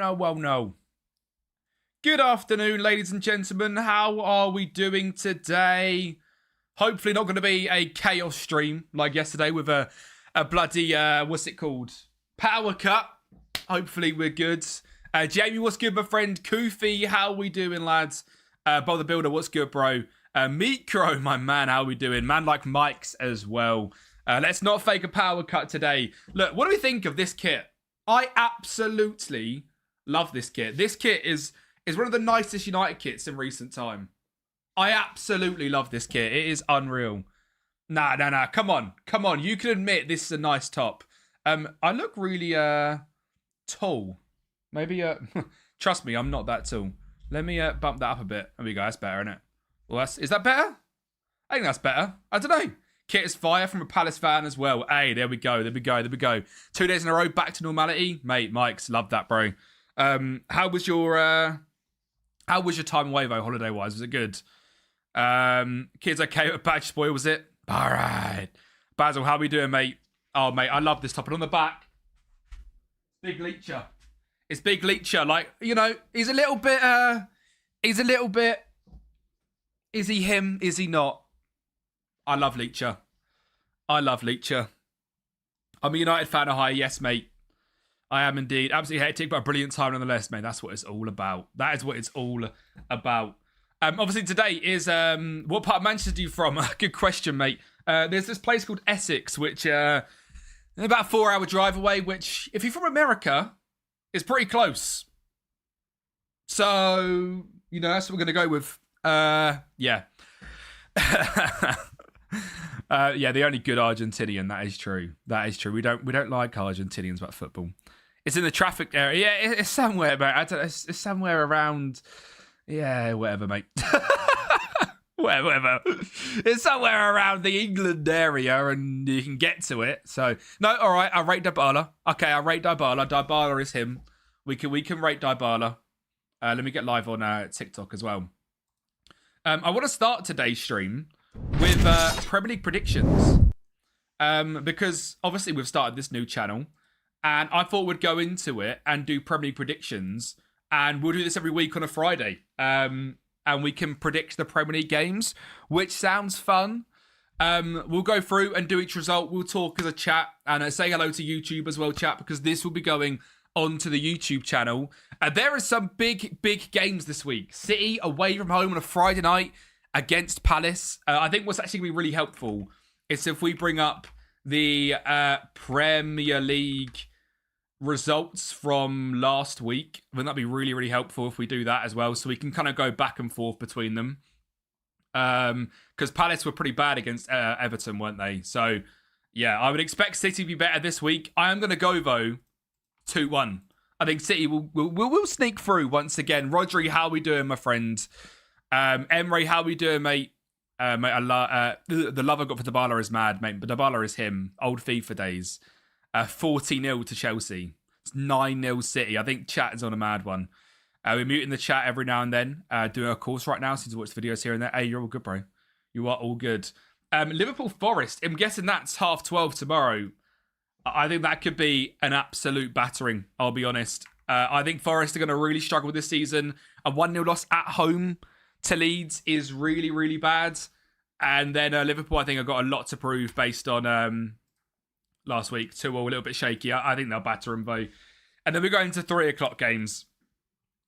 no. Good afternoon, ladies and gentlemen. How are we doing today? Hopefully not going to be a chaos stream like yesterday with a bloody, what's it called? Power cut. Hopefully we're good. Jamie, what's good, my friend? Koofy, how we doing, lads? Bob the Builder, what's good, bro? Meat Crow, my man, how we doing? Man like Mike's as well. Let's not fake a power cut today. Look, what do we think of this kit? I absolutely love this kit. This kit is one of the nicest United kits in recent time. I absolutely love this kit. It is unreal. Nah. Come on. You can admit this is a nice top. I look really tall. Maybe trust me, I'm not that tall. Let me bump that up a bit. There we go. That's better, isn't it? Well, is that better? I think that's better. I don't know. Kit is fire from a Palace fan as well. Hey, there we go. 2 days in a row, back to normality. Mate, Mike's, love that, bro. How was your time away, though, holiday-wise? Was it good? Kids okay with badge spoil, was it? All right. Basil, how we doing, mate? Oh, mate, I love this top. And on the back, Big Leecher. It's Big Leecher. Like, you know, he's a little bit, is he him? Is he not? I love Leecher. I'm a United fan of high. Yes, mate. I am indeed. Absolutely hectic, but a brilliant time nonetheless, mate. That's what it's all about. That is what it's all about. Obviously, today is, what part of Manchester are you from? Good question, mate. There's this place called Essex, which about a 4-hour drive away, which, if you're from America, is pretty close. So, you know, that's what we're going to go with. Yeah. Yeah, the only good Argentinian. That is true. We don't like Argentinians about football. It's in the traffic area. Yeah, it's somewhere, mate. I don't know. It's somewhere around. Yeah, whatever, mate. whatever. It's somewhere around the England area, and you can get to it. So no, all right. I rate Dybala. Okay, I rate Dybala. Dybala is him. We can rate Dybala. Let me get live on TikTok as well. I want to start today's stream with Premier League predictions, because obviously we've started this new channel, and I thought we'd go into it and do Premier League predictions, and we'll do this every week on a Friday, and we can predict the Premier League games, which sounds fun. We'll go through and do each result. We'll talk as a chat, and say hello to YouTube as well, chat, because this will be going onto the YouTube channel. There are some big games this week. City away from home on a Friday night against Palace. I think what's actually going to be really helpful is if we bring up the Premier League results from last week. I think that'd be really helpful if we do that as well, so we can kind of go back and forth between them. Because Palace were pretty bad against Everton, weren't they? So, yeah, I would expect City to be better this week. I am going to go, though, 2-1. I think City will sneak through once again. Rodri, how we doing, my friend? Emre, how we doing, mate? Mate, the love I got for Dybala is mad, mate. But Dybala is him. Old FIFA days. 40-0 to Chelsea. It's 9-0 City. I think chat is on a mad one. We're muting the chat every now and then. Doing a course right now, since I watch videos here and there. Hey, you're all good, bro. You are all good. Liverpool Forest. I'm guessing that's 12:30 tomorrow. I think that could be an absolute battering, I'll be honest. I think Forest are going to really struggle this season. A 1-0 loss at home to Leeds is really bad. And then Liverpool, I think, have got a lot to prove based on last week. 2-2, a little bit shaky. I think they'll batter them, though. And then we go into 3 o'clock games.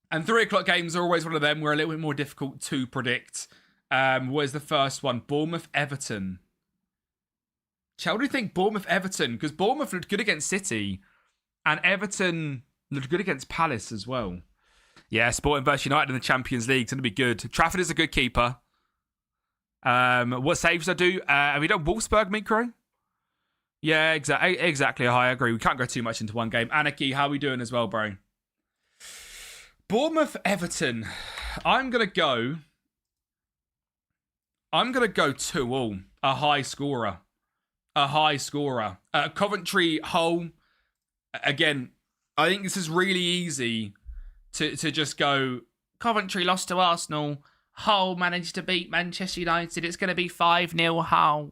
And 3 o'clock games are always one of them. We're a little bit more difficult to predict. What is the first one? Bournemouth-Everton. Shall we think Bournemouth-Everton? Because Bournemouth looked good against City. And Everton looked good against Palace as well. Yeah, Sporting vs United in the Champions League. It's going to be good. Trafford is a good keeper. What saves I do? Have we done Wolfsburg, Micro? Yeah, exactly. I agree. We can't go too much into one game. Anarchy, how are we doing as well, bro? Bournemouth-Everton. I'm going to go 2-2. A high scorer. Coventry, Hull. Again, I think this is really easy to just go, Coventry lost to Arsenal. Hull managed to beat Manchester United. It's going to be 5-0 Hull.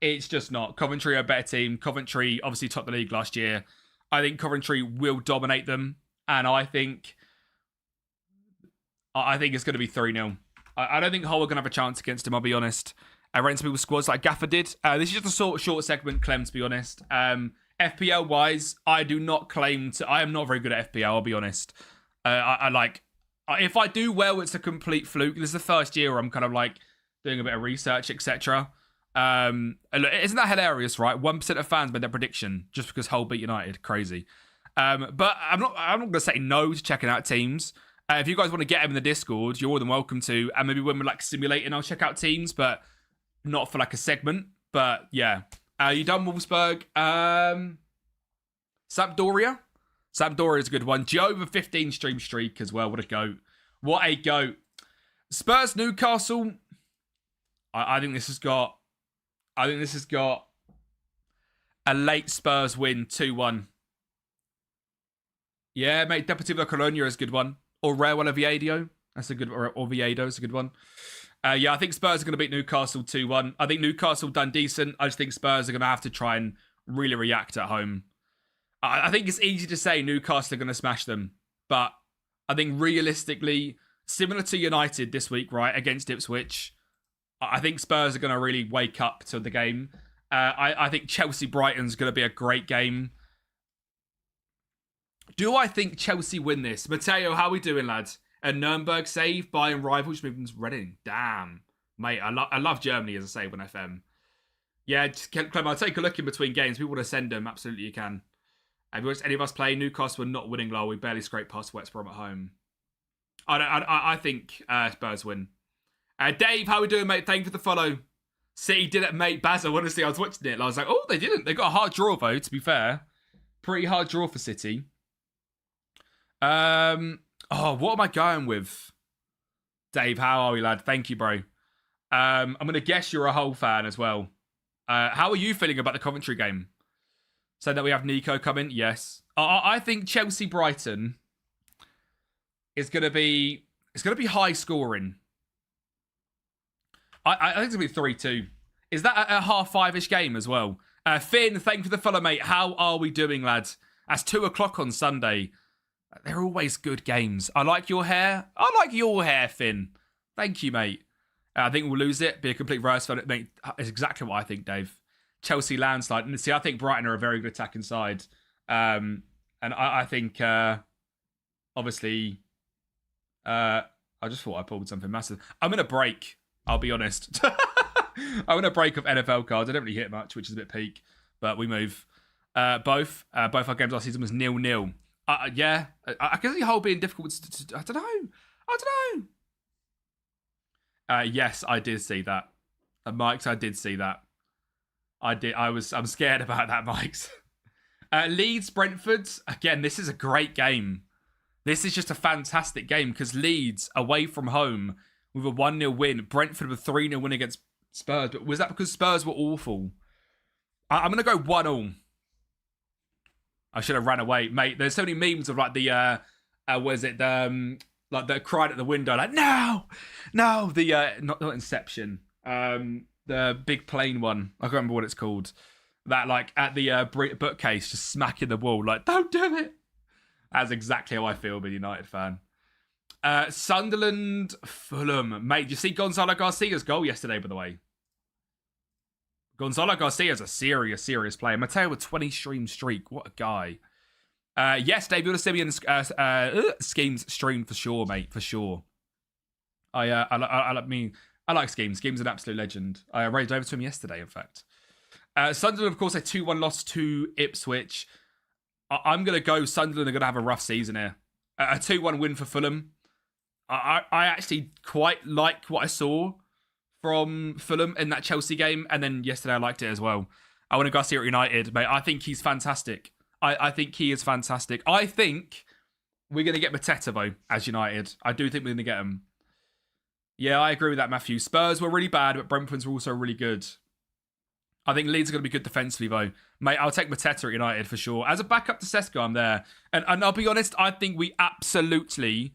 It's just not. Coventry are a better team. Coventry obviously topped the league last year. I think Coventry will dominate them. And I think it's going to be 3-0. I don't think Hull are going to have a chance against him, I'll be honest. Against people's squads like Gaffer did. This is just a short segment, Clem, to be honest. FPL-wise, I do not claim to... I am not very good at FPL, I'll be honest. If I do well, it's a complete fluke. This is the first year where I'm kind of like doing a bit of research, etc. Isn't that hilarious, right? 1% of fans made their prediction just because Hull beat United. Crazy. But I'm not going to say no to checking out teams. If you guys want to get them in the Discord, you're more than welcome to. And maybe when we're like simulating, I'll check out teams, but not for like a segment. But yeah. You done Wolfsburg? Sampdoria? Sampdoria is a good one. Joe with 15 stream streak as well. What a goat. What a goat. Spurs Newcastle. I think this has got a late Spurs win, 2-1. Yeah, mate. Deportivo Colonia is a good one. Or Real Oviedo. That's a good or Oviedo is a good one. Yeah, I think Spurs are going to beat Newcastle 2-1. I think Newcastle done decent. I just think Spurs are going to have to try and really react at home. I think it's easy to say Newcastle are going to smash them. But I think realistically, similar to United this week, right, against Ipswich, I think Spurs are going to really wake up to the game. I think Chelsea-Brighton's going to be a great game. Do I think Chelsea win this? Matteo, how we doing, lads? A Nuremberg save, Bayern rivals, movements Reading. Damn. Mate, I love Germany, as I say, when FM. Yeah, Clem, I'll take a look in between games. People want to send them. Absolutely, you can. Have you watched any of us play? Newcastle were not winning low. We barely scraped past West Brom at home. I think Spurs win. Dave, how we doing, mate? Thank you for the follow. City did it, mate. Basil, honestly, I was watching it and I was like, oh, they didn't. They got a hard draw, though, to be fair. Pretty hard draw for City. What am I going with? Dave, how are we, lad? Thank you, bro. I'm going to guess you're a Hull fan as well. How are you feeling about the Coventry game? So that we have Nico coming? Yes. I think Chelsea-Brighton is going to be... It's going to be high scoring. I think it's going to be 3-2. Is that a 5:30-ish game as well? Finn, thank you for the follow, mate. How are we doing, lads? That's 2 o'clock on Sunday. They're always good games. I like your hair. I like your hair, Finn. Thank you, mate. I think we'll lose it. Be a complete reverse for it, mate. It's exactly what I think, Dave. Chelsea landslide. And see, I think Brighton are a very good attacking side. And I think, obviously, I just thought I pulled something massive. I'm going to break. I'll be honest. I'm going to break off NFL cards. I don't really hit much, which is a bit peak. But we move. Both our games last season was 0-0. Yeah, I can see Hull being difficult. I don't know. Yes, I did see that. Mike's, I did see that. I'm scared about that, Mike's. Leeds, Brentford. Again, this is a great game. This is just a fantastic game because Leeds, away from home, with a 1-0 win. Brentford with a 3-0 win against Spurs. But was that because Spurs were awful? I'm going to go 1-1. I should have ran away, mate. There's so many memes of like the like the cried at the window, like no, the not Inception, the big plane one. I can't remember what it's called. That like at the bookcase, just smacking the wall, like don't do it. That's exactly how I feel being a United fan. Sunderland, Fulham, mate. Did you see Gonzalo Garcia's goal yesterday? By the way. Gonzalo Garcia is a serious player. Mateo with 20 stream streak. What a guy. Yes, Dave, you want to see me in Schemes stream for sure, mate. For sure. I like Schemes. Schemes is an absolute legend. I raised over to him yesterday, in fact. Sunderland, of course, a 2-1 loss to Ipswich. I'm going to go Sunderland are going to have a rough season here. A 2-1 win for Fulham. I actually quite like what I saw from Fulham in that Chelsea game, and then yesterday I liked it as well. I want to go see it at United, mate. I think he's fantastic. I think he is fantastic. I think we're going to get Mateta, though, as United. I do think we're going to get him. Yeah, I agree with that, Matthew. Spurs were really bad, but Brentford's were also really good. I think Leeds are going to be good defensively, though. Mate, I'll take Mateta at United for sure. As a backup to Sesko, I'm there. And I'll be honest, I think we absolutely...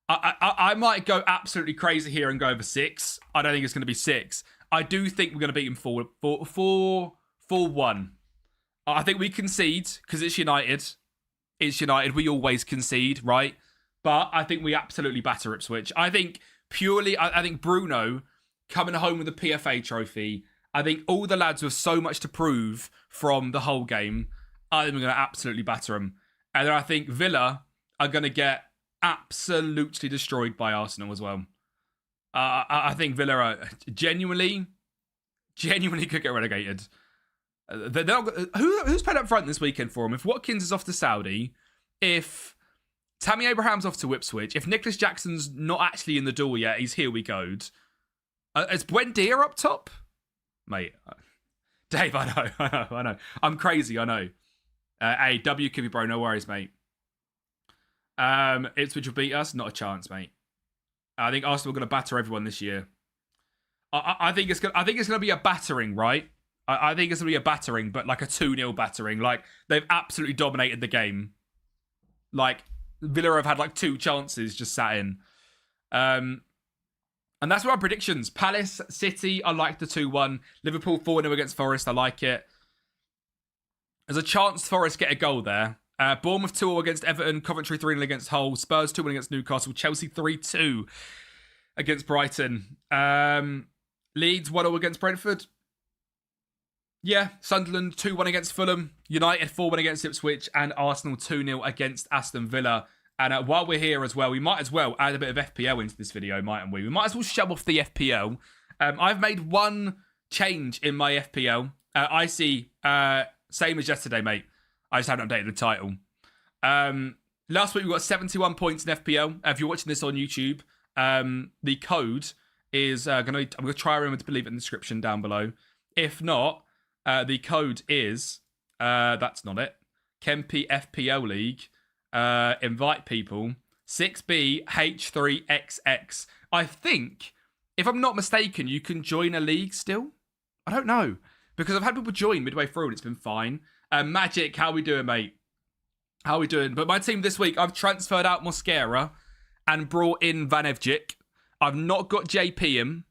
I might go absolutely crazy here and go over 6. I don't think it's going to be 6. I do think we're going to beat him 4-1. I think we concede because it's United. It's United. We always concede, right? But I think we absolutely batter Ipswich. I think I think Bruno coming home with a PFA trophy. I think all the lads with so much to prove from the whole game. I think we're going to absolutely batter them. And then I think Villa are going to get absolutely destroyed by Arsenal as well. I think Villa are genuinely could get relegated. They're not, who's played up front this weekend for them? If Watkins is off to Saudi, if Tammy Abraham's off to Ipswich, if Nicholas Jackson's not actually in the door yet, he's here we go'd. Is Buendia up top? Mate, Dave, I know. I'm crazy, I know. Hey, Kempi, bro, no worries, mate. Ipswich will beat us? Not a chance, mate. I think Arsenal are going to batter everyone this year. I think it's going to be a battering, right? I think it's going to be a battering, but like a 2-0 battering. Like, they've absolutely dominated the game. Like, Villa have had like 2 chances just sat in. And that's my predictions. Palace, City, I like the 2-1. Liverpool 4-0 against Forest, I like it. There's a chance Forest get a goal there. Bournemouth 2-0 against Everton. Coventry 3-0 against Hull. Spurs 2-1 against Newcastle. Chelsea 3-2 against Brighton. Leeds 1-0 against Brentford. Yeah, Sunderland 2-1 against Fulham. United 4-1 against Ipswich. And Arsenal 2-0 against Aston Villa. And while we're here as well, we might as well add a bit of FPL into this video, mightn't we? We might as well show off the FPL. I've made one change in my FPL. I see, same as yesterday, mate. I just haven't updated the title. Last week we got 71 points in FPL. If you're watching this on YouTube, the code is I'm going to try remember to leave it in the description down below. If not, the code is that's not it. Kempi FPL League. Invite people. 6BH3XX. I think, if I'm not mistaken, you can join a league still. I don't know, because I've had people join midway through and it's been fine. Magic, how we doing, mate? How we doing? But my team this week, I've transferred out Mosquera and brought in Van Evjik. I've not got JP in.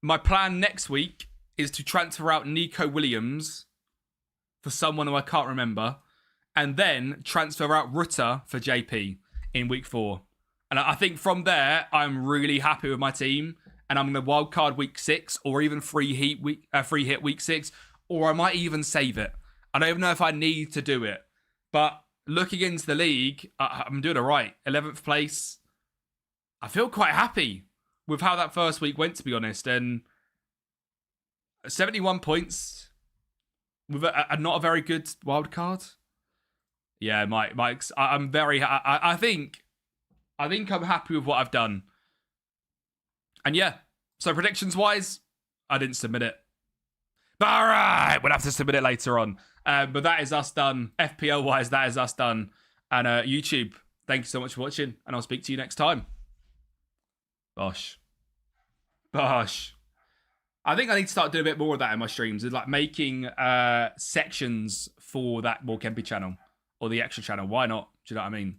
My plan next week is to transfer out Nico Williams for someone who I can't remember, and then transfer out Rutter for JP in week 4. And I think from there, I'm really happy with my team, and I'm going to wildcard week 6, or even free hit week 6, or I might even save it. I don't even know if I need to do it. But looking into the league, I'm doing all right. 11th place. I feel quite happy with how that first week went, to be honest. And 71 points with a not a very good wild card. Yeah, Mike's. I'm very. I think I'm happy with what I've done. And yeah, so predictions wise, I didn't submit it. But all right, we'll have to submit it later on. But that is us done. FPL wise, that is us done. And YouTube, thank you so much for watching, and I'll speak to you next time. Bosh. I think I need to start doing a bit more of that in my streams. It's like making sections for that More Kempi channel or the extra channel. Why not? Do you know what I mean?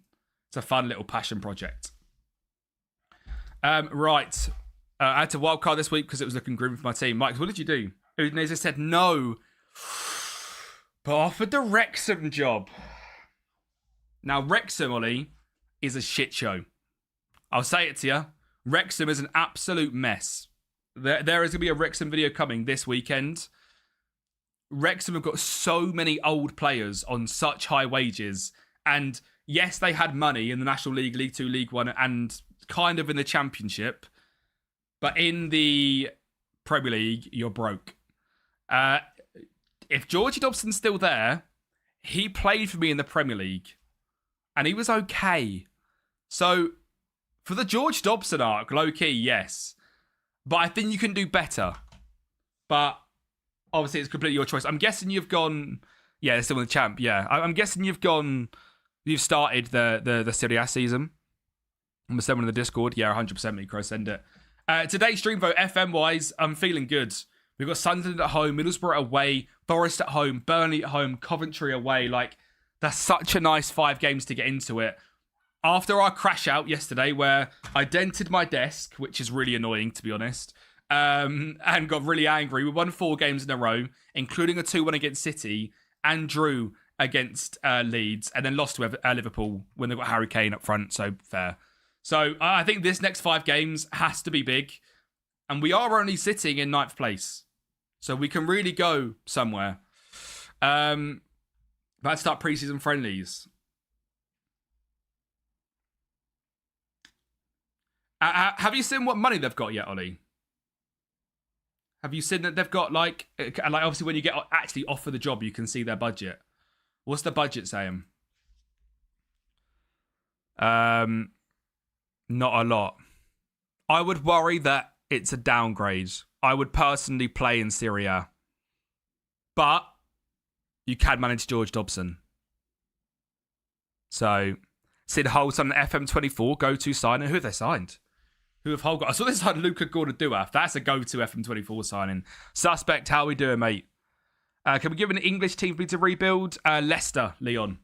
It's a fun little passion project. Right. I had to wildcard this week because it was looking grim for my team. Mike, what did you do? Udinese said no, but offered the Wrexham job. Now, Wrexham, Ollie, is a shit show. I'll say it to you. Wrexham is an absolute mess. There is going to be a Wrexham video coming this weekend. Wrexham have got so many old players on such high wages. And yes, they had money in the National League, League 2, League 1, and kind of in the Championship. But in the Premier League, you're broke. If Georgie Dobson's still there, he played for me in the Premier League. And he was okay. So, for the George Dobson arc, low-key, yes. But I think you can do better. But, obviously, it's completely your choice. I'm guessing you've gone... Yeah, they're still in the champ, yeah. I'm guessing you've gone... You've started the Serie A season. I'm someone in the Discord. Yeah, 100% Micro, send it. Today's stream vote, FM-wise, I'm feeling good. We've got Sunderland at home, Middlesbrough away, Forest at home, Burnley at home, Coventry away. Like, that's such a nice 5 games to get into it. After our crash out yesterday, where I dented my desk, which is really annoying, to be honest, and got really angry. We won 4 games in a row, including a 2-1 against City, and drew against Leeds, and then lost to Liverpool when they got Harry Kane up front. So fair. So I think this next 5 games has to be big, and we are only sitting in 9th place, so we can really go somewhere. Let's start preseason friendlies. Have you seen what money they've got yet, Ollie? Have you seen that they've got like obviously when you get actually offered the job, you can see their budget. What's the budget saying? Not a lot. I would worry that it's a downgrade. I would personally play in Serie A. But you can manage George Dobson. So, Sid Holt's on FM24, go-to signing. Who have they signed? Who have Hull got? I saw they signed Luca Gordaduaf. That's a go-to FM24 signing. Suspect, how are we doing, mate? Can we give an English team for me to rebuild? Leicester, Leon.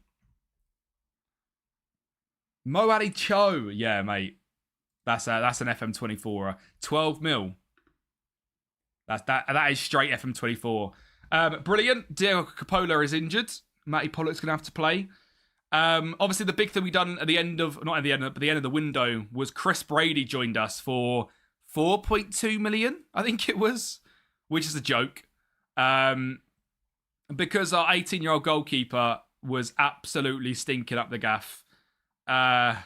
Mo Ali Cho. Yeah, mate. That's an FM24. 12 mil. That is straight FM24. Brilliant. Diego Coppola is injured. Matty Pollock's going to have to play. Obviously, the big thing we done at the end of, not at the end, but the end of the window was Chris Brady joined us for 4.2 million, I think it was, which is a joke. Because our 18-year-old goalkeeper was absolutely stinking up the gaff. Yeah,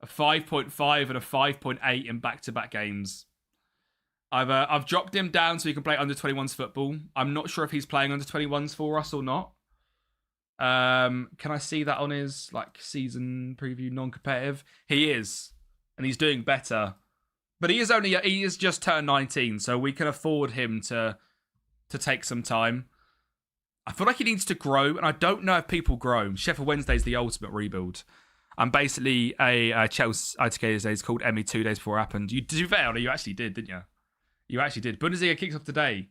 a 5.5 and a 5.8 in back-to-back games. I've dropped him down so he can play under 21s football. I'm not sure if he's playing under 21s for us or not. Can I see that on his season preview non-competitive? He is, and he's doing better. But he is just turned 19, so we can afford him to take some time. I feel like he needs to grow, and I don't know if people grow. Sheffield Wednesday is the ultimate rebuild. I'm basically a Chelsea ITK these days called Emmy 2 days before it happened. You did you fail? You actually did, didn't you? You actually did. Bundesliga kicks off today.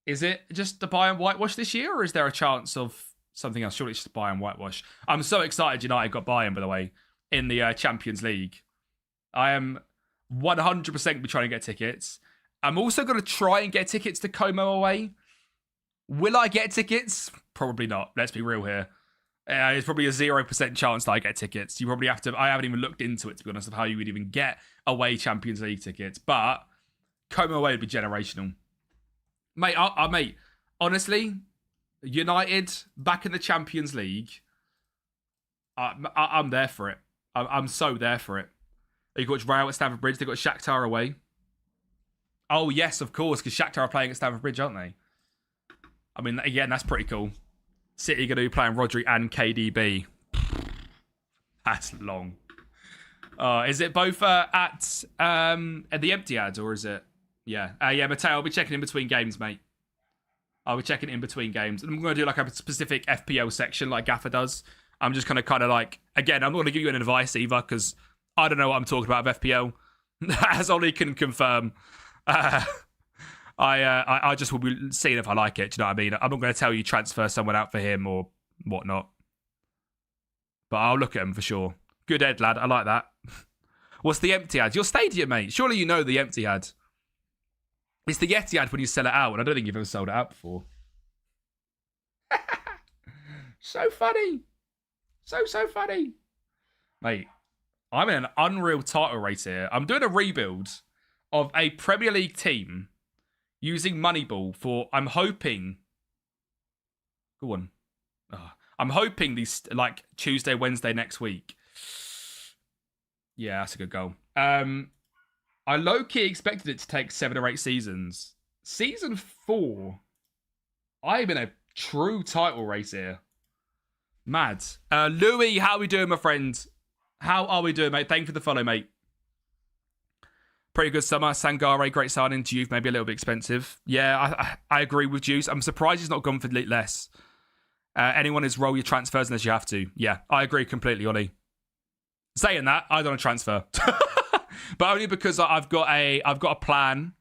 Is it just the Bayern whitewash this year, or is there a chance of something else? Surely it's just Bayern whitewash. I'm so excited United got Bayern, by the way, in the Champions League. I am 100% be trying to get tickets. I'm also going to try and get tickets to Como away. Will I get tickets? Probably not. Let's be real here. It's probably a 0% chance that I get tickets. You probably have to. I haven't even looked into it, to be honest, of how you would even get away Champions League tickets. But Como away would be generational. Mate, mate, honestly, United back in the Champions League, I'm there for it. I'm so there for it. You've got Real at Stamford Bridge. They've got Shakhtar away. Oh, yes, of course, because Shakhtar are playing at Stamford Bridge, aren't they? I mean, again, that's pretty cool. City going to be playing Rodri and KDB. That's long. Is it both at the Etihad, or is it? Yeah. Yeah, Mateo, I'll be checking in between games, mate. I'll be checking in between games. And I'm going to do like a specific FPL section like Gaffer does. I'm just going to kind of like, again, I'm not going to give you any advice either, because I don't know what I'm talking about with FPL. As Ollie can confirm. I just will be seeing if I like it. Do you know what I mean? I'm not going to tell you transfer someone out for him or whatnot. But I'll look at him for sure. Good Ed, lad. I like that. What's the Etihad? Your stadium, mate. Surely you know the Etihad. It's the Etihad when you sell it out, and I don't think you've ever sold it out before. So funny. So funny. Mate, I'm in an unreal title race here. I'm doing a rebuild of a Premier League team using Moneyball for, I'm hoping... Go on. I'm hoping these, like, Tuesday, Wednesday next week. Yeah, that's a good goal. I low-key expected it to take 7 or 8 seasons. Season 4, I'm in a true title race here. Mad. Louis, how are we doing, my friend? How are we doing, mate? Thank you for the follow, mate. Pretty good summer. Sangare, great signing. Juve, maybe a little bit expensive. Yeah, I agree with Juice. I'm surprised he's not gone for less. Anyone is roll your transfers unless you have to. Yeah, I agree completely, Ollie. Saying that, I don't want to transfer. But only because I've got a plan.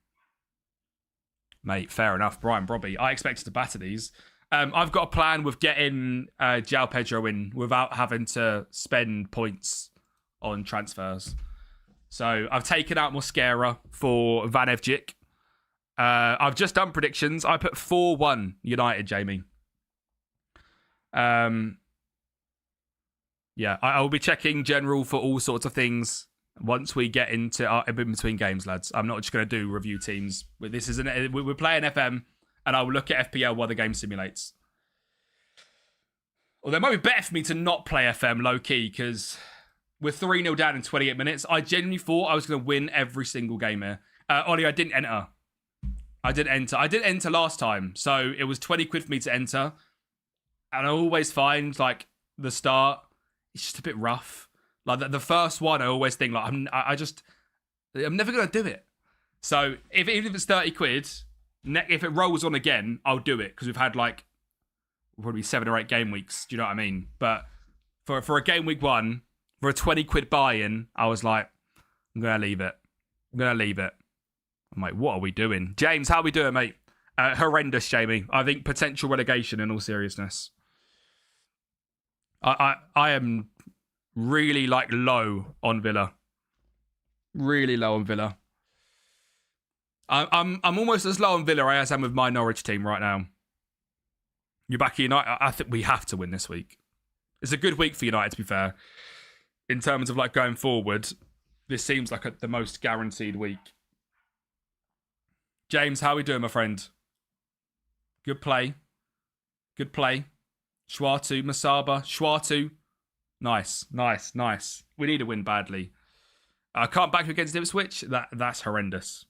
Mate, fair enough. Brian Brobby. I expected to batter these. I've got a plan with getting João Pedro in without having to spend points on transfers. So I've taken out Mosquera for Van Evjik. I've just done predictions. I put 4-1 United, Jamie. Yeah, I will be checking general for all sorts of things once we get into our in between games, lads. I'm not just going to do review teams. We're playing FM, and I will look at FPL while the game simulates. Although it might be better for me to not play FM low-key, because we're 3-0 down in 28 minutes. I genuinely thought I was going to win every single game here. Ollie, I didn't enter. I didn't enter last time, so it was 20 quid for me to enter. And I always find, like, the start, it's just a bit rough. Like, the first one, I always think, like, I'm never going to do it. So, even if it's 30 quid, if it rolls on again, I'll do it, because we've had, like, probably 7 or 8 game weeks. Do you know what I mean? But for a game week 1, for a 20 quid buy-in, I was like, I'm going to leave it. I'm like, what are we doing? James, how are we doing, mate? Horrendous, Jamie. I think potential relegation in all seriousness. I am really, like, low on Villa. Really low on Villa. I'm almost as low on Villa as I am with my Norwich team right now. You're back at United. I think we have to win this week. It's a good week for United, to be fair. In terms of, like, going forward, this seems like the most guaranteed week. James, how are we doing, my friend? Good play. Schwartu, Masaba, Schwartu. Nice. We need a win badly. I can't back against Ipswich. That's horrendous.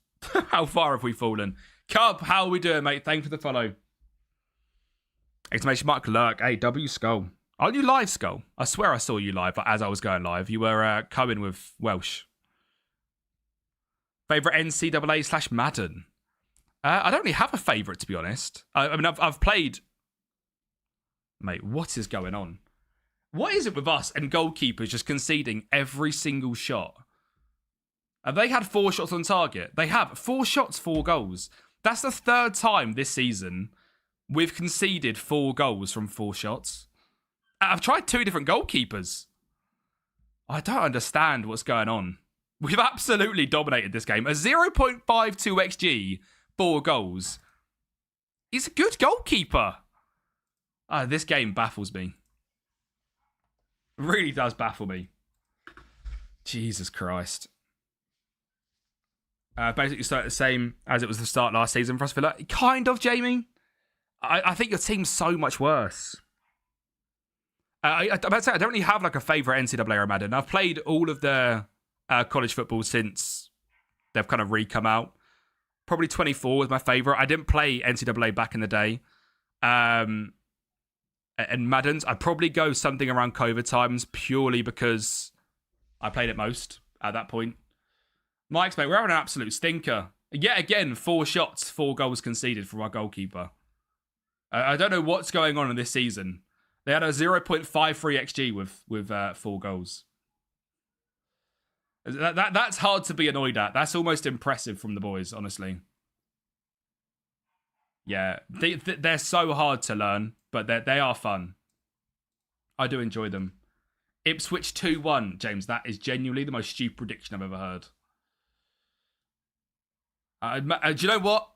How far have we fallen? Cub, how are we doing, mate? Thank you for the follow. Exclamation mark lurk. Hey, W Skull. Aren't you live, Skull? I swear I saw you live as I was going live. You were coming with Welsh. Favourite NCAA/Madden? I don't really have a favourite, to be honest. I mean, I've played... Mate, what is going on? What is it with us and goalkeepers just conceding every single shot? Have they had 4 shots on target? They have. 4 shots, 4 goals. That's the 3rd time this season we've conceded 4 goals from 4 shots. I've tried 2 different goalkeepers. I don't understand what's going on. We've absolutely dominated this game. A 0.52 XG, 4 goals. He's a good goalkeeper. This game baffles me. It really does baffle me. Jesus Christ. Basically started the same as it was the start last season for us, Villa. Kind of, Jamie. I think your team's so much worse. I'm about to say, I don't really have, like, a favourite NCAA or Madden. I've played all of the college football since they've kind of re-come out. Probably 24 was my favourite. I didn't play NCAA back in the day. And Madden's, I'd probably go something around COVID times purely because I played it most at that point. Mike's, mate, we're having an absolute stinker. Yet again, 4 shots, 4 goals conceded from our goalkeeper. I don't know what's going on in this season. They had a 0.53 XG with 4 goals. That's hard to be annoyed at. That's almost impressive from the boys, honestly. Yeah, they're so hard to learn, but they are fun. I do enjoy them. Ipswich 2-1, James. That is genuinely the most stupid prediction I've ever heard. Do you know what?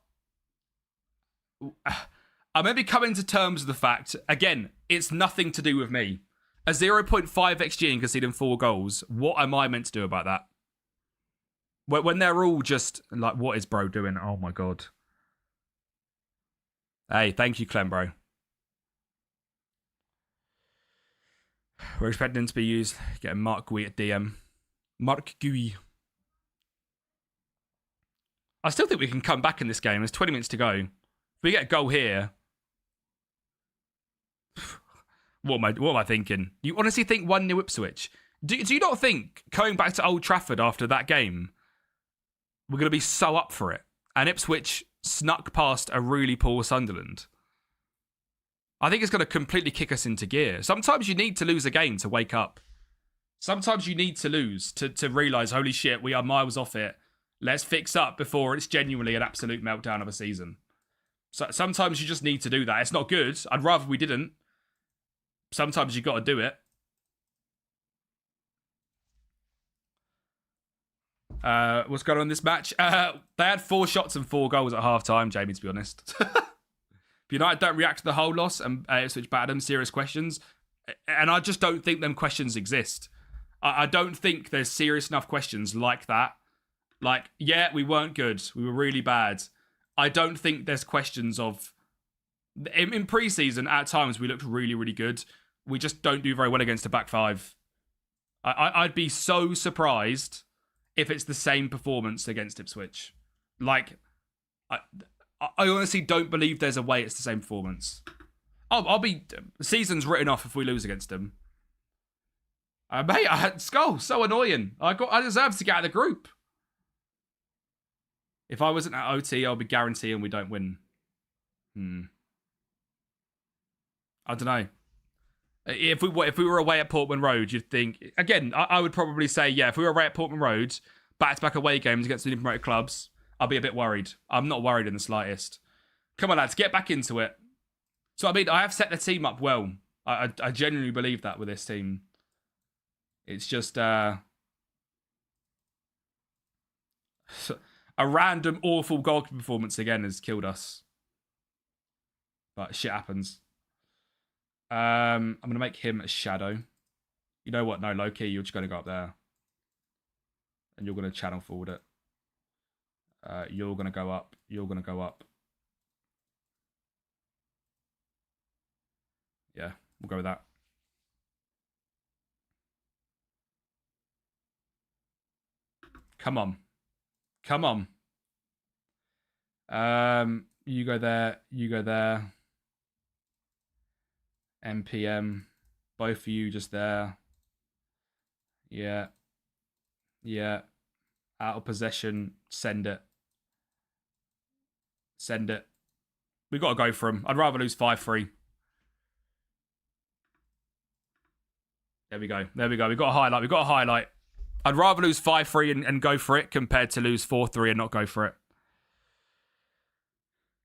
I may be coming to terms with the fact, again, it's nothing to do with me. A 0.5 XG and conceding 4 goals, what am I meant to do about that? When they're all just like, what is bro doing? Oh my God. Hey, thank you, Clembro. We're expecting to be used. Getting Mark Gui at DM. Mark Gui. I still think we can come back in this game. There's 20 minutes to go. If we get a goal here... What am I thinking? You honestly think 1-0 Ipswich? Do you not think going back to Old Trafford after that game, we're going to be so up for it? And Ipswich snuck past a really poor Sunderland. I think it's going to completely kick us into gear. Sometimes you need to lose a game to wake up. Sometimes you need to lose to realise, holy shit, we are miles off it. Let's fix up before it's genuinely an absolute meltdown of a season. So sometimes you just need to do that. It's not good. I'd rather we didn't. Sometimes you got to do it. What's going on in this match? They had 4 shots and 4 goals at half time, Jamie, to be honest. If United don't react to the whole loss and Ipswich battered them, serious questions. And I just don't think them questions exist. I don't think there's serious enough questions like that. Like, yeah, we weren't good. We were really bad. I don't think there's questions of... In pre-season, at times, we looked really, really good. We just don't do very well against a back five. I'd be so surprised if it's the same performance against Ipswich. Like, I honestly don't believe there's a way it's the same performance. I'll be... Season's written off if we lose against them. Mate, Skull, so annoying. I deserve to get out of the group. If I wasn't at OT, I'll be guaranteeing we don't win. I don't know. If we were away at Portman Road, you'd think... Again, I would probably say, yeah, if we were away at Portman Road, back-to-back away games against the promoted clubs, I'll be a bit worried. I'm not worried in the slightest. Come on, lads, get back into it. So, I mean, I have set the team up well. I genuinely believe that with this team. It's just... a random, awful goalkeeper performance again has killed us. But shit happens. I'm going to make him a shadow. You know what? No, low-key, you're just going to go up there. And you're going to channel forward it. You're going to go up. You're going to go up. Yeah, we'll go with that. Come on. Come on. You go there. You go there. MPM. Both of you just there. Yeah. Yeah. Out of possession. Send it. Send it. We got to go for him. I'd rather lose 5-3. There we go. There we go. We've got a highlight. We've got a highlight. I'd rather lose 5-3 and go for it compared to lose 4-3 and not go for it.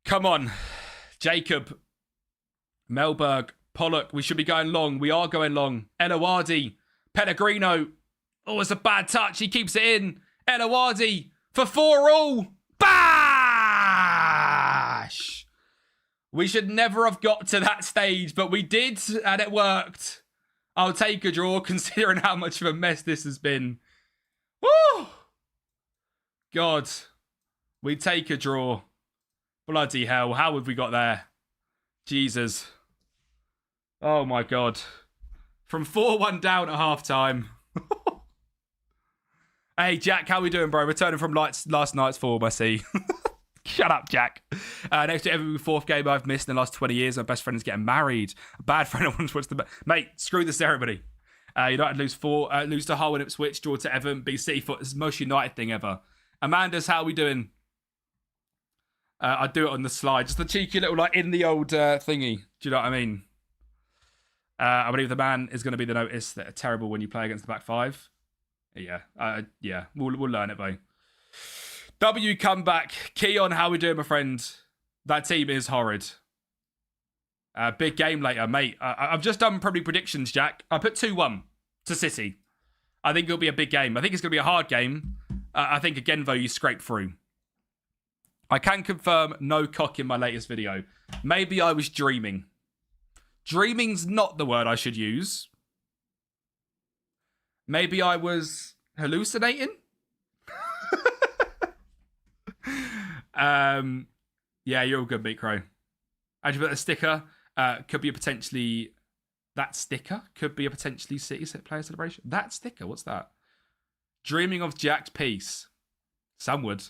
Come on. Jacob. Melberg. Pollock. We should be going long. We are going long. Elowadi. Pellegrino. Oh, it's a bad touch. He keeps it in. Elowadi. For 4-all. Bash! We should never have got to that stage, but we did, and it worked. I'll take a draw, considering how much of a mess this has been. Woo! God. We take a draw. Bloody hell. How have we got there? Jesus. Oh, my God. From 4-1 down at half-time. Hey, Jack, how we doing, bro? Returning from last night's form, I see. Shut up, Jack. Next to every fourth game I've missed in the last 20 years, my best friend is getting married. A bad friend I once watched the... Mate, screw the ceremony. United lose to Hull and Ipswich, draw to Everton, beat City for... This is the most United thing ever. Amanda's, how are we doing? I do it on the slide. Just a cheeky little, like, in the old thingy. Do you know what I mean? I believe the man is going to be the notice that are terrible when you play against the back five. Yeah. Yeah. We'll learn it, though. W comeback. Keon, how we doing, my friend? That team is horrid. Big game later, mate. I've just done probably predictions, Jack. I put 2-1 to City. I think it'll be a big game. I think it's going to be a hard game. I think, again, though, you scrape through. I can confirm no cock in my latest video. Maybe I was dreaming. Dreaming's not the word I should use. Maybe I was hallucinating? Yeah, you're all good, Meat Crow. How'd you put a sticker? Could be a potentially... That sticker could be a potentially City player celebration. That sticker, what's that? Dreaming of Jack's peace. Some would.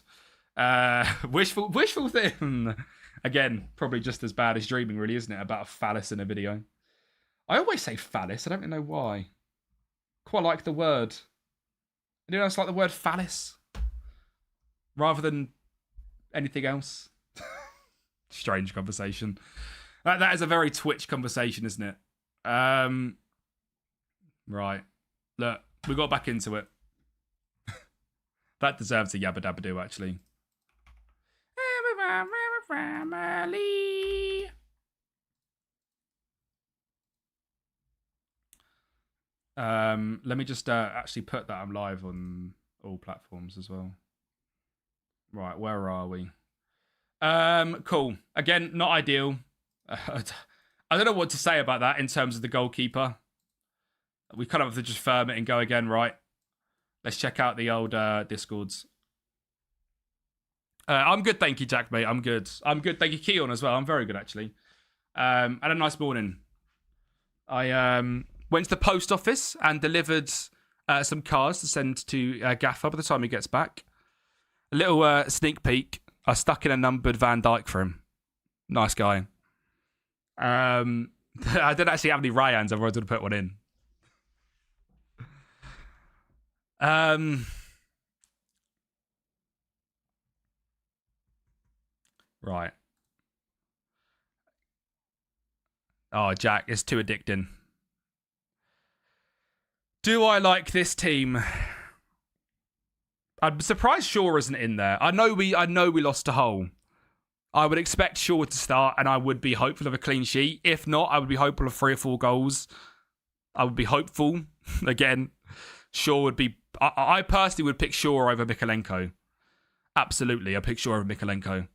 Wishful thing. Again, probably just as bad as dreaming, really, isn't it? About a phallus in a video. I always say phallus. I don't really know why. Quite like the word. Anyone else like the word phallus? Rather than anything else? Strange conversation. That is a very Twitch conversation, isn't it? Right. Look, we got back into it. That deserves a yabba dabba do, actually. Family. Let me just actually put that I'm live on all platforms as well. Right, where are we? Cool. Again, not ideal. I don't know what to say about that in terms of the goalkeeper. We kind of have to just firm it and go again, right? Let's check out the old Discords. I'm good, thank you, Jack, mate. I'm good. I'm good, thank you, Keon, as well. I'm very good, actually. Had a nice morning. I went to the post office and delivered some cards to send to Gaffer by the time he gets back. A little sneak peek. I stuck in a numbered Van Dijk for him. Nice guy. I didn't actually have any Ryans, otherwise I would have put one in. Right. Oh, Jack, it's too addicting. Do I like this team? I'm surprised Shaw isn't in there. I know we lost to Hull. I would expect Shaw to start, and I would be hopeful of a clean sheet. If not, I would be hopeful of 3 or 4 goals. I would be hopeful. Again, Shaw would be... I personally would pick Shaw over Mikalenko. Absolutely, I'd pick Shaw over Mikalenko.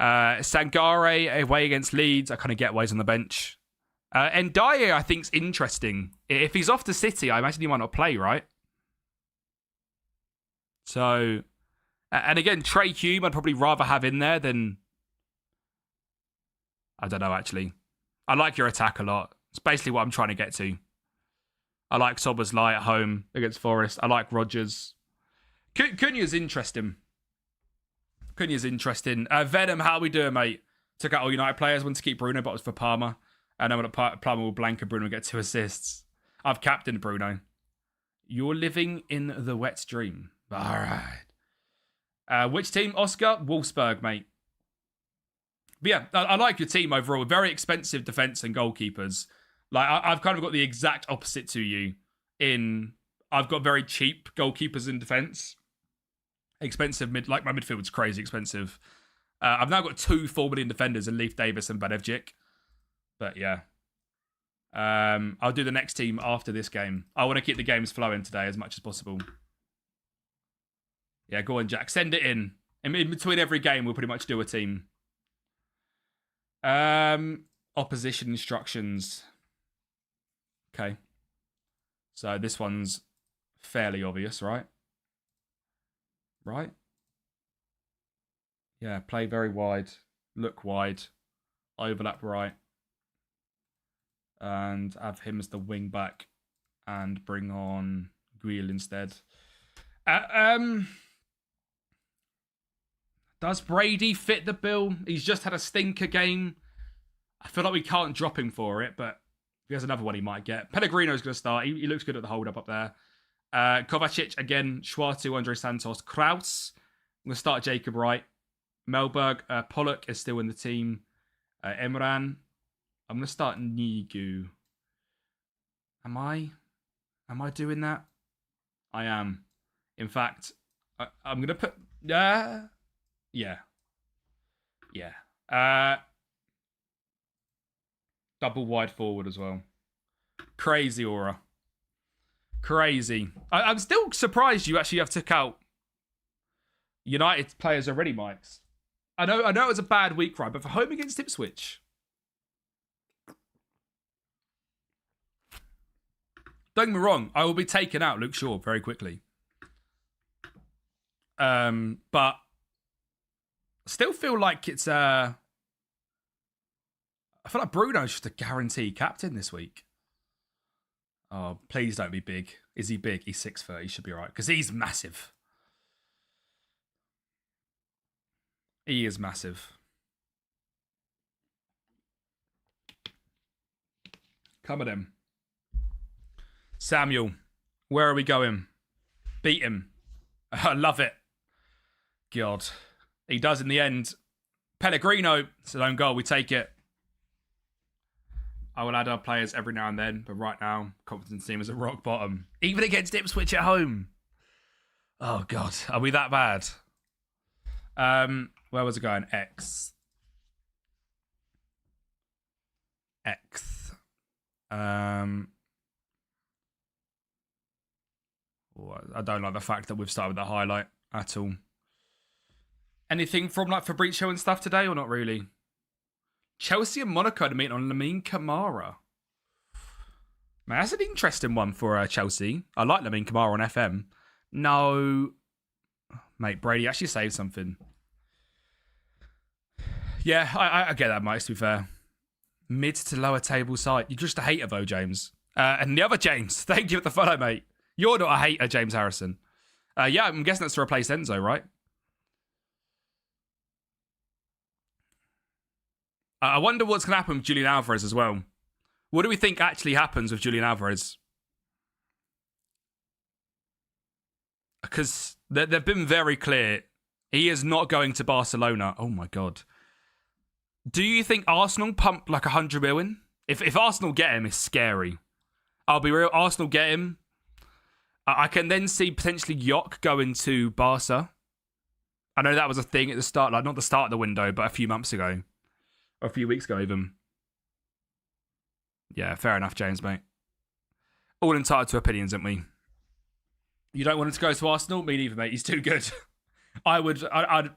Sangare away against Leeds. I kind of get why he's on the bench. And Dyer, I think's interesting. If he's off to City, I imagine he might not play, right? So, and again, Trey Hume, I'd probably rather have in there than... I don't know, actually. I like your attack a lot. It's basically what I'm trying to get to. I like Sobersley at home against Forest. I like Rodgers. Cunha's interesting. Venom, how are we doing, mate? Took out all United players, wanted to keep Bruno, but it was for Palmer. And then Palmer will blank and Bruno will get 2 assists. I've captained Bruno. You're living in the wet dream. All right. Which team, Oscar? Wolfsburg, mate. But yeah, I like your team overall. Very expensive defence and goalkeepers. Like, I've kind of got the exact opposite to you in... I've got very cheap goalkeepers in defence. Expensive like my midfield's crazy expensive. I've now got 2 4 million defenders in Leif Davis and Banevcic. But yeah. I'll do the next team after this game. I want to keep the games flowing today as much as possible. Yeah, go on, Jack. Send it in. In between every game, we'll pretty much do a team. Opposition instructions. Okay. So this one's fairly obvious, right? Right? Yeah, play very wide. Look wide. Overlap right. And have him as the wing back. And bring on Guil instead. Does Brady fit the bill? He's just had a stinker game. I feel like we can't drop him for it, but if he has another one, he might get. Pellegrino's going to start. He looks good at the hold-up up there. Kovacic, again. Schwartu, Andre Santos. Kraus. I'm going to start Jacob Wright. Melberg. Pollock is still in the team. Emran. I'm going to start Nigu. Am I doing that? I am. In fact, I'm going to put... Yeah. Double wide forward as well. Crazy aura. Crazy. I'm still surprised you actually have took out United players already, Mikes. I know it was a bad week, right? But for home against Ipswich. Don't get me wrong, I will be taking out Luke Shaw very quickly. But still feel like it's I feel like Bruno's just a guarantee captain this week. Oh, please don't be big. Is he big? He's 6'4". He should be all right. Because he's massive. He is massive. Come at him. Samuel, where are we going? Beat him. I love it. God. He does in the end. Pellegrino, it's his own goal. We take it. I will add our players every now and then, but right now, confidence team is at rock bottom. Even against Ipswich at home. Oh, God. Are we that bad? Where was it going? X. I don't like the fact that we've started with the highlight at all. Anything from like Fabrizio and stuff today or not really? Chelsea and Monaco to meet on Lamine Camara. Man, that's an interesting one for Chelsea. I like Lamine Camara on FM. No. Mate, Brady actually saved something. Yeah, I get that, mate, to be fair. Mid to lower table side. You're just a hater, though, James. And the other James, thank you for the follow, mate. You're not a hater, James Harrison. Yeah, I'm guessing that's to replace Enzo, right? I wonder what's going to happen with Julian Alvarez as well. What do we think actually happens with Julian Alvarez? Because they've been very clear. He is not going to Barcelona. Oh, my God. Do you think Arsenal pump like 100 million? If Arsenal get him, it's scary. I'll be real. Arsenal get him. I can then see potentially Yok going to Barca. I know that was a thing at the start. Like, not the start of the window, but a few months ago. Or a few weeks ago, even. Yeah, fair enough, James, mate. All entitled to opinions, aren't we? You don't want him to go to Arsenal? Me neither, mate. He's too good. I'd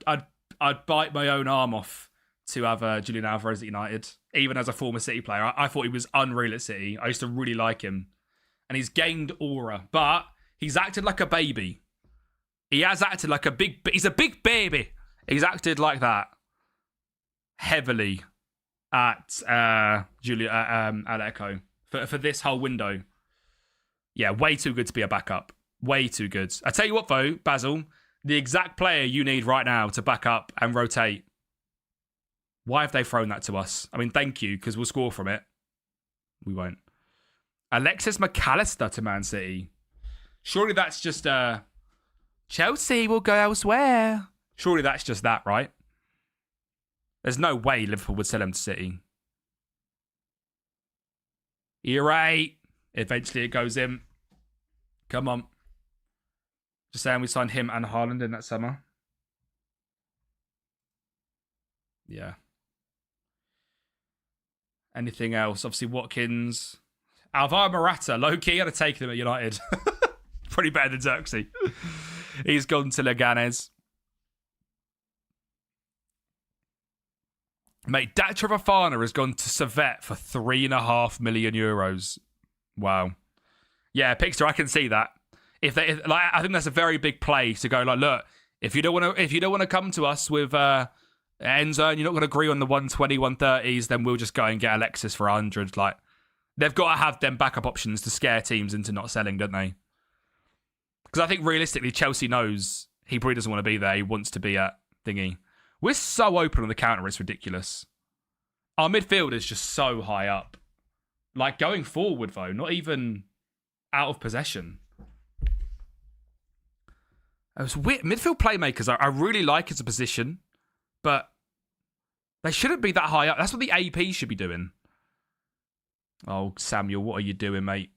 bite my own arm off to have Julian Alvarez at United, even as a former City player. I thought he was unreal at City. I used to really like him. And he's gained aura, but he's acted like a baby. He has acted like a big... He's a big baby. He's acted like that heavily at Atletico for this whole window. Yeah, way too good to be a backup. Way too good. I tell you what, though, Basil, the exact player you need right now to back up and rotate. Why have they thrown that to us? I mean, thank you, because we'll score from it. We won't. Alexis McAllister to Man City. Surely that's just Chelsea will go elsewhere. Surely that's just that, right? There's no way Liverpool would sell him to City. You're right. Eventually it goes in. Come on. Just saying we signed him and Haaland in that summer. Yeah. Anything else? Obviously Watkins. Alvaro Morata. Low-key, I'd have taken him at United. Pretty better than Xerxes. He's gone to Leganes. Mate, Dacha Fofana has gone to Servette for €3.5 million. Wow. Yeah, Pixter, I can see that. I think that's a very big play to go like, look, if you don't want to come to us with Enzo and you're not going to agree on the 120, 130s, then we'll just go and get Alexis for 100. Like, they've got to have them backup options to scare teams into not selling, don't they? Because I think realistically, Chelsea knows he probably doesn't want to be there. He wants to be at thingy. We're so open on the counter, it's ridiculous. Our midfield is just so high up. Like, going forward, though, not even out of possession. It was weird. Midfield playmakers, I really like as a position, but they shouldn't be that high up. That's what the AP should be doing. Oh, Samuel, what are you doing, mate?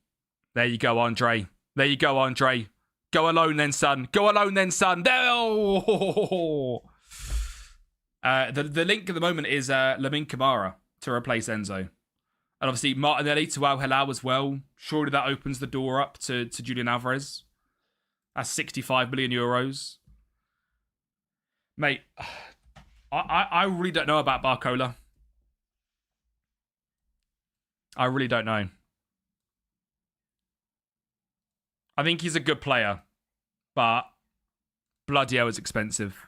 There you go, Andre. There you go, Andre. Go alone then, son. Go alone then, son. There. Oh. The link at the moment is Lamine Camara to replace Enzo. And obviously Martinelli to Al Hilal as well. Surely that opens the door up to Julian Alvarez. That's €65 million. Mate, I really don't know about Barcola. I really don't know. I think he's a good player, but bloody hell, it's expensive.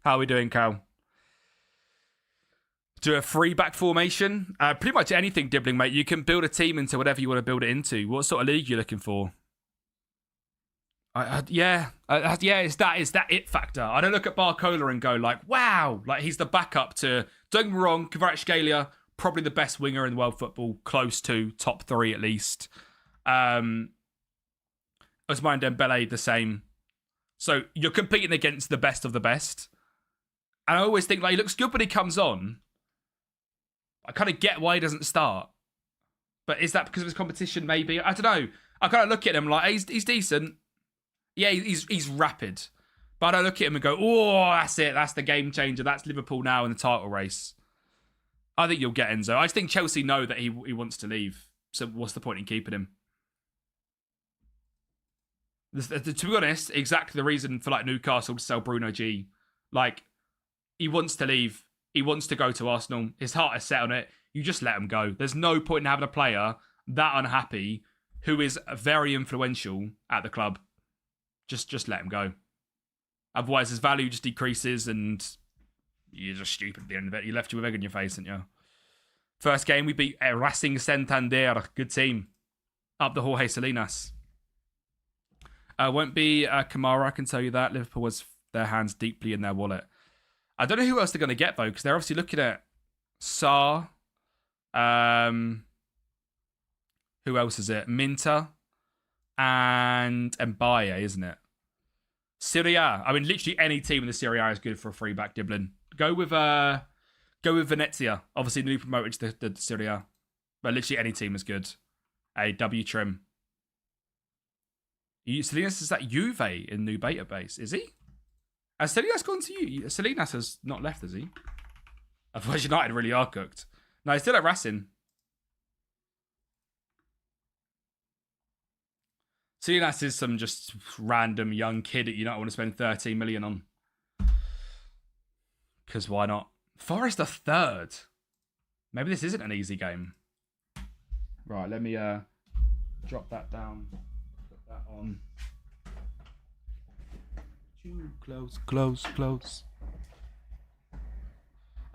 How are we doing, Cal? Do a free back formation? Pretty much anything, Dibbling, mate. You can build a team into whatever you want to build it into. What sort of league are you looking for? Yeah, it's that it factor. I don't look at Barcola and go like, wow, like he's the backup to, don't get me wrong, Kvaratskhelia, probably the best winger in world football, close to top 3 at least. Ousmane Dembele, the same. So you're competing against the best of the best. And I always think, like, he looks good when he comes on. I kind of get why he doesn't start. But is that because of his competition, maybe? I don't know. I kind of look at him like, he's decent. Yeah, he's rapid. But I look at him and go, oh, that's it. That's the game changer. That's Liverpool now in the title race. I think you'll get Enzo. I just think Chelsea know that he wants to leave. So what's the point in keeping him? To be honest, exactly the reason for like Newcastle to sell Bruno G. Like, he wants to leave. He wants to go to Arsenal. His heart is set on it. You just let him go. There's no point in having a player that unhappy who is very influential at the club. Just let him go. Otherwise, his value just decreases and you're just stupid at the end of it. You left you with egg in your face, didn't you? First game, we beat Racing Santander. Good team. Up the Jorge Salinas. Won't be Kamara, I can tell you that. Liverpool was their hands deeply in their wallet. I don't know who else they're going to get, though, because they're obviously looking at Sarr. Who else is it? Minter and Mbaye, isn't it? Serie A. I mean, literally any team in the Serie A is good for a free back dribbling. Go with Venezia. Obviously, newly promoted to the Serie A. But literally any team is good. A W trim. Salinas is that Juve in new beta base, is he? Has Salinas gone to you? Salinas has not left, has he? Otherwise, United really are cooked. No, he's still at Racing. Salinas is some just random young kid that you don't want to spend 13 million on. Because why not? Forest a third. Maybe this isn't an easy game. Right, let me drop that down. Put that on. Too close.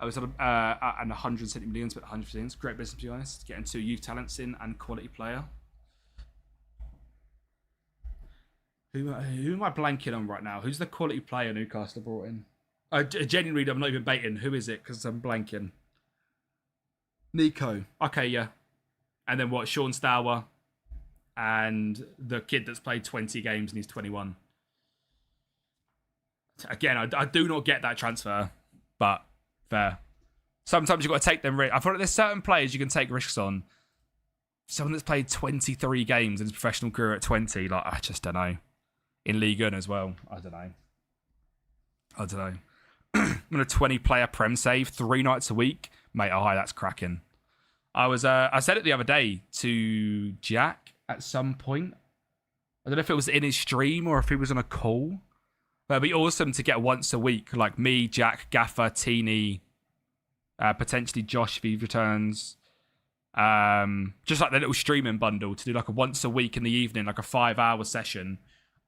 I was at 170 million, but 100 million. Great business, to be honest. Getting 2 youth talents in and quality player. Who am I blanking on right now? Who's the quality player Newcastle brought in? Genuinely, I'm not even baiting. Who is it? Because I'm blanking. Nico. Okay, yeah. And then what? Sean Stour. And the kid that's played 20 games and he's 21. Again, I do not get that transfer. But fair. Sometimes you've got to take them risks. I feel like there's certain players you can take risks on. Someone that's played 23 games in his professional career at 20. Like, I just don't know. In League One as well. I don't know. I'm on a 20-player Prem save 3 nights a week. Mate, that's cracking. I said it the other day to Jack at some point. I don't know if it was in his stream or if he was on a call. But it'd be awesome to get once a week. Like me, Jack, Gaffer, Teeny, potentially Josh if he returns. Just like the little streaming bundle to do like a once a week in the evening, like a 5-hour session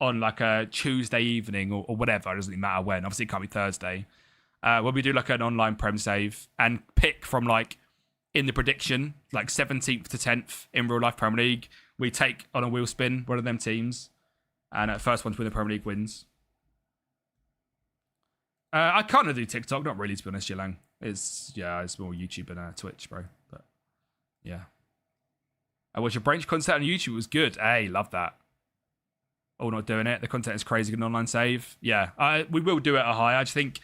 on like a Tuesday evening or whatever. It doesn't really matter when. Obviously, it can't be Thursday. Where we do like an online Prem save and pick from like in the prediction, like 17th to 10th in real life Premier League. We take on a wheel spin one of them teams, and first one to win the Premier League wins. I kind of do TikTok, not really to be honest, Yilang. It's more YouTube and Twitch, bro. But yeah. I watched your branch content on YouTube. It was good. Hey, love that. Oh, not doing it. The content is crazy. An online save. Yeah, we will do it at a high. I just think,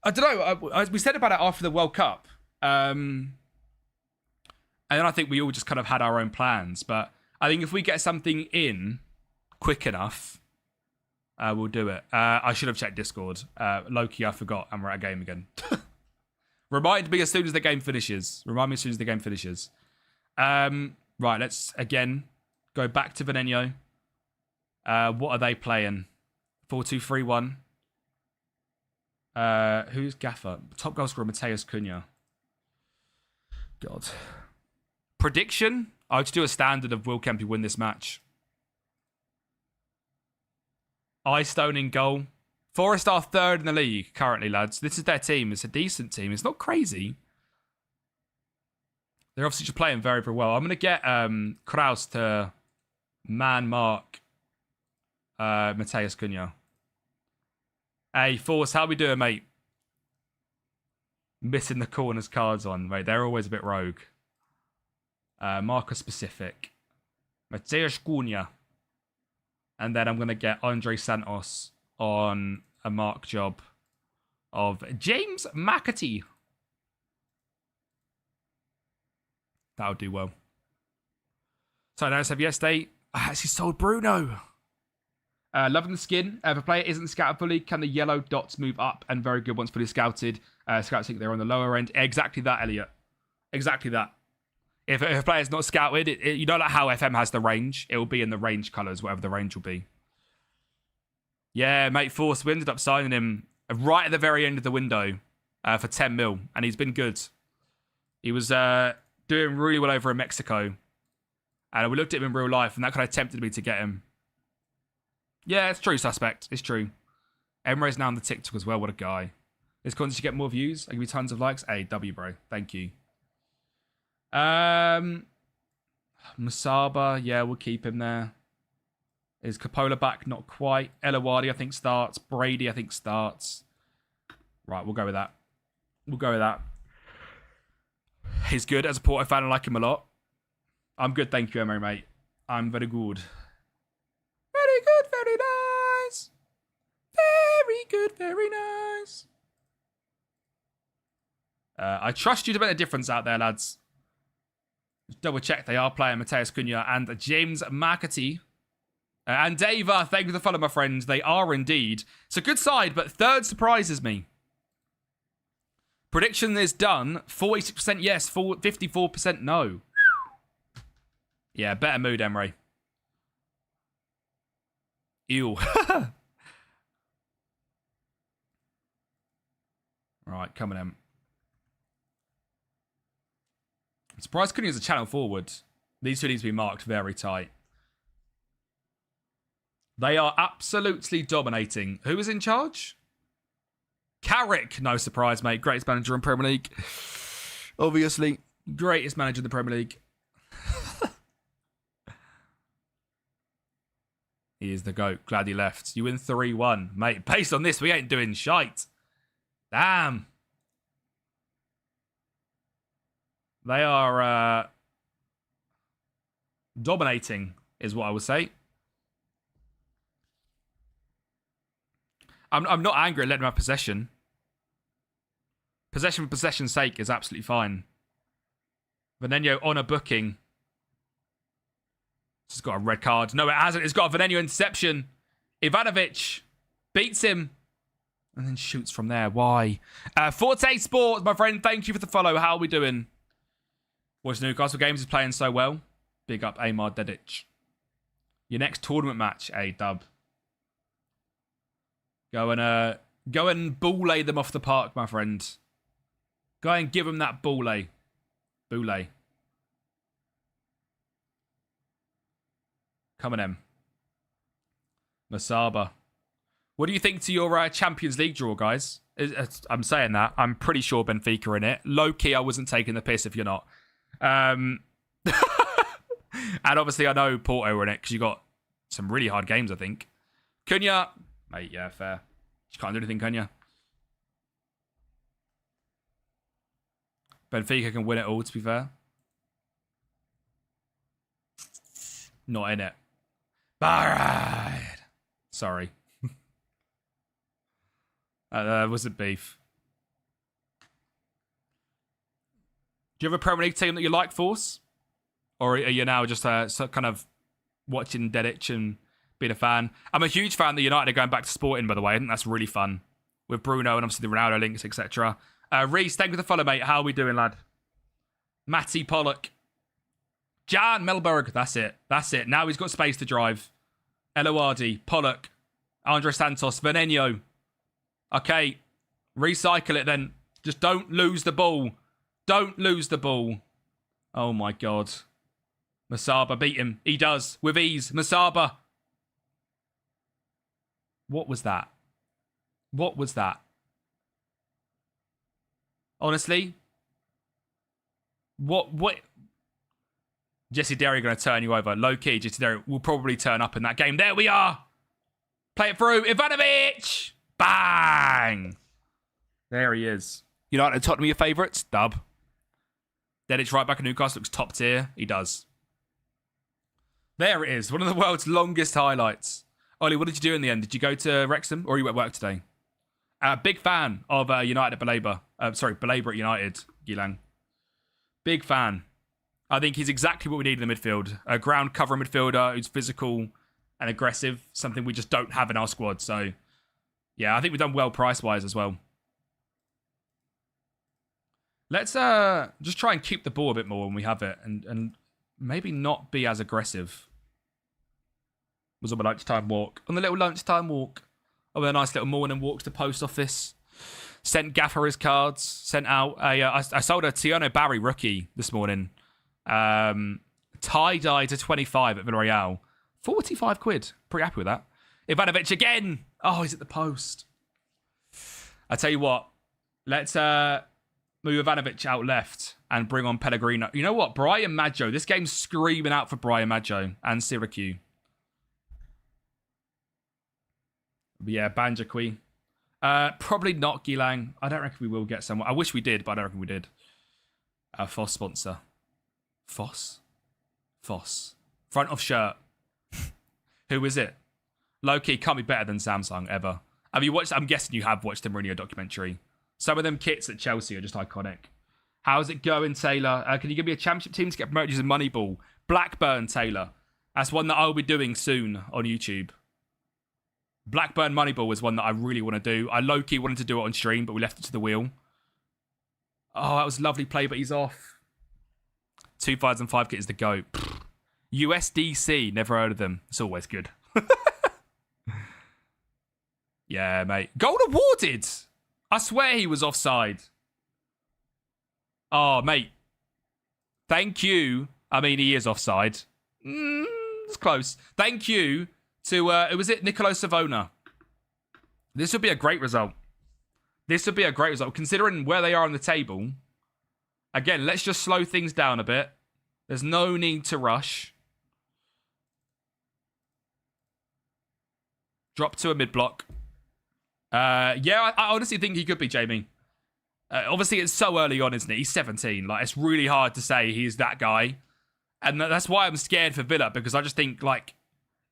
I don't know. We said about it after the World Cup. And then I think we all just kind of had our own plans. But I think if we get something in quick enough, we'll do it. I should have checked Discord. Loki, I forgot. And we're at a game again. Remind me as soon as the game finishes. Right, let's again go back to Veneno. What are they playing? 4-2-3-1. Who's Gaffer? Top goal scorer Mateus Cunha. God. Prediction? I would do a standard of will Kempi win this match. Stone in goal. Forest are third in the league currently, lads. This is their team. It's a decent team. It's not crazy. They're obviously just playing very, very well. I'm going to get Kraus to man mark Mateus Cunha. Hey, Force, how we doing, mate? Missing the corners cards on, mate. They're always a bit rogue. Marker specific. Mateus Cunha. And then I'm going to get Andre Santos on a mark job of James McAtee. That'll do well. So I noticed yesterday, I actually sold Bruno. Loving the skin. If a player isn't scouted fully, can the yellow dots move up? And very good once fully scouted. Scouts think they're on the lower end. Exactly that, Elliot. Exactly that. If a player's not scouted, you know like how FM has the range? It will be in the range colours, whatever the range will be. Yeah, mate, Force, we ended up signing him right at the very end of the window. for 10 mil, and he's been good. He was doing really well over in Mexico, and we looked at him in real life, and that kind of tempted me to get him. Yeah, it's true, suspect. It's true. Emre's now on the TikTok as well. What a guy. This content should get more views. I'll give you tons of likes. Hey, W, bro. Thank you. Musaba, yeah, we'll keep him there. Is Coppola back? Not quite. Elawadi, I think, starts. Brady, I think, starts. Right, we'll go with that. We'll go with that. He's good. As a Porto fan, I like him a lot. I'm good, thank you, Emery, mate. I'm very good. Very good, very nice. Very good, very nice. I trust you to make a difference out there, lads. Just double check they are playing Mateus Cunha and James McAtee. And Dava, thank you for the follow, my friends. They are indeed. It's a good side, but third surprises me. Prediction is done. 46% yes, 54% no. Yeah, better mood, Emery. Ew. Right, coming in. I'm surprised Cunha is a channel forward. These two need to be marked very tight. They are absolutely dominating. Who is in charge? Carrick. No surprise, mate. Greatest manager in Premier League. Obviously. Greatest manager in the Premier League. He is the GOAT. Glad he left. You win 3-1. Mate, based on this, we ain't doing shite. Damn. They are dominating, is what I would say. I'm not angry at letting them have possession. Possession for possession's sake is absolutely fine. Veneno on a booking. It's got a red card. No, it hasn't. It's got a Veneno interception. Ivanovic beats him and then shoots from there. Why? Forte Sports, my friend. Thank you for the follow. How are we doing? Watch Newcastle games is playing so well. Big up Amar Dedic. Your next tournament match, A-Dub. Go and boule them off the park, my friend. Go and give them that boule. Boule. Coming in. Masaba. What do you think to your Champions League draw, guys? I'm saying that. I'm pretty sure Benfica are in it. Low-key, I wasn't taking the piss if you're not. And obviously, I know Porto are in it because you got some really hard games, I think. Cunha. Mate, yeah, fair. You can't do anything, can you? Benfica can win it all, to be fair. Not in it. Alright. Sorry. Was it beef? Do you have a Premier League team that you like, Force? Or are you now just kind of watching Dedic and being a fan? I'm a huge fan that United are going back to Sporting, by the way. I think that's really fun. With Bruno and obviously the Ronaldo links, etc. Reese, thank you for the follow, mate. How are we doing, lad? Matty Pollock. Jan Melberg. That's it. That's it. Now he's got space to drive. Elawadi, Pollock, Andre Santos, Veneno. Okay. Recycle it then. Just don't lose the ball. Don't lose the ball. Oh, my God. Masaba beat him. He does. With ease. Masaba. What was that? What was that? Honestly? What? Jesse Derry going to turn you over. Low-key, Jesse Derry will probably turn up in that game. There we are. Play it through. Ivanovic. Bang. There he is. United, Tottenham, your favourites? Dub. Dedic right back at Newcastle looks top tier. He does. There it is. One of the world's longest highlights. Ollie, what did you do in the end? Did you go to Wrexham or you at work today? Big fan of United at Belaber. Belaber at United, Gilang. Big fan. I think he's exactly what we need in the midfield. A ground cover midfielder who's physical and aggressive. Something we just don't have in our squad. So, yeah, I think we've done well price-wise as well. Let's just try and keep the ball a bit more when we have it. And maybe not be as aggressive. Was on my lunchtime walk. On the little lunchtime walk. Oh, a nice little morning walk to the post office. Sent Gaffer his cards. Sent out I sold a Tiano Barry rookie this morning. Tie-dye to 25 at Villarreal. 45 quid. Pretty happy with that. Ivanovic again. Oh, he's at the post. I tell you what. Let's move Ivanovic out left and bring on Pellegrino. You know what? Brian Maggio. This game's screaming out for Brian Maggio and Syracuse. Yeah, Banjakui. Probably not Gilang. I don't reckon we will get someone. I wish we did, but I don't reckon we did. Foss sponsor. Foss? Front of shirt. Who is it? Low-key can't be better than Samsung ever. Have you watched? I'm guessing you have watched the Mourinho documentary. Some of them kits at Chelsea are just iconic. How's it going, Taylor? Can you give me a championship team to get promoted using Moneyball? Blackburn, Taylor. That's one that I'll be doing soon on YouTube. Blackburn Moneyball is one that I really want to do. I low-key wanted to do it on stream, but we left it to the wheel. Oh, that was a lovely play, but he's off. 2005 kit is the GOAT. USDC, never heard of them. It's always good. Yeah, mate. Goal awarded! I swear he was offside. Oh, mate. Thank you. I mean, he is offside. It's close. Thank you to, was it Nicolo Savona? This would be a great result. Considering where they are on the table. Again, let's just slow things down a bit. There's no need to rush. Drop to a mid-block. Yeah, I honestly think he could be, Jamie. Obviously, it's so early on, isn't it? He's 17. Like, it's really hard to say he's that guy. And that's why I'm scared for Villa, because I just think, like,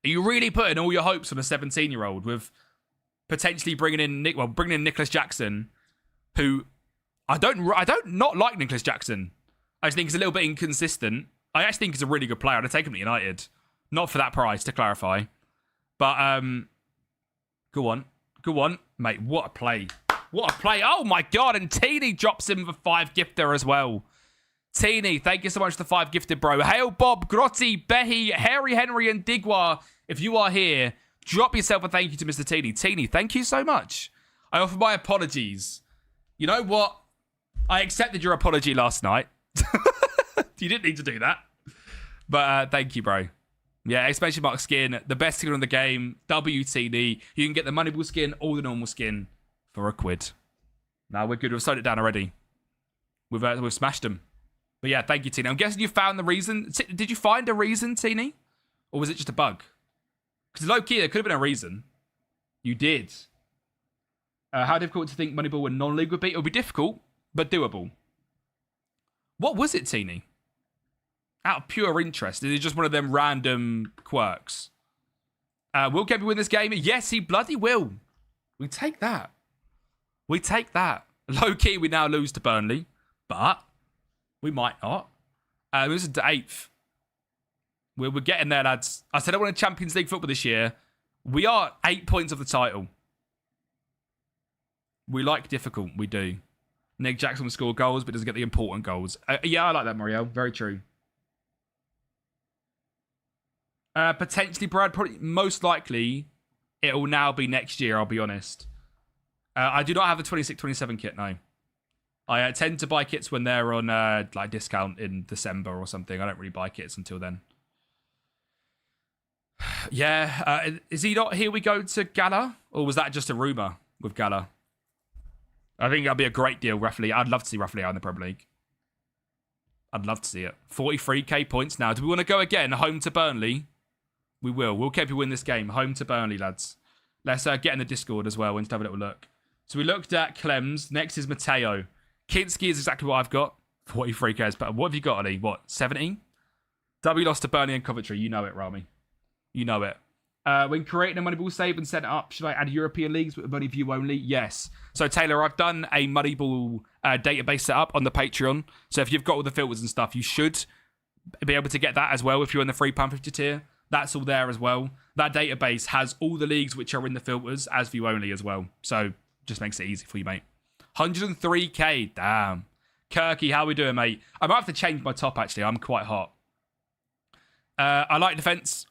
are you really putting all your hopes on a 17-year-old with potentially bringing in Nicholas Jackson, who I don't not like Nicholas Jackson. I just think he's a little bit inconsistent. I actually think he's a really good player. I'd take him to United. Not for that price, to clarify. But, go on. Mate, what a play. Oh, my God. And Teeny drops him for 5 gifter as well. Teeny, thank you so much for the 5 gifted, bro. Hail, Bob, Grotti, Behi, Harry, Henry, and Digwa. If you are here, drop yourself a thank you to Mr. Teeny. Teeny, thank you so much. I offer my apologies. You know what? I accepted your apology last night. You didn't need to do that. But thank you, bro. Yeah, expansion mark skin, the best skin on the game, WTD. You can get the Moneyball skin or the normal skin for £1. Now we're good. We've slowed it down already. We've smashed them. But yeah, thank you, Teeny. I'm guessing you found the reason. Did you find a reason, Teeny? Or was it just a bug? Because low-key, there could have been a reason. You did. How difficult to think Moneyball and non-league would be? It would be difficult, but doable. What was it, Teeny? Out of pure interest. Is it just one of them random quirks? Will Kempi win this game? Yes, he bloody will. We take that. Low-key, we now lose to Burnley. But we might not. This is the 8th. We're getting there, lads. I said I want a Champions League football this year. We are 8 points of the title. We like difficult. We do. Nick Jackson will score goals, but doesn't get the important goals. Yeah, I like that, Marielle. Very true. Potentially, Brad. Probably, most likely, it will now be next year, I'll be honest. I do not have the 26-27 kit, no. I tend to buy kits when they're on like discount in December or something. I don't really buy kits until then. Yeah, is he not here we go to Gala? Or was that just a rumour with Gala? I think that'd be a great deal, roughly. I'd love to see roughly out in the Premier League. I'd love to see it. 43k points now. Do we want to go again? Home to Burnley? We will. We'll keep you win this game. Home to Burnley, lads. Let's get in the Discord as well and have a little look. So we looked at Clems. Next is Matteo. Kinski is exactly what I've got. 43k. But what have you got, Ali? What? 17? W lost to Burnley and Coventry. You know it, Rami. You know it. When creating a Moneyball save and set it up, should I add European leagues with money view only? Yes. So, Taylor, I've done a Moneyball database setup on the Patreon. So, if you've got all the filters and stuff, you should be able to get that as well if you're in the £3.50 tier. That's all there as well. That database has all the leagues which are in the filters as view only as well. So, just makes it easy for you, mate. 103k. Damn. Kirky, how we doing, mate? I might have to change my top, actually. I'm quite hot. I like defence.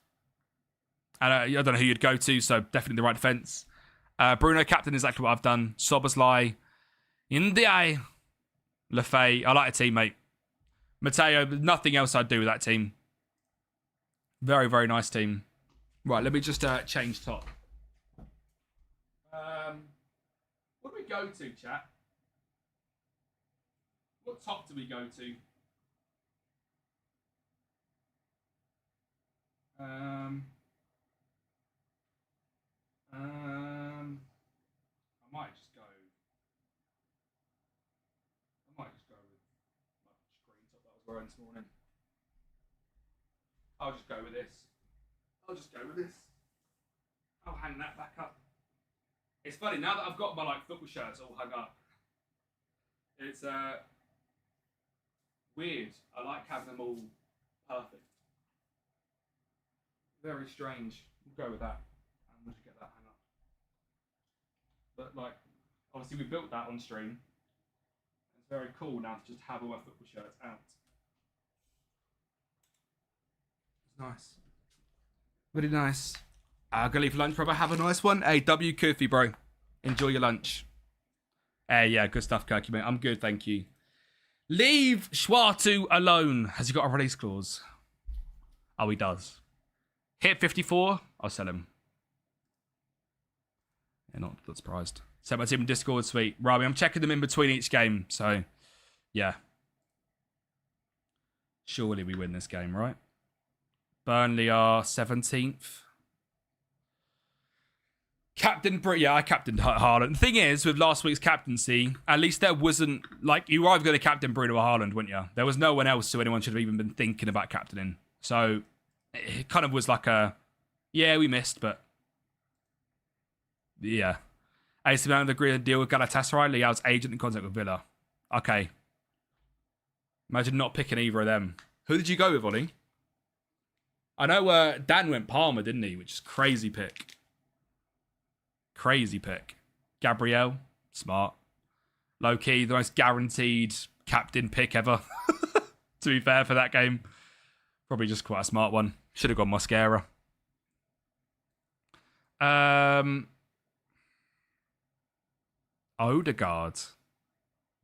And I don't know who you'd go to, so definitely the right defence. Bruno captain is exactly what I've done. Soboslai. In the eye. Lefay. I like the team, mate. Matteo, nothing else I'd do with that team. Very, very nice team. Right, let me just change top. What do we go to, chat? What top do we go to? I might just go. I might just go with my green top that I was wearing this morning. I'll just go with this. I'll hang that back up. It's funny now that I've got my football shirts all hung up. It's weird. I like having them all perfect. Very strange. We'll go with that. And we'll just get that hung up. But obviously we built that on stream. It's very cool now to just have all my football shirts out. It's nice. Really nice. I'm gonna leave for lunch, brother. Have a nice one. Hey, W Kofi, bro. Enjoy your lunch. Hey, yeah, good stuff, Kirky, mate. I'm good, thank you. Leave Schwartu alone. Has he got a release clause? Oh, he does. Hit 54. I'll sell him. Yeah, not surprised. Set my team in Discord, sweet. Rami, I'm checking them in between each game, so yeah. Surely we win this game, right? Burnley are 17th. Yeah, I captained Haaland. The thing is, with last week's captaincy, at least there wasn't, you were either going to captain Bruno or Haaland, weren't you? There was no one else who anyone should have even been thinking about captaining. So, it kind of was yeah, we missed, but yeah. AC Milan agreed to deal with Galatasaray. Leao's agent in contact with Villa. Okay. Imagine not picking either of them. Who did you go with, Ollie? I know Dan went Palmer, didn't he? Which is crazy pick. Crazy pick. Gabriel, smart. Low key, the most guaranteed captain pick ever. To be fair for that game. Probably just quite a smart one. Should have gone Mosquera. Odegaard.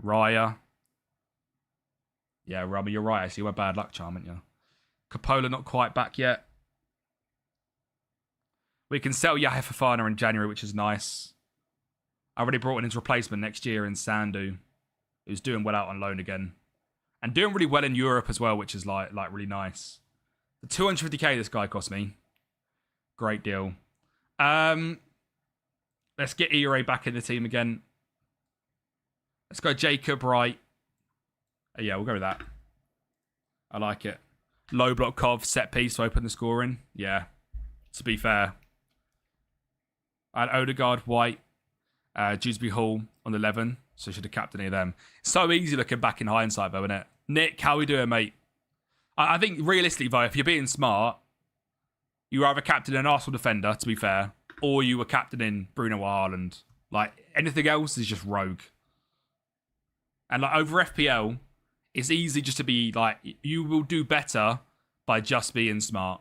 Raya. Yeah, Rami, you're right. Actually, you had bad luck charm, aren't you? Coppola not quite back yet. We can sell Yahya Fofana in January, which is nice. I already brought in his replacement next year in Sandu, who's doing well out on loan again. And doing really well in Europe as well, which is really nice. The 250k this guy cost me. Great deal. Let's get Ire back in the team again. Let's go Jacob Wright. Yeah, we'll go with that. I like it. Low block Kov, set piece to open the scoring. Yeah, to be fair. I had Odegaard, White, Dewsbury Hall on 11, so should have captained any of them. So easy looking back in hindsight, though, isn't it? Nick, how we doing, mate? I think realistically, though, if you're being smart, you were either captaining an Arsenal defender, to be fair, or you were captaining Bruno Haaland. Anything else is just rogue. And over FPL, it's easy just to be you will do better by just being smart.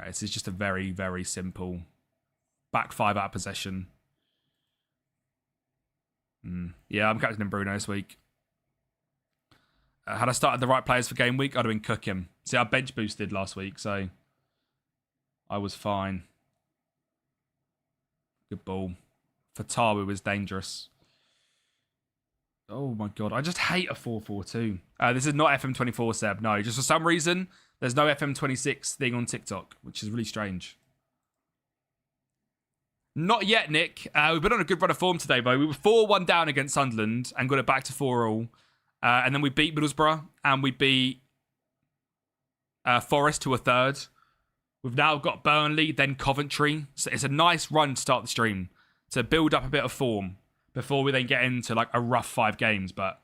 Okay, this is just a very, very simple back 5 out of possession. Yeah, I'm captaining Bruno this week. Had I started the right players for game week, I'd have been cooking. See, I bench boosted last week, so I was fine. Good ball. Fatawu was dangerous. Oh my god, I just hate a 4-4-2. This is not FM24, Seb. No, just for some reason, there's no FM26 thing on TikTok, which is really strange. Not yet, Nick. We've been on a good run of form today, though. We were 4-1 down against Sunderland and got it back to 4-all. And then we beat Middlesbrough and we beat Forest to a third. We've now got Burnley, then Coventry. So it's a nice run to start the stream to build up a bit of form before we then get into a rough 5 games. But,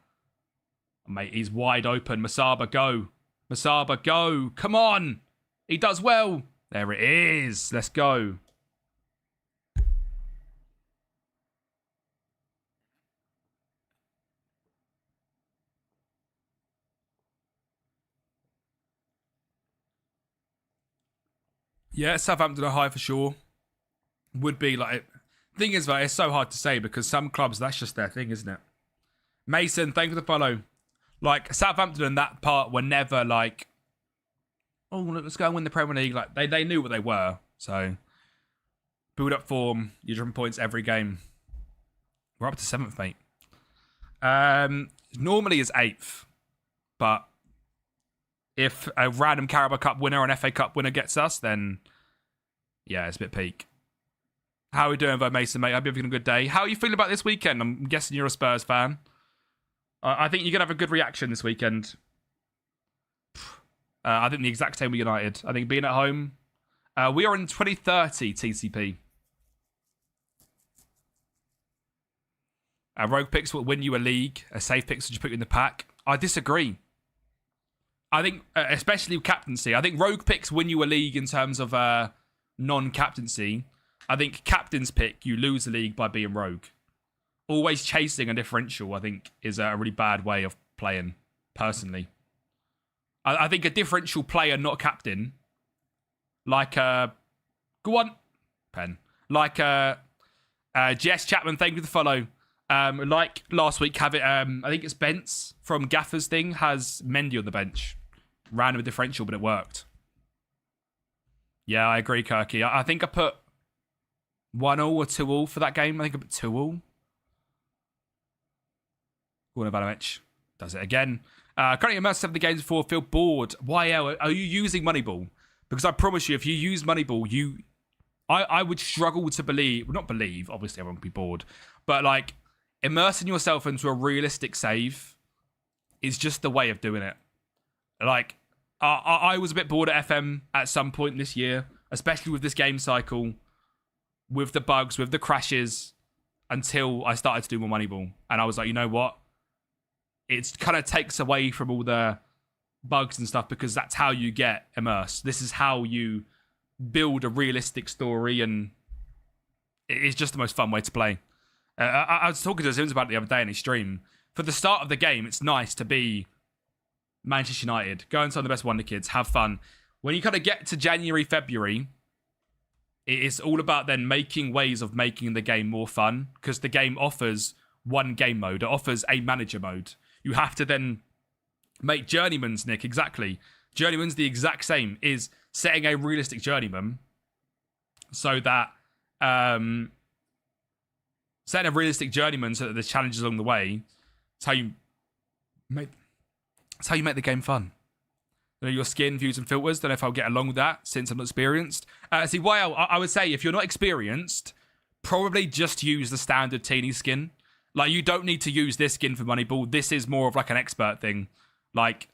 mate, he's wide open. Masaba, go. Masaba, go. Come on. He does well. There it is. Let's go. Yeah, Southampton are high for sure. Would be Thing is, though, it's so hard to say because some clubs, that's just their thing, isn't it? Mason, thank you for the follow. Like, Southampton and that part were never like, oh, let's go and win the Premier League. Like, they knew what they were. So, build up form. You're dropping points every game. We're up to 7th, mate. Normally is 8th. But if a random Carabao Cup winner or an FA Cup winner gets us, then, yeah, it's a bit peak. How are we doing, though, Mason, mate? I hope you're having a good day. How are you feeling about this weekend? I'm guessing you're a Spurs fan. I think you're going to have a good reaction this weekend. I think the exact same with United. I think being at home. We are in 2030 TCP. Rogue picks will win you a league. A safe picks will just put you in the pack. I disagree. I think, especially with captaincy, I think rogue picks win you a league in terms of non-captaincy. I think captain's pick, you lose the league by being rogue. Always chasing a differential, I think, is a really bad way of playing, personally. I think a differential player, not captain, like, go on, pen. Like, Jess Chapman, thank you for the follow. Like last week, have it, I think it's Bence from Gaffer's thing, has Mendy on the bench. Random differential, but it worked. Yeah, I agree, Kirky. I think I put 1-0 or 2-0 for that game. I think I put 2-0. Gordon Ivanovic does it again. Currently immersed 70 games before, feel bored. YL, are you using Moneyball? Because I promise you, if you use Moneyball, I would struggle to believe, well, not believe, obviously everyone would be bored, but like immersing yourself into a realistic save is just the way of doing it. Like, I was a bit bored at FM at some point this year, especially with this game cycle, with the bugs, with the crashes, until I started to do more Moneyball. And I was like, you know what? It kind of takes away from all the bugs and stuff because that's how you get immersed. This is how you build a realistic story, and it's just the most fun way to play. I was talking to Zims about it the other day in his stream. For the start of the game, it's nice to be Manchester United, go and sign the best Wonder Kids, have fun. When you kind of get to January, February, it's all about then making ways of making the game more fun because the game offers one game mode. It offers a manager mode. You have to then make journeymans, Nick, exactly. Journeyman's the exact same, is setting a realistic journeyman so that setting a realistic journeyman so that there's challenges along the way. It's how you make the game fun. You know, your skin, views, and filters. Don't know if I'll get along with that since I'm not experienced. See, YL, I would say if you're not experienced, probably just use the standard teeny skin. Like, you don't need to use this skin for Moneyball. This is more of like an expert thing. Like,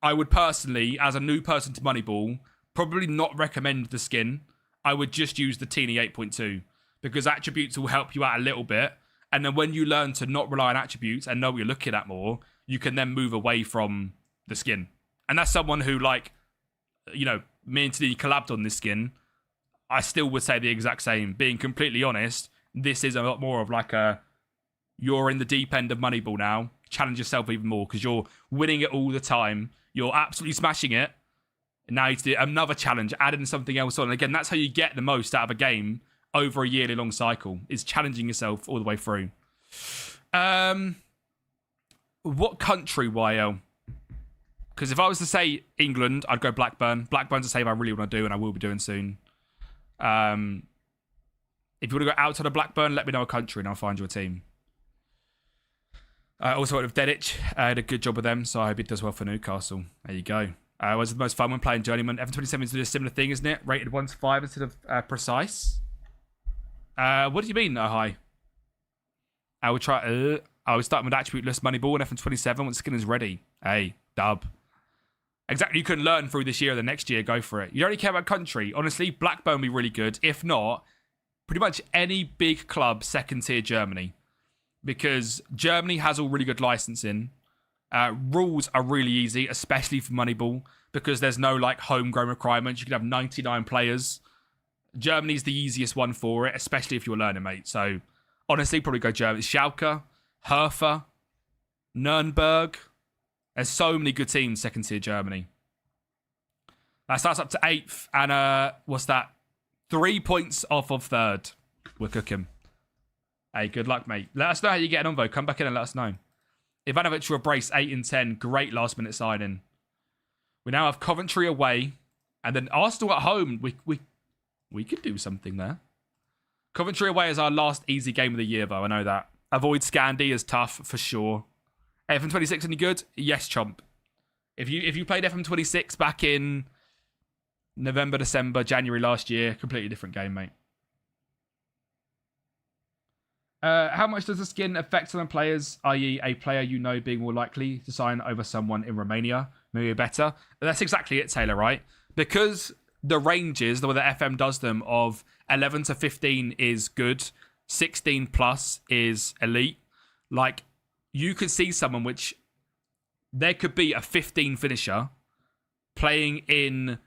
I would personally, as a new person to Moneyball, probably not recommend the skin. I would just use the teeny 8.2 because attributes will help you out a little bit. And then when you learn to not rely on attributes and know what you're looking at more, you can then move away from the skin. And that's someone who, like, you know, me and Tini collabed on this skin. I still would say the exact same. Being completely honest, this is a lot more of like you're in the deep end of Moneyball now. Challenge yourself even more because you're winning it all the time. You're absolutely smashing it. And now you have to do another challenge, add in something else on. And again, that's how you get the most out of a game over a yearly long cycle, is challenging yourself all the way through. What country, YL? Because if I was to say England, I'd go Blackburn. Blackburn's a save I really want to do, and I will be doing soon. If you want to go outside of Blackburn, let me know a country, and I'll find you a team. I also worked with Dedic. I had a good job with them, so I hope it does well for Newcastle. There you go. Was the most fun when playing Journeyman. F27 is doing a similar thing, isn't it? Rated 1 to 5 instead of precise. What do you mean, high? I would try. I was starting with attribute-less Moneyball and F27 when the skin is ready. Hey, dub. Exactly, you can learn through this year or the next year, go for it. You don't really care about country. Honestly, Blackburn would be really good. If not, pretty much any big club, second tier Germany. Because Germany has all really good licensing. Rules are really easy, especially for Moneyball, because there's no like homegrown requirements. You can have 99 players. Germany's the easiest one for it, especially if you're learning, mate. So, honestly, probably go Germany. Schalke, Hertha, Nürnberg. There's so many good teams, second tier Germany. That starts up to 8th, and what's that? 3 points off of third. We're cooking. Hey, good luck, mate. Let us know how you're getting on, though. Come back in and let us know. Ivanovic will brace 8 and 10. Great last-minute signing. We now have Coventry away. And then Arsenal at home. We could do something there. Coventry away is our last easy game of the year, though. I know that. Avoid Scandi is tough, for sure. FM26 any good? Yes, chomp. If you played FM26 back in November, December, January last year, completely different game, mate. How much does the skin affect some players, i.e. a player you know being more likely to sign over someone in Romania? Maybe better. That's exactly it, Taylor, right? Because the ranges, the way that FM does them, of 11 to 15 is good, 16 plus is elite. Like, you could see someone which there could be a 15 finisher playing in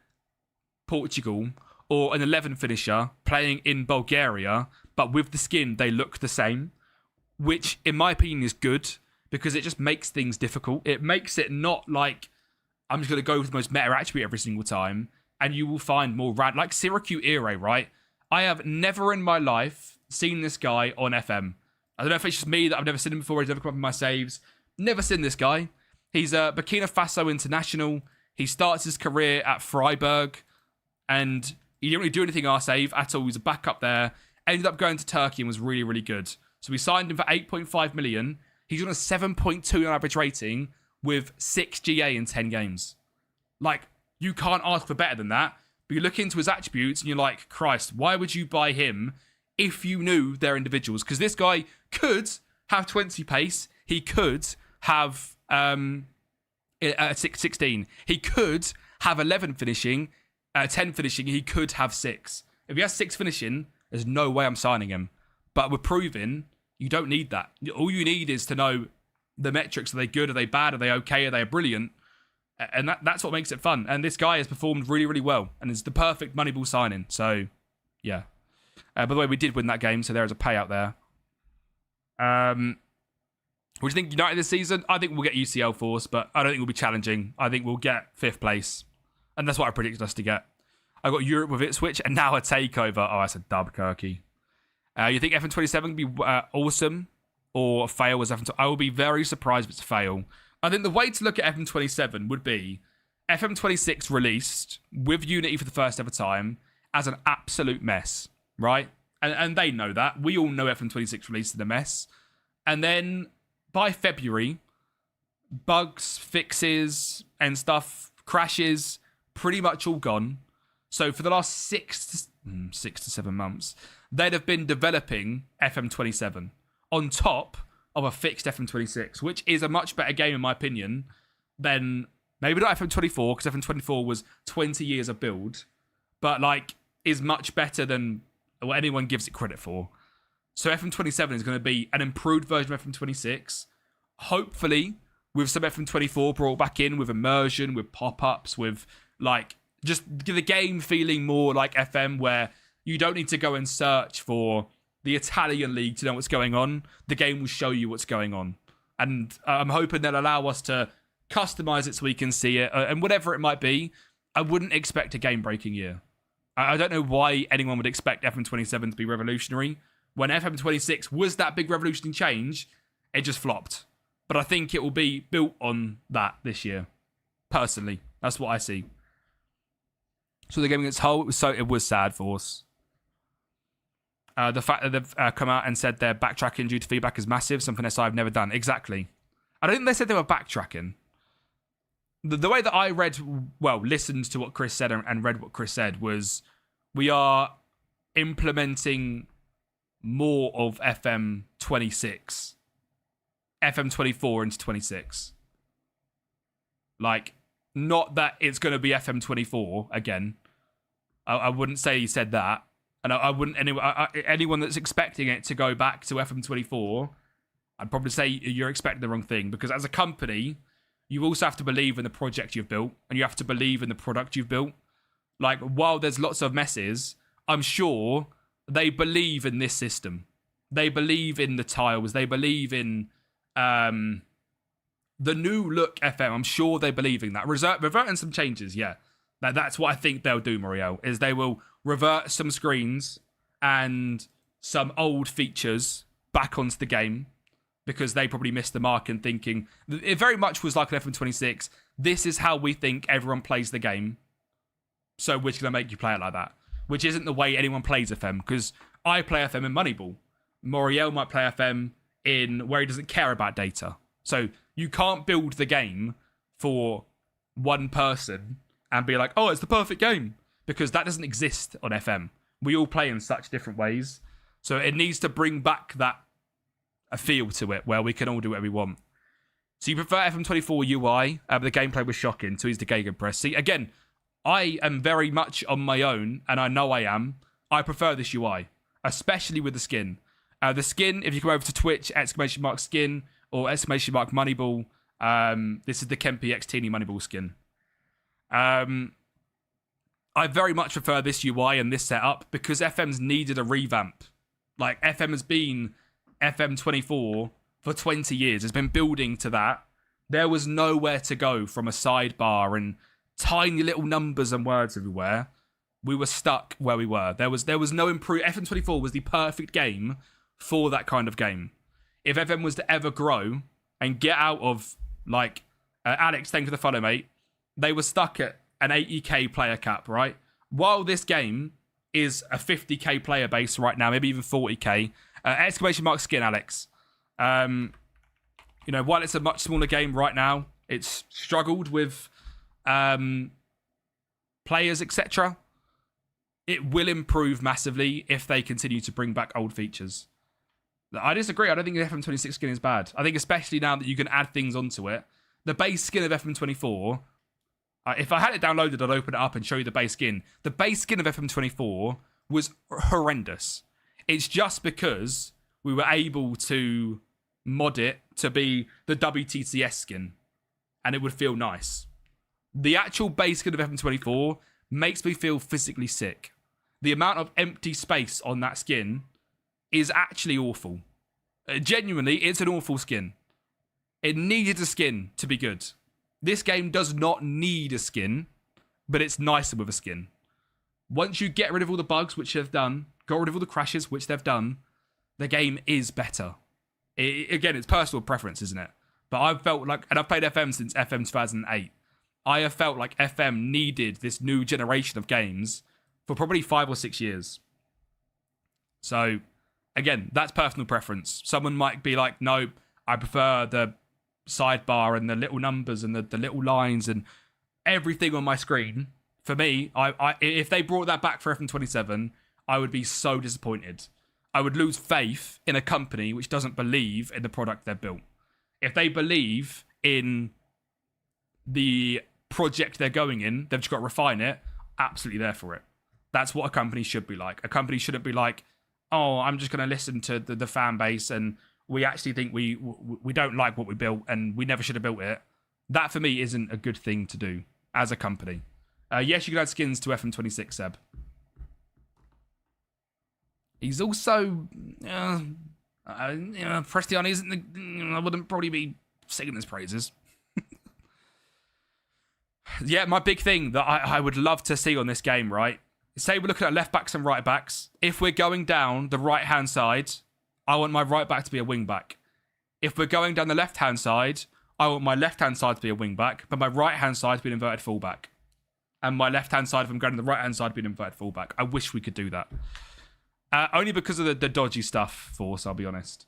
Portugal or an 11 finisher playing in Bulgaria, but with the skin, they look the same, which, in my opinion, is good because it just makes things difficult. It makes it not like I'm just going to go with the most meta attribute every single time, and you will find more like Syracuse Ere, right? I have never in my life seen this guy on FM. I don't know if it's just me that I've never seen him before. He's never come up in my saves. Never seen this guy. He's a Burkina Faso international. He starts his career at Freiburg, and he didn't really do anything our save at all. He was a backup there. Ended up going to Turkey and was really, really good. So we signed him for 8.5 million. He's on a 7.2 on average rating with 6 GA in 10 games. Like, you can't ask for better than that. But you look into his attributes and you're like, Christ, why would you buy him if you knew they're individuals? Because this guy could have 20 pace. He could have 16. He could have 11 finishing, 10 finishing. He could have 6. If he has 6 finishing, there's no way I'm signing him. But we're proving you don't need that. All you need is to know the metrics. Are they good? Are they bad? Are they okay? Are they brilliant? And that's what makes it fun. And this guy has performed really, really well. And it's the perfect Moneyball signing. So, yeah. By the way, we did win that game. So there is a payout there. What do you think United this season? I think we'll get UCL Force. But I don't think we'll be challenging. I think we'll get 5th place. And that's what I predicted us to get. I got Europe with Ipswich and now a takeover. Oh, that's a dub, Kirky. You think FM27 can be awesome or fail as FM27? I will be very surprised if it's a fail. I think the way to look at FM27 would be FM26 released with Unity for the first ever time as an absolute mess, right? And they know that. We all know FM26 released in a mess. And then by February, bugs, fixes, and stuff, crashes, pretty much all gone. So for the last 6 to 7 months, they'd have been developing FM27 on top of a fixed FM26, which is a much better game in my opinion than maybe not FM24, because FM24 was 20 years of build, but like is much better than what anyone gives it credit for. So FM27 is going to be an improved version of FM26, hopefully with some FM24 brought back in with immersion, with pop-ups, with like just the game feeling more like FM, where you don't need to go and search for the Italian league to know what's going on. The game will show you what's going on. And I'm hoping they'll allow us to customize it so we can see it. And whatever it might be, I wouldn't expect a game-breaking year. I don't know why anyone would expect FM27 to be revolutionary. When FM26 was that big revolutionary change, it just flopped. But I think it will be built on that this year. Personally, that's what I see. So the game against Hull, it was sad for us. The fact that they've come out and said they're backtracking due to feedback is massive, something SI have never done. Exactly. I don't think they said they were backtracking. The way that I listened to what Chris said and read what Chris said was, we are implementing more of FM26, FM24 into 26. Like, not that it's going to be FM24 again. I wouldn't say he said that. And I wouldn't, anyone that's expecting it to go back to FM24, I'd probably say you're expecting the wrong thing. Because as a company, you also have to believe in the project you've built. And you have to believe in the product you've built. Like, while there's lots of messes, I'm sure they believe in this system. They believe in the tiles. They believe in the new look FM. I'm sure they believe in that. Reverting some changes, yeah. That's what I think they'll do, Muriel, is they will revert some screens and some old features back onto the game because they probably missed the mark in thinking... It very much was like an FM26. This is how we think everyone plays the game, so we're just going to make you play it like that, which isn't the way anyone plays FM, because I play FM in Moneyball. Muriel might play FM in where he doesn't care about data. So you can't build the game for one person and be like, oh, it's the perfect game, because that doesn't exist on FM. We all play in such different ways. So it needs to bring back that a feel to it where we can all do whatever we want. So you prefer FM24 UI, but the gameplay was shocking, so he's the Gegenpress. See, again, I am very much on my own, and I know I am. I prefer this UI, especially with the skin. The skin, if you come over to Twitch, !skin or !moneyball, this is the Kempi X Teeny Moneyball skin. I very much prefer this UI and this setup because FM's needed a revamp. Like, FM has been FM24 for 20 years. It's been building to that. There was nowhere to go from a sidebar and tiny little numbers and words everywhere. We were stuck where we were. There was no improvement. FM24 was the perfect game for that kind of game. If FM was to ever grow and get out of, like, Alex, thank you for the follow, mate. They were stuck at an 80k player cap, right? While this game is a 50k player base right now, maybe even 40k. !skin, Alex. While it's a much smaller game right now, it's struggled with players, etc. It will improve massively if they continue to bring back old features. I disagree. I don't think the FM26 skin is bad. I think especially now that you can add things onto it. The base skin of FM24, if I had it downloaded, I'd open it up and show you the base skin. The base skin of FM24 was horrendous. It's just because we were able to mod it to be the WTTS skin, and it would feel nice. The actual base skin of FM24 makes me feel physically sick. The amount of empty space on that skin is actually awful. Genuinely, it's an awful skin. It needed a skin to be good. This game does not need a skin, but it's nicer with a skin. Once you get rid of all the bugs, which they've done, got rid of all the crashes, which they've done, the game is better. Again, it's personal preference, isn't it? But I've felt like, and I've played FM since FM 2008, I have felt like FM needed this new generation of games for probably 5 or 6 years. So, again, that's personal preference. Someone might be like, no, I prefer the sidebar and the little numbers and the little lines and everything on my screen. For me, if they brought that back for FM27, I would be so disappointed. I would lose faith in a company which doesn't believe in the product they've built. If they believe in the project they're going in, they've just got to refine it, absolutely there for it. That's what a company should be like. A company shouldn't be like, oh, I'm just going to listen to the fan base and we actually think we don't like what we built and we never should have built it. That, for me, isn't a good thing to do as a company. Yes, you can add skins to FM26, Seb. He's also... Prestiani isn't I wouldn't probably be singing his praises. Yeah, my big thing that I would love to see on this game, right? Say we're looking at left backs and right backs. If we're going down the right-hand side, I want my right back to be a wing back. If we're going down the left-hand side, I want my left-hand side to be a wing back, but my right-hand side to be an inverted fullback. And my left-hand side, if I'm going to the right-hand side, to be an inverted fullback. I wish we could do that. Only because of the dodgy stuff, Force, I'll be honest.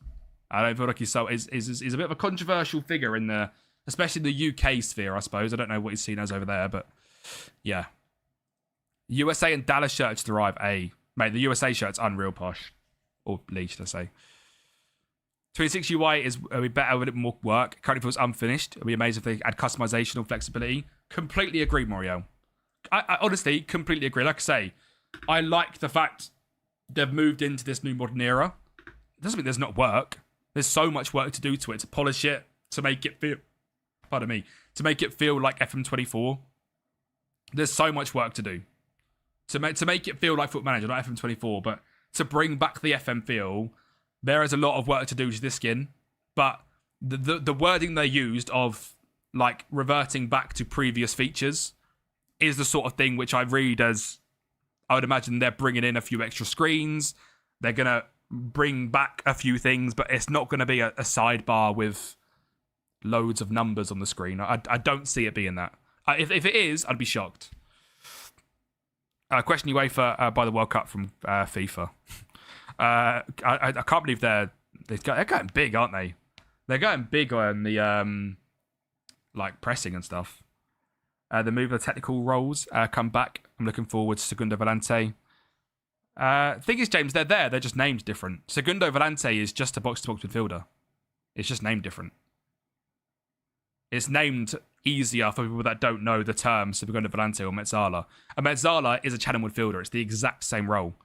I don't feel like he's a bit of a controversial figure in the, especially the UK sphere, I suppose. I don't know what he's seen as over there, but yeah. USA and Dallas shirts to arrive. Mate, the USA shirt's unreal posh. Or Lee, should I say. 26 UI is better with it more work. Currently feels unfinished. It'll be amazing if they add customization or flexibility. Completely agree, Muriel. I honestly completely agree. Like I say, I like the fact they've moved into this new modern era. It doesn't mean there's not work. There's so much work to do to it, to polish it, to make it feel, pardon me, to make it feel like FM24. There's so much work to do. To make it feel like Foot Manager, not FM24, but to bring back the FM feel, there is a lot of work to do to this skin. But the wording they used of like reverting back to previous features, is the sort of thing which I read as, I would imagine they're bringing in a few extra screens. They're going to bring back a few things, but it's not going to be a sidebar with loads of numbers on the screen. I don't see it being that. If it is, I'd be shocked. Question UEFA by the World Cup from FIFA. I can't believe they're going big, aren't they? They're going big on the like pressing and stuff. The move of the technical roles come back. I'm looking forward to Segundo Volante. Thing is, James, they're there. They're just named different. Segundo Volante is just a box-to-box midfielder. It's just named different. It's named easier for people that don't know the term Segundo Volante or Mezzala. A Mezzala is a channel midfielder. It's the exact same role.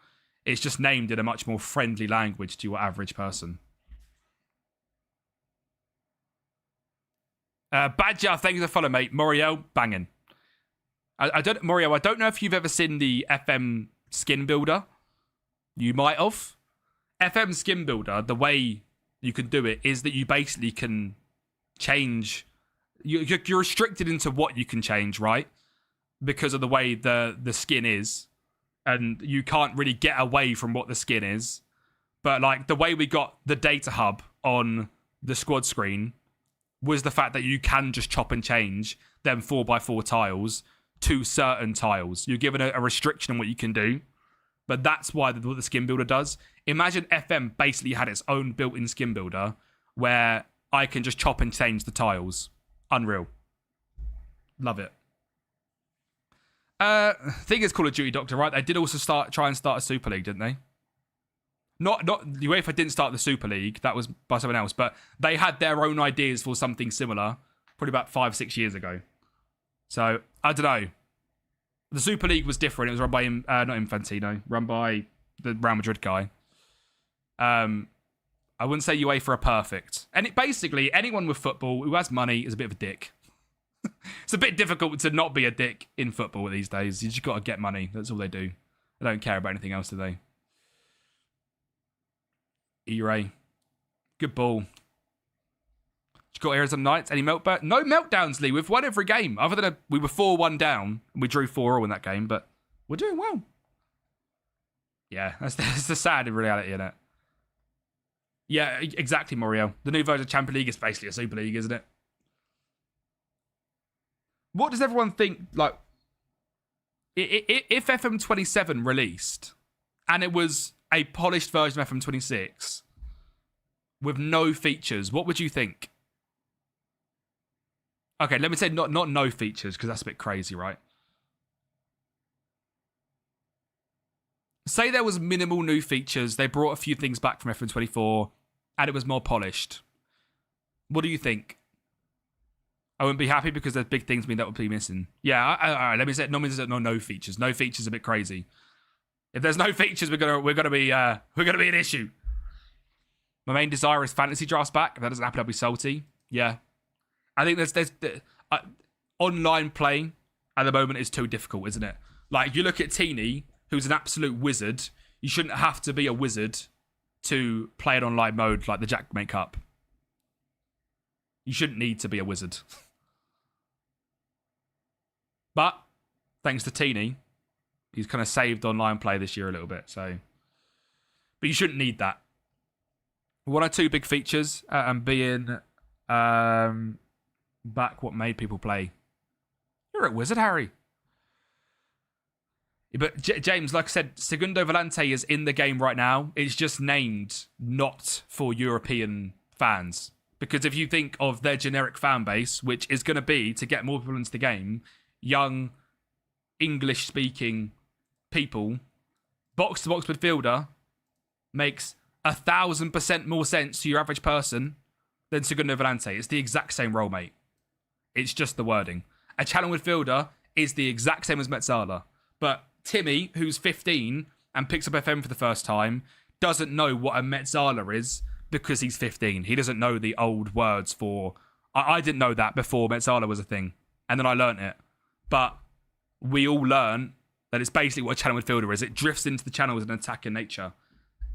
It's just named in a much more friendly language to your average person. Badger, thank you for the follow, mate. Moriel, banging. Moriel, I don't know if you've ever seen the FM skin builder. You might have. FM skin builder, the way you can do it is that you basically can change. You're restricted into what you can change, right? Because of the way the skin is. And you can't really get away from what the skin is. But like the way we got the data hub on the squad screen was the fact that you can just chop and change them 4x4 tiles to certain tiles. You're given a restriction on what you can do. But that's why what the skin builder does. Imagine FM basically had its own built-in skin builder where I can just chop and change the tiles. Unreal. Love it. Thing is Call of Duty, Doctor, right? They did also try and start a Super League, didn't they? Not UEFA didn't start the Super League. That was by someone else. But they had their own ideas for something similar probably about 5-6 years ago. So, I don't know. The Super League was different. It was run by, not Infantino, run by the Real Madrid guy. I wouldn't say UEFA are perfect. And basically, anyone with football who has money is a bit of a dick. It's a bit difficult to not be a dick in football these days. You just got to get money. That's all they do. They don't care about anything else, do they? E-Ray. Good ball. You got here some nights. Any meltdown? No meltdowns, Lee. We've won every game. Other than we were 4-1 down. And we drew 4-0 in that game. But we're doing well. Yeah, that's the sad reality, isn't it? Yeah, exactly, Mario. The new version of Champions League is basically a Super League, isn't it? What does everyone think, like, if FM27 released and it was a polished version of FM26 with no features, what would you think? Okay, let me say not no features, because that's a bit crazy, right? Say there was minimal new features, they brought a few things back from FM24, and it was more polished. What do you think? I wouldn't be happy because there's big things that would be missing. Yeah, all right. Let me say no features. No features a bit crazy. If there's no features, we're gonna be an issue. My main desire is fantasy drafts back. If that doesn't happen, I'll be salty. Yeah, I think there's online playing at the moment is too difficult, isn't it? Like you look at Teeny, who's an absolute wizard. You shouldn't have to be a wizard to play an online mode like the Jackmate Cup. You shouldn't need to be a wizard. But, thanks to Teeny, he's kind of saved online play this year a little bit. So, but you shouldn't need that. One or two big features and being back what made people play. You're a wizard, Harry. But James, like I said, Segundo Volante is in the game right now. It's just named not for European fans. Because if you think of their generic fan base, which is going to be, to get more people into the game, young, English-speaking people, box-to-box midfielder makes 1,000% more sense to your average person than Segundo Volante. It's the exact same role, mate. It's just the wording. A channel midfielder is the exact same as Mezzala. But Timmy, who's 15 and picks up FM for the first time, doesn't know what a Mezzala is, because he's 15. He doesn't know the old words for... I didn't know that before Mezzala was a thing. And then I learnt it. But we all learn that it's basically what a channel midfielder is. It drifts into the channel as an attack in nature.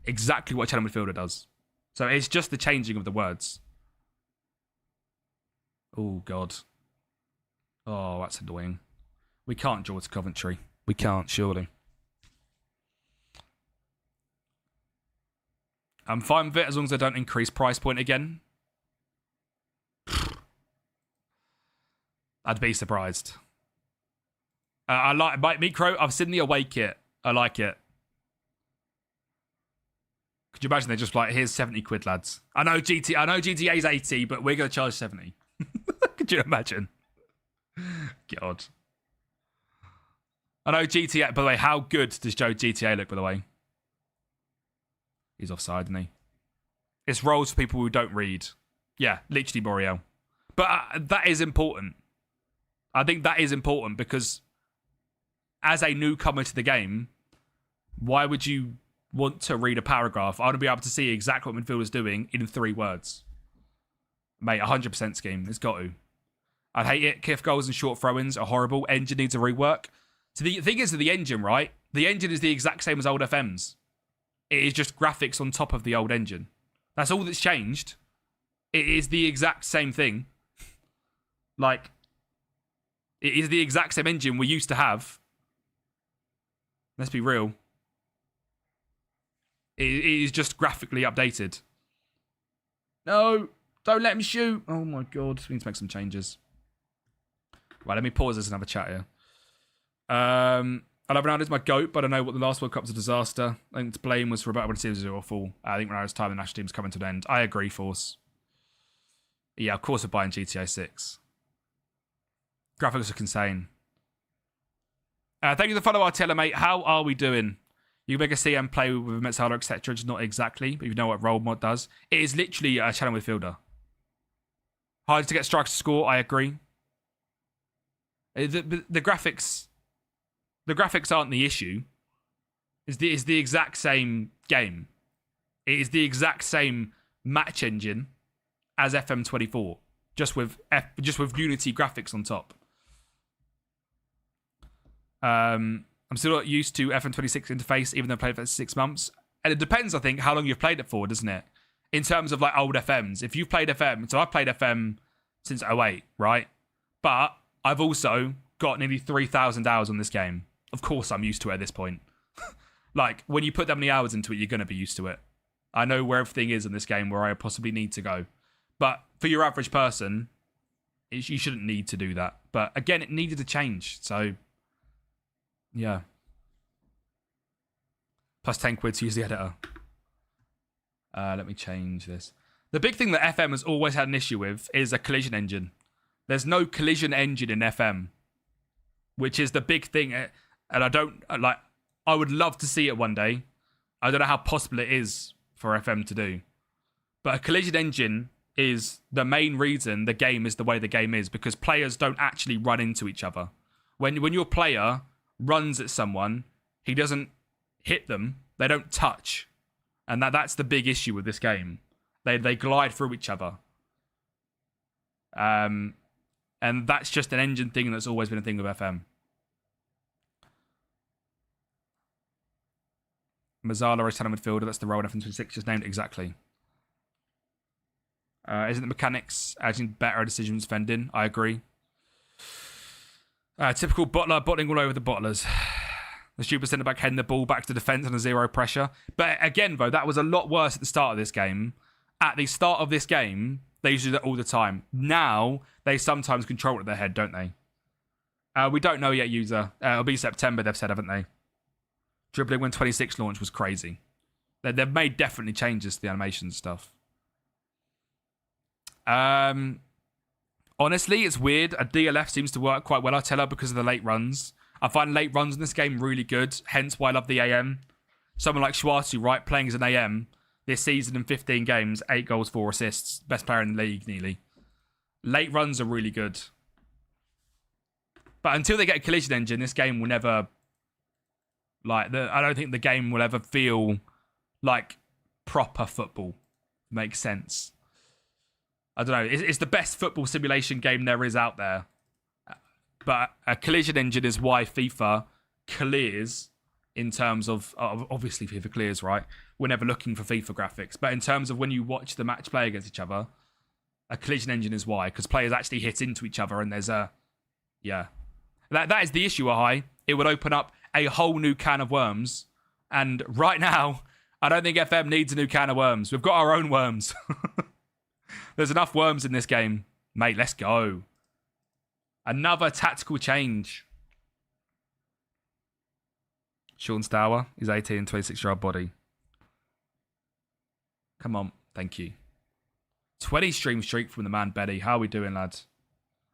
Exactly what a channel midfielder does. So it's just the changing of the words. Oh, God. Oh, that's annoying. We can't draw to Coventry. We can't, surely. I'm fine with it as long as I don't increase price point again. I'd be surprised. I like Micro. I've seen the away kit. I like it. Could you imagine they're just like, here's 70 quid, lads. I know GTA's 80, but we're going to charge 70. Could you imagine? God. I know GTA, by the way, how good does Joe GTA look, by the way? He's offside, isn't he? It's roles for people who don't read. Yeah, literally Moriel. But that is important. I think that is important because as a newcomer to the game, why would you want to read a paragraph? I want to be able to see exactly what midfielder's doing in 3 words. Mate, 100% scheme. It's got to. I'd hate it. Kiff goals and short throw-ins are horrible. Engine needs a rework. So the thing is with the engine, right? The engine is the exact same as old FMs. It is just graphics on top of the old engine. That's all that's changed. It is the exact same thing. Like, it is the exact same engine we used to have. Let's be real. It is just graphically updated. No, don't let him shoot. Oh my God, we need to make some changes. Right, let me pause this and have a chat here. I love Ronaldo's my GOAT, but I know what the last World Cup was a disaster. I think to blame was for about when it seems awful. I think Ronaldo's time the national team's coming to an end. I agree, Force. Yeah, of course we're buying GTA 6. Graphics look insane. Thank you for the follow, Artella, mate. How are we doing? You make a CM play with Metzala, etc. Just not exactly, but you know what role mod does. It is literally a channel midfielder. Hard to get strikers to score, I agree. The graphics aren't the issue. It's the exact same game. It is the exact same match engine as FM24, just with Unity graphics on top. I'm still not used to FM26 interface, even though I played it for 6 months. And it depends, I think, how long you've played it for, doesn't it? In terms of like old FMs. If you've played FM, so I've played FM since 08, right? But I've also got nearly 3,000 hours on this game. Of course I'm used to it at this point. Like, when you put that many hours into it, you're going to be used to it. I know where everything is in this game, where I possibly need to go. But for your average person, you shouldn't need to do that. But again, it needed to change, so... yeah. Plus 10 quid to use the editor. Let me change this. The big thing that FM has always had an issue with is a collision engine. There's no collision engine in FM, which is the big thing. And I would love to see it one day. I don't know how possible it is for FM to do. But a collision engine is the main reason the game is the way the game is, because players don't actually run into each other. When your player runs at someone, he doesn't hit them. They don't touch. And that's the big issue with this game. They glide through each other. And that's just an engine thing that's always been a thing with FM. Mazzala is center midfielder. That's the role in FM26. Just named it exactly. Isn't the mechanics actually better decisions defending? I agree. Typical bottler, bottling all over the bottlers. The stupid centre-back heading the ball back to defence under 0 pressure. But again, though, that was a lot worse at the start of this game. At the start of this game, they used to do that all the time. Now, they sometimes control it with their head, don't they? We don't know yet, user. It'll be September, they've said, haven't they? Dribbling when 26 launch was crazy. They've made definitely changes to the animation stuff. Honestly, it's weird. A DLF seems to work quite well, I tell her, because of the late runs. I find late runs in this game really good, hence why I love the AM. Someone like Schwartzy, right, playing as an AM this season in 15 games, 8 goals, 4 assists. Best player in the league, nearly. Late runs are really good. But until they get a collision engine, this game will never... I don't think the game will ever feel like proper football. Makes sense. I don't know. It's the best football simulation game there is out there. But a collision engine is why FIFA clears in terms of... obviously, FIFA clears, right? We're never looking for FIFA graphics. But in terms of when you watch the match play against each other, a collision engine is why. Because players actually hit into each other and there's a... yeah. That is the issue, Ahai. It would open up a whole new can of worms. And right now, I don't think FM needs a new can of worms. We've got our own worms. There's enough worms in this game. Mate, let's go. Another tactical change. Sean Stour is 18, 26-year-old body. Come on. Thank you. 20 stream streak from the man, Betty. How are we doing, lads?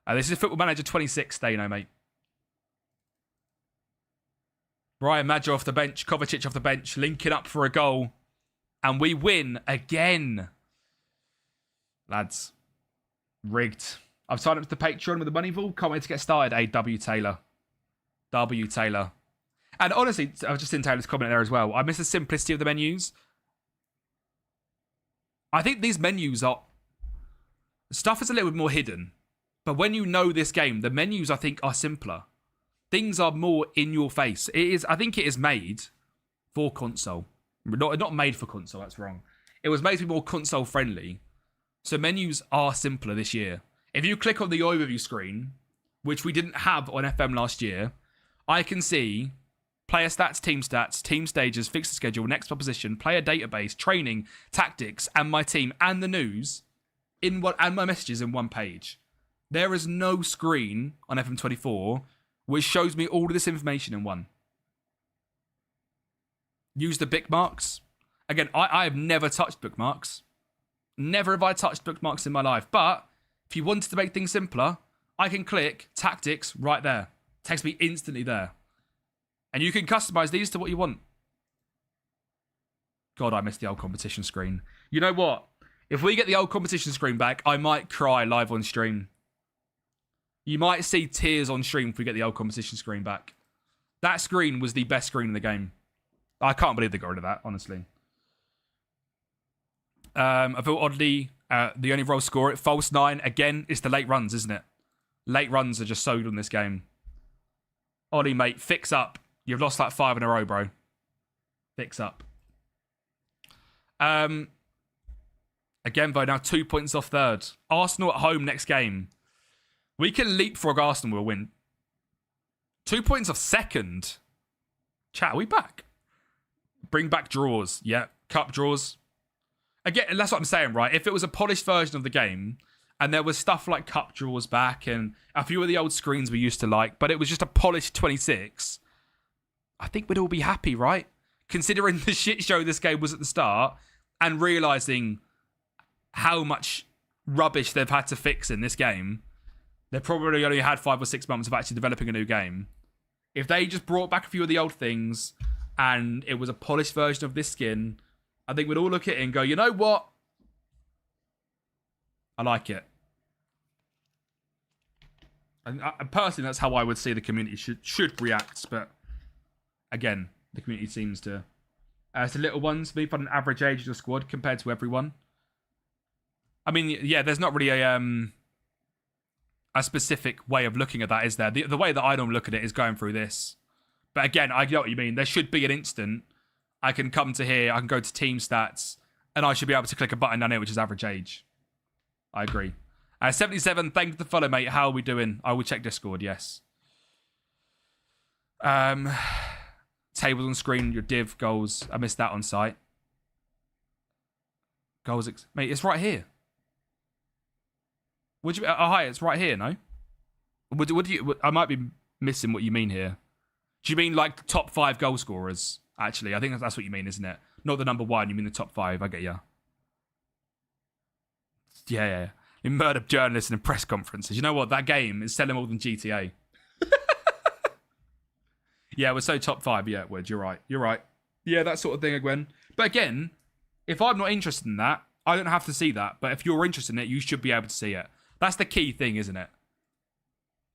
This is Football Manager 26, Stano, mate. Ryan Maggio off the bench. Kovacic off the bench. Linking up for a goal. And we win again. Lads. Rigged. I've signed up to the Patreon with the money vault. Can't wait to get started. A.W. Taylor. W. Taylor. And honestly, I was just in Taylor's comment there as well. I miss the simplicity of the menus. I think these menus are... Stuff is a little bit more hidden. But when you know this game, the menus, I think, are simpler. Things are more in your face. It is. I think it is made for console. Not made for console, that's wrong. It was made to be more console friendly. So menus are simpler this year. If you click on the overview screen, which we didn't have on FM last year, I can see player stats, team stages, fixture schedule, next proposition, player database, training, tactics, and my team, and the news, and my messages in one page. There is no screen on FM24 which shows me all of this information in one. Use the bookmarks. Again, I have never touched bookmarks. Never have I touched bookmarks in my life. But if you wanted to make things simpler, I can click tactics right there. Takes me instantly there. And you can customize these to what you want. God, I missed the old competition screen. You know what? If we get the old competition screen back, I might cry live on stream. You might see tears on stream if we get the old competition screen back. That screen was the best screen in the game. I can't believe they got rid of that, honestly. I feel oddly, the only role score at false 9. Again, it's the late runs, isn't it? Late runs are just sowed on this game. Ollie, mate, fix up. You've lost like 5 in a row, bro. Fix up. Again, though, now 2 points off third. Arsenal at home next game. We can leapfrog Arsenal, we'll win. 2 points off second. Chat, are we back? Bring back draws. Yeah, cup draws. Again, that's what I'm saying, right? If it was a polished version of the game, and there was stuff like cup draws back, and a few of the old screens we used to like, but it was just a polished 26, I think we'd all be happy, right? Considering the shit show this game was at the start, and realising how much rubbish they've had to fix in this game. They've probably only had 5 or 6 months of actually developing a new game. If they just brought back a few of the old things and it was a polished version of this skin, I think we'd all look at it and go, you know what? I like it. And personally, that's how I would see the community should react. But again, the community seems to... it's the little ones. We've got an average age of the squad compared to everyone. I mean, yeah, there's not really a specific way of looking at that, is there? The way that I don't look at it is going through this. But again, I get what you mean. There should be an instant. I can come to here, I can go to team stats, and I should be able to click a button down here, which is average age. I agree. 77, thank you for the follow, mate. How are we doing? I will check Discord, yes. Tables on screen, your div, goals. I missed that on site. Goals, mate, it's right here. Would you? Hi, it's right here. No. Would you? I might be missing what you mean here. Do you mean like top 5 goal scorers? Actually, I think that's what you mean, isn't it? Not the number 1. You mean the top 5? I get you. Yeah. In murder journalists and in press conferences. You know what? That game is selling more than GTA. Yeah, we're so top 5. Yeah, Wood. You're right. Yeah, that sort of thing, Gwen. But again, if I'm not interested in that, I don't have to see that. But if you're interested in it, you should be able to see it. That's the key thing, isn't it?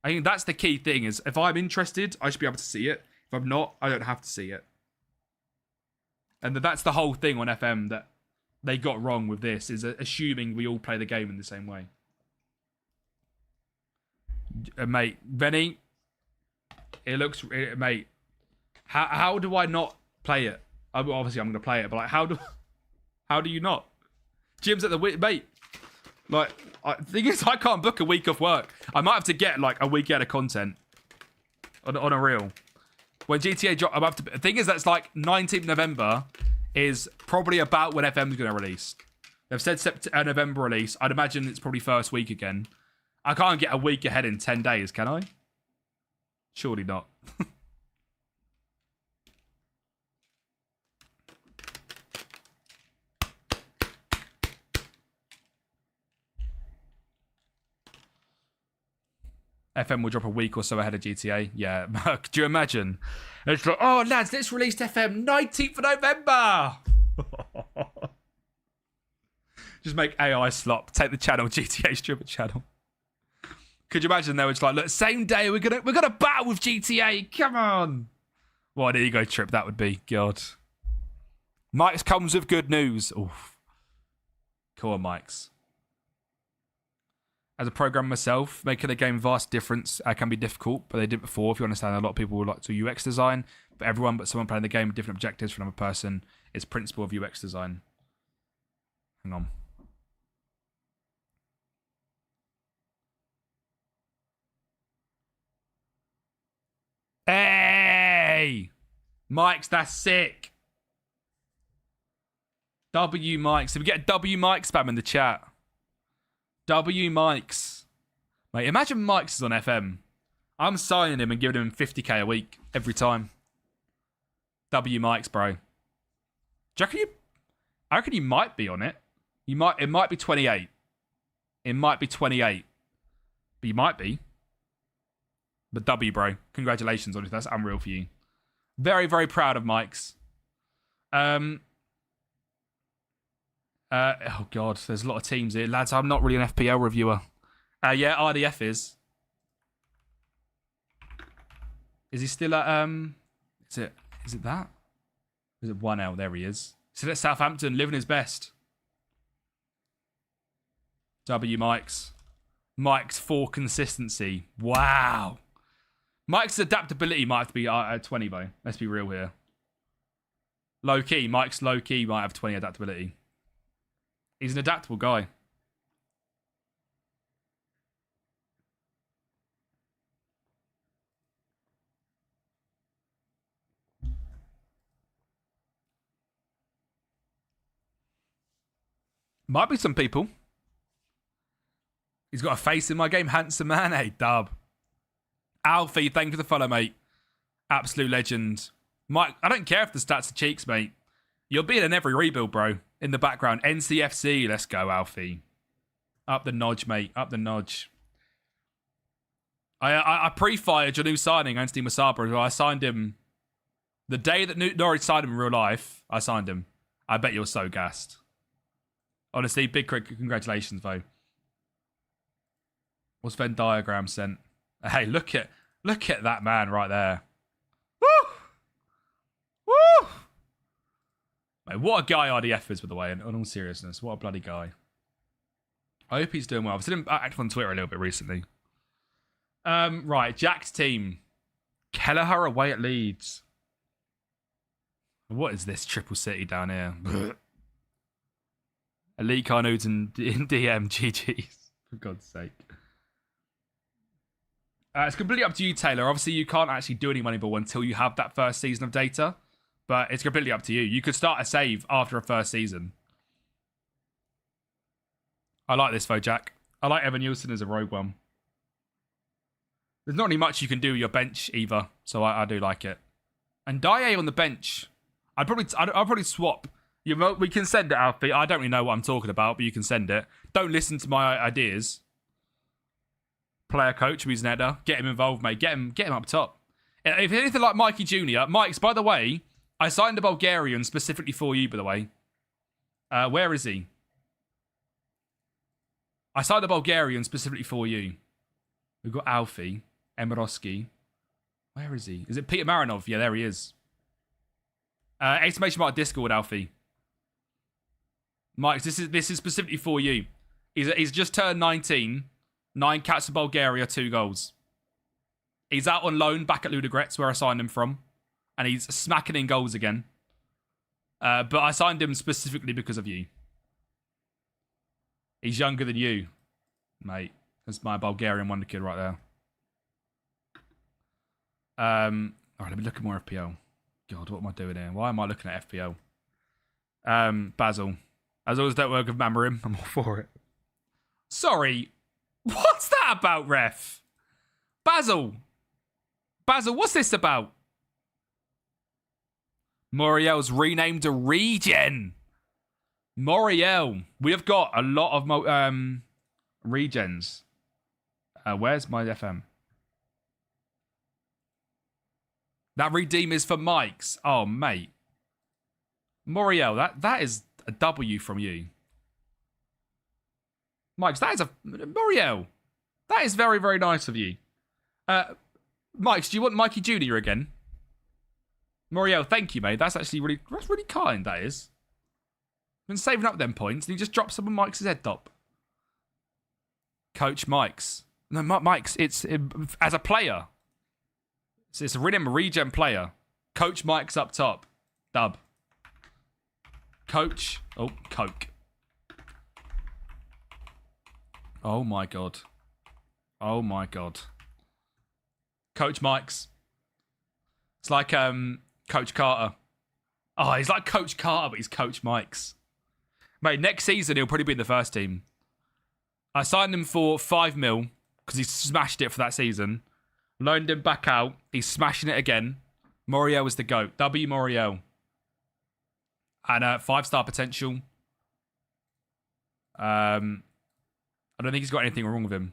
I think that's the key thing, is if I'm interested, I should be able to see it. If I'm not, I don't have to see it. And that's the whole thing on FM that they got wrong with this, is assuming we all play the game in the same way. Mate, Benny, it looks... mate, how do I not play it? Obviously, I'm going to play it, but like, how do you not? Jim's at the... Mate, like... the thing is, I can't book a week of work. I might have to get like a week out of content. on a reel. When GTA drop, I'm up to. The thing is, that's like 19th November is probably about when FM's going to release. They've said November release. I'd imagine it's probably first week again. I can't get a week ahead in 10 days, can I? Surely not. FM will drop a week or so ahead of GTA. Yeah, could you imagine? It's like, oh, lads, let's release FM 19th of November. Just make AI slop. Take the channel, GTA stripper channel. Could you imagine they were just like, look, same day, we're gonna battle with GTA. Come on. What an ego trip that would be. God. Mike's comes with good news. Oof. Cool on, Mike's. As a programmer myself, making a game vast difference can be difficult, but they did before. If you understand, a lot of people would like to UX design, but everyone but someone playing the game with different objectives for another person is principle of UX design. Hang on. Hey! Mikes, that's sick. W Mikes. Did we get a W Mike spam in the chat? W Mikes. Mate, imagine Mikes is on FM. I'm signing him and giving him 50k a week every time. W Mikes, bro. Do you reckon I reckon you might be on it. It might be 28. It might be 28. But you might be. But W, bro. Congratulations on it. That's unreal for you. Very, very proud of Mikes. Oh, God. There's a lot of teams here. Lads, I'm not really an FPL reviewer. Yeah, RDF is. Is he still at... Is it that? Is it 1L? There he is. Still at Southampton, living his best. W Mikes. Mike's for consistency. Wow. Mike's adaptability might have to be at 20, though. Let's be real here. Low-key. Mike's low-key might have 20 adaptability. He's an adaptable guy. Might be some people. He's got a face in my game. Handsome man. Hey, dub. Alfie, thank you for the follow, mate. Absolute legend. Mike, I don't care if the stats are cheeks, mate. You'll be in every rebuild, bro. In the background. NCFC. Let's go, Alfie. Up the nodge, mate. Up the nodge. I pre-fired your new signing, Anthony Masaba. I signed him the day that Norwich signed him in real life. I signed him. I bet you're so gassed. Honestly, big congratulations, though. What's Venn diagram sent? Hey, look at that man right there. Woo! Woo! Mate, what a guy RDF is, by the way, in all seriousness. What a bloody guy. I hope he's doing well. I've seen him active on Twitter a little bit recently. Right, Jack's team. Kelleher away at Leeds. What is this triple city down here? Elite Carnudes in DM. GG's. For God's sake. It's completely up to you, Taylor. Obviously, you can't actually do any Moneyball until you have that first season of data. But it's completely up to you. You could start a save after a first season. I like this, though, Jack. I like Evan Nielsen as a rogue one. There's not really much you can do with your bench either. So I do like it. And Dye on the bench. I'd probably swap. We can send it, Alfie. I don't really know what I'm talking about, but you can send it. Don't listen to my ideas. Player coach, who's an header. Get him involved, mate. Get him up top. If anything like Mikey Jr. Mike's, by the way, I signed a Bulgarian specifically for you, by the way. Where is he? I signed a Bulgarian specifically for you. We've got Alfie, Emirovsky. Where is he? Is it Peter Marinov? Yeah, there he is. Exclamation mark Discord, Alfie. Mike, this is specifically for you. He's just turned 19. 9 caps for Bulgaria, 2 goals. He's out on loan back at Ludogorets, where I signed him from. And he's smacking in goals again. But I signed him specifically because of you. He's younger than you, mate. That's my Bulgarian wonder kid right there. All right, let me look at more FPL. God, what am I doing here? Why am I looking at FPL? Basil. As always, don't work with Mamarim. I'm all for it. Sorry. What's that about, ref? Basil, what's this about? Moriel's renamed to Regen. Moriel. We have got a lot of regens. Where's my FM? That redeem is for Mike's. Oh, mate. Moriel, that is a W from you. Mike's, that is a... Moriel. That is very, very nice of you. Mike's, do you want Mikey Jr. again? Moriel, thank you, mate. That's really kind, that is. Been saving up them points, and he just drops some on Mike's head top. Coach Mike's. No, Mike's, it's as a player. It's a regen player. Coach Mike's up top. Dub. Coach. Oh, Coke. Oh, my God. Oh, my God. Coach Mike's. It's like Coach Carter. Oh, he's like Coach Carter, but he's Coach Mike's. Mate, next season he'll probably be in the first team. I signed him for 5 mil because he smashed it for that season. Loaned him back out. He's smashing it again. Moriel is the GOAT. W Moriel. And 5-star potential. I don't think he's got anything wrong with him.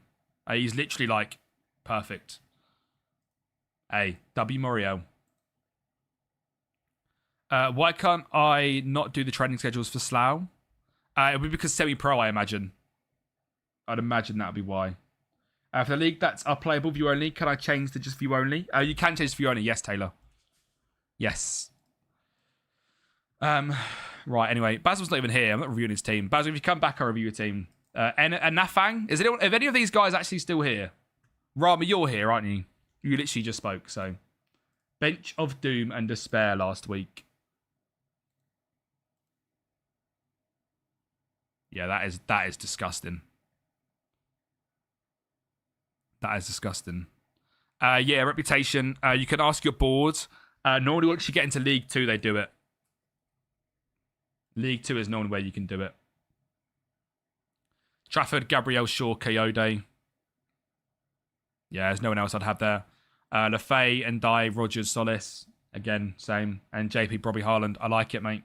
He's literally like perfect. Hey, W Moriel. Why can't I not do the training schedules for Slough? It'll be because semi-pro, I imagine. I'd imagine that would be why. For the league that's playable view only, can I change to just view only? You can change to view only. Yes, Taylor. Yes. Right, anyway. Basil's not even here. I'm not reviewing his team. Basil, if you come back, I'll review your team. And Nafang? Is any of these guys actually still here? Rama, you're here, aren't you? You literally just spoke, so. Bench of Doom and Despair last week. Yeah, that is disgusting. That is disgusting. Yeah, reputation. You can ask your board. Normally, once you get into League 2, they do it. League 2 is normally where you can do it. Trafford, Gabriel Shaw, Coyote. Yeah, there's no one else I'd have there. Lafay, and Dye, Rogers, Solis. Again, same. And JP, Bobby Haaland. I like it, mate.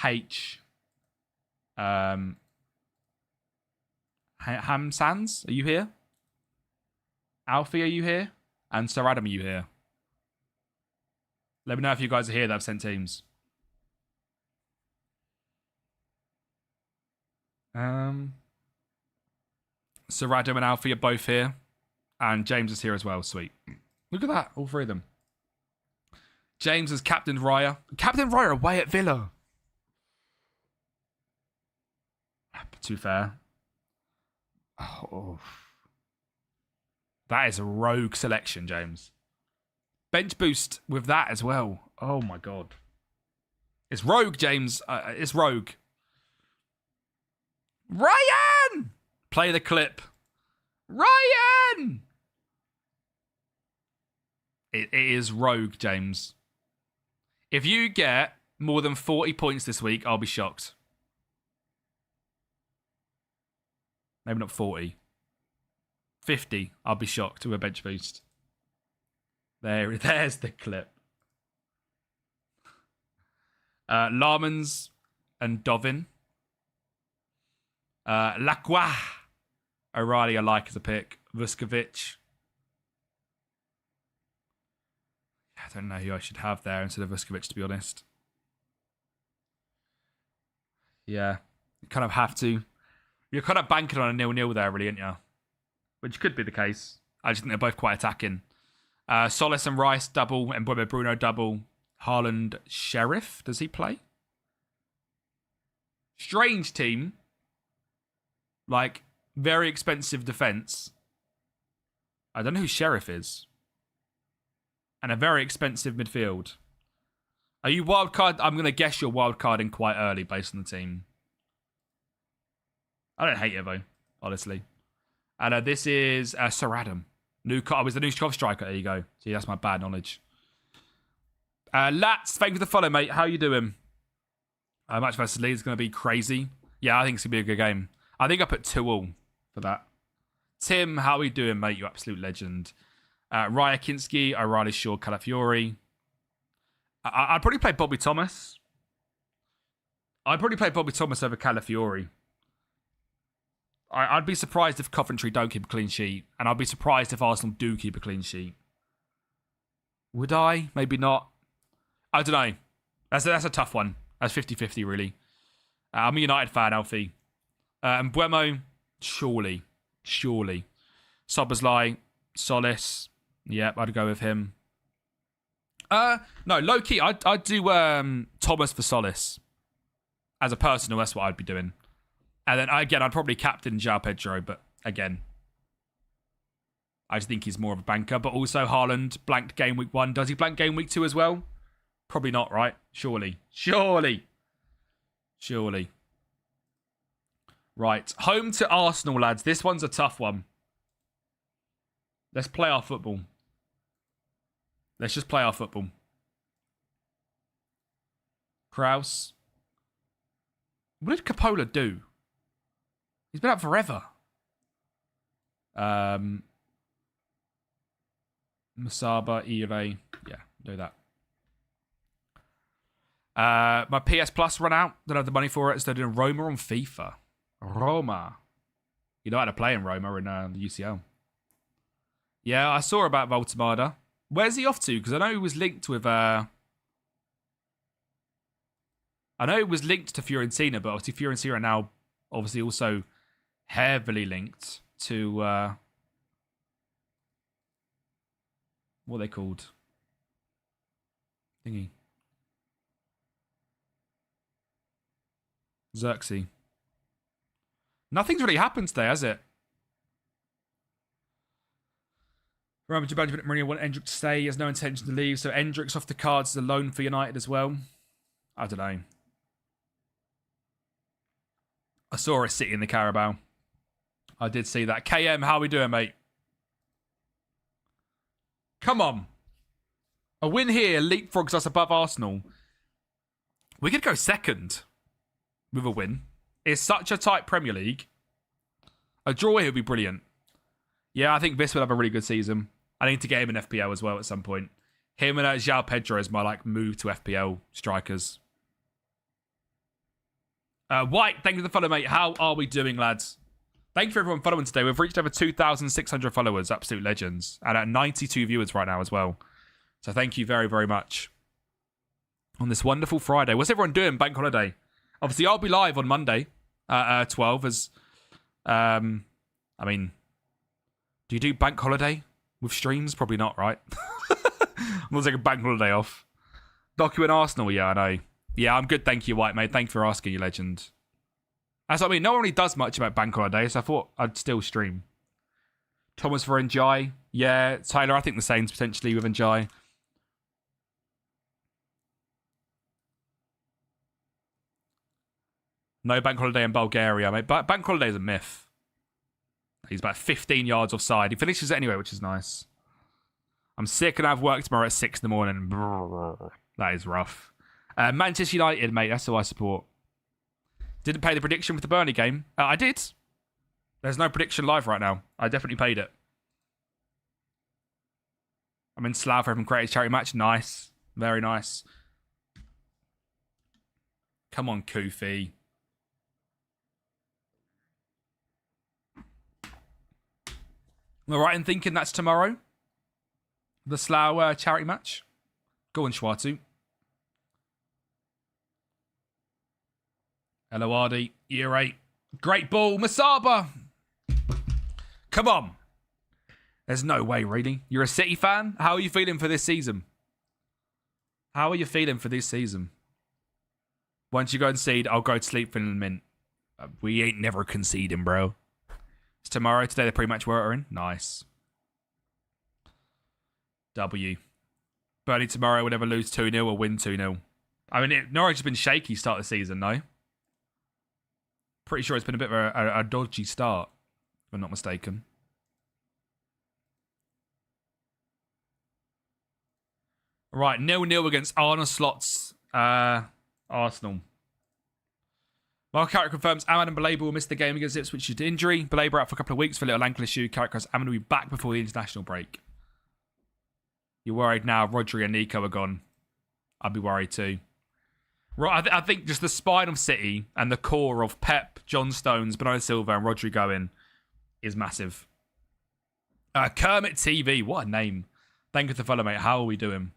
H. Ham Sands, are you here? Alfie, are you here? And Sir Adam, are you here? Let me know if you guys are here that have sent teams. Sir Adam and Alfie are both here. And James is here as well. Sweet. Look at that. All 3 of them. James has captained Raya. Captain Raya away at Villa. To be fair. Oh. That is a rogue selection, James. Bench boost with that as well. Oh, my God. It's rogue, James. It's rogue. Ryan! Play the clip. Ryan! It is rogue, James. If you get more than 40 points this week, I'll be shocked. Maybe not 40. 50, I'll be shocked with a bench boost. There's the clip. Larmans and Dovin. Lacroix. O'Reilly I like as a pick. Vuskovic. I don't know who I should have there instead of Vuskovic, to be honest. Yeah, you kind of have to. You're kind of banking on a 0-0 there, really, aren't you? Which could be the case. I just think they're both quite attacking. Solis and Rice double, and Bruno double. Haaland Sheriff, does he play? Strange team. Like, very expensive defence. I don't know who Sheriff is. And a very expensive midfield. Are you wildcard? I'm going to guess you're wildcarding quite early based on the team. I don't hate it, though, honestly. And this is Sir Adam. I was the new top striker. There you go. See, that's my bad knowledge. Lats, thank you for the follow, mate. How you doing? Match versus Leeds is going to be crazy. Yeah, I think it's going to be a good game. I think I put 2-2 for that. Tim, how are you doing, mate? You absolute legend. Raya Kinski, O'Reilly Shaw, Calafiori. I'd probably play Bobby Thomas. I'd probably play Bobby Thomas over Calafiori. I'd be surprised if Coventry don't keep a clean sheet. And I'd be surprised if Arsenal do keep a clean sheet. Would I? Maybe not. I don't know. That's a tough one. That's 50-50, really. I'm a United fan, Alfie. And Buemo, surely. Soberslai, Solis. Yep, I'd go with him. No, low-key, I'd do Thomas for Solis. As a personal, that's what I'd be doing. And then, again, I'd probably captain João Pedro, but again, I just think he's more of a banker. But also, Haaland blanked game week 1. Does he blank game week 2 as well? Probably not, right? Surely. Right. Home to Arsenal, lads. This one's a tough one. Let's play our football. Let's just play our football. Kraus. What did Coppola do? He's been out forever. Masaba, Ire. Yeah, do that. My PS Plus run out. Don't have the money for it. Instead of doing Roma on FIFA. Roma. You know how to play in Roma in the UCL. Yeah, I saw about Voltemada. Where's he off to? Because I know he was linked with... I know it was linked to Fiorentina, but obviously Fiorentina are now obviously also heavily linked to... what are they called? Thingy. Xerxes. Nothing's really happened today, has it? Remember, Japan Mourinho want Endrick to stay. He has no intention to leave, so Endrick's off the cards as a loan for United as well. I don't know. I saw a City in the Carabao. I did see that. KM, how are we doing, mate? Come on. A win here leapfrogs us above Arsenal. We could go second with a win. It's such a tight Premier League. A draw here would be brilliant. Yeah, I think this will have a really good season. I need to get him in FPL as well at some point. Him and João Pedro is my move to FPL strikers. White, thank you for the follow, mate. How are we doing, lads? Thank you for everyone following today. We've reached over 2,600 followers. Absolute legends. And at 92 viewers right now as well. So thank you very, very much. On this wonderful Friday. What's everyone doing? Bank holiday. Obviously, I'll be live on Monday at 12 as... I mean... Do you do bank holiday with streams? Probably not, right? I'm going to take a bank holiday off. Docu and Arsenal, yeah, I know. Yeah, I'm good, thank you, White, mate. Thank you for asking, you legend. That's what I mean. No one really does much about bank holidays, so I thought I'd still stream. Thomas for Njai. Yeah, Tyler, I think the same's potentially with Njai. No bank holiday in Bulgaria, mate. But bank holiday is a myth. He's about 15 yards offside. He finishes it anyway, which is nice. I'm sick and I have work tomorrow at 6 in the morning. Brrr, that is rough. Manchester United, mate. That's who I support. Didn't pay the prediction for the Burnley game. I did. There's no prediction live right now. I definitely paid it. I'm in Slough for having created charity match. Nice. Very nice. Come on, Kofi. Am I right in thinking that's tomorrow? The Slough charity match? Go on, Schwartu. Hello, Ardy. Year 8. Great ball. Masaba. Come on. There's no way, really. You're a City fan? How are you feeling for this season? How are you feeling for this season? Once you go and concede, I'll go to sleep feeling mint. We ain't never conceding, bro. It's tomorrow. Today the pre-match we're in. Nice. W. Burnley tomorrow will never lose 2-0 or win 2-0. I mean, Norwich has been shaky start of the season, no? Pretty sure it's been a bit of a dodgy start, if I'm not mistaken. Right, 0-0 against Arne Slot's Arsenal. Well, Carrick confirms Amad and Baleba will miss the game against Ipswich due to injury. Baleba out for a couple of weeks for a little ankle issue. Carrick says Amad will be back before the international break. You're worried now Rodri and Nico are gone. I'd be worried too. Right, I think just the spine of City and the core of Pep, John Stones, Bernardo Silva and Rodri going is massive. Kermit TV, what a name. Thank you for the follow, mate. How are we doing?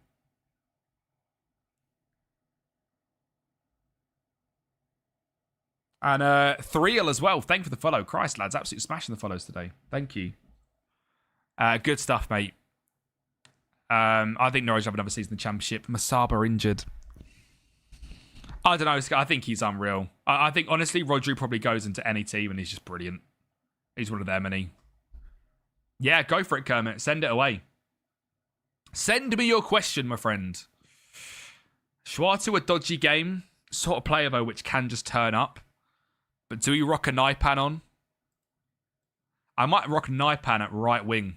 And Threal as well. Thank you for the follow. Christ, lads. Absolutely smashing the follows today. Thank you. Good stuff, mate. I think Norwich have another season in the Championship. Masaba injured. I don't know. I think he's unreal. I think, honestly, Rodri probably goes into any team and he's just brilliant. He's one of them, and he... Yeah, go for it, Kermit. Send it away. Send me your question, my friend. Schwartu, a dodgy game. Sort of player, though, which can just turn up. But do we rock a Naipan on? I might rock Naipan at right wing.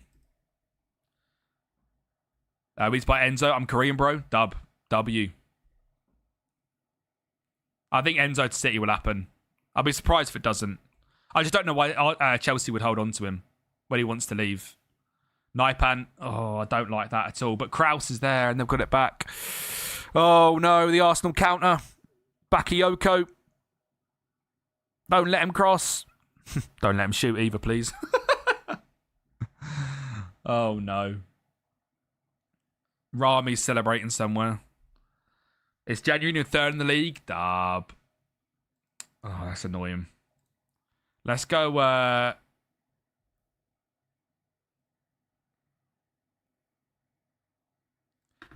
He's by Enzo. I'm Korean, bro. Dub. W. I think Enzo to City will happen. I'll be surprised if it doesn't. I just don't know why Chelsea would hold on to him when he wants to leave. Naipan. Oh, I don't like that at all. But Kraus is there and they've got it back. Oh, no. The Arsenal counter. Bakayoko. Don't let him cross. Don't let him shoot either, please. Oh, no. Rami's celebrating somewhere. It's January 3rd in the league. Dub. Oh, that's annoying. Let's go...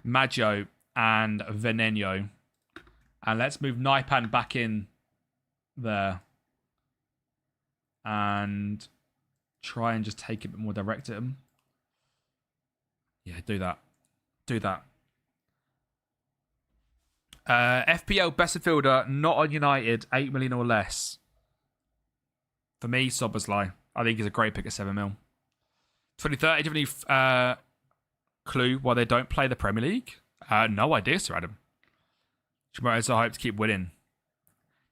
Maggio and Veneno. And let's move Naipan back in there. And try and just take it a bit more direct at him. Yeah, do that. Do that. FPL best midfielder, not on United, 8 million or less. For me, Soboslai. I think he's a great pick at 7 mil. 2030, do you have any clue why they don't play the Premier League? No idea, Sir Adam. Shimoto's hope to keep winning.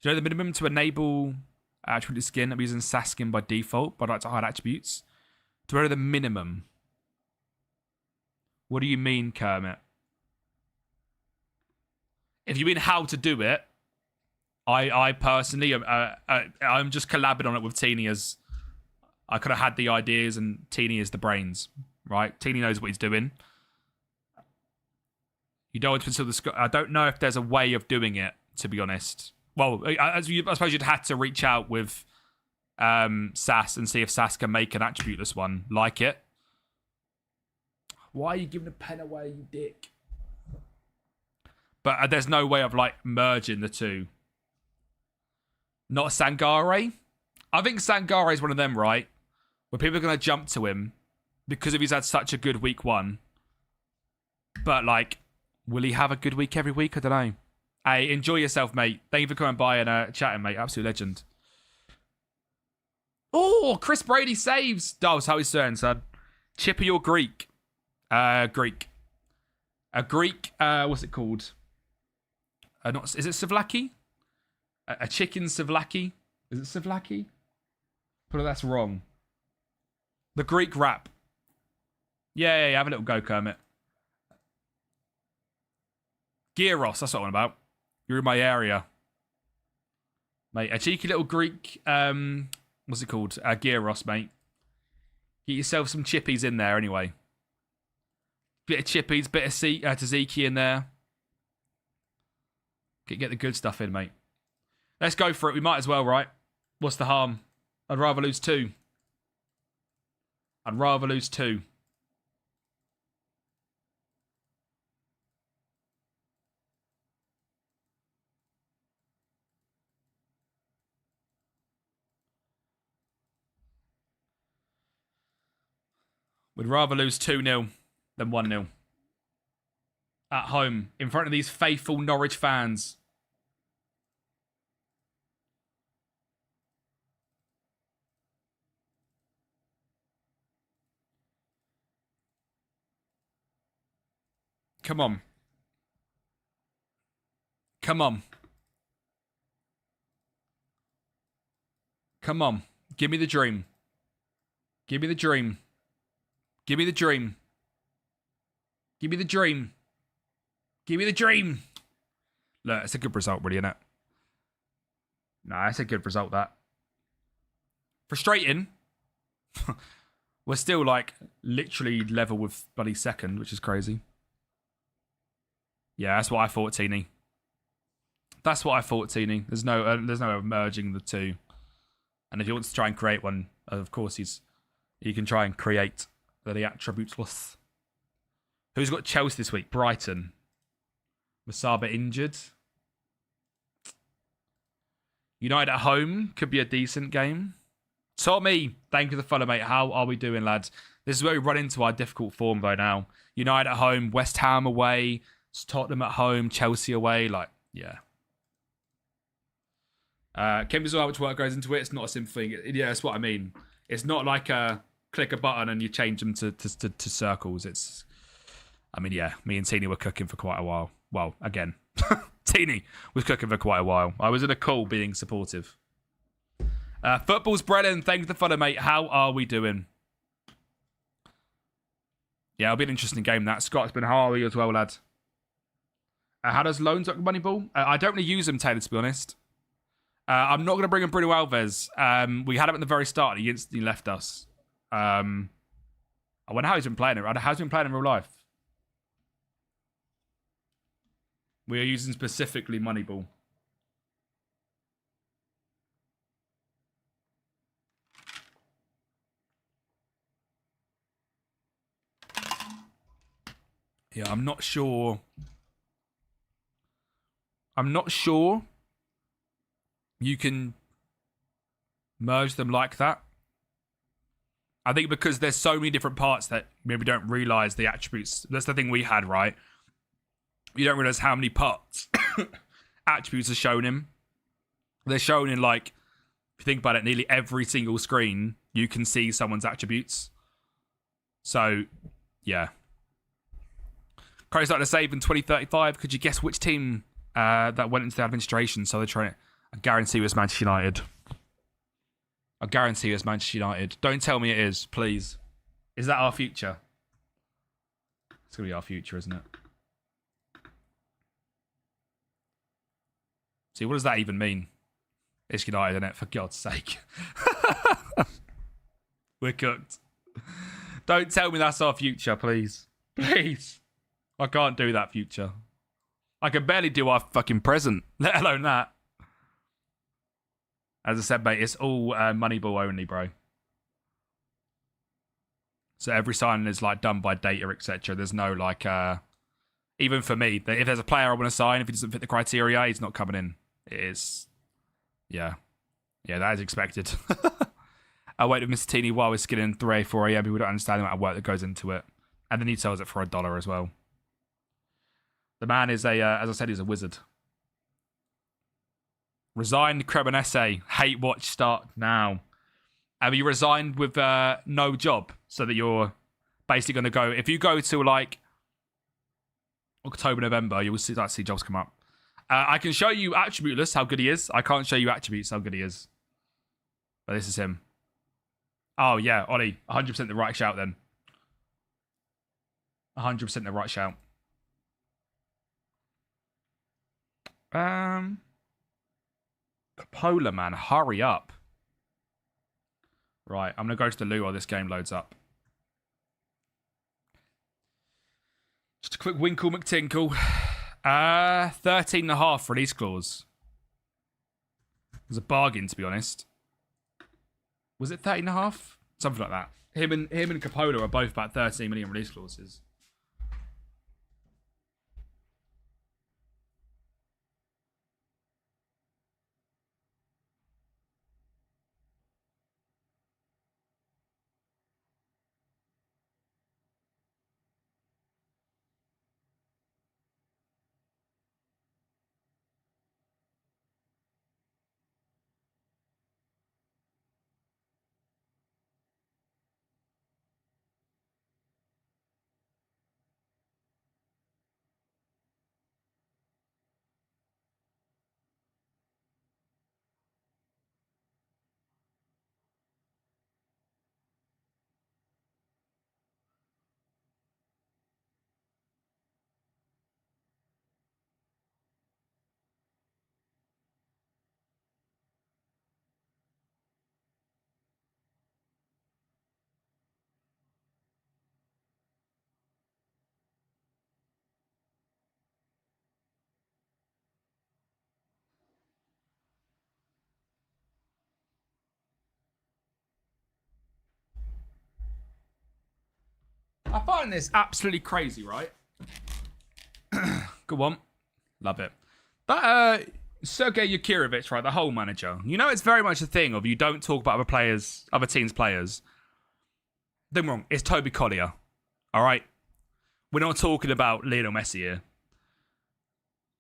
Do you know the minimum to enable attribute skin? I'm using SAS skin by default, but I'd like to hide attributes. Do you know the minimum? What do you mean, Kermit? If you mean how to do it, I personally, I'm just collabing on it with Teeny as I could have had the ideas and Teeny is the brains, right? Teeny knows what he's doing. You don't want to consider the... I don't know if there's a way of doing it, to be honest. Well, I suppose you'd have to reach out with SAS and see if SAS can make an attributeless one like it. Why are you giving a pen away, you dick? But there's no way of, like, merging the two. Not a Sangare? I think Sangare is one of them, right? Where people are going to jump to him because of he's had such a good week one. But, like, will he have a good week every week? I don't know. Hey, enjoy yourself, mate. Thank you for coming by and chatting, mate. Absolute legend. Oh, Chris Brady saves. Dolls, how he's doing, son? Chippy or Greek? Greek. A Greek, what's it called? Is it Savlaki? A chicken Savlaki? Is it Savlaki? But that's wrong. The Greek wrap. Yeah, have a little go, Kermit. Gyros, that's what I'm about. You're in my area. Mate, a cheeky little Greek, what's it called? Gyros, mate. Get yourself some chippies in there anyway. Bit of chippies, bit of tzatziki in there. Get the good stuff in, mate. Let's go for it. We might as well, right? What's the harm? I'd rather lose 2. I'd rather lose 2. We'd rather lose 2-0 than 1-0. At home, in front of these faithful Norwich fans. Come on. Come on. Come on. Give me the dream. Give me the dream. Give me the dream. Give me the dream. Give me the dream. Look, it's a good result, really, isn't it? Nah, it's a good result, that. Frustrating. We're still, like, literally level with bloody second, which is crazy. Yeah, that's what I thought, Teeny. That's what I thought, Teeny. There's no merging the two. And if he wants to try and create one, of course he can try and create the attributeless. Who's got Chelsea this week? Brighton. Masaba injured. United at home could be a decent game. Tommy, thank you for the follow, mate. How are we doing, lads? This is where we run into our difficult form by now. United at home, West Ham away, Tottenham at home, Chelsea away. Like, yeah. Kempi, how much work goes into it. It's not a simple thing. Yeah, that's what I mean. It's not like click a button and you change them to circles. It's, I mean, yeah, me and Teeny were cooking for quite a while. Well, again, Teeny was cooking for quite a while. I was in a call being supportive. Football's Brennan, thanks for the follow, mate. How are we doing? Yeah, it'll be an interesting game, that. Scott's been Harley as well, lad. How does loans work with Moneyball? I don't really use them, Taylor, to be honest. I'm not going to bring in Bruno Alves. We had him at the very start. He instantly left us. I wonder how he's been playing it. How's he been playing in real life? We are using specifically Moneyball. Yeah, I'm not sure. I'm not sure you can merge them like that. I think because there's so many different parts that maybe don't realize the attributes. That's the thing we had, right? You don't realize how many parts attributes are shown in. They're shown in, like, if you think about it, nearly every single screen, you can see someone's attributes. So, yeah. Currently starting to save in 2035. Could you guess which team that went into the administration? So they're trying to... I guarantee it was Manchester United. I guarantee it was Manchester United. Don't tell me it is, please. Is that our future? It's going to be our future, isn't it? See, what does that even mean? It's United, isn't it? For God's sake. We're cooked. Don't tell me that's our future, please. Please. I can't do that future. I can barely do our fucking present, let alone that. As I said, mate, it's all Moneyball only, bro. So every signing is like done by data, etc. There's no like, even for me, if there's a player I want to sign, if he doesn't fit the criteria, he's not coming in. It is, yeah, that is expected. I waited with Mr. Teeny while we're skinning 3 4 a.m. People don't understand the amount of work that goes into it, and then he sells it for $1 as well. The man is as I said, he's a wizard. Resigned Cremonese. Hate watch start now. Have you resigned with no job so that you're basically going to go... If you go to like October, November, you'll see jobs come up. I can show you attributeless how good he is. I can't show you attributes how good he is. But this is him. Oh, yeah, Ollie. 100% the right shout then. 100% the right shout. Polar man, hurry up. Right, I'm going to go to the loo while this game loads up. Just a quick Winkle McTinkle. 13.5 release clause. It was a bargain, to be honest. Was it 13.5? Something like that. Him and Capola are both about 13 million release clauses. I find this absolutely crazy, right? Go on. Love it. That Sergei Yakirovich, right, the whole manager. You know, it's very much a thing of you don't talk about other teams' players. Don't get me wrong, it's Toby Collier. All right? We're not talking about Lionel Messi here.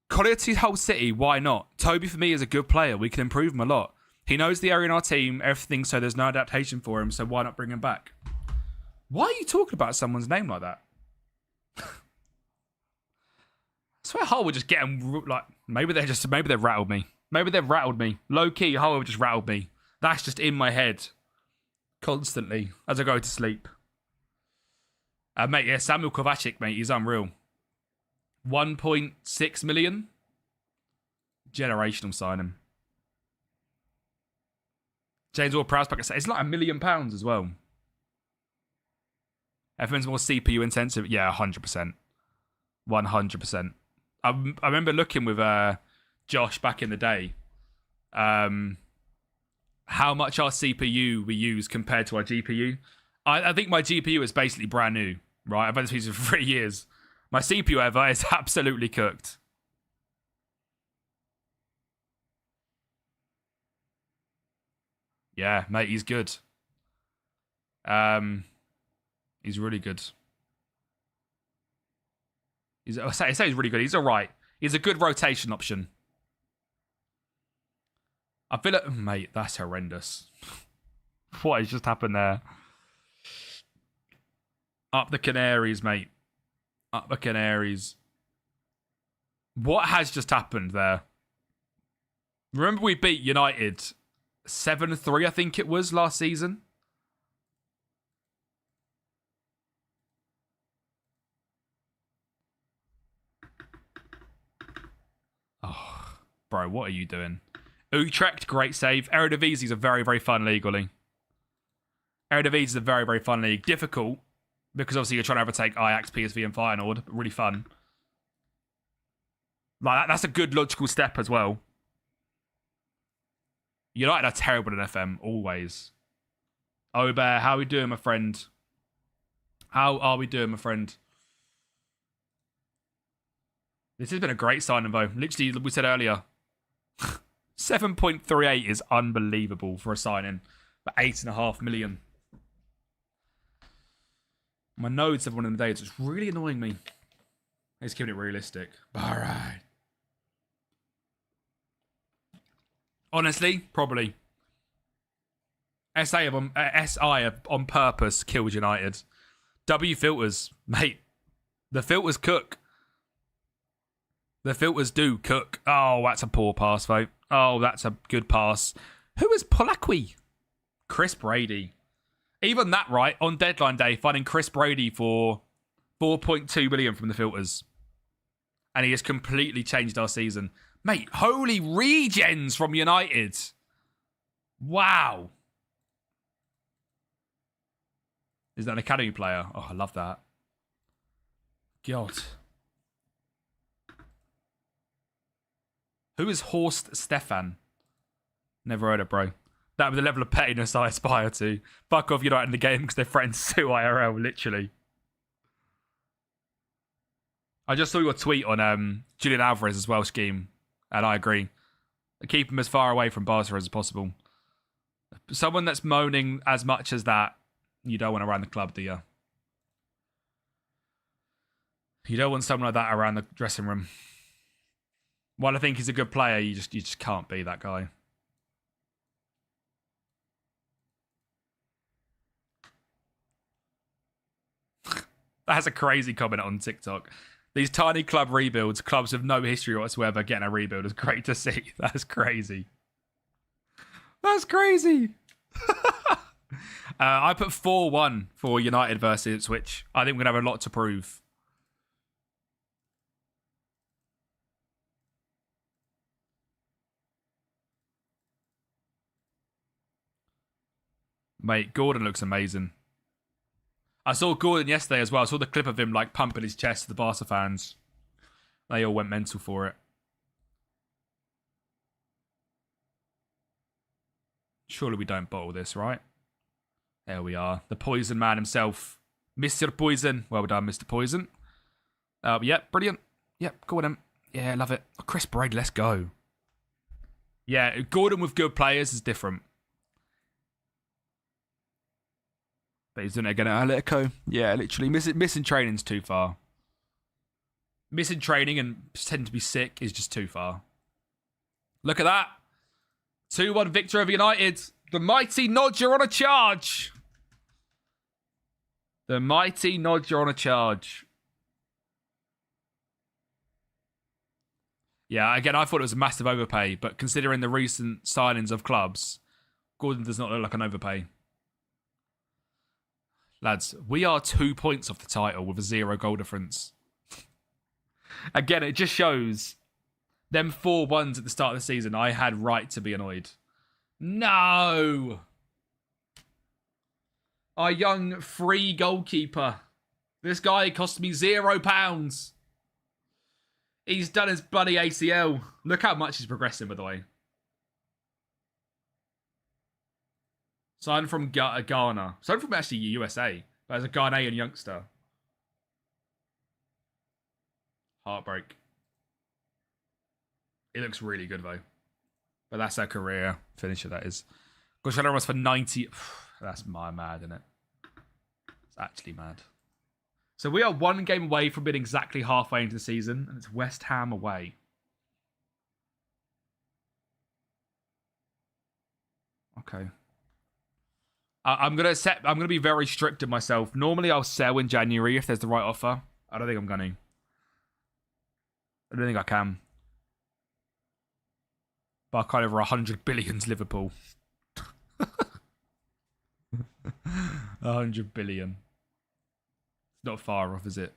Collier to Hull City, why not? Toby, for me, is a good player. We can improve him a lot. He knows the area in our team, everything, so there's no adaptation for him, so why not bring him back? Why are you talking about someone's name like that? I swear Hull were just getting, like, maybe they've rattled me. Maybe they've rattled me. Low-key, Hull have just rattled me. That's just in my head constantly as I go to sleep. Mate, yeah, Samuel Kovacic, mate, he's unreal. 1.6 million. Generational signing. James Ward-Prowse, it's like £1 million as well. Everyone's more CPU intensive. Yeah, 100%. 100%. I remember looking with Josh back in the day. How much our CPU we use compared to our GPU. I think my GPU is basically brand new, right? I've had this piece for 3 years. My CPU, however, is absolutely cooked. Yeah, mate, he's good. He's really good. I say he's really good. He's all right. He's a good rotation option. I feel like, mate, that's horrendous. What has just happened there? Up the Canaries, mate. Up the Canaries. What has just happened there? Remember we beat United 7-3, I think it was, last season? Oh, bro, what are you doing? Utrecht, great save. Eredivisie is a very, very fun league, Ollie. Eredivisie is a very, very fun league. Difficult, because obviously you're trying to overtake Ajax, PSV, and Feyenoord. But really fun. Like that's a good logical step as well. United are terrible in FM, always. Obear, how are we doing, my friend? How are we doing, my friend? This has been a great signing, though. Literally, we said earlier, 7.38 is unbelievable for a signing for 8.5 million. My nodes have one of the days. It's really annoying me. It's keeping it realistic. All right. Honestly, probably. SI have on purpose killed United. W filters, mate. The filters cook. The filters do cook. Oh, that's a poor pass, though. Oh, that's a good pass. Who is Polakwi? Chris Brady. Even that, right, on deadline day, finding Chris Brady for 4.2 million from the filters. And he has completely changed our season. Mate, holy regens from United. Wow. Is that an academy player? Oh, I love that. God. Who is Horst Stefan? Never heard of, bro. That was the level of pettiness I aspire to. Fuck off, you're not in the game because they're friends too, IRL, literally. I just saw your tweet on Julian Alvarez as well, Scheme. And I agree. Keep him as far away from Barca as possible. Someone that's moaning as much as that, you don't want around the club, do you? You don't want someone like that around the dressing room. While I think he's a good player, you just can't be that guy. That's a crazy comment on TikTok. These tiny club rebuilds, clubs with no history whatsoever getting a rebuild is great to see. That's crazy. That's crazy. I put 4-1 for United versus Ipswich. I think we're going to have a lot to prove. Mate, Gordon looks amazing. I saw Gordon yesterday as well. I saw the clip of him like pumping his chest to the Barca fans. They all went mental for it. Surely we don't bottle this, right? There we are. The poison man himself, Mr. Poison. Well done, Mr. Poison. Yep, brilliant. Yep, Gordon. Yeah, love it. Oh, Chris Braid, let's go. Yeah, Gordon with good players is different. But he's doing it again at Atletico. Yeah, literally. Missing training's too far. Missing training and pretending to be sick is just too far. Look at that. 2-1 victory over United. The mighty Nodger on a charge. The mighty Nodger on a charge. Yeah, again, I thought it was a massive overpay, but considering the recent signings of clubs, Gordon does not look like an overpay. Lads, we are 2 points off the title with a 0 goal difference. Again, it just shows them 4-1s at the start of the season. I had right to be annoyed. No! Our young free goalkeeper. This guy cost me £0. He's done his bloody ACL. Look how much he's progressing, by the way. Signed from Ghana. Signed from actually USA. But as a Ghanaian youngster. Heartbreak. It looks really good, though. But that's our career finisher, that is. Goshana was for 90. That's mad, isn't it? It's actually mad. So we are 1 game away from being exactly halfway into the season, and it's West Ham away. Okay. I'm gonna be very strict with myself. Normally I'll sell in January if there's the right offer. I don't think I'm going to. I don't think I can. But I kind of over 100 billions Liverpool. 100 billion. It's not far off, is it?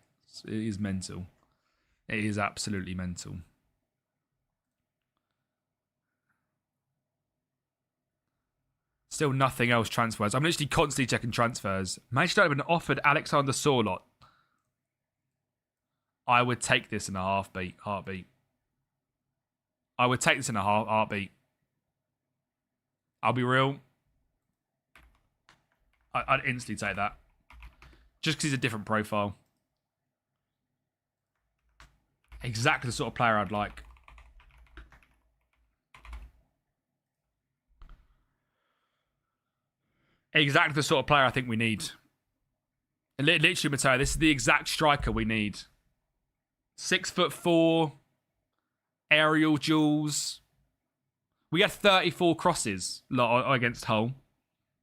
It is mental. It is absolutely mental. Still nothing else transfers. I'm literally constantly checking transfers. Manchester United have been offered Alexander Sorloth. I would take this in a heartbeat. I would take this in a heartbeat. I'll be real. I'd instantly take that. Just because he's a different profile. Exactly the sort of player I'd like. Exactly the sort of player I think we need. Literally, Matteo, this is the exact striker we need. 6'4", aerial duels. We had 34 crosses against Hull.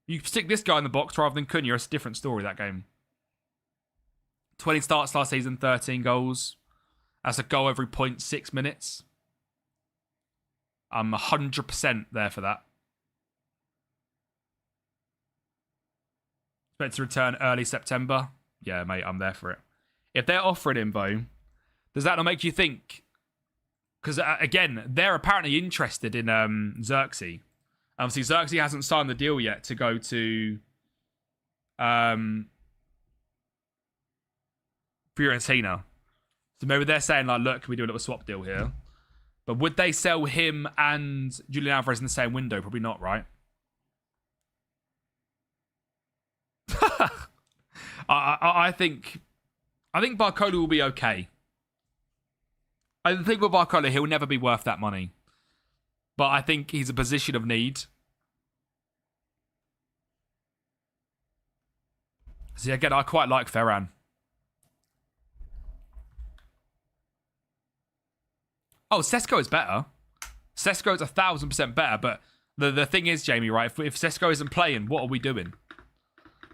You stick this guy in the box rather than Cunha. It's a different story, that game. 20 starts last season, 13 goals. That's a goal every 0.6 minutes. I'm 100% there for that. Expect to return early September. Yeah, mate, I'm there for it. If they're offering him, though, does that not make you think? Because, again, they're apparently interested in Xerxes. Obviously, Xerxes hasn't signed the deal yet to go to Fiorentina. So maybe they're saying, like, look, can we do a little swap deal here? But would they sell him and Julian Alvarez in the same window? Probably not, right? I think Barcola will be okay. I think with Barcola, he'll never be worth that money. But I think he's a position of need. See, again, I quite like Ferran. Oh, Sesko is better. Sesko is 1,000% better. But the thing is, Jamie, right? If Sesko isn't playing, what are we doing?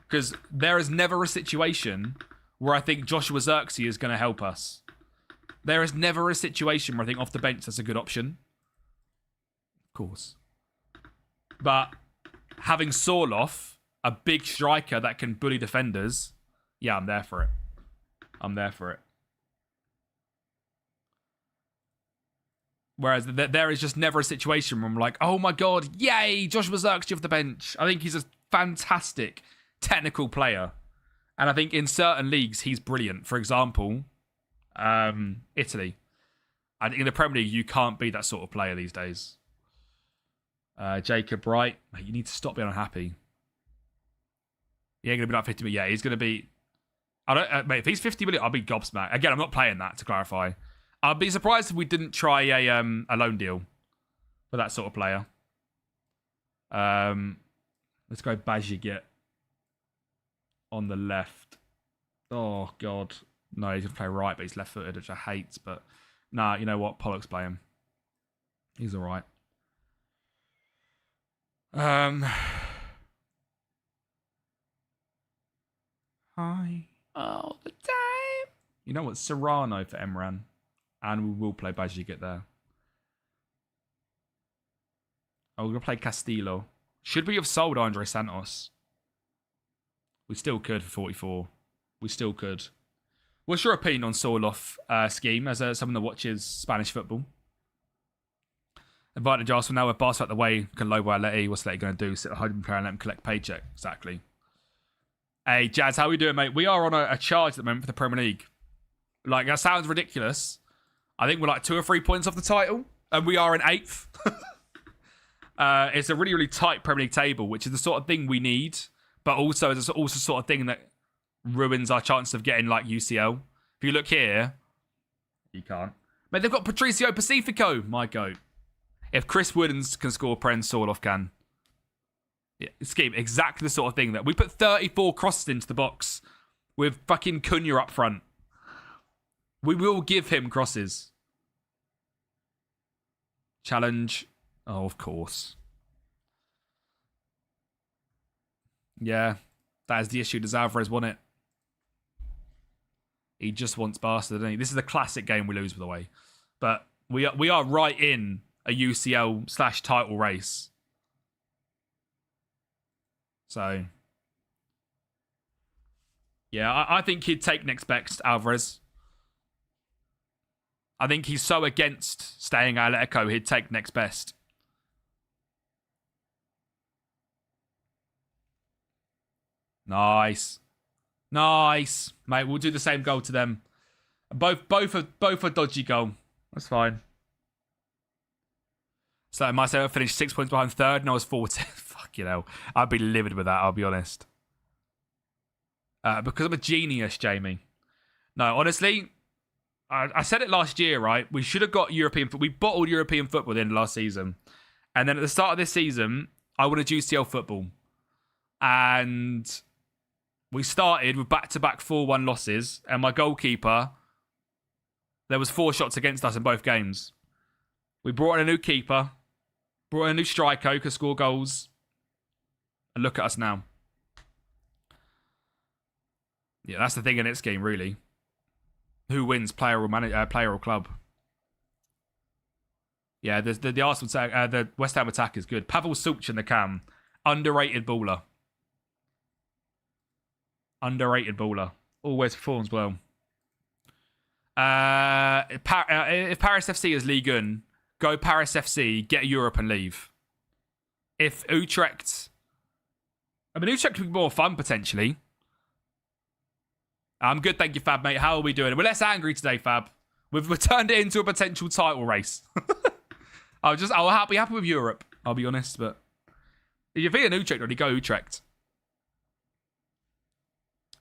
Because there is never a situation where I think Joshua Xerxes is going to help us. There is never a situation where I think off the bench that's a good option. Of course. But having Sorloth, a big striker that can bully defenders, yeah, I'm there for it. I'm there for it. Whereas there is just never a situation where I'm like, oh my God, yay, Joshua Xerxes off the bench. I think he's a fantastic technical player. And I think in certain leagues, he's brilliant. For example, Italy. I think in the Premier League, you can't be that sort of player these days. Jacob Wright, mate, you need to stop being unhappy. He ain't going to be like 50, but yeah, he's going to be... I don't, mate, if he's 50 million, I'll be gobsmacked. Again, I'm not playing that, to clarify. I'd be surprised if we didn't try a loan deal for that sort of player. Let's go Bajigit on the left. Oh, God. No, he's going to play right, but he's left-footed, which I hate. But, nah, you know what? Pollock's play him. He's all right. Hi. All the time. You know what? Serrano for Emran. And we will play Bajigit there. Oh, we're going to play Castillo. Should we have sold Andre Santos? We still could for 44. We still could. What's your opinion on Sorloth scheme as someone that watches Spanish football? Invited Giles from now with Barca out the way. Can lowball Leti. What's Leti going to do? Sit at home player and let him collect paycheck. Exactly. Hey, Jazz, how we doing, mate? We are on a charge at the moment for the Premier League. Like, that sounds ridiculous. I think we're like 2 or 3 points off the title. And we are in 8th. It's a really, really tight Premier League table, which is the sort of thing we need. But also, it's also sort of thing that ruins our chance of getting, like, UCL. If you look here, you can't. Mate, they've got Patricio Pacifico. My goat. If Chris Woodens can score, Pren Sorloth can. Yeah, scheme, exactly the sort of thing that we put 34 crosses into the box with fucking Cunha up front. We will give him crosses. Challenge. Oh, of course. Yeah, that is the issue. Does Alvarez want it? He just wants Barca, doesn't he? This is a classic game we lose, by the way. But we are right in a UCL/title race. So, yeah, I think he'd take next best, Alvarez. I think he's so against staying at Atletico, he'd take next best. Nice. Nice. Mate, we'll do the same goal to them. Both are dodgy goal. That's fine. So myself finished 6 points behind third and I was 14. Fuck, you know. I'd be livid with that, I'll be honest. Because I'm a genius, Jamie. No, honestly, I said it last year, right? We should have got European football. We bottled European football at the end of last season. And then at the start of this season, I wanted UCL football. And we started with back-to-back 4-1 losses. And my goalkeeper, there was 4 shots against us in both games. We brought in a new keeper. Brought in a new striker who could score goals. And look at us now. Yeah, that's the thing in its game, really. Who wins, player or club? Yeah, the Arsenal the West Ham attack is good. Pavel Such in the cam, underrated baller. Underrated baller. Always performs well. If Paris FC is Ligue 1, go Paris FC, get Europe and leave. If Utrecht... I mean, Utrecht would be more fun, potentially. I'm good, thank you, Fab, mate. How are we doing? We're less angry today, Fab. We've turned it into a potential title race. I'll be happy with Europe, I'll be honest, but if you're feeling Utrecht, already go Utrecht.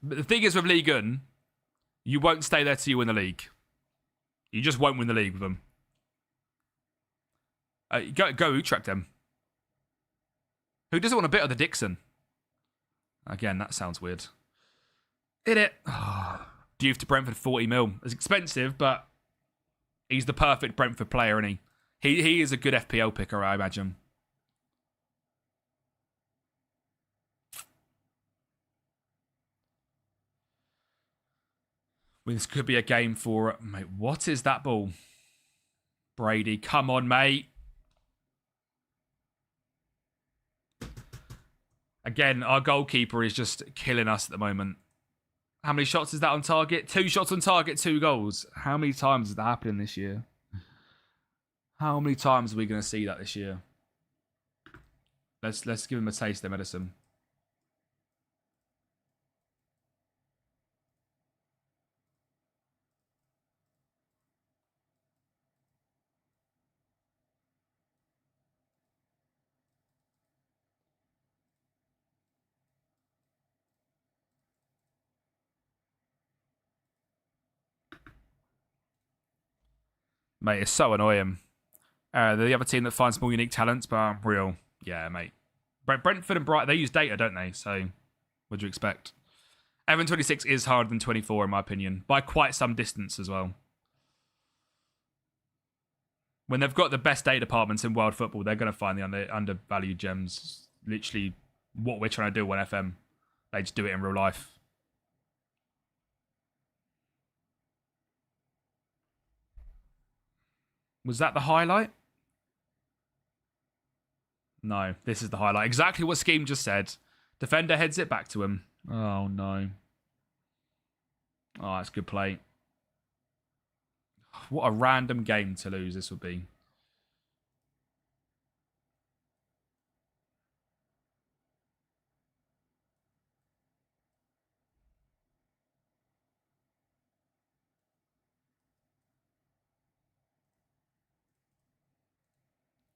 But the thing is with Ligue 1, you won't stay there till you win the league. You just won't win the league with them. Go Utrecht, then. Who doesn't want a bit of the Dixon? Again, that sounds weird. Did it? Due to Brentford, 40 mil. It's expensive, but he's the perfect Brentford player, isn't he? He is a good FPL picker, I imagine. This could be a game for... Mate, what is that ball? Brady, come on, mate. Again, our goalkeeper is just killing us at the moment. How many shots is that on target? 2 shots on target, 2 goals. How many times is that happening this year? How many times are we going to see that this year? Let's give him a taste of their medicine. Mate, it's so annoying. They're the other team that finds more unique talents, but aren't real. Yeah, mate. Brentford and Brighton, they use data, don't they? So, what do you expect? Everton 26 is harder than 24, in my opinion, by quite some distance as well. When they've got the best data departments in world football, they're going to find the undervalued gems. Literally, what we're trying to do on FM. They just do it in real life. Was that the highlight? No, this is the highlight. Exactly what Scheme just said. Defender heads it back to him. Oh, no. Oh, that's good play. What a random game to lose this would be.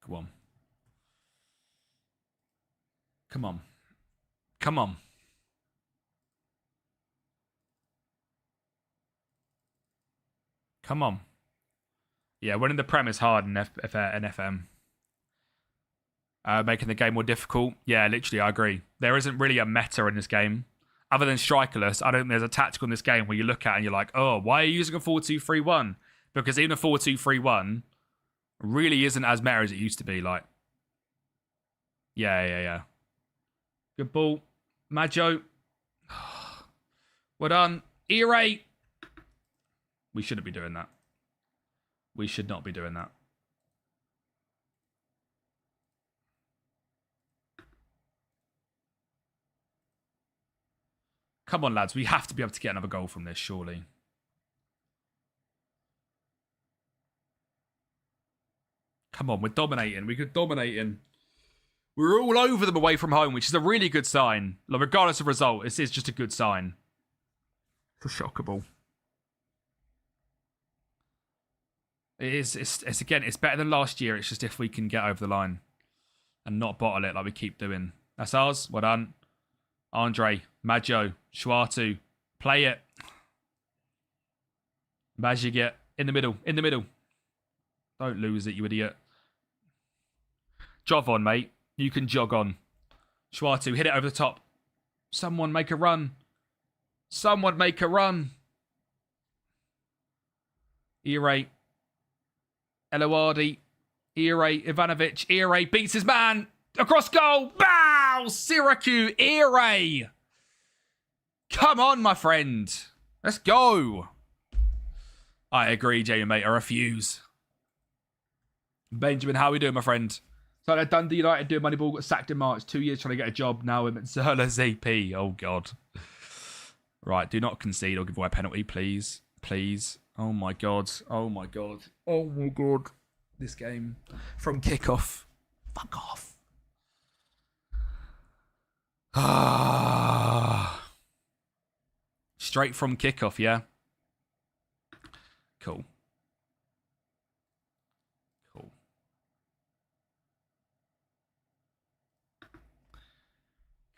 Come on. Come on. Come on. Come on. Yeah, winning the Prem is hard in FM. Making the game more difficult. Yeah, literally, I agree. There isn't really a meta in this game. Other than strikerless, I don't think there's a tactical in this game where you look at and you're like, oh, why are you using a 4-2-3-1? Because even a 4-2-3-1 really isn't as meta as it used to be. Like, yeah. Good ball. Maggio. Well done. Ire. We shouldn't be doing that. We should not be doing that. Come on, lads. We have to be able to get another goal from this, surely. Come on, we're dominating. We're dominating. We're all over them away from home, which is a really good sign. Like, regardless of result, this is just a good sign. For shockable. It's again, it's better than last year. It's just if we can get over the line and not bottle it like we keep doing. That's ours. Well done. Andre, Maggio, Schwartu. Play it. Maggio, in the middle. In the middle. Don't lose it, you idiot. Jog on, mate. You can jog on. Schwartu, hit it over the top. Someone make a run. Someone make a run. Ire. Eloardi. Ire. Ivanovic. Ire beats his man. Across goal. Bow! Syracuse. Ire. Come on, my friend. Let's go. I agree, Jamie, mate. I refuse. Benjamin, how are we doing, my friend? So like Dundee United doing Moneyball, got sacked in March. 2 years trying to get a job. Now I'm at Zerla ZP. Oh, God. Right, do not concede or give away a penalty, please. Please. Oh, my God. Oh, my God. Oh, my God. This game. From kickoff. Fuck off. Ah. Straight from kickoff, yeah? Cool.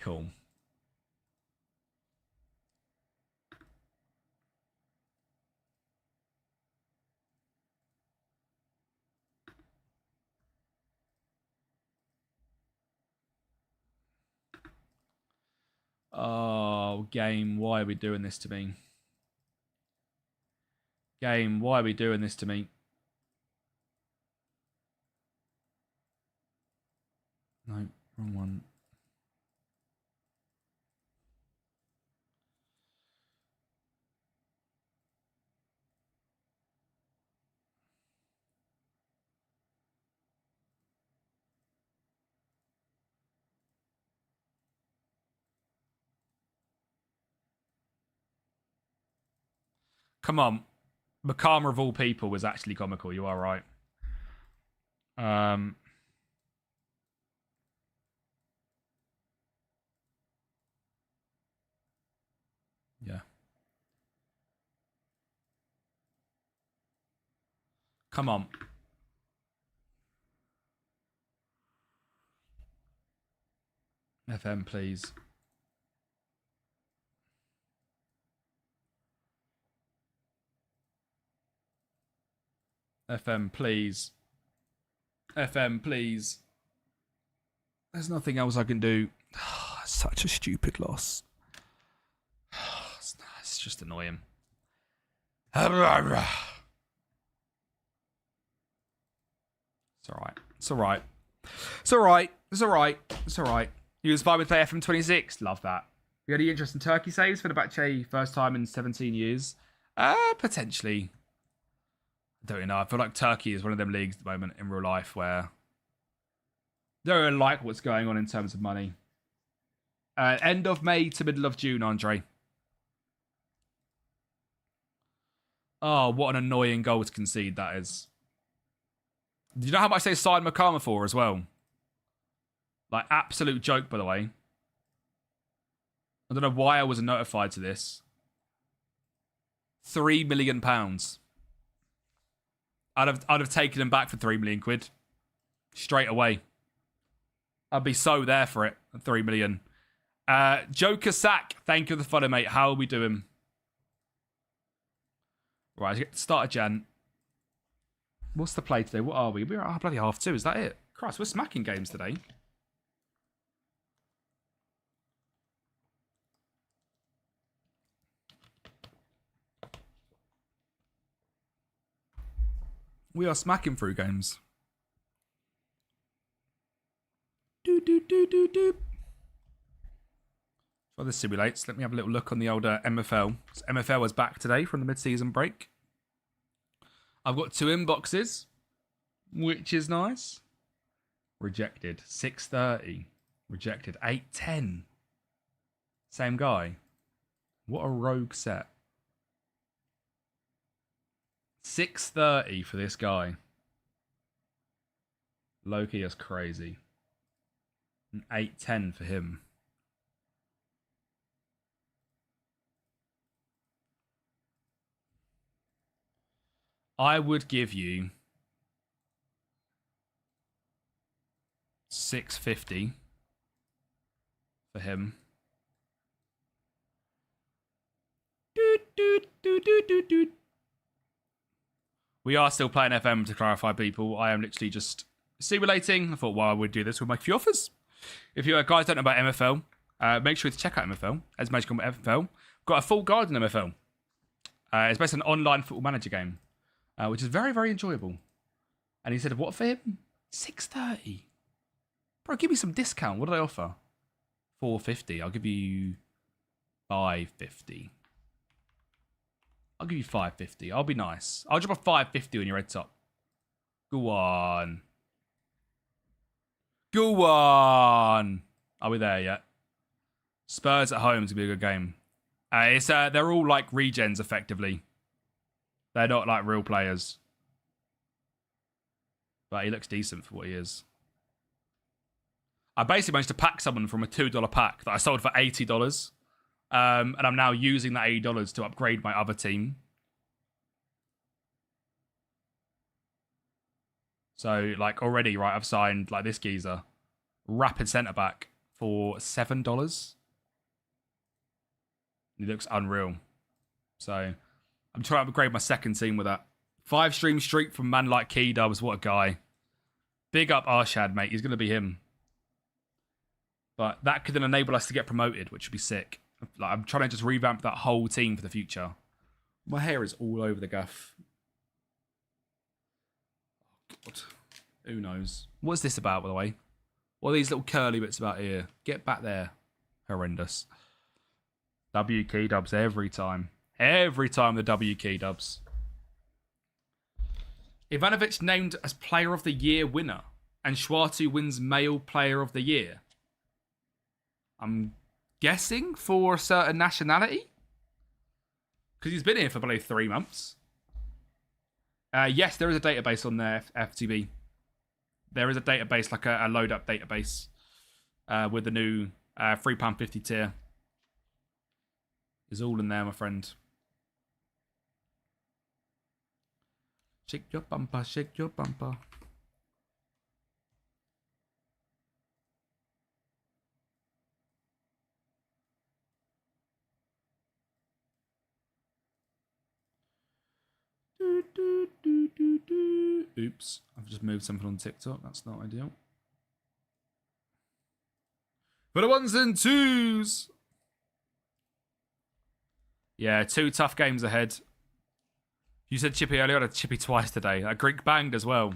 Cool. Oh, game, why are we doing this to me? Game, why are we doing this to me? No, wrong one. Come on. Makama of all people was actually comical. You are right. Yeah. Come on. FM, please. FM, please. FM, please. There's nothing else I can do. Such a stupid loss. It's just annoying. It's alright. It's alright. It's alright. It's alright. It's alright. You was fine with play FM26. Love that. You had any interest in Turkey saves for the Fenerbahce first time in 17 years? Potentially. I don't know. I feel like Turkey is one of them leagues at the moment in real life where they don't really like what's going on in terms of money. End of May to middle of June, Andre. Oh, what an annoying goal to concede that is. Do you know how much they signed Makama for as well? Like, absolute joke, by the way. I don't know why I wasn't notified to this. £3 million. I'd have taken him back for 3 million quid. Straight away. I'd be so there for it. 3 million. Joker Sack, thank you for the follow, mate. How are we doing? Right, let's get started, Jan. What's the play today? What are we? We're at bloody 2:30. Is that it? Christ, we're smacking games today. We are smacking through games. While this simulates, let me have a little look on the older MFL. So MFL is back today from the mid-season break. I've got 2 inboxes, which is nice. Rejected. 6:30. Rejected. 8:10. Same guy. What a rogue set. 6:30 for this guy. Loki is crazy. And 8:10 for him. I would give you 650 for him. We are still playing FM, to clarify, people. I am literally just simulating. I thought, well, I would do this with my few offers. If you guys don't know about MFL, make sure to check out MFL. As Magic MFL, got a full guide on MFL. It's based on an online football manager game, which is very, very enjoyable. And he said, what for him? 6:30. Bro, give me some discount. What did I offer? 450. I'll give you 550. I'll give you 550. I'll be nice. I'll drop a 550 on your red top. Go on. Go on. Are we there yet? Spurs at home is going to be a good game. They're all like regens, effectively. They're not like real players. But he looks decent for what he is. I basically managed to pack someone from a $2 pack that I sold for $80. And I'm now using that $80 to upgrade my other team. So, like, already, right, I've signed, like, this geezer. Rapid centre-back for $7. He looks unreal. So, I'm trying to upgrade my second team with that. 5-stream streak from man like Key Dubs. What a guy. Big up Arshad, mate. He's going to be him. But that could then enable us to get promoted, which would be sick. Like, I'm trying to just revamp that whole team for the future. My hair is all over the gaff. Oh, God. Who knows? What's this about, by the way? What are these little curly bits about here? Get back there. Horrendous. W key dubs every time. Every time the W key dubs. Ivanovic named as Player of the Year winner. And Schwartu wins Male Player of the Year. I'm guessing for a certain nationality? Because he's been here for probably 3 months. Yes, there is a database on there, FTB. There is a database, like a load-up database, with the new £3.50 tier. It's all in there, my friend. Shake your bumper, shake your bumper. Oops, I've just moved something on TikTok. That's not ideal. For the ones and twos. Yeah, 2 tough games ahead. You said Chippy earlier. I had a Chippy twice today. A Greek banged as well.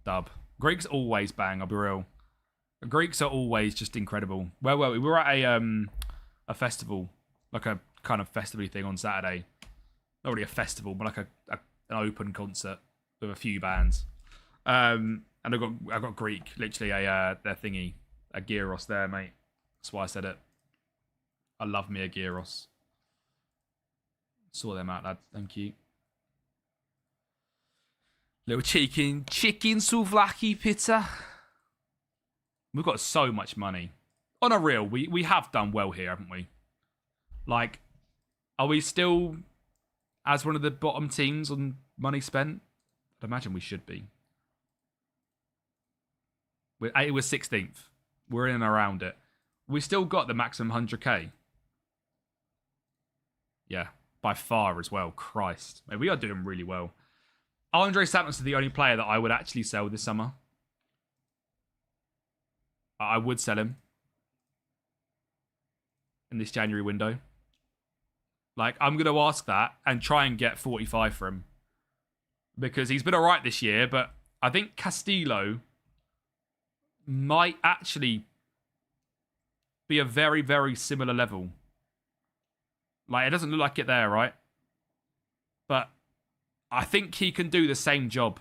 Dub. Greeks always bang, I'll be real. The Greeks are always just incredible. Well, we were at a festival. Like a kind of festival thing on Saturday. Not really a festival, but like an open concert with a few bands. And I got Greek, literally their thingy, a gyros there, mate. That's why I said it. I love me a gyros. Saw them out, lad. Thank you. Little chicken souvlaki pizza. We've got so much money. On a real, we have done well here, haven't we? Like, are we still as one of the bottom teams on money spent? I'd imagine we should be. We're 16th. We're in and around it. We still got the maximum 100k. Yeah, by far as well. Christ. Mate, we are doing really well. Andre Santos is the only player that I would actually sell this summer. I would sell him in this January window. Like, I'm going to ask that and try and get 45 for him. Because he's been all right this year, but I think Castillo might actually be a very, very similar level. Like, it doesn't look like it there, right? But I think he can do the same job.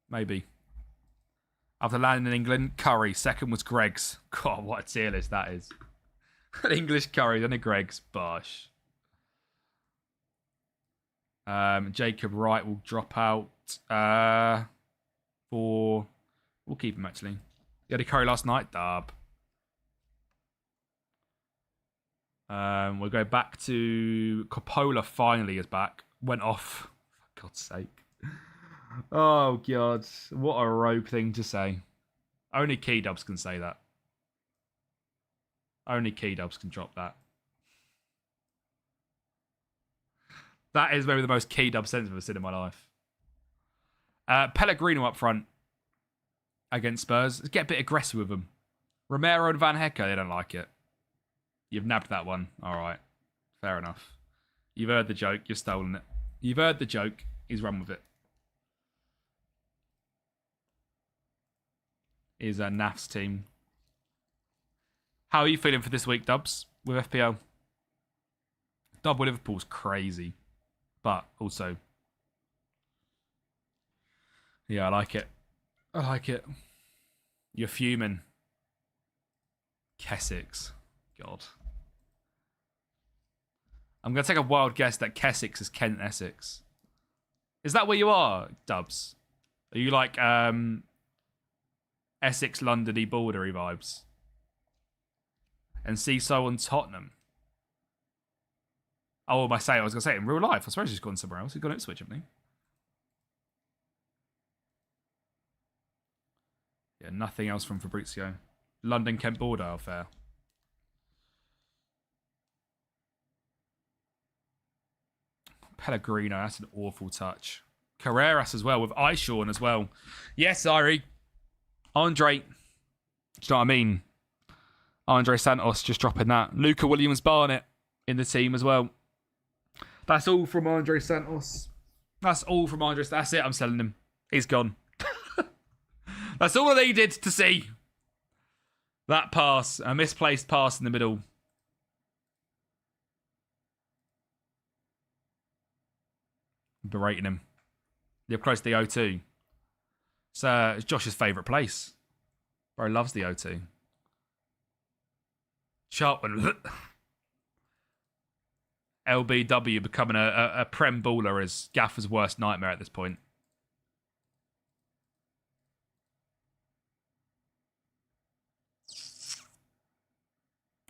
Maybe. After landing in England, Curry. Second was Greg's. God, what a tier list that is. An English Curry, then a Greg's. Bosh. Jacob Wright will drop out for... We'll keep him, actually. He had a Curry last night. Dub. We'll go back to... Coppola finally is back. Went off. For God's sake. Oh, God. What a rogue thing to say. Only Key Dubs can say that. Only Key Dubs can drop that. That is maybe the most Key Dub sentence I've seen in my life. Pellegrino up front against Spurs. Let's get a bit aggressive with them. Romero and Van Hecke, they don't like it. You've nabbed that one. All right. Fair enough. You've heard the joke. You've stolen it. You've heard the joke. He's run with it. Is Naf's team. How are you feeling for this week, Dubs, with FPL? Double Liverpool's crazy. But also... Yeah, I like it. I like it. You're fuming. Kessex. God. I'm going to take a wild guess that Kessex is Kent Essex. Is that where you are, Dubs? Are you like Essex, London-y, bordery vibes? And Seesaw and Tottenham. Oh, I was going to say in real life. I suppose he's gone somewhere else. He's gone Ipswich, haven't he? Yeah, nothing else from Fabrizio. London, Kent border, oh, fair. Pellegrino, that's an awful touch. Carreras as well, with Aishawn as well. Yes, Ari. Andre. Do you know what I mean? Andre Santos just dropping that. Luca Williams-Barnett in the team as well. That's all from Andre Santos. That's all from Andre. That's it, I'm selling him. He's gone. That's all I needed to see. That pass, a misplaced pass in the middle. Berating him. You're close to the O2. It's Josh's favourite place. Bro loves the O2. Sharp one. LBW becoming a Prem baller is Gaffer's worst nightmare at this point.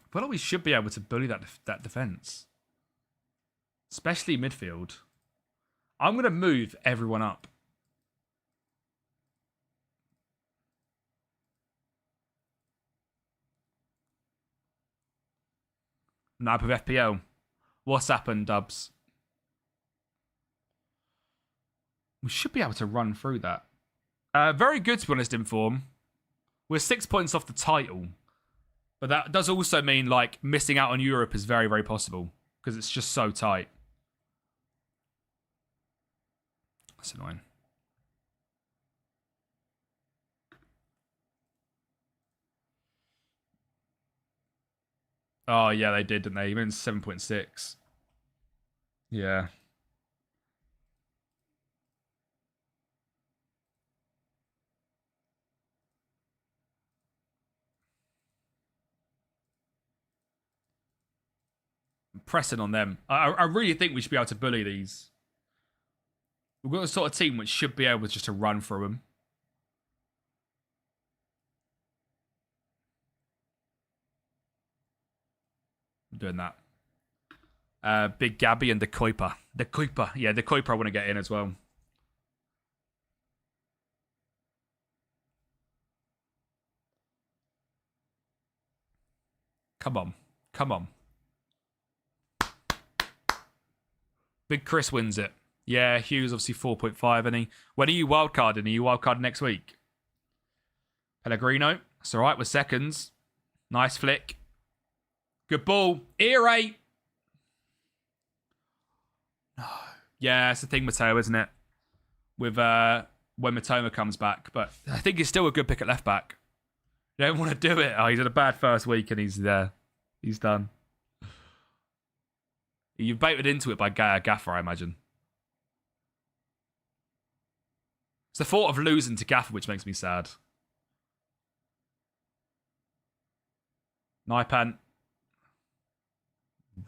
I feel like we should be able to bully that defence. Especially midfield. I'm going to move everyone up. Nap of FPL. What's happened, Dubs? We should be able to run through that. Very good, to be honest, in form. We're 6 points off the title. But that does also mean, like, missing out on Europe is very, very possible. Because it's just so tight. That's annoying. Oh, yeah, they did, didn't they? Even 7.6. Yeah. I'm pressing on them. I really think we should be able to bully these. We've got a sort of team which should be able just to run through them. I'm doing that. Big Gabby and the Kuiper. The Kuiper. Yeah, the Kuiper I want to get in as well. Come on. Come on. Big Chris wins it. Yeah, Hughes obviously 4.5, and he. When are you wildcarding? Are you wildcarding next week? Pellegrino. It's all right, we're seconds. Nice flick. Good ball. Ear 8. No. Yeah, it's the thing, Matteo, isn't it? With when Matoma comes back. But I think he's still a good pick at left back. You don't want to do it. Oh, he's had a bad first week and he's there. He's done. You've baited into it by Gaffer, I imagine. It's the thought of losing to Gaffer which makes me sad. Naipan.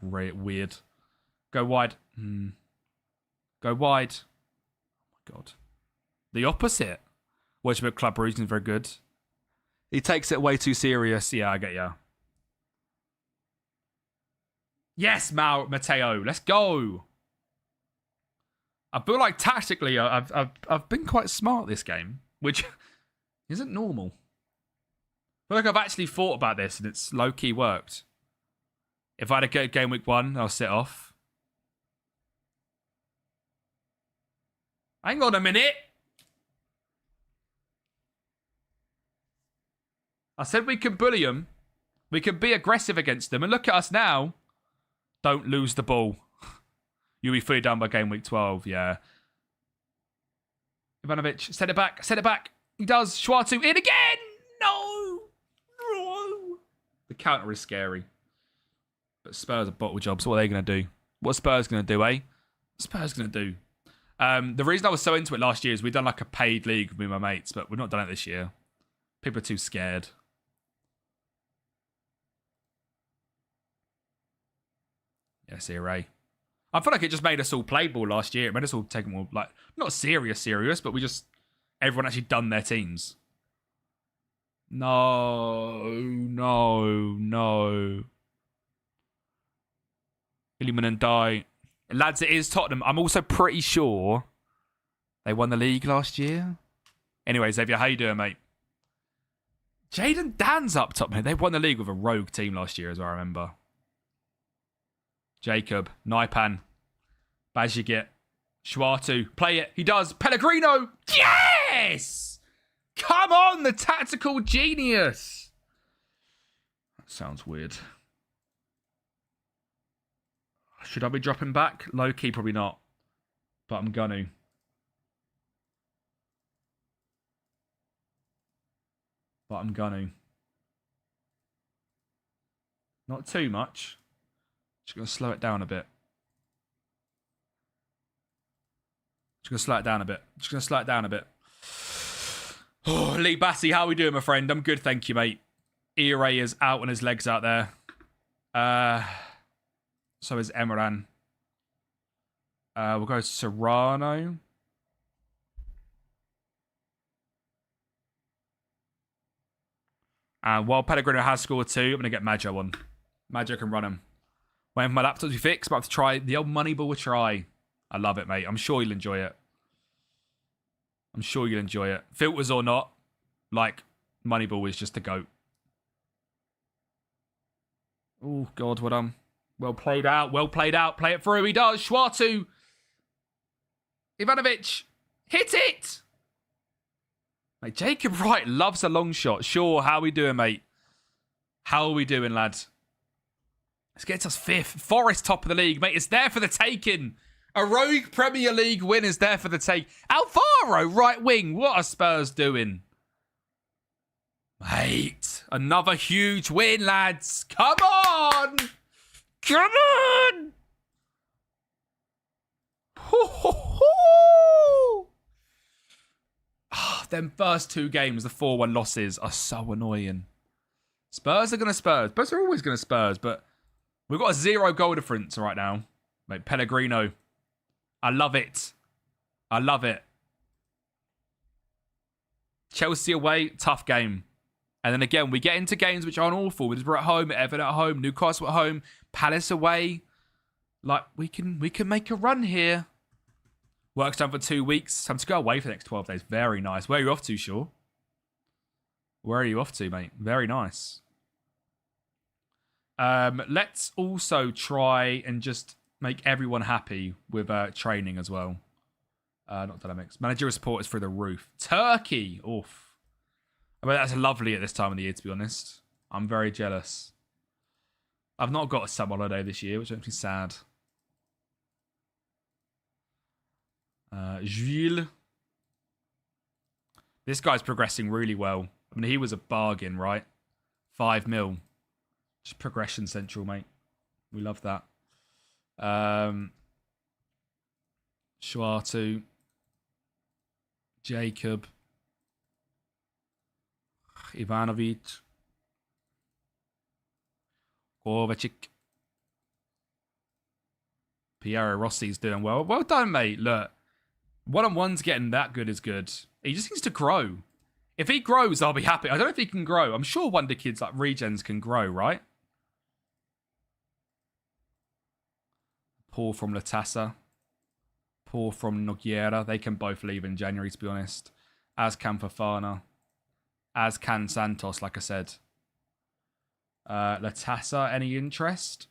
Weird. Go wide. Go wide. Oh my god. The opposite. Wedgwood Club Rouge is very good. He takes it way too serious. Yeah, I get ya. Yes, Matteo. Let's go. I feel like tactically I've been quite smart this game, which isn't normal. I feel like I've actually thought about this and it's low-key worked. If I had a good game week 1, I'll sit off. Hang on a minute. I said we can bully them. We can be aggressive against them. And look at us now. Don't lose the ball. You'll be fully done by game week 12, yeah. Ivanovic, set it back, set it back. He does. Schwartu in again. No. No. The counter is scary. But Spurs are bottle jobs. What are they going to do? What are Spurs going to do, eh? What's Spurs going to do? The reason I was so into it last year is we'd done like a paid league with me and my mates, but we've not done it this year. People are too scared. Yes, ERA. I feel like it just made us all play ball last year. It made us all take more, like, not serious, but we just, everyone actually done their teams. No. Illumin and Die. Lads, it is Tottenham. I'm also pretty sure they won the league last year. Anyway, Xavier, how you doing, mate? Jaden Dan's up top, man. They won the league with a rogue team last year, as I remember. Jacob, Naipan, Bajigit, Schwartu, play it. He does. Pellegrino, yes! Come on, the tactical genius. That sounds weird. Should I be dropping back? Low key, probably not. But I'm gonna. Not too much. Just going to slow it down a bit. Oh, Lee Bassey, how are we doing, my friend? I'm good, thank you, mate. Ire is out on his legs out there. So is Emeran. We'll go Serrano. And while Pellegrino has scored 2, I'm going to get Maggio on. Maggio can run him. Waiting for my laptop to be fixed, but I have to try the old Moneyball try. I love it, mate. I'm sure you'll enjoy it. Filters or not, like, Moneyball is just the GOAT. Oh, God, what Well played out. Well played out. Play it through. He does. Schwartu. Ivanovic. Hit it. Mate, Jacob Wright loves a long shot. Sure. How are we doing, mate? How are we doing, lads? Let's get us 5th. Forest top of the league, mate. It's there for the taking. A rogue Premier League win is there for the take. Alvaro, right wing. What are Spurs doing? Mate, another huge win, lads. Come on. Come on. Oh, them first 2 games, the 4-1 losses, are so annoying. Spurs are going to Spurs. Spurs are always going to Spurs, but we've got a 0 goal difference right now. Mate, Pellegrino. I love it. I love it. Chelsea away, tough game. And then again, we get into games which aren't awful. We're at home, Everton at home, Newcastle at home, Palace away. Like, we can make a run here. Work's done for 2 weeks. Time to go away for the next 12 days. Very nice. Where are you off to, Shaw? Where are you off to, mate? Very nice. Let's also try and just make everyone happy with training as well. Not dynamics. Managerial support is through the roof. Turkey. Oof. I mean, that's lovely at this time of the year, to be honest. I'm very jealous. I've not got a summer holiday this year, which makes me sad. Gilles. This guy's progressing really well. I mean, he was a bargain, right? 5 mil. Just progression central, mate. We love that. Schwartu. Jacob. Ivanovic. Kovacic. Piero Rossi's doing well. Well done, mate. Look. One-on-one's getting that good is good. He just needs to grow. If he grows, I'll be happy. I don't know if he can grow. I'm sure Wonder Kids like Regens can grow, right? Paul from Latassa. Paul from Nogueira. They can both leave in January, to be honest. As can Fafana. As can Santos, like I said. Latassa, any interest?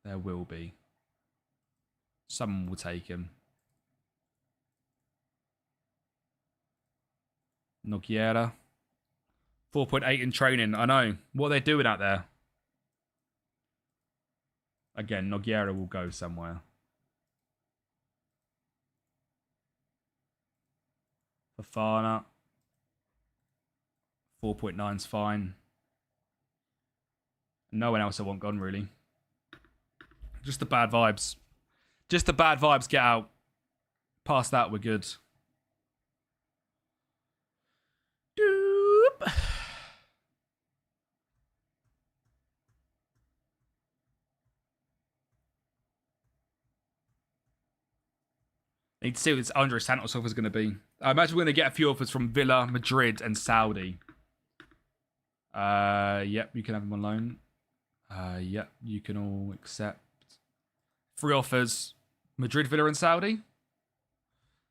There will be. Someone will take him. Nogueira. 4.8 in training. I know. What are they doing out there? Again, Nogueira will go somewhere. Fafana. 4.9 is fine. No one else I want gone, really. Just the bad vibes. Just the bad vibes get out. Past that, we're good. Doop. Need to see what this Andre Santos offer is going to be. I imagine we're going to get a few offers from Villa, Madrid, and Saudi. Yep, you can have them on loan. Yep, you can all accept. 3 offers. Madrid, Villa, and Saudi?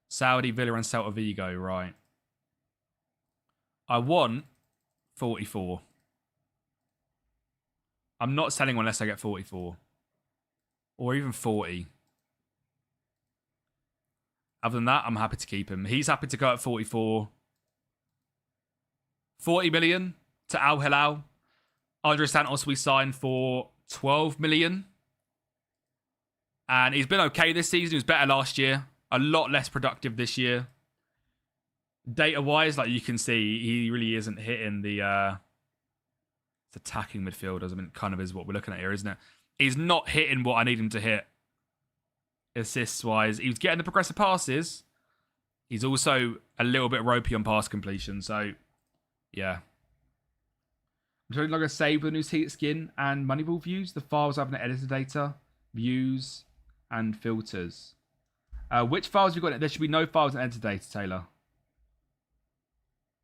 Saudi, Villa, and Celta Vigo, right. I want 44. I'm not selling one unless I get 44. Or even 40. Other than that, I'm happy to keep him. He's happy to go at 44. 40 million to Al Hilal. Andre Santos we signed for 12 million. And he's been okay this season. He was better last year. A lot less productive this year. Data-wise, like you can see, he really isn't hitting the it's attacking midfielders. I mean, it kind of is what we're looking at here, isn't it? He's not hitting what I need him to hit. Assists-wise. He was getting the progressive passes. He's also a little bit ropey on pass completion. So, yeah. I'm trying to save the new skin and Moneyball views. The files have an editor data, views, and filters. Which files have you got? There should be no files and editor data, Taylor.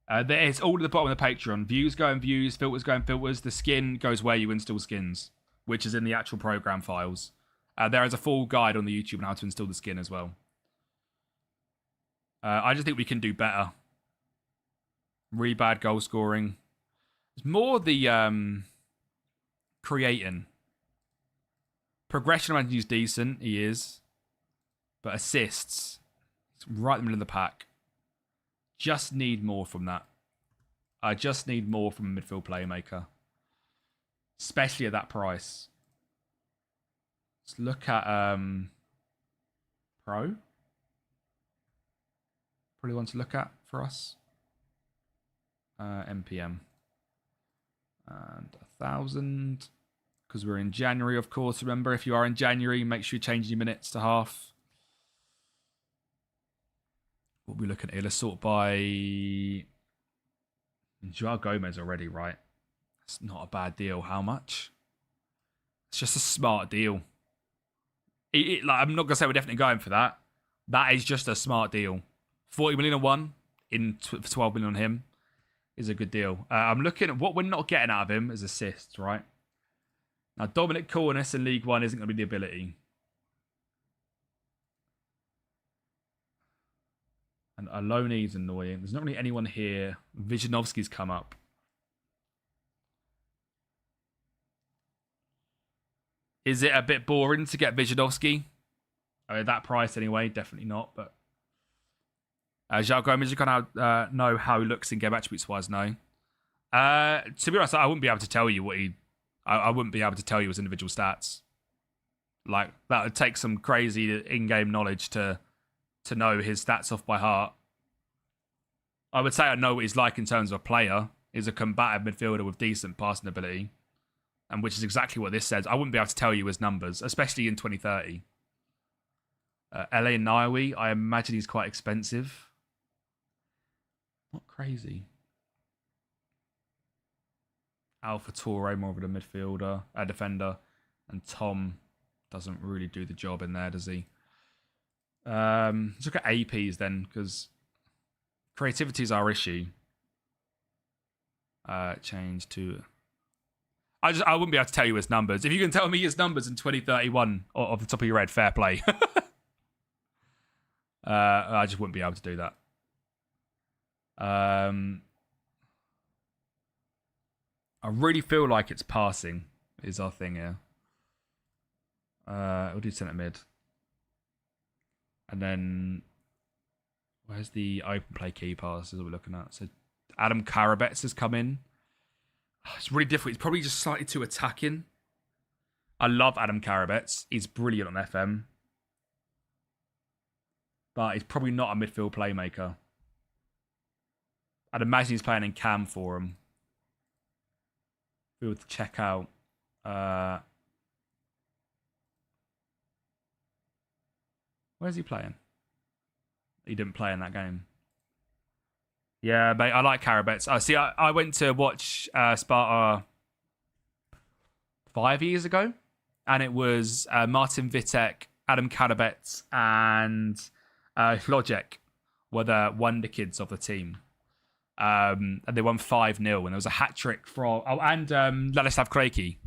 It's all at the bottom of the Patreon. Views go in views, filters go in filters. The skin goes where you install skins, which is in the actual program files. There is a full guide on the YouTube on how to install the skin as well. I just think we can do better. Really bad goal scoring. It's more the creating. Progression, I imagine he's decent. He is. But assists, it's right in the middle of the pack. Just need more from that. I just need more from a midfield playmaker. Especially at that price. Let's look at Pro. Probably one to look at for us. MPM. And 1,000. Because we're in January, of course. Remember, if you are in January, make sure you change your minutes to half. What are we looking at here? Let's sort by Joao Gomez already, right? That's not a bad deal. How much? It's just a smart deal. Like, I'm not going to say we're definitely going for that. That is just a smart deal. 40 million on one, in 12 million on him is a good deal. I'm looking at what we're not getting out of him as assists, right? Now, Dominic Cornice in League One isn't going to be the ability. And Aloni's annoying. There's not really anyone here. Vijanovski's come up. Is it a bit boring to get Vijanovski? I mean, that price anyway, definitely not. But Joao Gomez, you kind of know how he looks in game attributes wise, no. To be honest, I wouldn't be able to tell you what he. I wouldn't be able to tell you his individual stats. Like, that would take some crazy in-game knowledge to know his stats off by heart. I would say I know what he's like in terms of a player. He's a combative midfielder with decent passing ability. And which is exactly what this says. I wouldn't be able to tell you his numbers, especially in 2030. LA Nawi, I imagine he's quite expensive. Not crazy. Alpha Torre, more of a midfielder, a defender. And Tom doesn't really do the job in there, does he? Let's look at APs then, because creativity is our issue. Change to... I wouldn't be able to tell you his numbers. If you can tell me his numbers in 2031 off the top of your head, fair play. I just wouldn't be able to do that. I really feel like it's passing is our thing here. We'll do centre mid. And then where's the open play key passes that we're looking at? So Adam Karabets has come in. It's really difficult. He's probably just slightly too attacking. I love Adam Karabets. He's brilliant on FM. But he's probably not a midfield playmaker. I'd imagine he's playing in cam for him. If we were to check out... where's he playing? He didn't play in that game. Yeah, mate, I like Karabets. See, I went to watch Sparta 5 years ago, and it was Martin Vitek, Adam Karabets, and Lojek were the wonder kids of the team. And they won 5-0, and there was a hat-trick from... Oh, and Ladislav Krejci.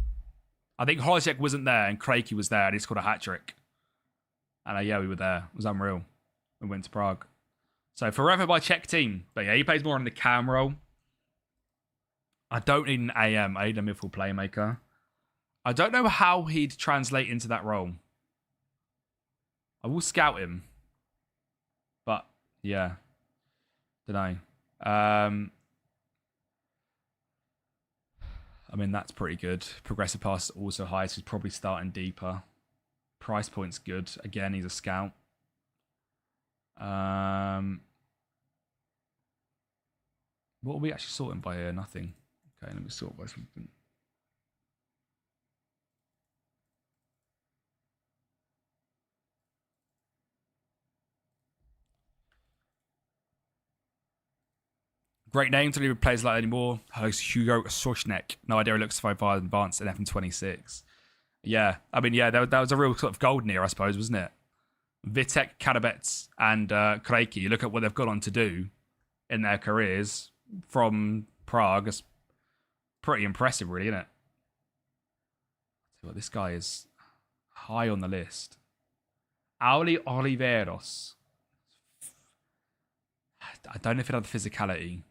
I think Lojek wasn't there, and Krejci was there, and he scored a hat-trick. And yeah, we were there. It was unreal. We went to Prague. So forever my Czech team. But yeah, he plays more on the cam role. I don't need an AM. I need a midfield playmaker. I don't know how he'd translate into that role. I will scout him. But yeah. Don't know. I mean, that's pretty good. Progressive pass also high, so he's probably starting deeper. Price point's good. Again, he's a scout. What are we actually sorting by here? Nothing. Okay, let me sort by something. Great name to leave players like that anymore. Host Hugo Soshnek. No idea he looks so far advanced in FM26. Yeah, I mean, yeah, that was a real sort of golden era, I suppose, wasn't it? Vitek, Karabets, and Krejci. You look at what they've gone on to do in their careers from Prague. It's pretty impressive, really, isn't it? What, this guy is high on the list. Auli Oliveros. I don't know if it had the physicality.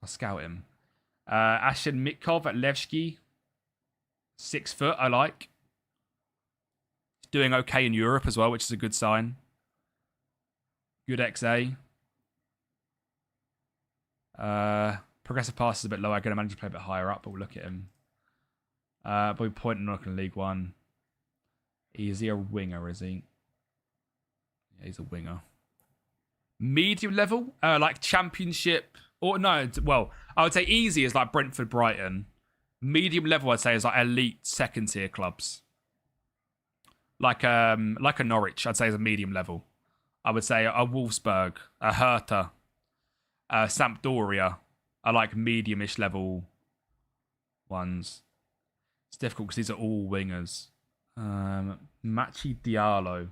I'll scout him. Ashen Mitkov at Levski. 6 foot, I like. He's doing okay in Europe as well, which is a good sign. Good XA. Progressive pass is a bit low. I'm going to manage to play a bit higher up, but we'll look at him. But we're pointing knock in League One. Is he a winger, is he? Yeah, he's a winger. Medium level? Like Championship. Or no, well, I would say easy is like Brentford, Brighton. Medium level, I'd say, is like elite second tier clubs. Like a Norwich, I'd say is a medium level. I would say a Wolfsburg, a Hertha, Sampdoria are like medium-ish level ones. It's difficult because these are all wingers. Machi Diallo.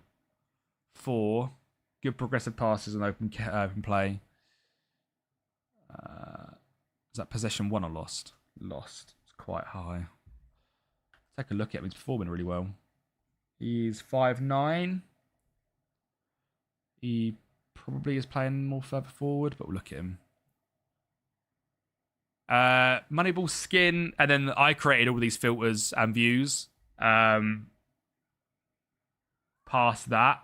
4. Good progressive passes and open play. Is that possession 1 or lost? Lost. It's quite high. Take a look at him. He's performing really well. He's 5'9". He probably is playing more further forward, but we'll look at him. Moneyball skin, and then I created all these filters and views. Past that,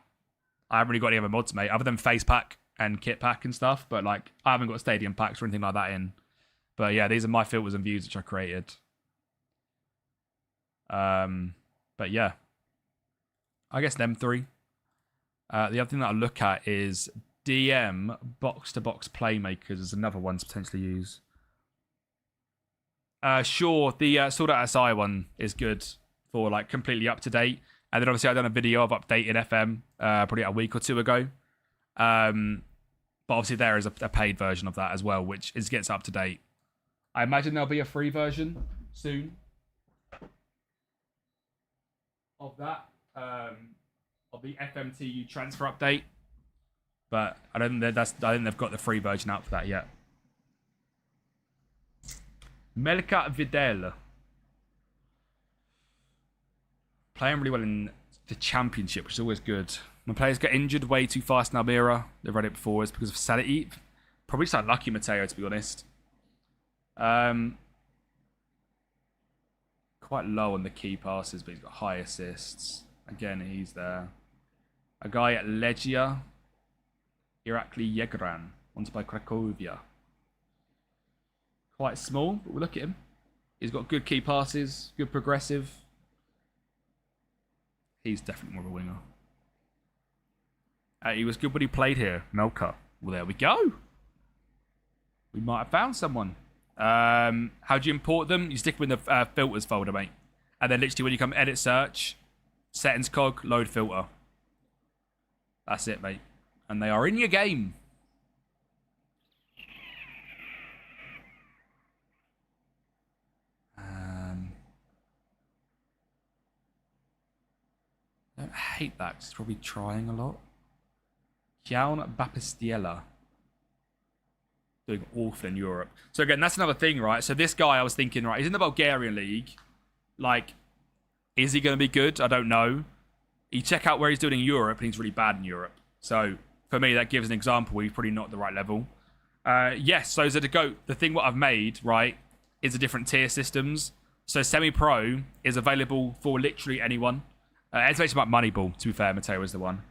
I haven't really got any other mods, mate, other than face pack and kit pack and stuff. But like, I haven't got stadium packs or anything like that in. But yeah, these are my filters and views which I created. But yeah, I guess them 3. The other thing that I look at is DM box-to-box playmakers is another one to potentially use. Sure, the Sword Art SI one is good for like completely up to date. And then obviously I've done a video of updating FM probably a week or 2 ago. But obviously there is a paid version of that as well, which gets up to date. I imagine there'll be a free version soon of that. Of the FMTU transfer update, but I don't think they've got the free version out for that yet. Melka Vidal playing really well in the Championship, which is always good. When players get injured way too fast in Almira, they've read it before, it's because of sanity. Probably just like lucky Matteo, to be honest. Quite low on the key passes, but he's got high assists. Again, he's there. A guy at Legia, Irakli Yegran, wanted by Cracovia. Quite small, but we'll look at him. He's got good key passes, good progressive. He's definitely more of a winger. He was good when he played here, Melka. Well, there we go. We might have found someone. How do you import them? You stick them in the filters folder, mate. And then literally when you come edit search, settings cog, load filter. That's it, mate. And they are in your game. I don't hate that. He's probably trying a lot. Kiaun Bapistiela. Doing awful in Europe. So again, that's another thing, right? So this guy, I was thinking, right, he's in the Bulgarian league. Like, is he going to be good? I don't know. You check out where he's doing in Europe, and he's really bad in Europe. So, for me, that gives an example where he's probably not at the right level. Yes, so as a GOAT, the thing what I've made, right, is the different tier systems. So, semi-pro is available for literally anyone. It's basically about Moneyball, to be fair. Matteo is the one.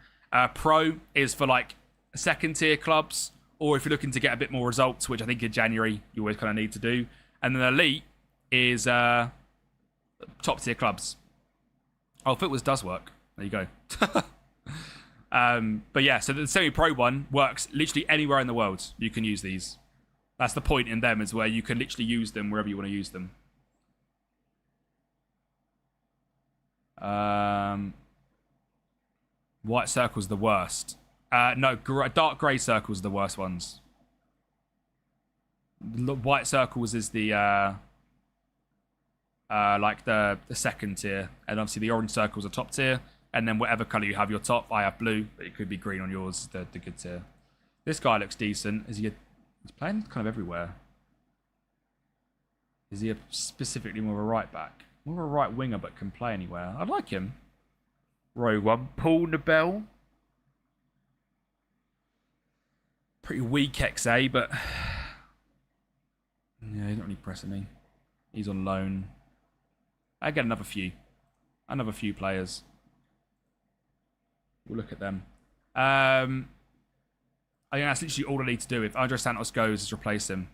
Pro is for, like, second-tier clubs, or if you're looking to get a bit more results, which I think in January you always kind of need to do. And then Elite is top-tier clubs. Oh, Footwas does work. There you go. But yeah, so the semi-pro one works literally anywhere in the world. You can use these. That's the point in them, is where you can literally use them wherever you want to use them. White circle's the worst. No, dark grey circles are the worst ones. White circles is the like the second tier, and obviously the orange circles are top tier, and then whatever colour you have your top. I have blue, but it could be green on yours. The good tier. This guy looks decent. He's playing kind of everywhere. Is he specifically more of a right back? More of a right winger, but can play anywhere. I like him. Row 1, Paul Nobel. Pretty weak XA, but yeah, he's not really pressing me. He's on loan. I get another few. Another few players. We'll look at them. I think that's literally all I need to do. If Andre Santos goes, is replace him.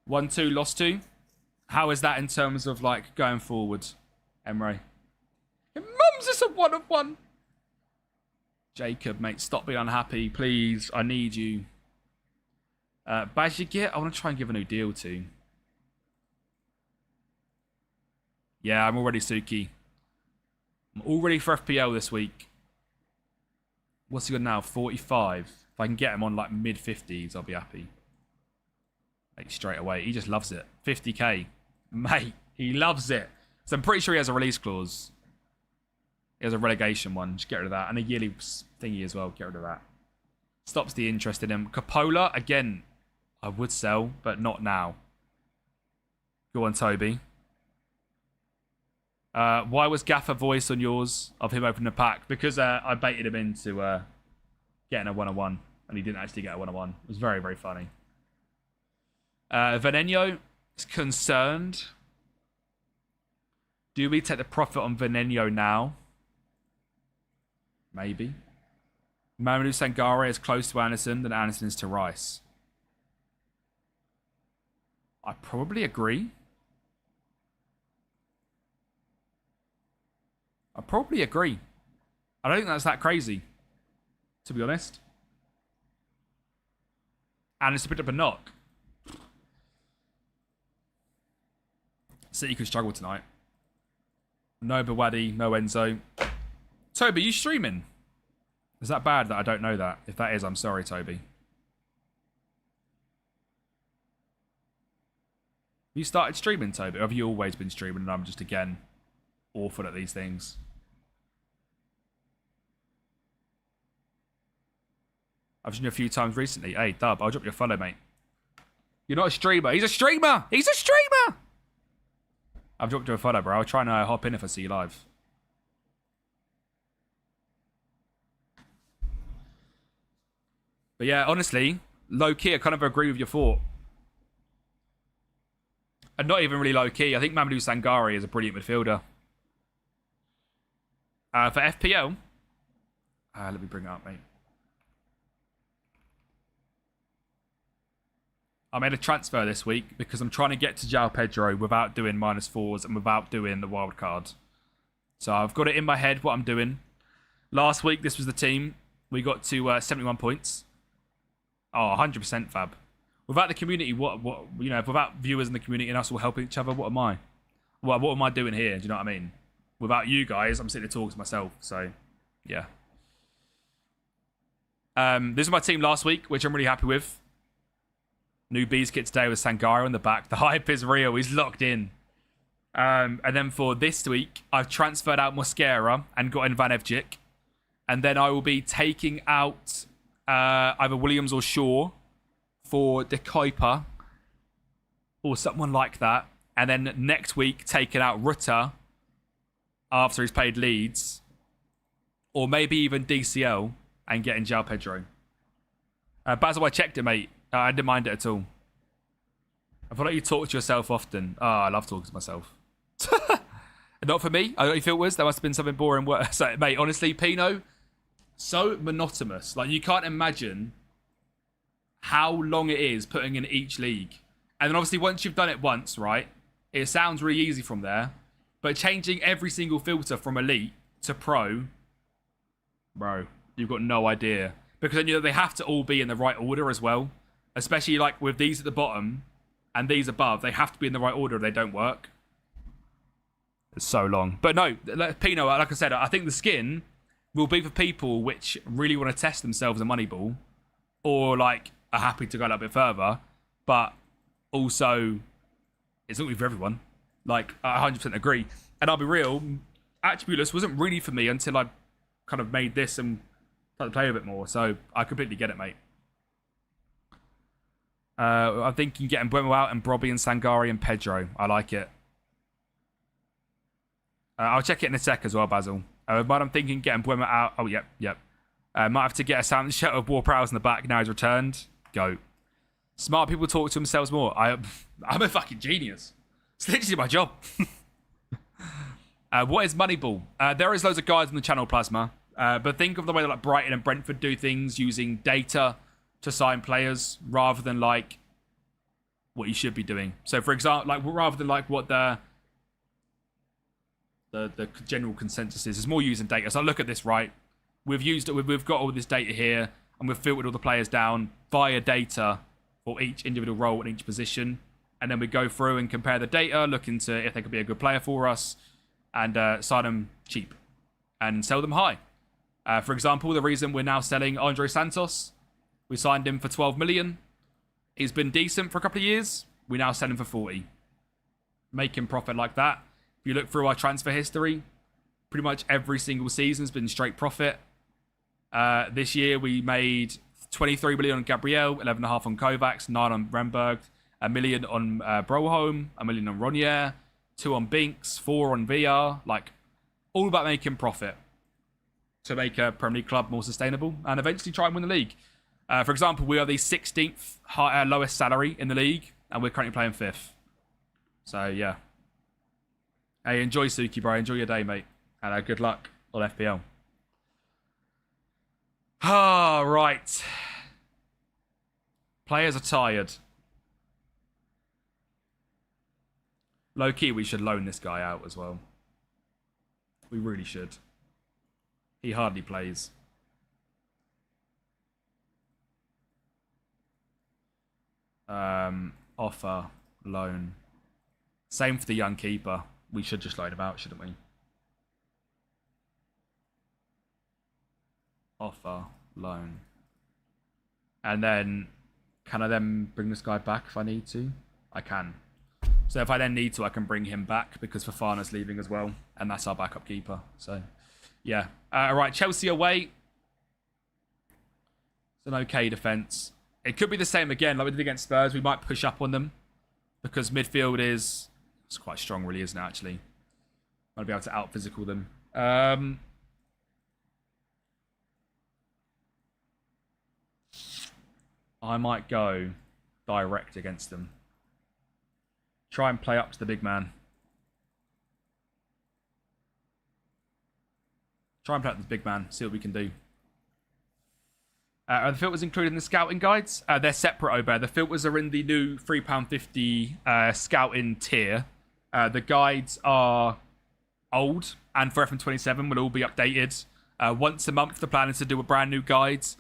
1-2, lost 2. How is that in terms of, like, going forward, Emre? Your mum's just a 1-of-1. Jacob, mate, stop being unhappy, please. I need you. Bajigit, I want to try and give a new deal to. Yeah, I'm already Suki. I'm all ready for FPL this week. What's he got now? 45. If I can get him on like mid-50s, I'll be happy. Like straight away. He just loves it. 50k. Mate, he loves it. So I'm pretty sure he has a release clause. He has a relegation one. Just get rid of that. And a yearly thingy as well. Get rid of that. Stops the interest in him. Coppola, again, I would sell, but not now. Go on, Toby. Why was Gaffer voice on yours of him opening the pack? Because I baited him into getting a 1-on-1, and he didn't actually get a 1-on-1. It was very, very funny. Veneno is concerned. Do we take the profit on Veneno now? Maybe. Mamadou Sangare is close to Anderson than Anderson is to Rice. I probably agree. I probably agree. I don't think that's that crazy, to be honest. And it's a bit of a knock. City could struggle tonight. No Bawadi, no Enzo. Toby, you streaming? Is that bad that I don't know that? If that is, I'm sorry, Toby. You started streaming, Toby? Or have you always been streaming and I'm just, again, awful at these things? I've seen you a few times recently. Hey, Dub, I'll drop you a follow, mate. You're not a streamer. He's a streamer! He's a streamer! I've dropped you a follow, bro. I'll try and hop in if I see you live. But yeah, honestly, low-key, I kind of agree with your thought. And not even really low-key. I think Mamadou Sangare is a brilliant midfielder. For FPL, let me bring it up, mate. I made a transfer this week because I'm trying to get to João Pedro without doing -4s and without doing the wild card. So I've got it in my head what I'm doing. Last week, this was the team. We got to 71 points. Oh, 100% fab. Without the community, what you know, without viewers in the community and us all helping each other, what am I? What am I doing here? Do you know what I mean? Without you guys, I'm sitting here talking to myself. So, yeah. This is my team last week, which I'm really happy with. New Bees kit today with Sangare on the back. The hype is real. He's locked in. And then for this week, I've transferred out Mosquera and got in Van Evjik. And then I will be taking out either Williams or Shaw for De Kuiper or someone like that. And then next week, taking out Rutter after he's played Leeds. Or maybe even DCL and getting João Pedro. Basil, I checked it, mate. I didn't mind it at all. I feel like you talk to yourself often. Oh, I love talking to myself. Not for me. I don't feel it was. There must have been something boring. So, mate, honestly, Pino, so monotonous. Like, you can't imagine how long it is putting in each league. And then obviously once you've done it once, right, it sounds really easy from there. But changing every single filter from Elite to Pro, bro, you've got no idea. Because then, you know, they have to all be in the right order as well. Especially like with these at the bottom and these above, they have to be in the right order or they don't work. It's so long. But no, Pino, like I said, I think the skin will be for people which really want to test themselves in Moneyball or like are happy to go a little bit further. But also, it's not really for everyone. Like, I 100% agree. And I'll be real, Attributeless wasn't really for me until I kind of made this and started to play a bit more. So I completely get it, mate. I'm thinking getting Buemo out and Brobby and Sangare and Pedro. I like it. I'll check it in a sec as well, Basil. But I'm thinking getting Buemo out. Oh, yep. Might have to get a sound shot of War Prowse in the back now he's returned. Go. Smart people talk to themselves more. I'm a fucking genius. It's literally my job. What is Moneyball? There is loads of guides on the channel, Plasma. But think of the way that like Brighton and Brentford do things using data to sign players rather than like what you should be doing. So, for example, like rather than like what the general consensus is, it's more using data. So look at this, right? We've got all this data here, and we've filtered all the players down via data for each individual role in each position, and then we go through and compare the data, look into if they could be a good player for us, and sign them cheap and sell them high. For example, the reason we're now selling Andre Santos, we signed him for 12 million. He's been decent for a couple of years. We now sell him for 40. Making profit like that. If you look through our transfer history, pretty much every single season's been straight profit. This year we made 23 million on Gabriel, 11.5 on Kovacs, 9 on Remberg, 1 million on Broholm, 1 million on Ronier, 2 on Binks, 4 on VR. Like, all about making profit to make a Premier League club more sustainable and eventually try and win the league. For example, we are the 16th lowest salary in the league, and we're currently playing 5th. So, yeah. Hey, enjoy Suki, bro. Enjoy your day, mate. And good luck on FPL. Ah, right. Players are tired. Low-key, we should loan this guy out as well. We really should. He hardly plays. Offer, loan. Same for the young keeper. We should just loan him out, shouldn't we? Offer, loan. And then, can I then bring this guy back if I need to? I can. So if I then need to, I can bring him back because Fofana's leaving as well. And that's our backup keeper. So, yeah. All right, Chelsea away. It's an okay defence. It could be the same again, like we did against Spurs. We might push up on them because midfield is... It's quite strong, really, isn't it, actually? Might be able to out-physical them. I might go direct against them. Try and play up to the big man. Try and play up to the big man. See what we can do. Are the filters included in the scouting guides? They're separate, Obear. The filters are in the new £3.50 scouting tier. The guides are old, and for FM27 will all be updated. Once a month, the plan is to do a brand new guides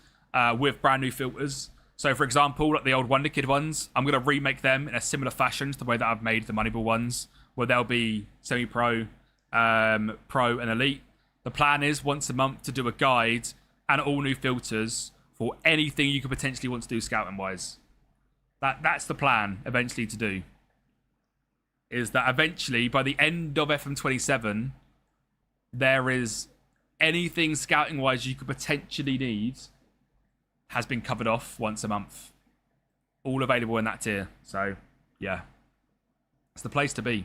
with brand new filters. So, for example, like the old Wonder Kid ones, I'm going to remake them in a similar fashion to the way that I've made the Moneyball ones, where they'll be semi-pro, pro, and elite. The plan is once a month to do a guide and all new filters for anything you could potentially want to do scouting-wise. That's the plan, eventually, to do. Is that eventually, by the end of FM27, there is anything scouting-wise you could potentially need has been covered off once a month. All available in that tier. So, yeah. It's the place to be.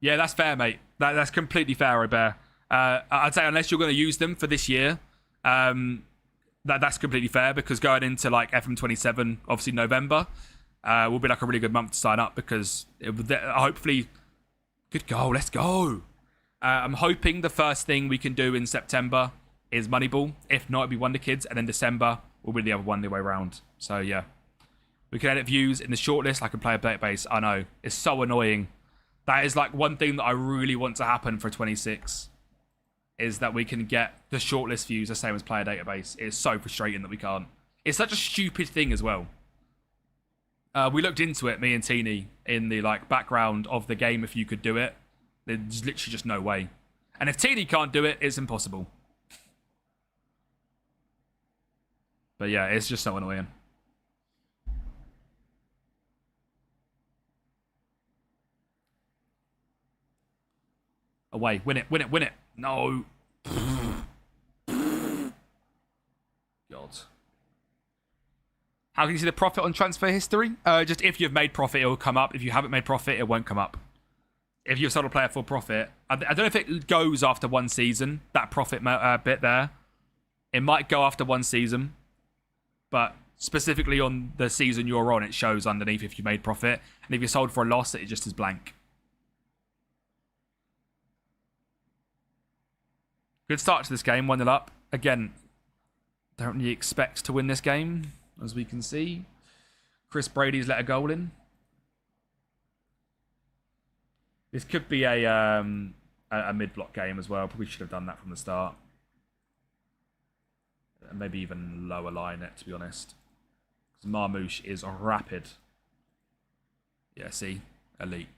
Yeah, that's fair, mate. That's completely fair, Robert. I'd say unless you're going to use them for this year, that's completely fair because going into like FM27, obviously November, will be like a really good month to sign up because hopefully... Good goal, let's go. I'm hoping the first thing we can do in September is Moneyball. If not, it'll be Wonder Kids, and then December will be the other one the way around. So, yeah. We can edit views in the shortlist. I can play a database. I know. It's so annoying. That is like one thing that I really want to happen for 26 is that we can get the shortlist views the same as player database. It's so frustrating that we can't. It's such a stupid thing as well. We looked into it, me and Teeny, in the like background of the game if you could do it. There's literally just no way. And if Teeny can't do it, it's impossible. But yeah, it's just so annoying. Away. Win it, win it, win it. No. God. How can you see the profit on transfer history? Just if you've made profit, it will come up. If you haven't made profit, it won't come up. If you've sold a player for profit, I don't know if it goes after one season, that profit bit there. It might go after one season. But specifically on the season you're on, it shows underneath if you made profit. And if you sold for a loss, it just is blank. Good start to this game, 1-0 up. Again, don't really expect to win this game, as we can see. Chris Brady's let a goal in. This could be a mid-block game as well. Probably should have done that from the start. Maybe even lower line it, to be honest. Because Marmouche is rapid. Yeah, see? Elite.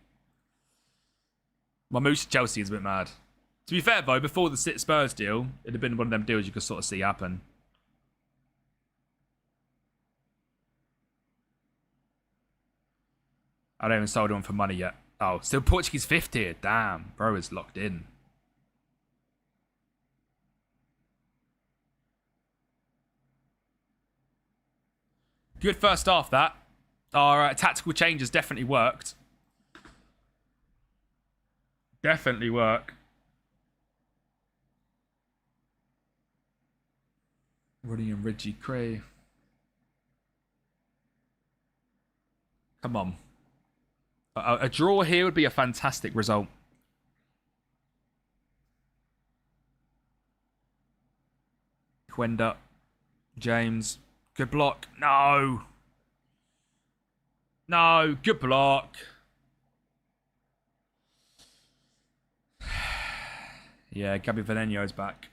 Marmouche Chelsea is a bit mad. To be fair, though, before the Spurs deal, it'd have been one of them deals you could sort of see happen. I don't even sold him for money yet. Oh, still Portuguese 50. Damn, bro is locked in. Good first half, that. Our tactical changes definitely worked. Definitely work. Roddy and Reggie Cray. Come on. A draw here would be a fantastic result. Quenda. James. Good block. No. No. Good block. Yeah, Gabby Veneno's back.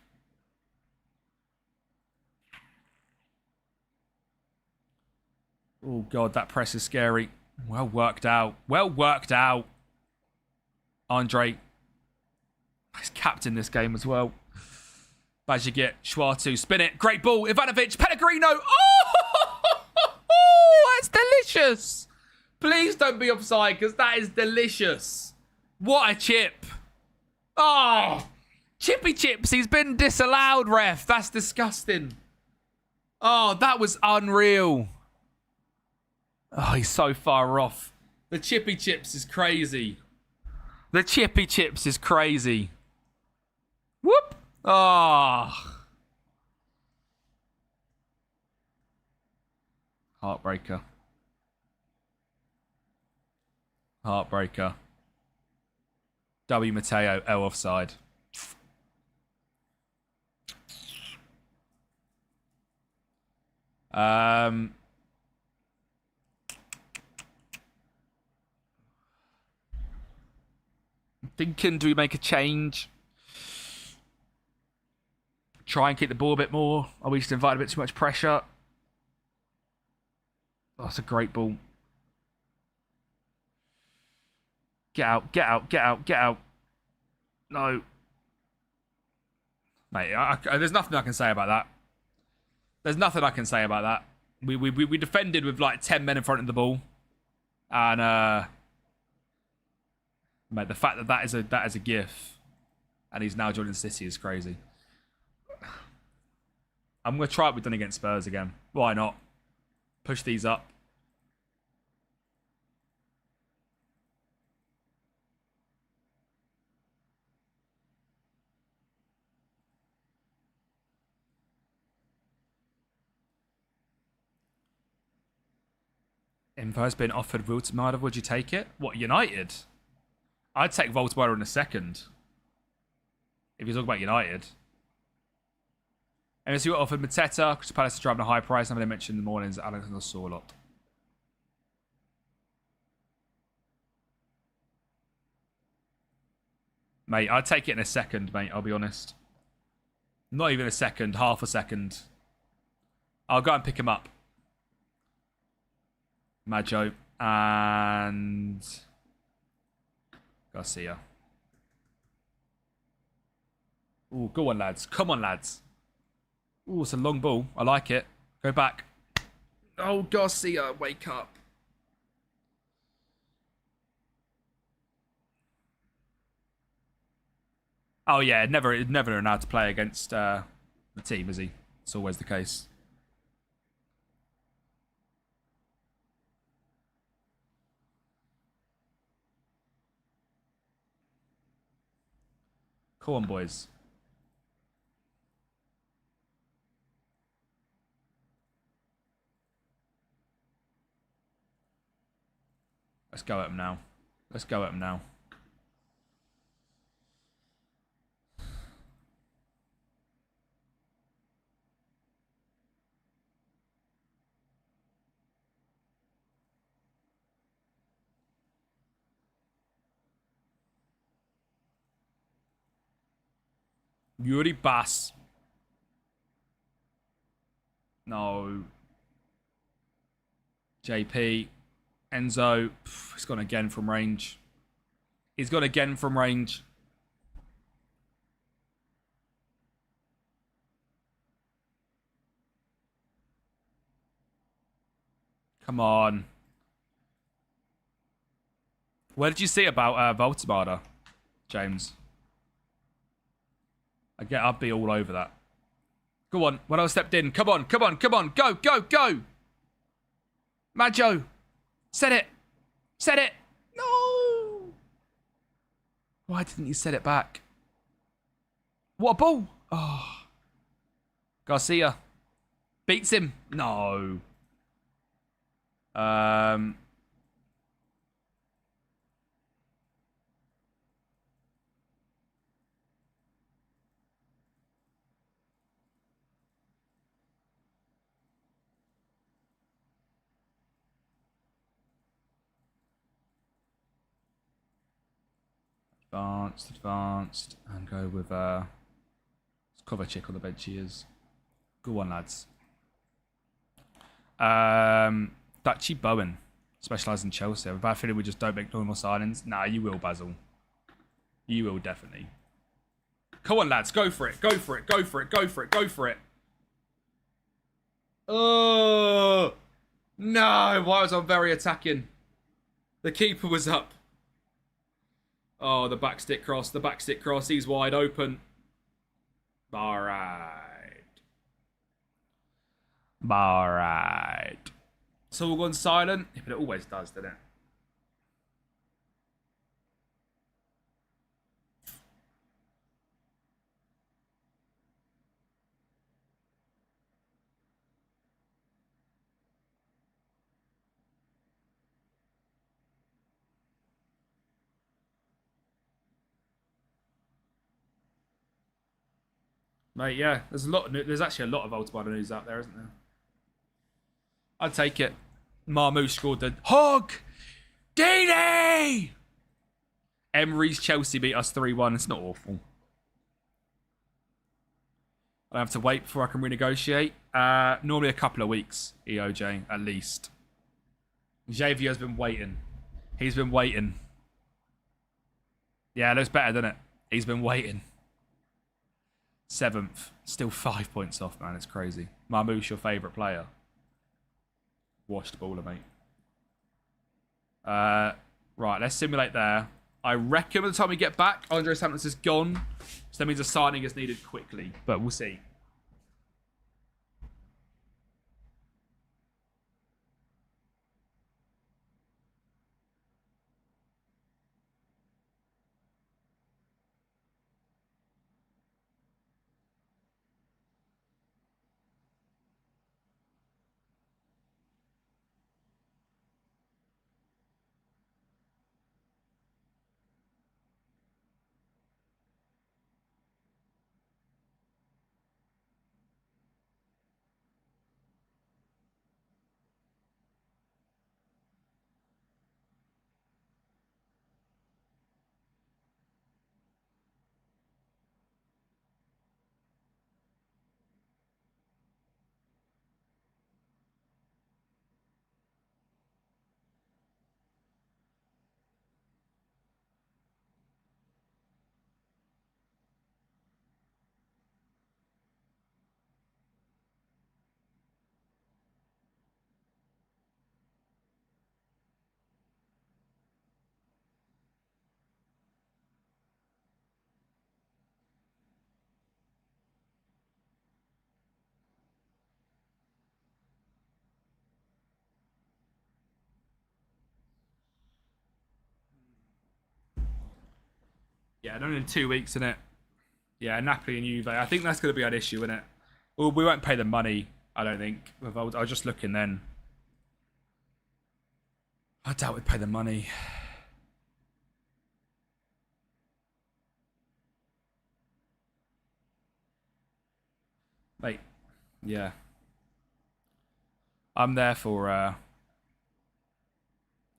Oh, God, that press is scary. Well worked out. Well worked out. Andre. He's captain this game as well. As you get Schwartu. Spin it. Great ball. Ivanovic. Pellegrino. Oh, that's delicious. Please don't be offside because that is delicious. What a chip. Oh, Chippy Chips. He's been disallowed, ref. That's disgusting. Oh, that was unreal. Oh, he's so far off. The Chippy Chips is crazy. The Chippy Chips is crazy. Whoop. Oh. Heartbreaker. Heartbreaker. W. Mateo, L offside. Thinking, do we make a change? Try and keep the ball a bit more? Are we just inviting a bit too much pressure? Oh, that's a great ball. Get out, get out, get out, get out. No. Mate, there's nothing I can say about that. There's nothing I can say about that. We defended with like 10 men in front of the ball. And, mate, the fact that that is a gif and he's now joining City is crazy. I'm going to try what we've done against Spurs again. Why not? Push these up. Info's been offered Wiltmeier. Would you take it? What, United? I'd take Wiltmeier in a second. If you're talking about United. MSU got offered Mateta. Crystal Palace is driving a high price. Something I mentioned in the mornings. Alexander saw a lot. Mate, I'd take it in a second, mate. I'll be honest. Not even a second. Half a second. I'll go and pick him up. Maggio and Garcia. Ooh, go on, lads. Come on, lads. Ooh, it's a long ball. I like it. Go back. Oh, Garcia, wake up. Oh, yeah, never allowed to play against the team, is he? It's always the case. Come on, boys. Let's go at him now. Let's go at him now. Yuri Bass. No. JP. Enzo. He's gone again from range. He's gone again from range. Come on. What did you see about Voltamada, James? I'd be all over that. Go on. When I stepped in. Come on. Come on. Come on. Go. Go. Go. Majo. Set it. Set it. No. Why didn't you set it back? What a ball. Oh. Garcia. Beats him. No. Advanced, and go with Kovacic on the bench. He is. Good one, lads. Dutchy Bowen, specialised in Chelsea. I have a bad feeling we just don't make normal signings. Nah, you will, Basil. You will definitely. Come on, lads, go for it. Go for it. Go for it. Go for it. Go for it. Oh no! Why was I very attacking? The keeper was up. Oh, the back stick cross. The back stick cross. He's wide open. All right. All right. So we'll go on silent. Yeah, but it always does, doesn't it? Mate, yeah. There's actually a lot of Voltamada news out there, isn't there? I'd take it. Marmoush scored the hog. Dini! Emery's Chelsea beat us 3-1. It's not awful. I have to wait before I can renegotiate. Normally a couple of weeks, EOJ, at least. Xavier's been waiting. He's been waiting. Yeah, it looks better, doesn't it? He's been waiting. 7th. Still 5 points off, man. It's crazy. Marmoush, your favourite player. Washed baller, mate. Right, let's simulate there. I reckon by the time we get back, Andre Sampson is gone. So that means a signing is needed quickly. But we'll see. Yeah, only in 2 weeks, isn't it? Yeah, Napoli and Juve. I think that's going to be an issue, isn't it? Well, we won't pay the money, I don't think. I was just looking then. I doubt we'd pay the money. Mate, yeah. I'm there for...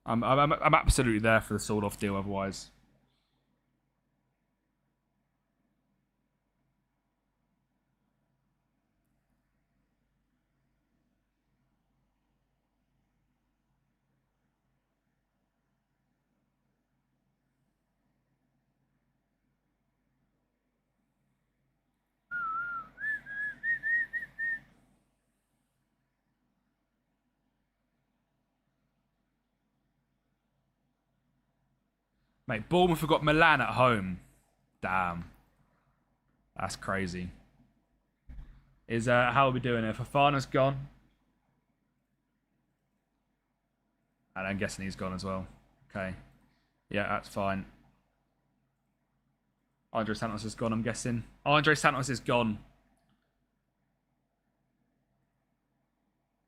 I'm absolutely there for the sold-off deal otherwise. Mate, Bournemouth have got Milan at home. Damn. That's crazy. How are we doing here? Fofana's gone. And I'm guessing he's gone as well. Okay. Yeah, that's fine. Andre Santos is gone, I'm guessing. Andre Santos is gone.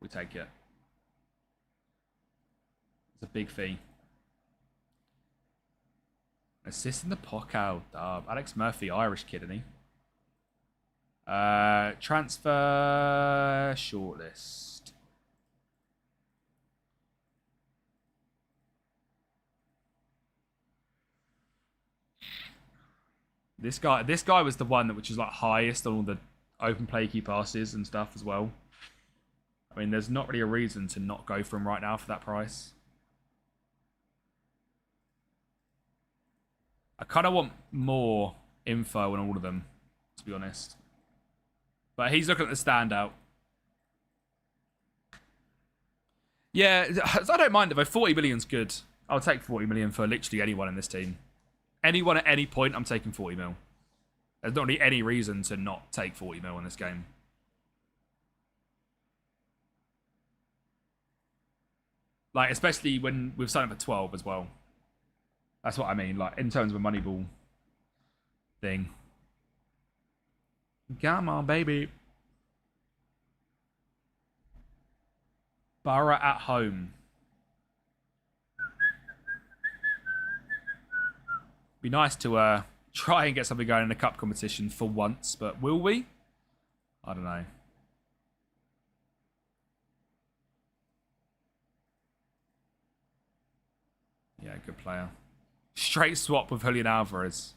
We take it. It's a big fee. Assist in the Pockow. Alex Murphy, Irish kid, isn't he? Transfer shortlist. This guy was the one that which was like highest on all the open play key passes and stuff as well. I mean, there's not really a reason to not go for him right now for that price. I kind of want more info on all of them, to be honest. But he's looking at the standout. Yeah, I don't mind it though. 40 million's good. I'll take 40 million for literally anyone in this team. Anyone at any point, I'm taking 40 mil. There's not really any reason to not take 40 mil in this game. Like, especially when we've signed up at 12 as well. That's what I mean, like, in terms of a Moneyball thing. Come on, baby. Borough at home. Be nice to try and get something going in a cup competition for once, but will we? I don't know. Yeah, good player. Straight swap with Julian Alvarez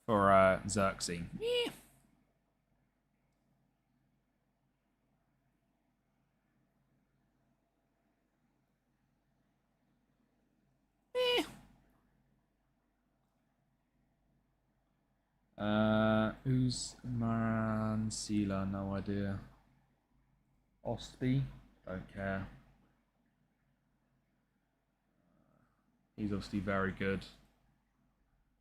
for Xerxes. Yeah. Who's Mansilla? No idea. Ostby? Don't care. He's obviously very good.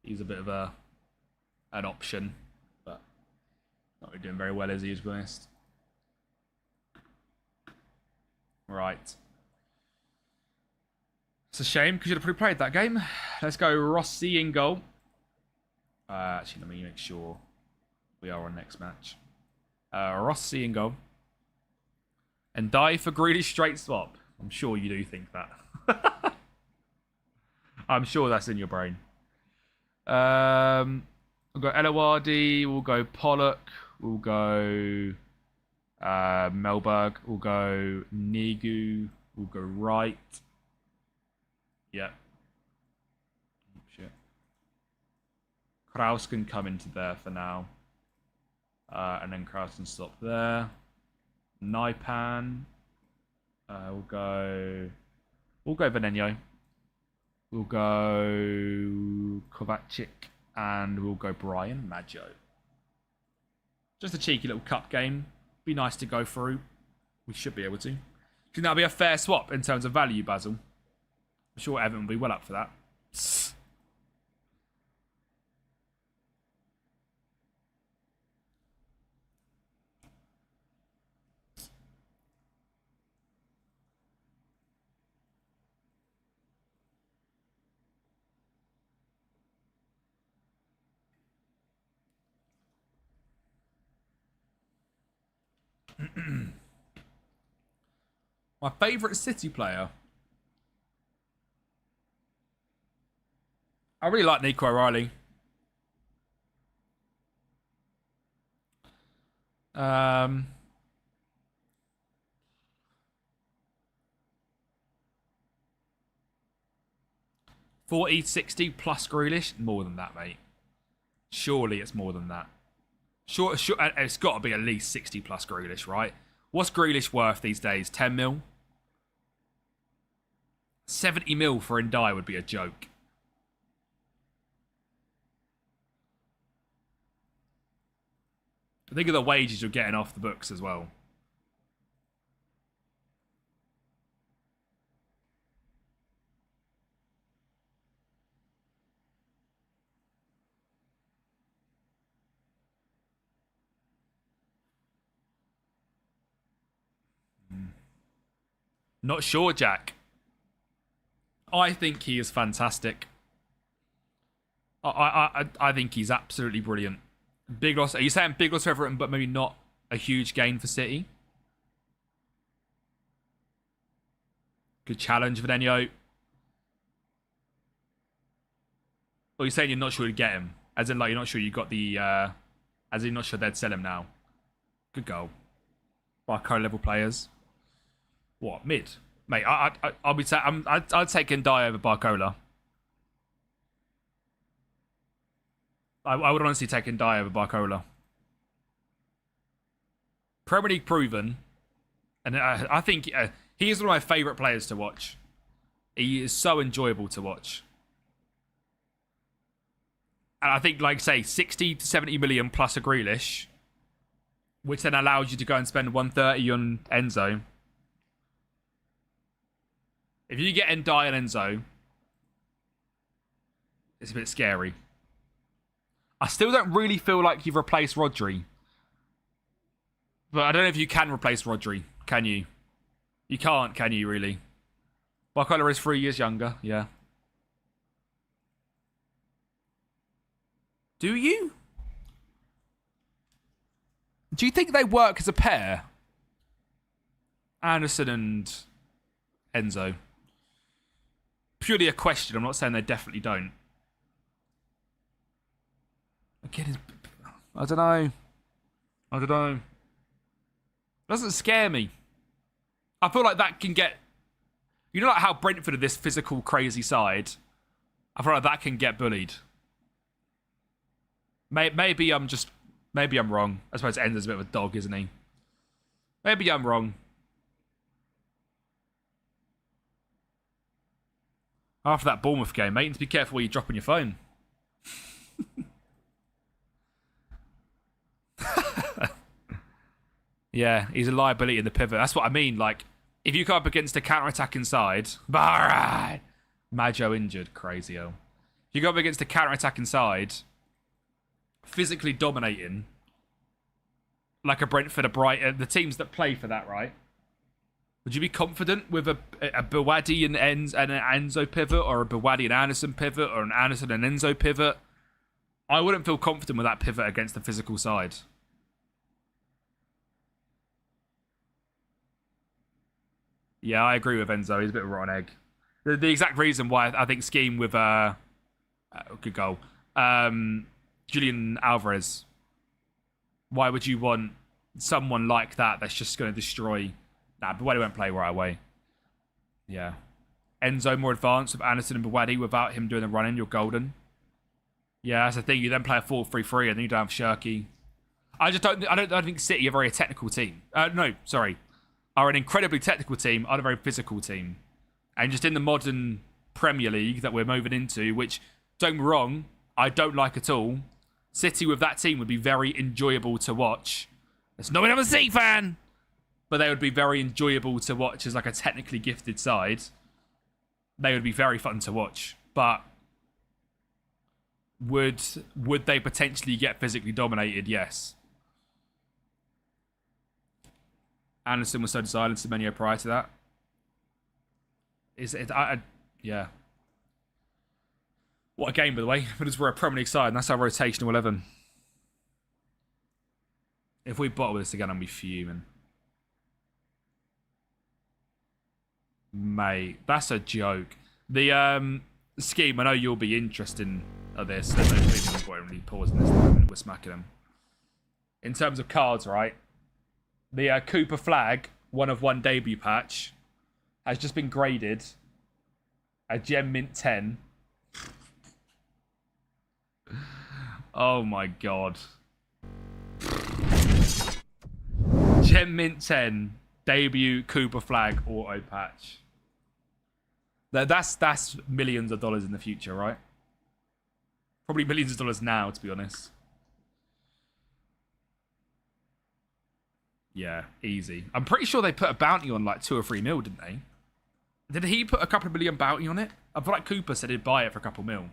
He's a bit of an option, but not really doing very well, is he, to be honest? Right. It's a shame because you'd have pre-played that game. Let's go Rossi in goal. Actually, let me make sure we are on next match. Rossi in goal. And die for Grealish straight swap. I'm sure you do think that. I'm sure that's in your brain. We'll go Elawadi. We'll go Pollock. We'll go Melberg. We'll go Nigu. We'll go Wright. Yep. Shit. Kraus can come into there for now. And then Kraus can stop there. Naipan. We'll go Venenio. We'll go Kovacic. And we'll go Brian Maggio. Just a cheeky little cup game. Be nice to go through. We should be able to. Do you think that'll be a fair swap in terms of value, Basil? I'm sure Everton will be well up for that. My favourite City player. I really like Nico O'Reilly. 40, 60 plus Grealish? More than that, mate. Surely it's more than that. Sure, it's got to be at least 60 plus Grealish, right? What's Grealish worth these days? 10 mil? 70 mil for Ndai would be a joke. Think of the wages you're getting off the books as well. Not sure, Jack. I think he is fantastic. I think he's absolutely brilliant. Big loss. Are you saying big loss for Everton, but maybe not a huge gain for City? Good challenge, Venenio. Or you're saying you're not sure to get him? As in, like, you're not sure you got the... as in, you're not sure they'd sell him now. Good goal. Barco level players. What, mid? Mate, I'll be... I'd take Ndai over Barcola. I would honestly take Ndai over Barcola. Premier League proven. And I think he is one of my favourite players to watch. He is so enjoyable to watch. And I think, like, say, 60 to 70 million plus a Grealish, which then allows you to go and spend 130 on Enzo. If you get Ndai and Enzo, it's a bit scary. I still don't really feel like you've replaced Rodri. But I don't know if you can replace Rodri. Can you? You can't, can you, really? Barcola is 3 years younger, yeah. Do you? Do you think they work as a pair? Anderson and Enzo. Purely a question. I'm not saying they definitely don't. Again, I don't know. I don't know. Doesn't scare me. I feel like that can get... You know, like how Brentford are this physical, crazy side? I feel like that can get bullied. Maybe I'm wrong. I suppose Enzo's a bit of a dog, isn't he? Maybe I'm wrong. After that Bournemouth game, mate, you need to be careful where you drop on your phone. Yeah, he's a liability in the pivot. That's what I mean. Like, if you come up against a counter-attacking side... Maggio injured. Crazy, oh. If you go up against a counter-attacking side... physically dominating, like a Brentford, a Brighton, the teams that play for that, right? Would you be confident with a Bawadi and an Enzo pivot, or a Bawadi and Anderson pivot, or an Anderson and Enzo pivot? I wouldn't feel confident with that pivot against the physical side. Yeah, I agree with Enzo. He's a bit of a rotten egg. The exact reason why I think scheme with good goal. Julian Alvarez. Why would you want someone like that that's just going to destroy... Nah, Bawadi won't play right away. Yeah. Enzo more advanced with Anderson and Bawadi without him doing the running. You're golden. Yeah, that's the thing. You then play a 4-3-3 and then you don't have Shirky. I don't think City are a very technical team. No, sorry. Are an incredibly technical team, are a very physical team. And just in the modern Premier League that we're moving into, which, don't get me wrong, I don't like at all. City with that team would be very enjoyable to watch. It's not I'm a City fan, but they would be very enjoyable to watch as like a technically gifted side. They would be very fun to watch. But would they potentially get physically dominated? Yes. Anderson was so silent to Menio prior to that. Yeah. What a game, by the way. But we're a Premier League side, and that's our rotational 11. If we bottle this again, I'll be fuming. Mate, that's a joke. The scheme, I know you'll be interested in this. There's no point really pausing this at the moment. We're smacking them. In terms of cards, right? The Cooper Flag 1-of-1 debut patch has just been graded a Gem Mint 10. Oh my god. Gem Mint 10 debut Cooper Flag auto patch. That's millions of dollars in the future, right? Probably millions of dollars now, to be honest. Yeah, easy. I'm pretty sure they put a bounty on like 2 or 3 mil, didn't they? Did he put a couple of million bounty on it? I feel like Cooper said he'd buy it for a couple mil.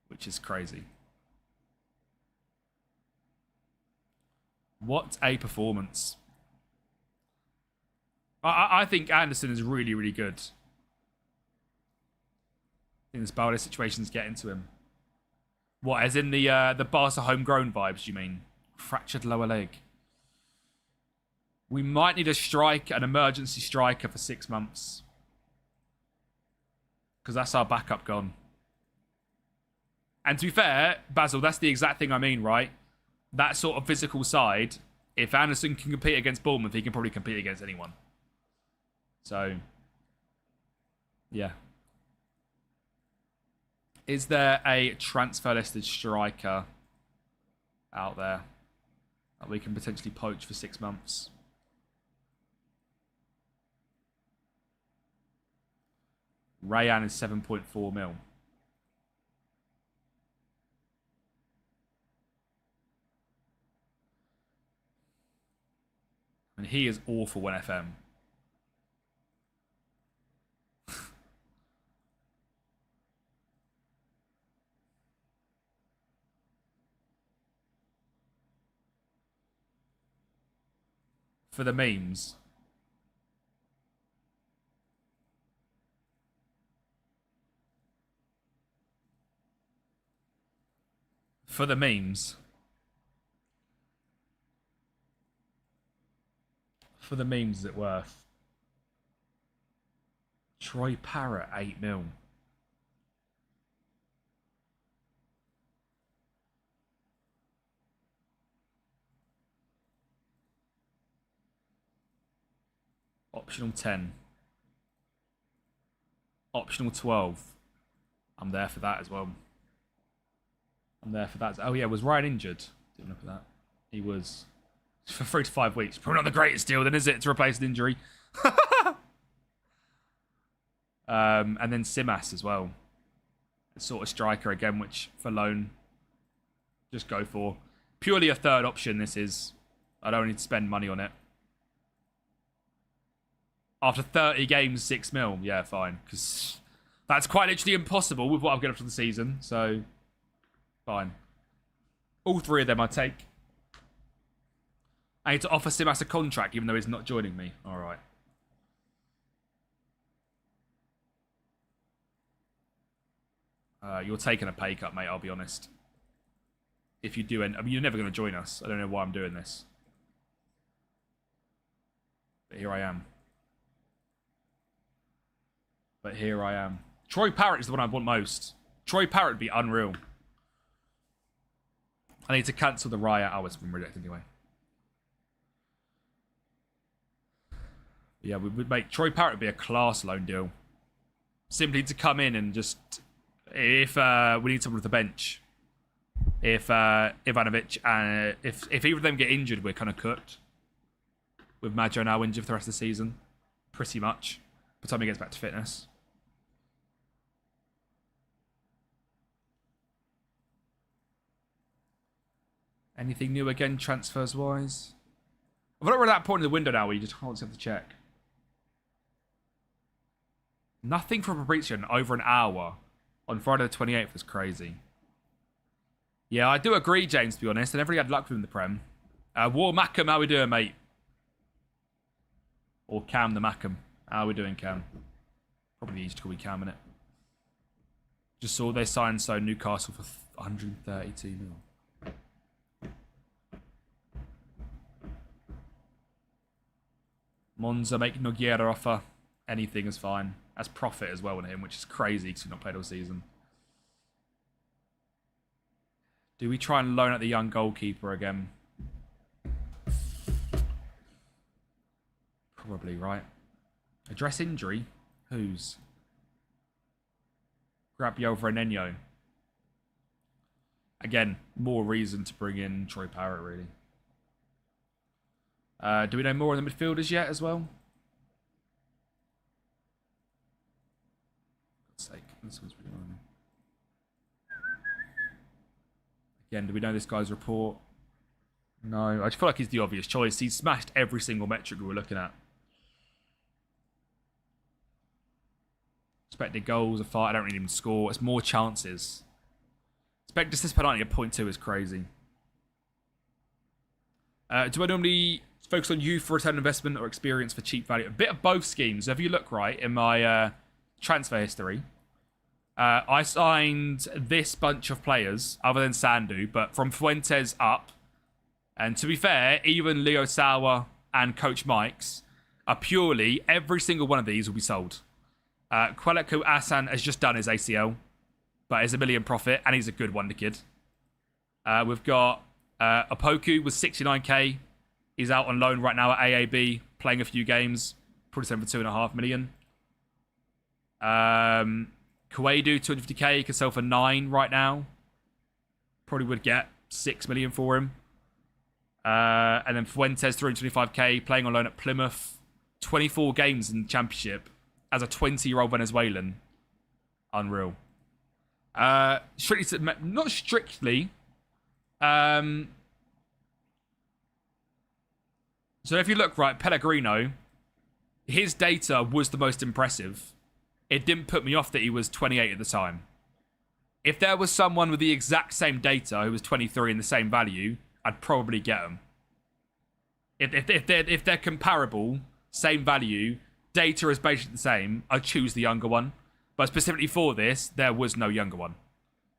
Which is crazy. What a performance. I think Anderson is really, really good. I think this Balde situation's getting to him. What, as in the Barca homegrown vibes, you mean? Fractured lower leg. We might need an emergency striker for 6 months. Because that's our backup gone. And to be fair, Basil, that's the exact thing I mean, right? That sort of physical side, if Anderson can compete against Bournemouth, he can probably compete against anyone. So, yeah. Is there a transfer listed striker out there that we can potentially poach for 6 months? Rayan is 7.4 mil. And he is awful when FM. For the memes. For the memes. For the memes, is it worth? Troy Parrott, 8 mil. Optional 10. Optional 12. I'm there for that as well. I'm there for that. Oh, yeah, was Ryan injured? Didn't look at that. He was. For 3 to 5 weeks. Probably not the greatest deal, then, is it, to replace an injury? And then Simas as well. Sort of striker again, which for loan, just go for. Purely a third option, this is. I don't need to spend money on it. After 30 games, 6 mil. Yeah, fine. Because that's quite literally impossible with what I've got up for the season. So, fine. All 3 of them I take. I need to offer Simas a contract, even though he's not joining me. All right. You're taking a pay cut, mate, I'll be honest. If you do, I mean, you're never going to join us. I don't know why I'm doing this. But here I am. Troy Parrott is the one I want most. Troy Parrott would be unreal. I need to cancel the Riot. Oh, it's been rejected anyway. Yeah, we would make Troy Parrott be a class loan deal. Simply to come in and just, if we need someone with the bench, if Ivanovic and if either of them get injured, we're kind of cooked. With Maggio now injured for the rest of the season, pretty much. By the time he gets back to fitness. Anything new again, transfers wise? I thought we're at that point in the window now where you just can't have to check. Nothing from Fabrizio in over an hour on Friday the 28th was crazy. Yeah, I do agree, James, to be honest. I never really had luck with him in the Prem. War Mackham, how we doing, mate? Or Cam the Mackham. How we doing, Cam? Probably easy to call me Cam, innit? Just saw they signed Newcastle for 132 mil. Monza make Nogueira offer. Anything is fine. That's profit as well on him, which is crazy because he's not played all season. Do we try and loan out the young goalkeeper again? Probably, right? Address injury? Whose? Grabio Renenyo. Again, more reason to bring in Troy Parrott, really. Do we know more on the midfielders yet as well? For God's sake, this one's pretty annoying. Again, do we know this guy's report? No, I just feel like he's the obvious choice. He's smashed every single metric we were looking at. Expected goals, a fight, I don't really even score. It's more chances. Expected assist penalty at 0.2 is crazy. Do I normally Focus on youth for return investment or experience for cheap value. A bit of both schemes. If you look right in my transfer history, I signed this bunch of players, other than Sandu, but from Fuentes up. And to be fair, even Leo Sauer and Coach Mike's are purely, every single one of these will be sold. Kweleko Asan has just done his ACL, but is a million profit, and he's a good wonder kid. We've got Opoku with 69k. He's out on loan right now at AAB, playing a few games. Probably sell for 2.5 million. Kwedu, 250k. He can sell for 9 right now. Probably would get 6 million for him. And then Fuentes, 325k, playing on loan at Plymouth. 24 games in the Championship as a 20-year-old Venezuelan. Unreal. Strictly, not strictly. So if you look right, Pellegrino, his data was the most impressive. It didn't put me off that he was 28 at the time. If there was someone with the exact same data who was 23 and the same value, I'd probably get them. If they're comparable, same value, data is basically the same, I'd choose the younger one. But specifically for this, there was no younger one.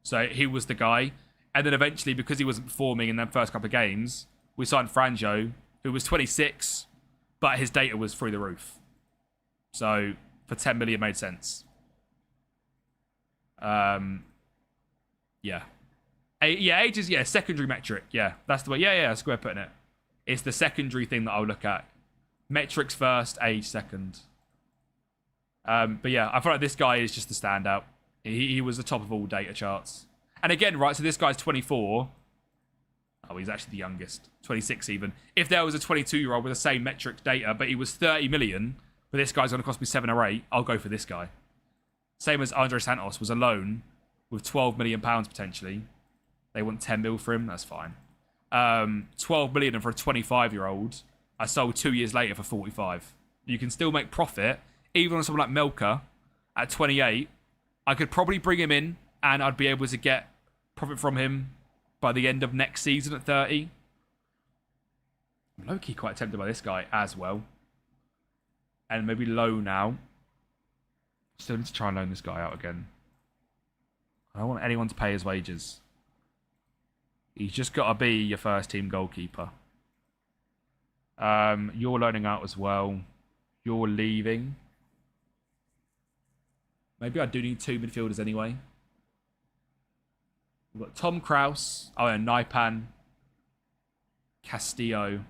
So he was the guy. And then eventually, because he wasn't performing in them first couple of games, we signed Franjo, who was 26, but his data was through the roof. So for 10 million made sense. Yeah. Age is, secondary metric. Yeah, that's the way. Yeah, that's the way of putting it. It's the secondary thing that I'll look at. Metrics first, age second. But yeah, I feel like this guy is just the standout. He was the top of all data charts. And again, right, so this guy's 24. Oh, he's actually the youngest. 26 even. If there was a 22-year-old with the same metric data, but he was 30 million, but this guy's going to cost me 7 or 8, I'll go for this guy. Same as Andre Santos was alone with 12 million pounds potentially. They want 10 mil for him. That's fine. 12 million for a 25-year-old. I sold 2 years later for 45. You can still make profit. Even on someone like Melka at 28, I could probably bring him in and I'd be able to get profit from him by the end of next season at 30. I'm low-key quite tempted by this guy as well. And maybe low now. Still need to try and loan this guy out again. I don't want anyone to pay his wages. He's just got to be your first team goalkeeper. You're loaning out as well. You're leaving. Maybe I do need 2 midfielders anyway. We've got Tom Kraus. Oh, yeah, Naipan. Castillo.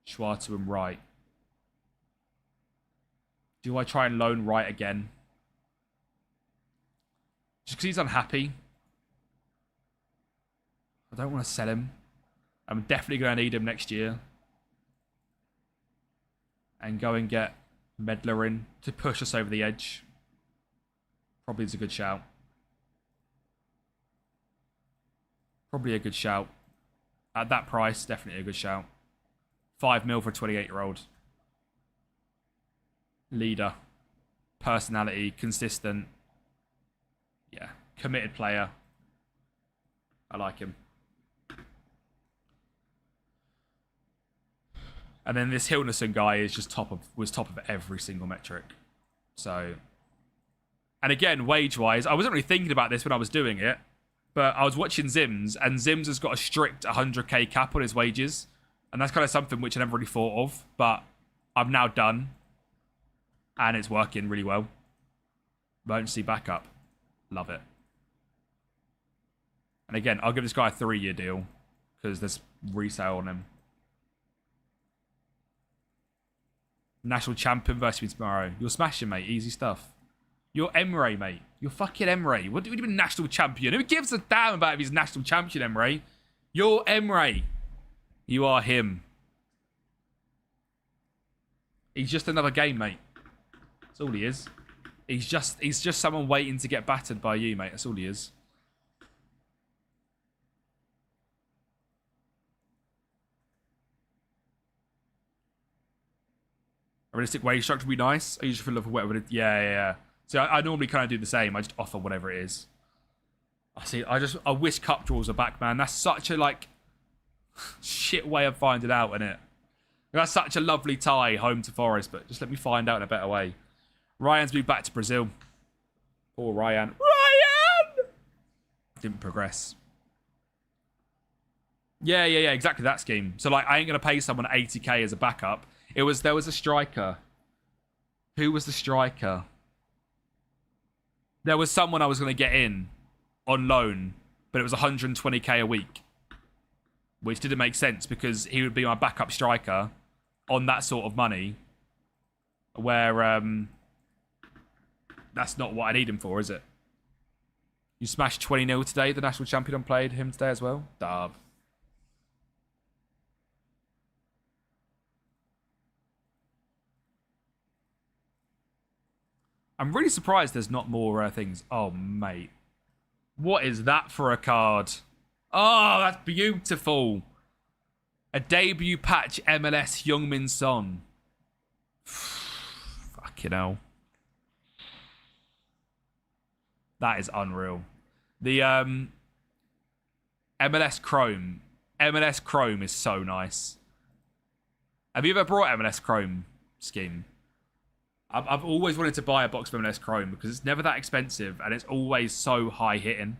Schwarzer and Wright. Do I try and loan Wright again? Just because he's unhappy. I don't want to sell him. I'm definitely going to need him next year. And go and get Medler in to push us over the edge. Probably is a good shout. Probably a good shout. At that price, definitely a good shout. 5 mil for a 28-year-old. Leader. Personality. Consistent. Yeah. Committed player. I like him. And then this Hilnerson guy is just was top of every single metric. So, and again, wage-wise, I wasn't really thinking about this when I was doing it, but I was watching Zims, and Zims has got a strict 100k cap on his wages, and that's kind of something which I never really thought of, but I've now done, and it's working really well. Emergency backup. Love it. And again, I'll give this guy a 3-year deal, because there's resale on him. National champion versus me tomorrow. You're smashing, mate. Easy stuff. You're Emre, mate. You're fucking Emre. What do you mean national champion? Who gives a damn about if he's national champion, Emre? You're Emre. You are him. He's just another game, mate. That's all he is. He's just someone waiting to get battered by you, mate. That's all he is. A realistic wage structure would be nice. I usually feel for whatever it is. Yeah. So I normally kind of do the same. I just offer whatever it is. I wish cup draws are back, man. That's such a, like, shit way of finding out, isn't it? That's such a lovely tie home to Forest, but just let me find out in a better way. Ryan's moved back to Brazil. Poor Ryan. Ryan! Didn't progress. Yeah, exactly that scheme. So, like, I ain't going to pay someone 80k as a backup. There was a striker. Who was the striker? There was someone I was going to get in on loan, but it was 120k a week. Which didn't make sense because he would be my backup striker on that sort of money. Where, that's not what I need him for, is it? You smashed 20-0 today. The national champion played him today as well. Dub. I'm really surprised there's not more things. Oh, mate. What is that for a card? Oh, that's beautiful. A debut patch MLS Heung-min Son. Fucking hell. That is unreal. The MLS Chrome. MLS Chrome is so nice. Have you ever brought MLS Chrome scheme? I've always wanted to buy a box of MLS Chrome because it's never that expensive and it's always so high hitting.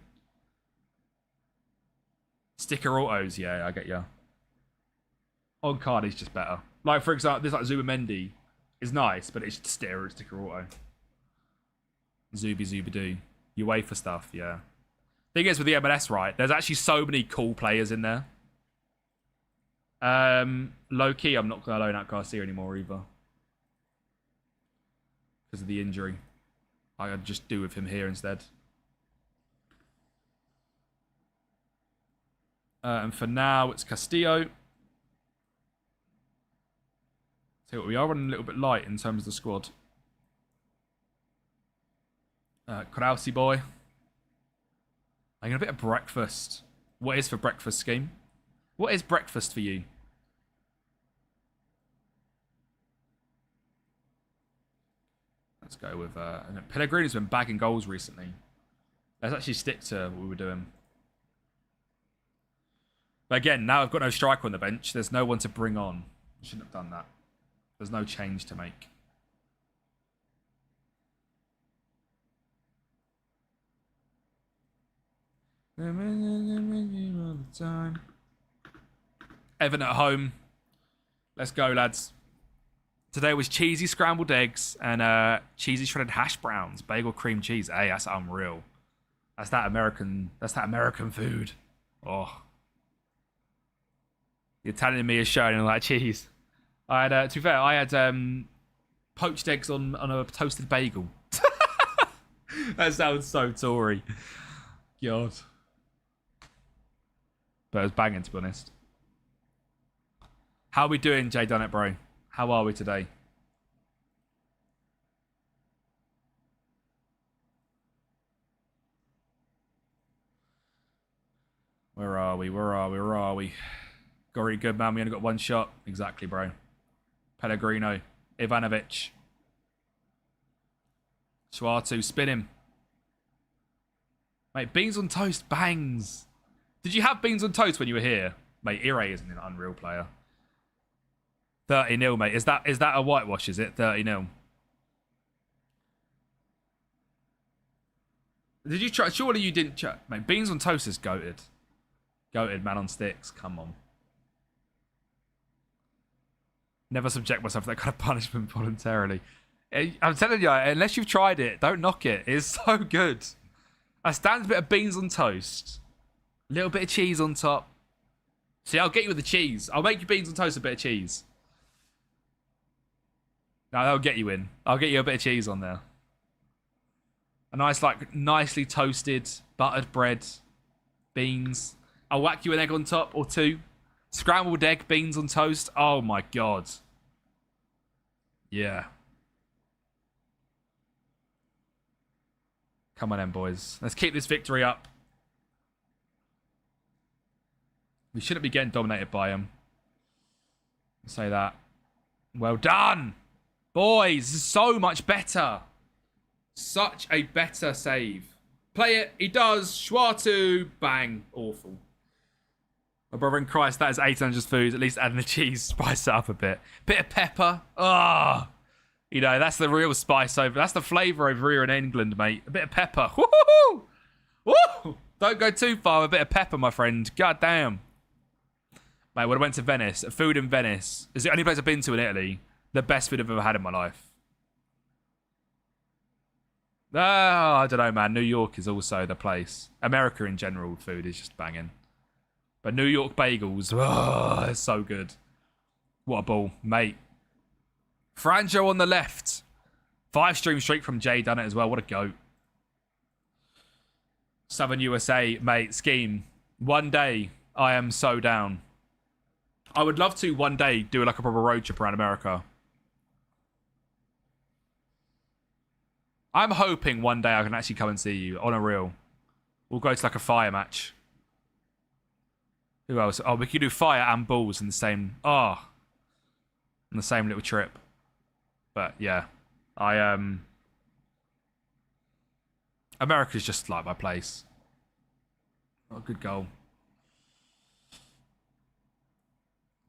Sticker autos, yeah, I get ya. On card is just better. Like, for example, this like Zubamendi is nice, but it's just sticker auto. Zuby-doo. You wait for stuff, yeah. Thing is with the MLS, right, there's actually so many cool players in there. Low-key, I'm not going to loan out Garcia anymore either. Because of the injury. I'd just do with him here instead. And for now, it's Castillo. See what we are running a little bit light in terms of the squad. Krause boy. I'm going a bit of breakfast. What is for breakfast scheme? What is breakfast for you? Let's go with... Pellegrini's been bagging goals recently. Let's actually stick to what we were doing. But again, now I've got no striker on the bench. There's no one to bring on. Shouldn't have done that. There's no change to make. Evan at home. Let's go, lads. Today was cheesy scrambled eggs and cheesy shredded hash browns, bagel cream cheese. Hey, that's unreal. That's that American food. Oh. The Italian in me is showing like cheese. I had, to be fair, I had poached eggs on a toasted bagel. That sounds so Tory. God. But it was banging, to be honest. How are we doing, Jay Dunnett, bro? How are we today? Where are we? Where are we? Gory good, man. We only got one shot. Exactly, bro. Pellegrino. Ivanovic. Suatu. Spin him. Mate, beans on toast bangs. Did you have beans on toast when you were here? Mate, Ire isn't an unreal player. 30-0, mate. Is that a whitewash, is it? 30-0. Did you try? Surely you didn't try. Mate, beans on toast is goated. Goated, man on sticks. Come on. Never subject myself to that kind of punishment voluntarily. I'm telling you, unless you've tried it, don't knock it. It's so good. A standard bit of beans on toast. A little bit of cheese on top. See, I'll get you with the cheese. I'll make you beans on toast, a bit of cheese. No, that'll get you in. I'll get you a bit of cheese on there. A nice, like, nicely toasted, buttered bread. Beans. I'll whack you an egg on top or two. Scrambled egg, beans on toast. Oh, my God. Yeah. Come on then, boys. Let's keep this victory up. We shouldn't be getting dominated by him. I'll say that. Well done. Boys, this is so much better. Such a better save. Play it. He does. Schwartu. Bang. Awful. My brother in Christ, that is 800 foods. At least adding the cheese, spice it up a bit. Bit of pepper. Oh, you know, that's the real spice over. That's the flavour over here in England, mate. A bit of pepper. Woo-hoo-hoo! Woo! Don't go too far with a bit of pepper, my friend. God damn. Mate, when I went to Venice, food in Venice is the only place I've been to in Italy. The best food I've ever had in my life. Oh, I don't know, man. New York is also the place. America in general, food is just banging. But New York bagels, oh, it's so good. What a ball, mate. Franjo on the left. 5 stream straight from Jay done it as well. What a goat. Southern USA, mate, scheme. One day, I am so down. I would love to one day do like a proper road trip around America. I'm hoping one day I can actually come and see you on a reel. We'll go to like a fire match. Who else? Oh, we could do fire and balls in the same. Oh, in the same little trip. But yeah, America's just like my place. Oh, good goal.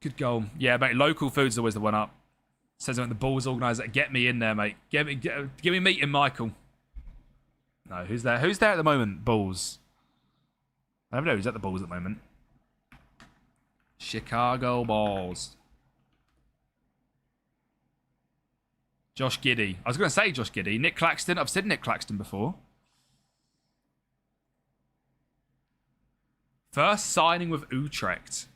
Good goal. Yeah, mate. Local food's always the one up. Says when the Bulls organiser, get me in there, mate. Give me meeting Michael. No, who's there? Who's there at the moment? Bulls. I don't know who's at the Bulls at the moment. Chicago Bulls. Josh Giddey. I was going to say Josh Giddey. Nick Claxton. I've said Nick Claxton before. First signing with Utrecht.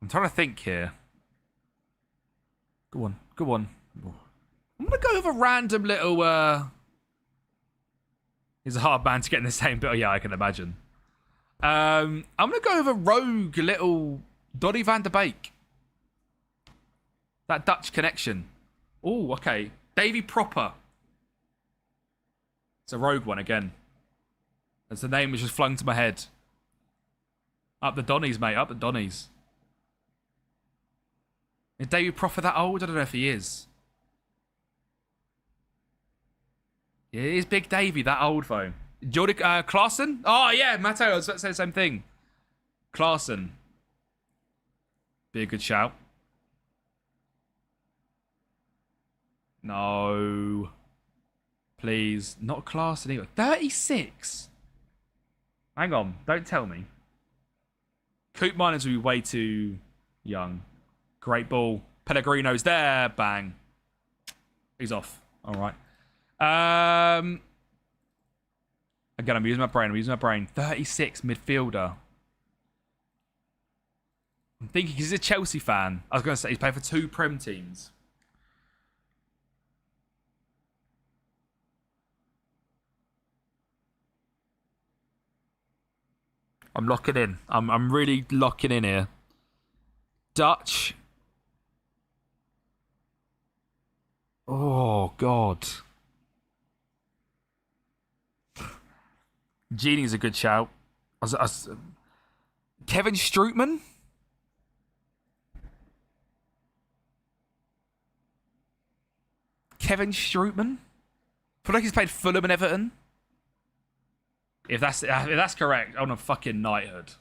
I'm trying to think here. Go on. Go on. I'm going to go with a random little... He's a hard man to get in the same bit. Oh, yeah, I can imagine. I'm going to go with a rogue little Donny van der Beek. That Dutch connection. Oh, okay. Davy Proper. It's a rogue one again. That's the name which just flung to my head. Up the Donnies, mate. Up the Donnies. Is Davy Proper that old? I don't know if he is. Yeah, it is Big Davy, that old though. Jordi Klaassen? Oh yeah, Matteo, I was about to say the same thing. Klaassen. Be a good shout. No. Please. Not Klaassen either. 36? Hang on, don't tell me. Coop Miners will be way too young. Great ball. Pellegrino's there. Bang. He's off. All right. Again, I'm using my brain. 36 midfielder. I'm thinking he's a Chelsea fan. I was going to say he's played for 2 Prem teams. I'm locking in. I'm really locking in here. Dutch. Oh, God. Genie's a good shout. Kevin Strootman? Kevin Strootman? I feel like he's played Fulham and Everton. If that's correct, on a fucking knighthood.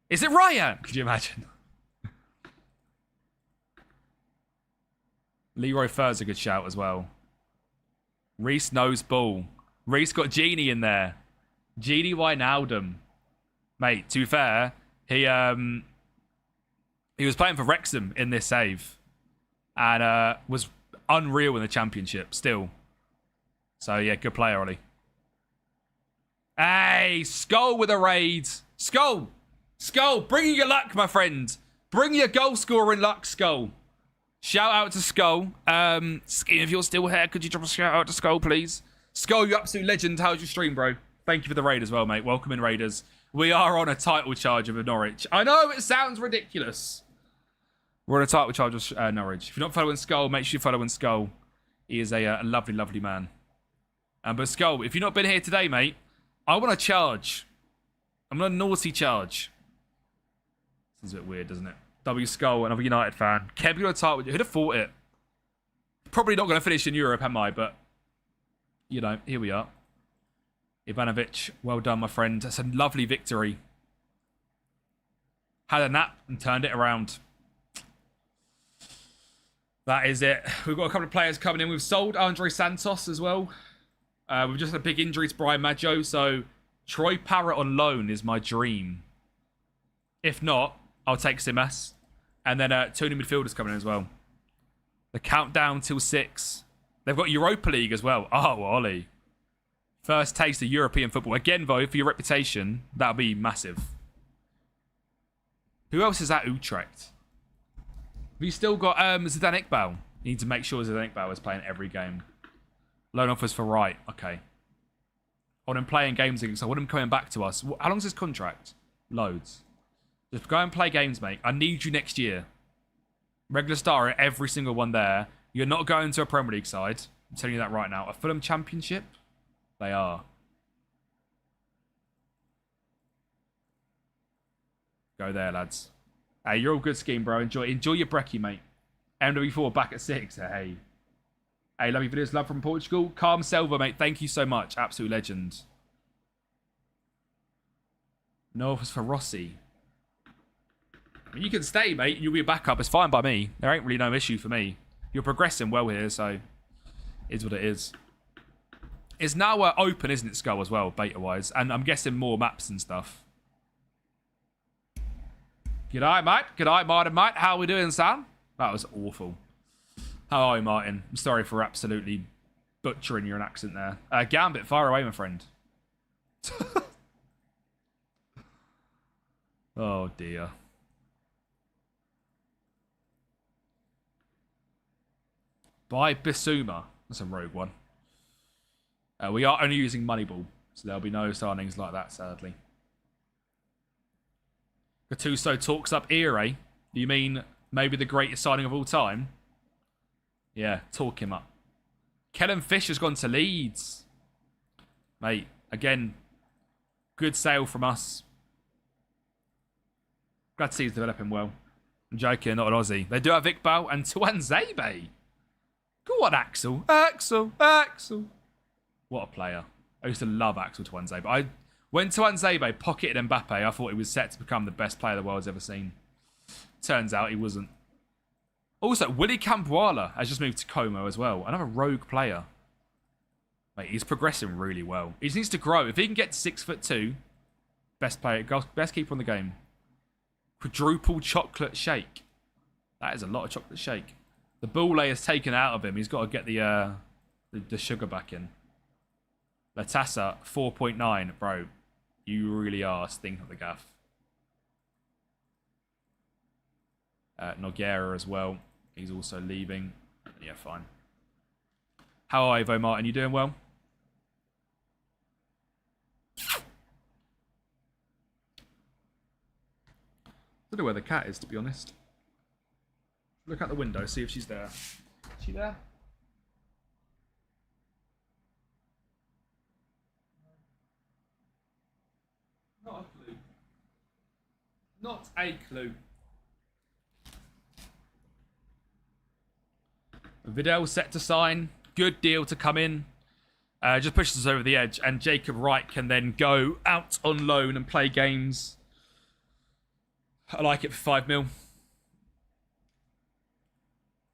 Is it Ryan? Could you imagine? Leroy Fur's a good shout as well. Reece knows ball. Reece got Genie in there. Genie Wijnaldum. Mate, to be fair, he was playing for Wrexham in this save. And was unreal in the Championship still. So, yeah, good player, Ollie. Hey, Skull with a raid. Skull! Skull, bring your luck, my friend. Bring your goal scoring luck, Skull. Shout out to Skull. If you're still here, could you drop a shout out to Skull, please? Skull, you absolute legend. How's your stream, bro? Thank you for the raid as well, mate. Welcome in, Raiders. We are on a title charge of Norwich. I know it sounds ridiculous. We're on a title charge of Norwich. If you're not following Skull, make sure you're following Skull. He is a lovely, lovely man. But Skull, if you've not been here today, mate, I want to charge. I'm on a naughty charge. This is a bit weird, doesn't it? W Skull, another United fan. Kempi on a title. Who'd have thought it? Probably not going to finish in Europe, am I? But, you know, here we are. Ivanovic, well done, my friend. That's a lovely victory. Had a nap and turned it around. That is it. We've got a couple of players coming in. We've sold Andre Santos as well. We've just had a big injury to Brian Maggio, so Troy Parrott on loan is my dream. If not, I'll take Simas. And then 2 new midfielders coming in as well. The countdown till 6. They've got Europa League as well. Oh, Ollie. First taste of European football. Again, though, for your reputation, that'll be massive. Who else is at Utrecht? Have you still got Zidane Iqbal? You need to make sure Zidane Iqbal is playing every game. Loan offers for right. Okay. I want him playing games against. I want him coming back to us. How long's his contract? Loads. Just go and play games, mate. I need you next year. Regular star at every single one there. You're not going to a Premier League side. I'm telling you that right now. A Fulham Championship? They are. Go there, lads. Hey, you're all good scheme, bro. Enjoy your brekkie, mate. MW4 back at 6. Hey. Hey, love your videos. Love from Portugal. Calm Selva, mate. Thank you so much. Absolute legend. No offers for Rossi. I mean, you can stay, mate. You'll be a backup. It's fine by me. There ain't really no issue for me. You're progressing well here, so it's what it is. It's now open, isn't it, Skull, as well, beta-wise? And I'm guessing more maps and stuff. G'day, mate. G'day, Martin, mate. How are we doing, son? That was awful. How are you, Martin? I'm sorry for absolutely butchering your accent there. Gambit, fire away, my friend. Oh, dear. Buy Bissouma. That's a rogue one. We are only using Moneyball, so there'll be no signings like that, sadly. Gattuso talks up Ire. You mean maybe the greatest signing of all time? Yeah, talk him up. Kellen Fish has gone to Leeds. Mate, again, good sale from us. Glad to see he's developing well. I'm joking, not an Aussie. They do have Iqbal and Tuanzebe. Go on, Axel. Axel. What a player. I used to love Axel Tuanzebe. When Tuanzebe pocketed Mbappe, I thought he was set to become the best player the world's ever seen. Turns out he wasn't. Also, Willy Campuala has just moved to Como as well. Another rogue player. Mate, he's progressing really well. He just needs to grow. If he can get to 6'2", best player, best keeper in the game. Quadruple chocolate shake. That is a lot of chocolate shake. The ball is taken out of him. He's got to get the sugar back in. Latassa, 4.9. Bro, you really are stinking up the gaff. Nogueira as well. He's also leaving. Yeah, fine. How are you, Ivo Martin? You doing well? I don't know where the cat is, to be honest. Look out the window, see if she's there. Is she there? Not a clue. Not a clue. Vidal set to sign. Good deal to come in. Just pushes us over the edge. And Jacob Wright can then go out on loan and play games. I like it for 5 mil.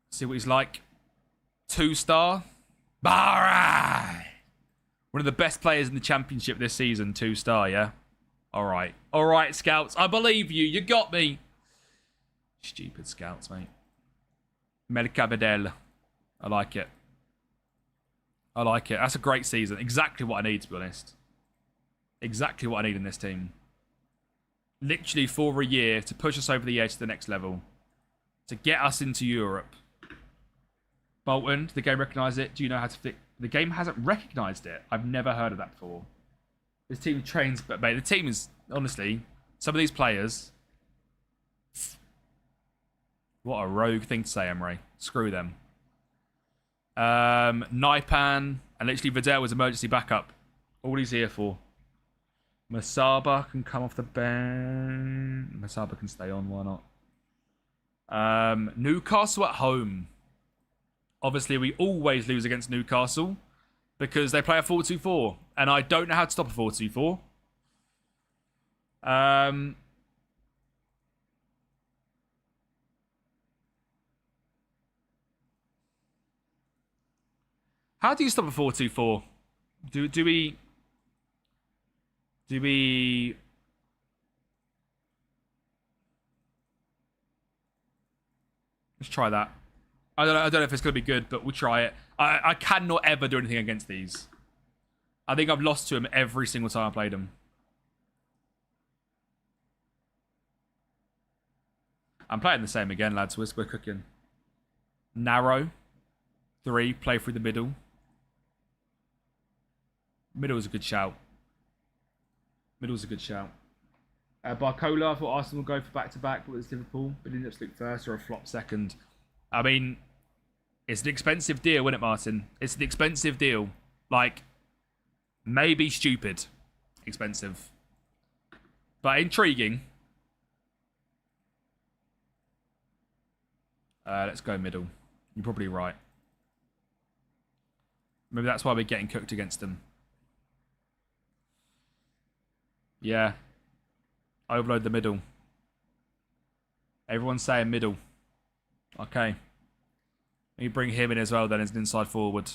See what he's like. 2-star. Alright. One of the best players in the championship this season. 2-star, yeah? Alright. Alright, scouts. I believe you. You got me. Stupid scouts, mate. Mercabedel. I like it. I like it. That's a great season. Exactly what I need, to be honest. Exactly what I need in this team. Literally for a year to push us over the edge to the next level. To get us into Europe. Bolton, did the game recognise it? Do you know how to fix? The game hasn't recognised it. I've never heard of that before. This team trains, but mate, the team is, honestly, some of these players. What a rogue thing to say, Emre. Screw them. Naipan and literally Vidal was emergency backup. All he's here for. Masaba can come off the bench. Masaba can stay on, why not? Newcastle at home. Obviously, we always lose against Newcastle because they play a 4-2-4. And I don't know how to stop a 4-2-4. How do you stop a 4-2-4? Do we... Let's try that. I don't know if it's going to be good, but we'll try it. I cannot ever do anything against these. I think I've lost to him every single time I played him. I'm playing the same again, lads. We're cooking. Narrow. 3. Play through the middle. Middle is a good shout. Middle's a good shout. Barcola, I thought Arsenal would go for back-to-back, but it's Liverpool. But didn't absolute first or a flop second. I mean, it's an expensive deal, isn't it, Martin? It's an expensive deal. Like, maybe stupid expensive. But intriguing. Let's go middle. You're probably right. Maybe that's why we're getting cooked against them. Yeah. Overload the middle. Everyone's saying middle. Okay. Let me bring him in as well then as an inside forward.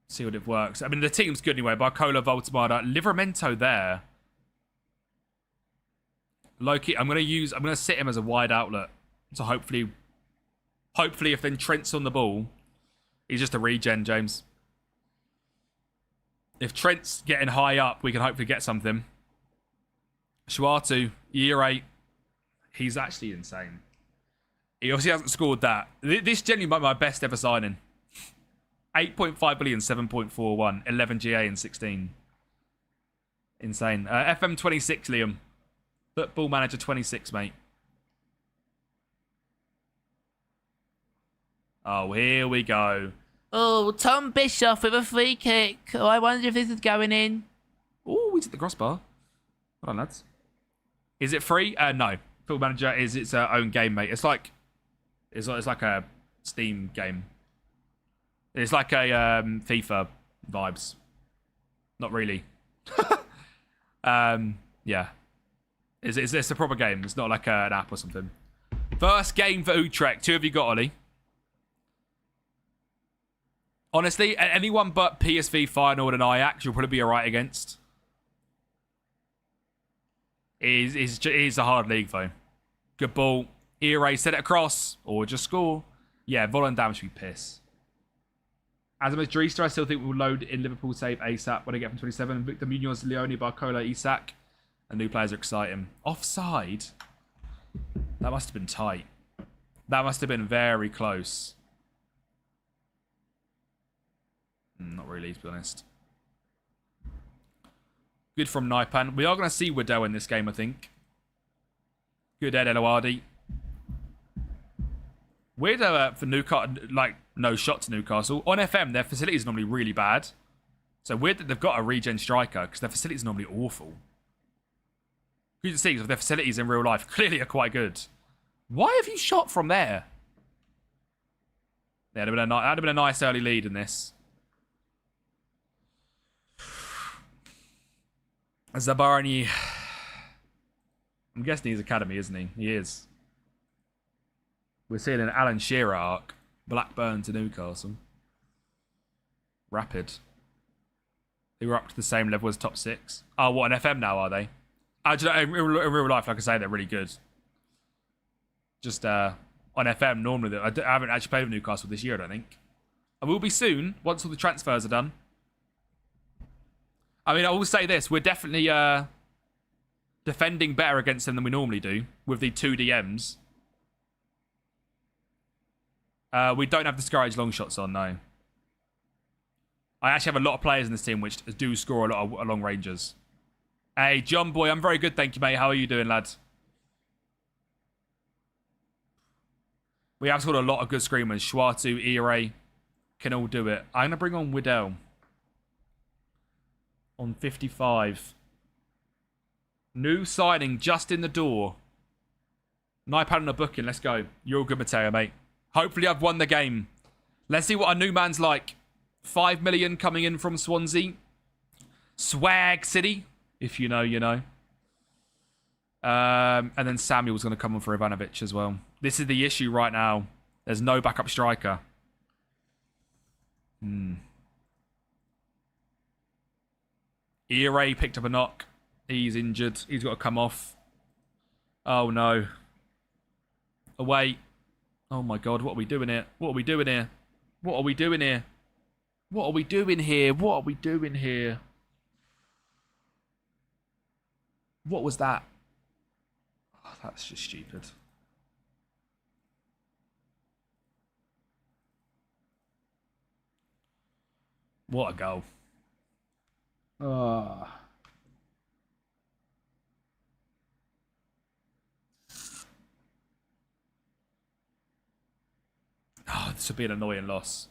See what it works. I mean, the team's good anyway. Barcola, Voltemada, Livramento there. Loki, I'm going to sit him as a wide outlet. So hopefully if then Trent's on the ball, he's just a regen, James. If Trent's getting high up, we can hopefully get something. Shuatu, year 8. He's actually insane. He obviously hasn't scored that. This genuinely might be my best ever signing. 8.5 billion, 7.41, 11 GA and 16. Insane. FM 26, Liam. Football Manager 26, mate. Oh, here we go. Oh, Tom Bischoff with a free kick. Oh, I wonder if this is going in. Oh, he's at the crossbar. Hold on, lads. Is it free? No. Football Manager is its own game, mate. It's like a Steam game. It's like a FIFA vibes. Not really. Yeah. It's a proper game. It's not like an app or something. First game for Utrecht. 2 have you got, Ollie? Honestly, anyone but PSV Feyenoord and Ajax you'll probably be alright against. It is a hard league, though. Good ball. Ire, set it across. Or just score. Yeah, Volendam should be piss. As a Madrista, I still think we'll load in Liverpool save ASAP when I get from 27. Victor Munoz, Leone, Barcola, Isak. And new players are exciting. Offside? That must have been tight. That must have been very close. Not really, to be honest. Good from Naipan. We are going to see Waddell in this game, I think. Good Ed Eloardi. Weird for Newcastle, like, no shot to Newcastle. On FM, their facilities are normally really bad. So weird that they've got a regen striker, because their facilities are normally awful. You can see, because their facilities in real life clearly are quite good. Why have you shot from there? Yeah, that'd have been a nice early lead in this. Zabarni. I'm guessing he's academy, isn't he? He is. We're seeing an Alan Shearer arc. Blackburn to Newcastle. Rapid. They were up to the same level as top 6. Oh, what, an FM now, are they? In real life, like I say, they're really good. Just on FM, normally, I haven't actually played with Newcastle this year, I don't think. I will be soon, once all the transfers are done. I mean, I will say this. We're definitely defending better against them than we normally do with the 2 DMs. We don't have discouraged long shots on, no. I actually have a lot of players in this team which do score a lot of long ranges. Hey, John Boy, I'm very good, thank you, mate. How are you doing, lad? We have scored a lot of good screamers. Schwartu, Ire can all do it. I'm going to bring on Waddell. On 55. New signing just in the door. Naipan on a booking. Let's go. You're all good, Mateo, mate. Hopefully I've won the game. Let's see what our new man's like. 5 million coming in from Swansea. Swag City. If you know, you know. And then Samuel's going to come on for Ivanovic as well. This is the issue right now. There's no backup striker. Ire picked up a knock. He's injured. He's got to come off. Oh, no. Away. Oh, my God. What are we doing here? What are we doing here? What are we doing here? What are we doing here? What are we doing here? What was that? Oh, that's just stupid. What a goal. Oh, this would be an annoying loss.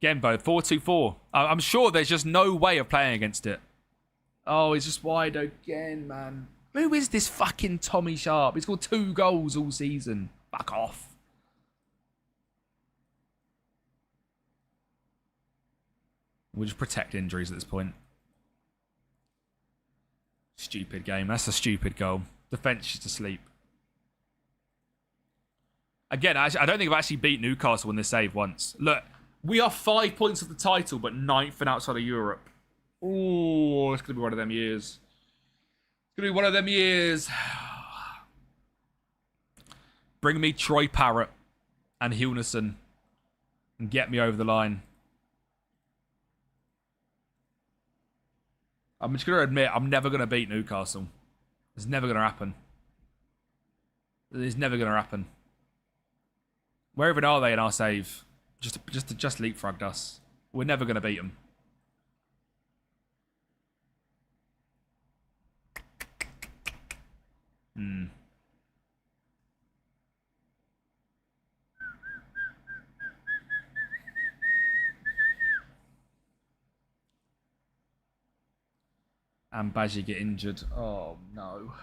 Gembo, 4-2-4. I'm sure there's just no way of playing against it. Oh, he's just wide again, man. Who is this fucking Tommy Sharp? He's scored 2 goals all season. Fuck off. We'll just protect injuries at this point. Stupid game. That's a stupid goal. Defence just asleep. Again, I don't think I've actually beat Newcastle in this save once. Look, we are 5 points of the title, but 9th and outside of Europe. Oh, it's going to be one of them years. It's going to be one of them years. Bring me Troy Parrott and Hilnerson and get me over the line. I'm just going to admit, I'm never going to beat Newcastle. It's never going to happen. It's never going to happen. Where even are they in our save? Just leapfrogged us. We're never going to beat them. And Baji get injured. Oh, no.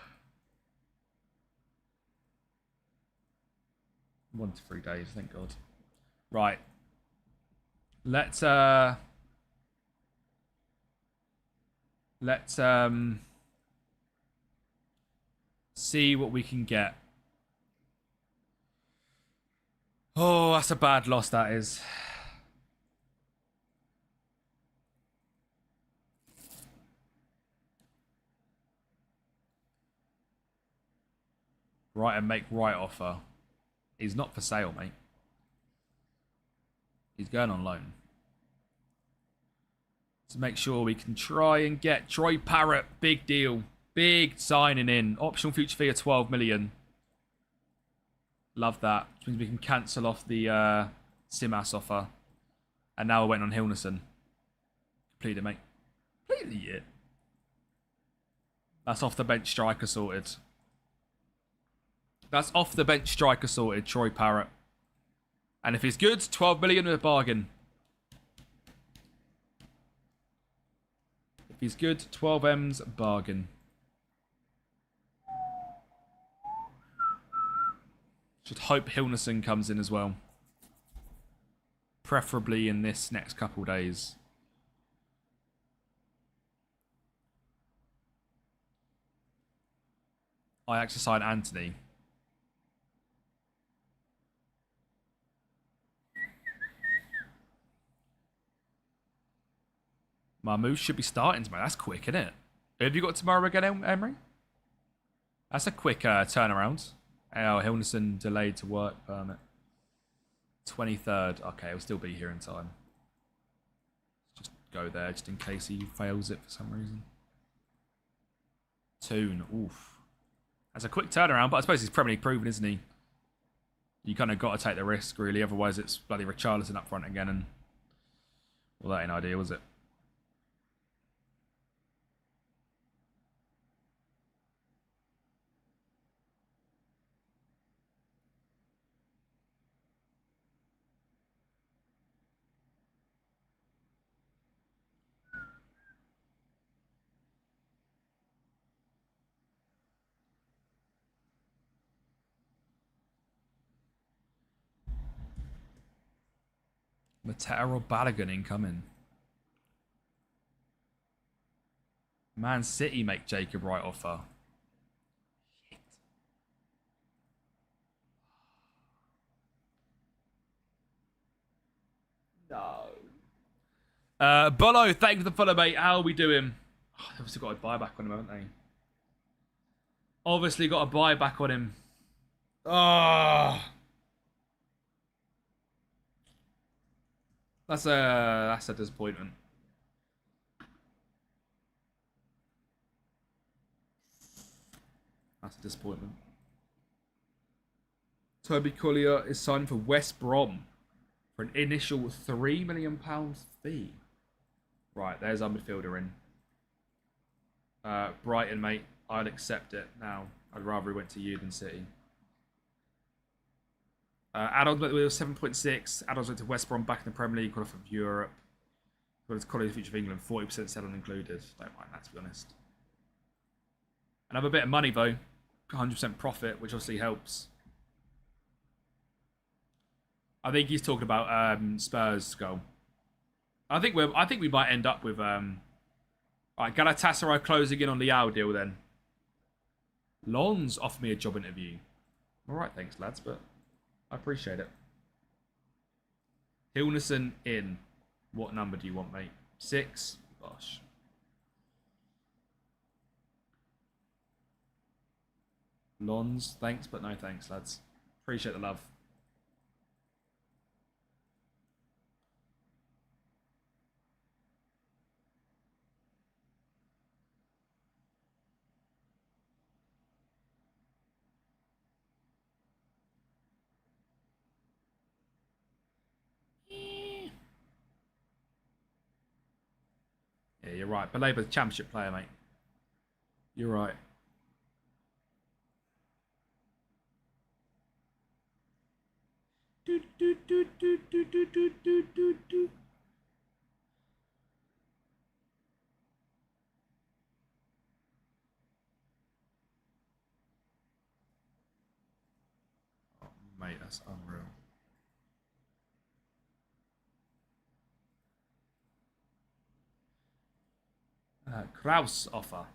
1 to 3 days, thank God. Right. Let's see what we can get. Oh, that's a bad loss, that is. Right, and make right offer. He's not for sale, mate. He's going on loan. To make sure we can try and get Troy Parrott. Big deal. Big signing in. Optional future fee of 12 million. Love that. Which means we can cancel off the Simas offer. And now we're waiting on Hilnerson. Completed, mate. Completely it. That's off the bench striker sorted. That's off the bench striker sorted, Troy Parrott. And if he's good, 12 million with a bargain. If he's good, 12 M's bargain. Should hope Hilnerson comes in as well. Preferably in this next couple days. I actually signed Anthony. Marmouche should be starting tomorrow. That's quick, isn't it? Who have you got tomorrow again, Emery? That's a quick turnaround. Oh, Hilnerson delayed to work permit. 23rd. Okay, he'll still be here in time. Just go there just in case he fails it for some reason. Toon. Oof. That's a quick turnaround, but I suppose he's Premier League proven, isn't he? You kind of got to take the risk, really. Otherwise, it's bloody Richarlison up front again. And well, that ain't ideal, was it? Mateta or Balogun incoming. Man City make Jacob Wright offer. Shit. No. Bolo, thank you for the follow, mate. How are we doing? Oh, they've obviously got a buyback on him, haven't they? Obviously got a buyback on him. Oh. That's a disappointment. That's a disappointment. Toby Collier is signed for West Brom for an initial £3 million fee. Right, there's our midfielder in. Brighton, mate. I'd accept it now. I'd rather he went to you than City. Adams went with 7.6. Adams went to West Brom back in the Premier League, got off of Europe. Got his college feature of England, 40% settled included. Don't mind that, to be honest. Another bit of money, though. 100% profit, which obviously helps. I think he's talking about Spurs' goal. I think we might end up with alright, Galatasaray closing in on the Leao deal then. Lons offered me a job interview. Alright, thanks lads, but I appreciate it. Hilnerson in. What number do you want, mate? 6? Gosh. Lons, thanks, but no thanks, lads. Appreciate the love. Yeah, you're right. Belabour's championship player, mate. You're right. Do, do, do, do, do, do, do, do, do. Oh, mate, that's unreal. Kraus offer.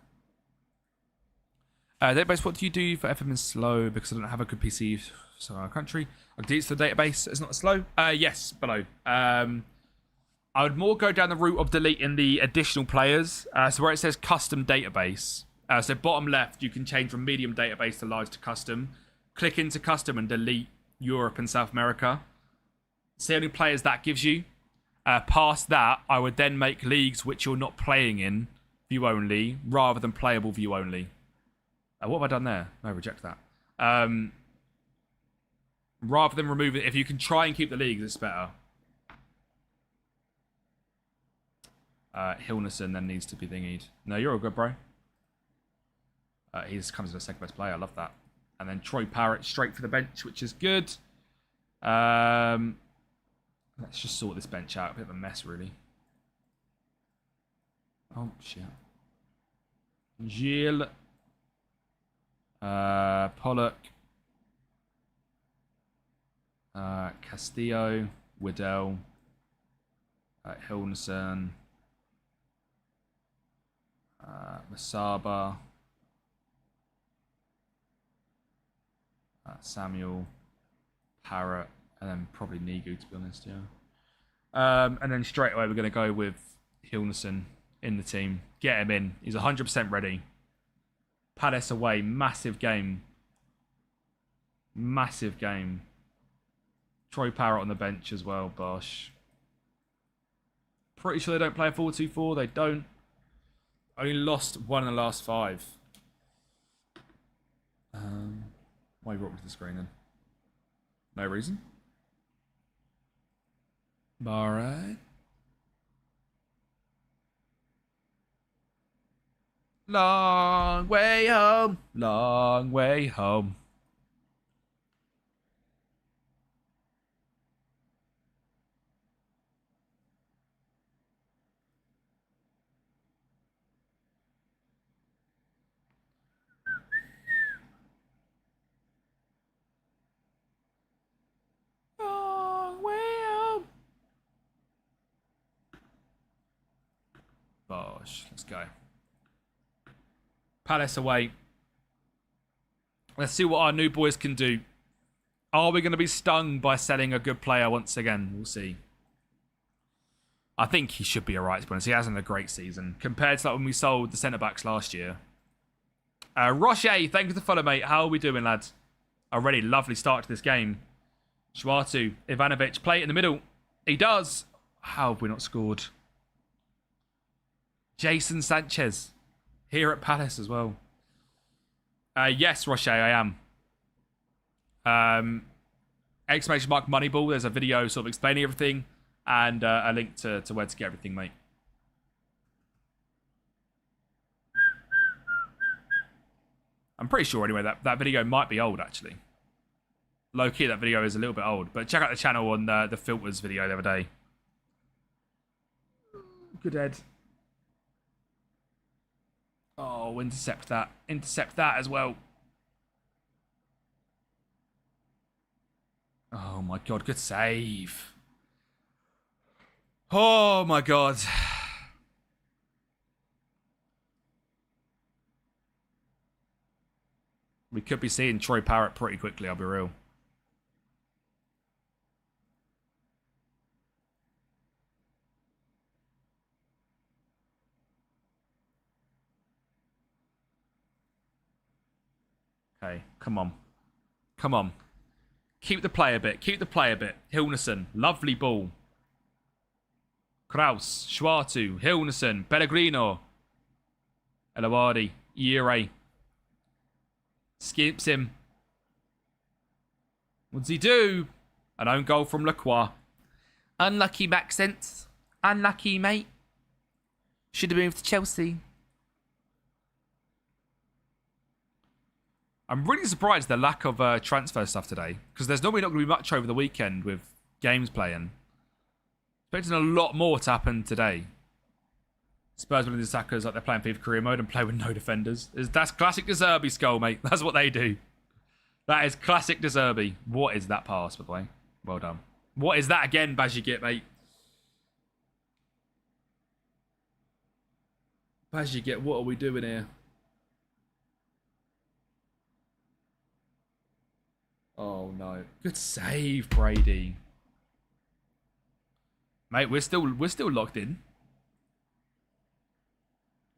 Database, what do you do for FM is slow? Because I don't have a good PC for our country. I can use the database. It's not slow. Yes, below. I would more go down the route of deleting the additional players. So where it says custom database. So bottom left, you can change from medium database to large to custom. Click into custom and delete Europe and South America. See how many players that gives you. Past that, I would then make leagues which you're not playing in view only, rather than playable view only. What have I done there? No, reject that. Rather than remove it, if you can try and keep the leagues, it's better. Hilnerson then needs to be thingied. No, you're all good, bro. He just comes as a second best player. I love that. And then Troy Parrott straight for the bench, which is good. Let's just sort this bench out. A bit of a mess, really. Oh, shit. Gilles. Pollock. Castillo. Widdell. Hilnerson. Masaba. Samuel. Parrott. And then probably Nigu, to be honest, yeah. And then straight away, we're going to go with Hilnerson in the team. Get him in. He's 100% ready. Palace away. Massive game. Massive game. Troy Parrott on the bench as well, Bosh. Pretty sure they don't play a 4-2-4. They don't. Only lost 1 in the last 5. Why brought me to the screen then? No reason. Alright. Long way home. Long way home. Long way home. Bosh. Let's go. Palace away. Let's see what our new boys can do. Are we going to be stung by selling a good player once again? We'll see. I think he should be alright, to be honest. He hasn't a great season compared to like when we sold the centre-backs last year. Roche, thank you for the follow, mate. How are we doing, lads? Already lovely start to this game. Schwartu, Ivanovic, play it in the middle. He does. How have we not scored? Jason Sanchez, here at Palace as well. Yes, Roche, I am. Exclamation mark Moneyball. There's a video sort of explaining everything and a link to where to get everything, mate. I'm pretty sure anyway that video might be old actually. Low key, that video is a little bit old, but check out the channel on the filters video the other day. Good head. Oh, intercept that. Intercept that as well. Oh my god, good save. Oh my god. We could be seeing Troy Parrott pretty quickly, I'll be real. Okay, come on. Come on. Keep the play a bit. Keep the play a bit. Hilnerson, lovely ball. Kraus, Schwartu, Hilnerson, Pellegrino. Elawadi, Ire. Skips him. What does he do? An own goal from Lacroix. Unlucky Maxence. Unlucky, mate. Should have moved to Chelsea. I'm really surprised the lack of transfer stuff today, because there's normally not going to be much over the weekend with games playing. Expecting a lot more to happen today. Spurs winning the attackers like they're playing FIFA career mode and play with no defenders. That's classic De Zerbi skull, mate. That's what they do. That is classic De Zerbi. What is that pass, by the way? Well done. What is that again, Bajigit, mate? Bajigit, what are we doing here? Oh no. Good save, Brady. Mate, we're still locked in.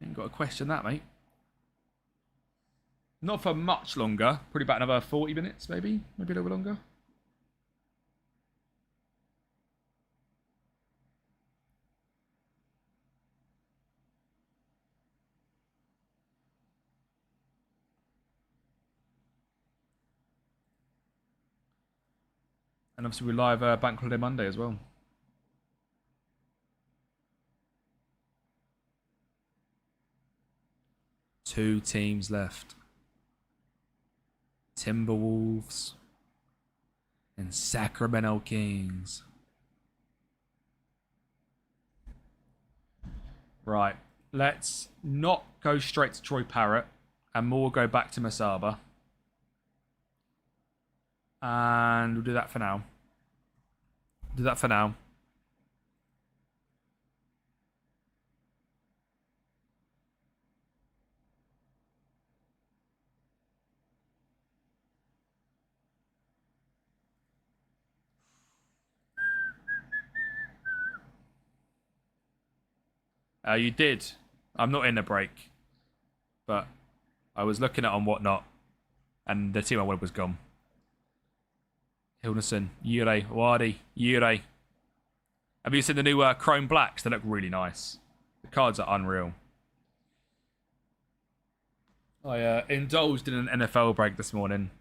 Ain't got to question that, mate. Not for much longer. Probably about another 40 minutes, maybe. Maybe a little longer. And obviously we're live Bank Holiday Monday as well. Two teams left. Timberwolves and Sacramento Kings. Right. Let's not go straight to Troy Parrott and more go back to Masaba. And we'll do that for now. Do that for now. You did. I'm not in a break. But I was looking at on whatnot. And the team I wanted was gone. Hilnerson, Ure, Wadi, Ure. Have you seen the new Chrome Blacks? They look really nice. The cards are unreal. I indulged in an NFL break this morning.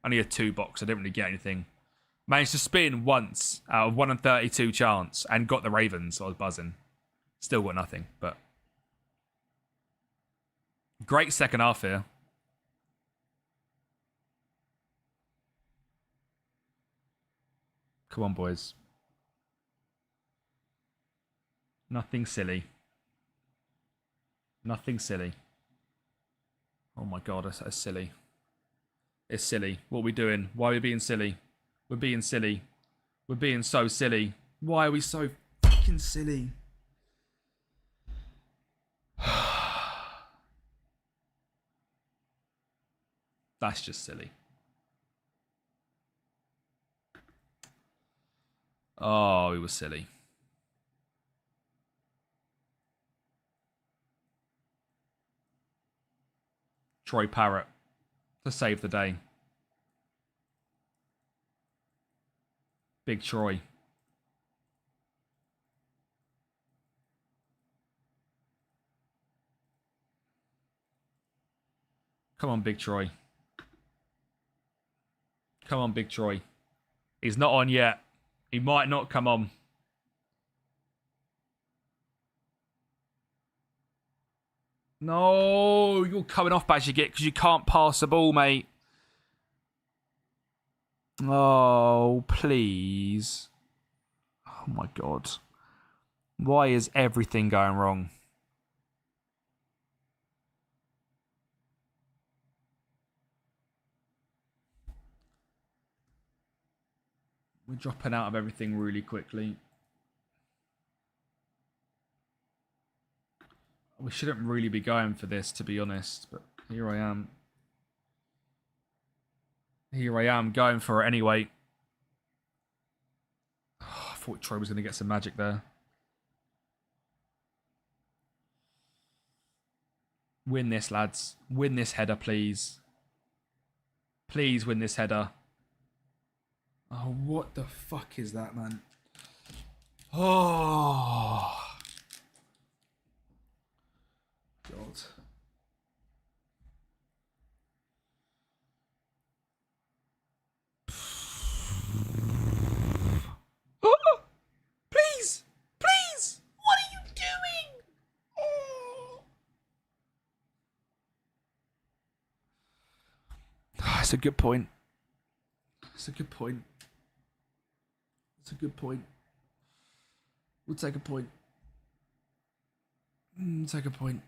Only a 2-box. I didn't really get anything. Managed to spin once out of 1 in 32 chance and got the Ravens. So I was buzzing. Still got nothing, but great second half here. Come on, boys. Nothing silly. Nothing silly. Oh my god, that's silly. It's silly. What are we doing? Why are we being silly? We're being silly. We're being so silly. Why are we so fucking silly? That's just silly. Oh, he was silly. Troy Parrott to save the day. Big Troy. Come on, Big Troy. Come on, Big Troy. He's not on yet. He might not come on. No, you're coming off badge you get because you can't pass the ball, mate. Oh, please. Oh, my God. Why is everything going wrong? We're dropping out of everything really quickly. We shouldn't really be going for this, to be honest, but here I am. Here I am, going for it anyway. Oh, I thought Troy was going to get some magic there. Win this, lads. Win this header, please. Please win this header. Oh, what the fuck is that, man? Oh. God. Please! Please! What are you doing? Oh. That's a good point. That's a good point. That's a good point. We'll take a point. Take a point.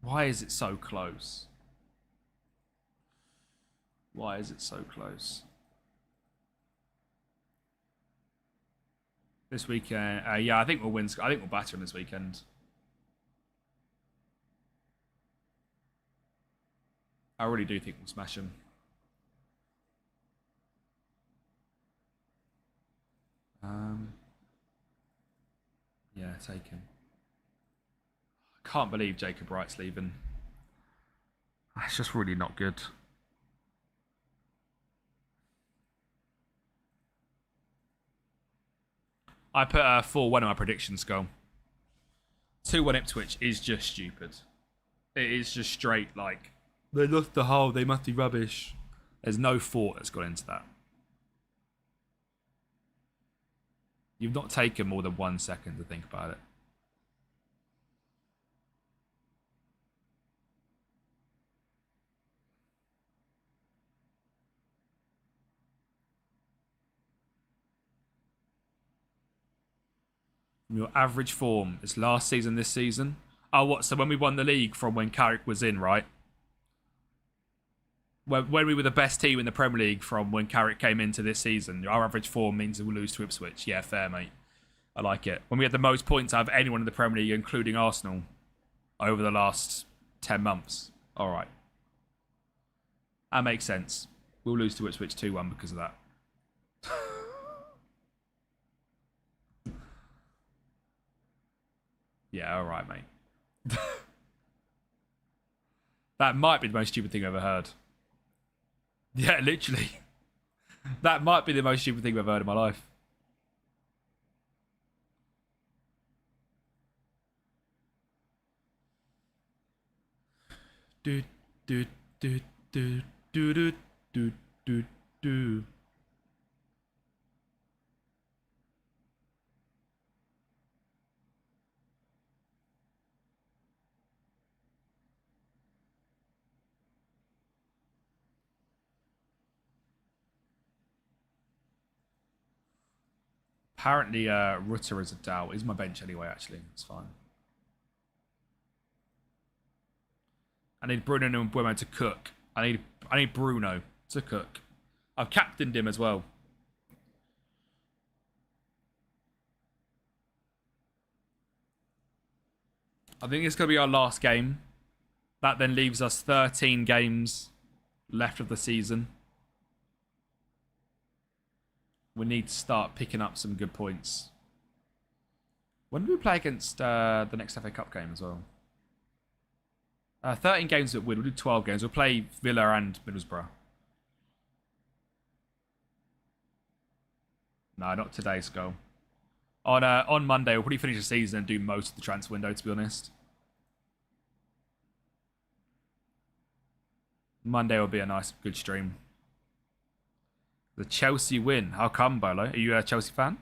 Why is it so close? Why is it so close? This weekend, yeah, I think we'll win. I think we'll batter him this weekend. I really do think we'll smash him. Yeah, take him. I can't believe Jacob Wright's leaving. That's just really not good. I put 4-1 on my predictions goal. 2-1 Ipswich is just stupid. It is just straight like, they lost the hole, they must be rubbish. There's no thought that's gone into that. You've not taken more than 1 second to think about it. Your average form is last season, this season. Oh, what? So when we won the league from when Carrick was in, right? When we were the best team in the Premier League from when Carrick came into this season, our average form means we'll lose to Ipswich. Yeah, fair, mate. I like it. When we had the most points out of anyone in the Premier League, including Arsenal, over the last 10 months. All right. That makes sense. We'll lose to Ipswich 2-1 because of that. Yeah, all right, mate. That might be the most stupid thing I've ever heard. Yeah, literally. That might be the most stupid thing I've ever heard in my life. Do do do do do do do do do. Apparently, Rutter is a doubt. He's my bench anyway, actually. It's fine. I need Bruno and Mbeumo to cook. I need Bruno. to Cook. I've captained him as well. I think it's going to be our last game. That then leaves us 13 games left of the season. We need to start picking up some good points. When do we play against the next FA Cup game as well? 13 games at Wood. We'll do 12 games. We'll play Villa and Middlesbrough. No, not today's goal. On Monday, we'll probably finish the season and do most of the transfer window, to be honest. Monday will be a nice, good stream. The Chelsea win. How come, Bolo? Are you a Chelsea fan?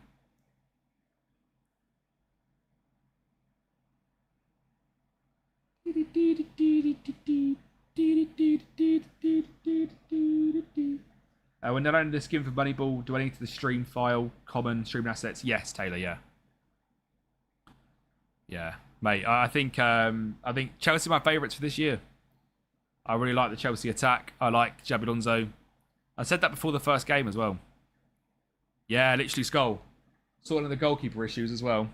When downloading the skin for Moneyball, do I need to the stream file, common, streaming assets? Yes, Taylor, yeah. Yeah, mate, I think Chelsea are my favourites for this year. I really like the Chelsea attack. I like Xabi Alonso. I said that before the first game as well. Yeah, literally Skull. Sorting the goalkeeper issues as well.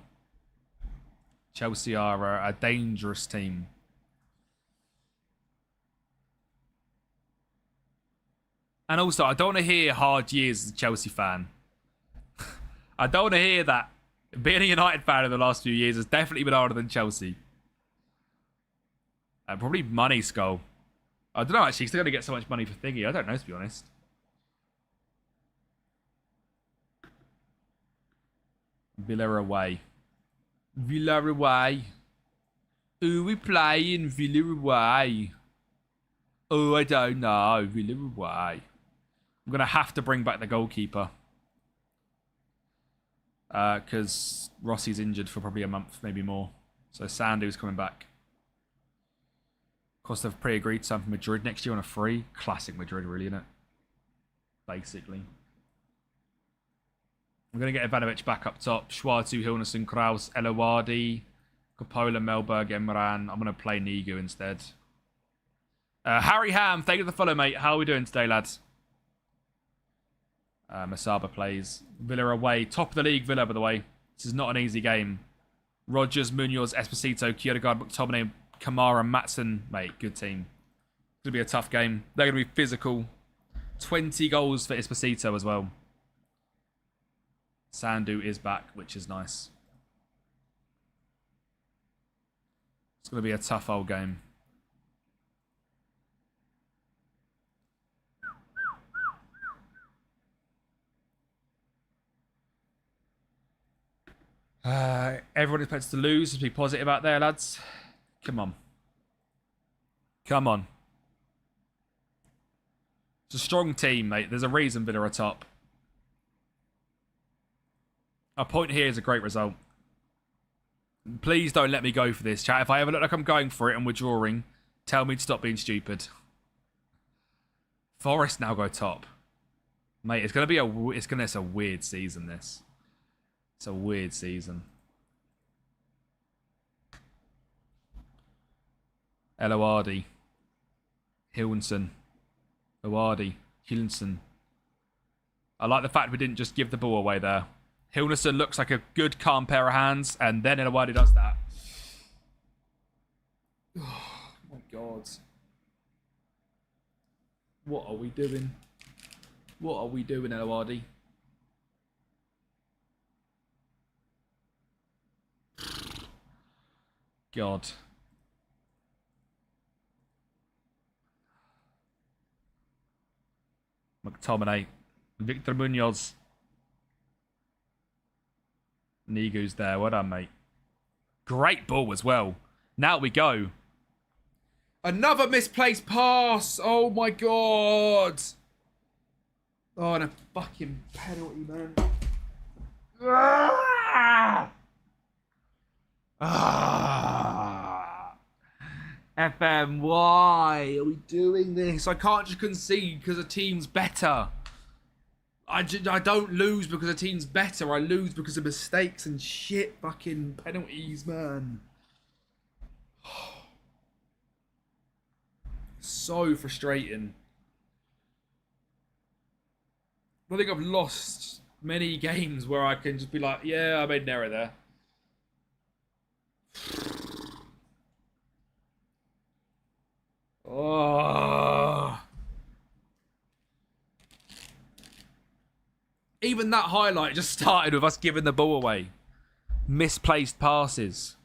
Chelsea are a dangerous team. And also, I don't want to hear hard years as a Chelsea fan. I don't want to hear that. Being a United fan in the last few years has definitely been harder than Chelsea. Probably money, Skull. I don't know, actually. He's still going to get so much money for Thingy. I don't know, to be honest. Villa away. Villa away. Who we playing? Villa away. Oh, I don't know. Villa away. I'm going to have to bring back the goalkeeper. Because Rossi's injured for probably a month, maybe more. So Sandu's coming back. Of course, they've pre-agreed something for Madrid next year on a free. Classic Madrid, really, isn't it? Basically. I'm going to get Ivanovic back up top. Schwarzu, Hilnerson, Kraus, Elowadi, Coppola, Melberg, Emran. I'm going to play Nigu instead. Harry Ham, thank you for the follow, mate. How are we doing today, lads? Masaba plays. Villa away. Top of the league, Villa, by the way. This is not an easy game. Rogers, Munoz, Esposito, Kierkegaard, McTominay, Kamara, Matson. Mate, good team. It's going to be a tough game. They're going to be physical. 20 goals for Esposito as well. Sandu is back, which is nice. It's going to be a tough old game. Everyone expects to lose. Let's be positive out there, lads. Come on. Come on. It's a strong team, mate. There's a reason Villa are top. A point here is a great result. Please don't let me go for this, chat. If I ever look like I'm going for it and we're drawing, tell me to stop being stupid. Forest now go top. Mate, it's a weird season, this. It's a weird season. Elowadi. Hilton. Elowadi. Hilton. I like the fact we didn't just give the ball away there. Hilnerson looks like a good, calm pair of hands, and then Elowadi does that. Oh, my God. What are we doing? What are we doing, Elowadi? God. McTominay. Victor Munoz. Nigu's there. Well done, mate. Great ball as well. Now we go. Another misplaced pass. Oh, my God. Oh, and a fucking penalty, man. FM, why are we doing this? I can't just concede because a team's better. I don't lose because a team's better. I lose because of mistakes and shit fucking penalties, man. So frustrating. I think I've lost many games where I can just be like, yeah, I made an error there. Oh. Even that highlight just started with us giving the ball away. Misplaced passes.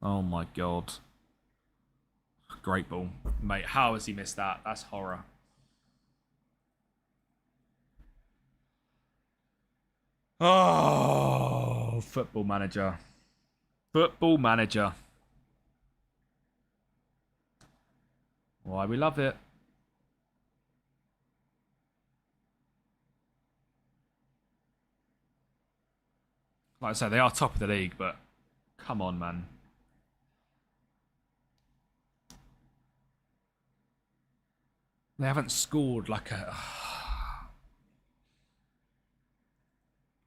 Oh my god. Great ball. Mate, how has he missed that? That's horror. Oh, football manager. Football manager. Why we love it. Like I said, they are top of the league, but come on, man. They haven't scored like a...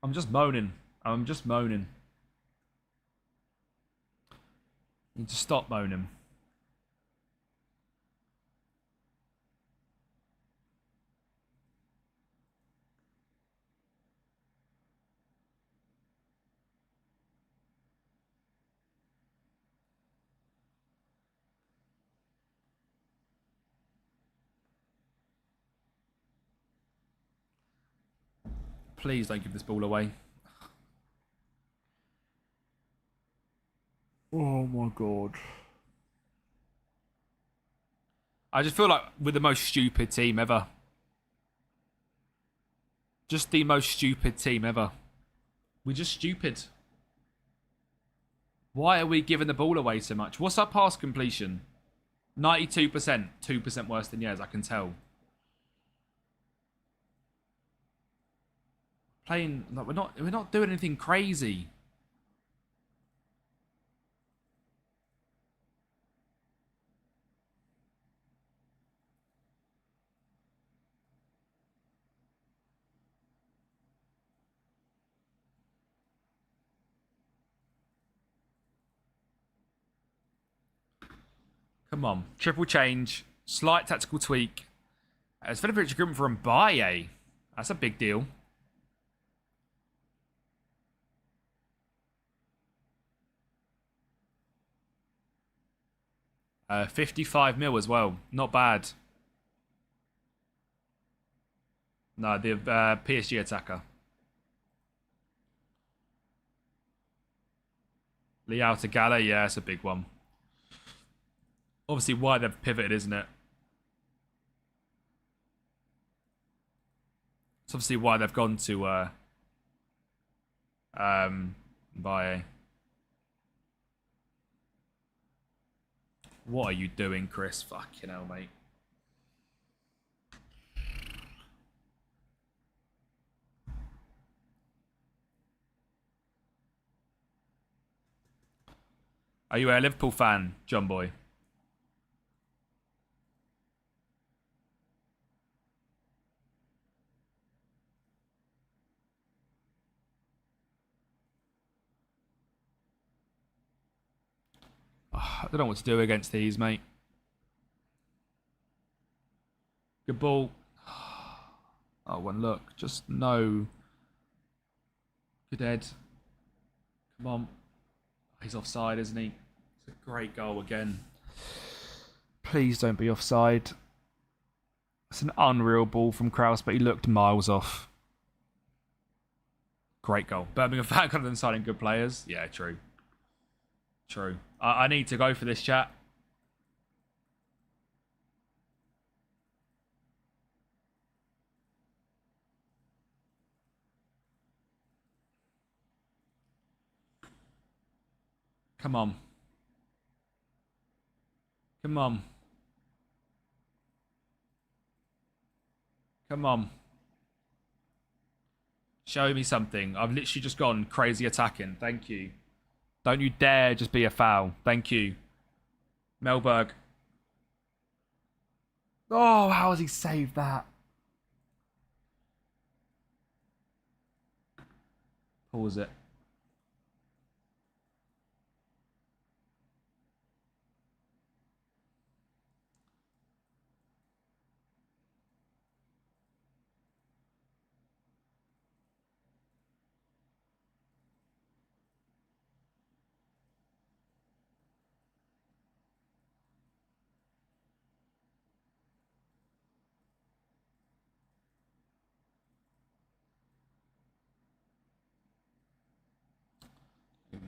I'm just moaning. I'm just moaning. You need to stop moaning. Please don't give this ball away. Oh my god. I just feel like we're the most stupid team ever. Just the most stupid team ever. We're just stupid. Why are we giving the ball away so much? What's our pass completion? 92%. 2% worse than yours, I can tell. Playing like we're not doing anything crazy. Come on. Triple change. Slight tactical tweak. It's very agreement for Mbaye. That's a big deal. Uh, 55 mil as well. Not bad. No, the PSG attacker. Leao to Gala, yeah, it's a big one. Obviously, why they've pivoted, isn't it? It's obviously why they've gone to Mbaye. What are you doing, Chris? Fucking hell, mate. Are you a Liverpool fan, John Boy? I don't know what to do against these, mate. Good ball. Oh, one look. Just no. Good head. Come on. He's offside, isn't he? It's a great goal again. Please don't be offside. It's an unreal ball from Kraus, but he looked miles off. Great goal. Birmingham fan got them signing good players. Yeah, true. True. I need to go for this, chat. Come on. Come on. Come on. Show me something. I've literally just gone crazy attacking. Thank you. Don't you dare just be a foul. Thank you. Melberg. Oh, how has he saved that? Pause it.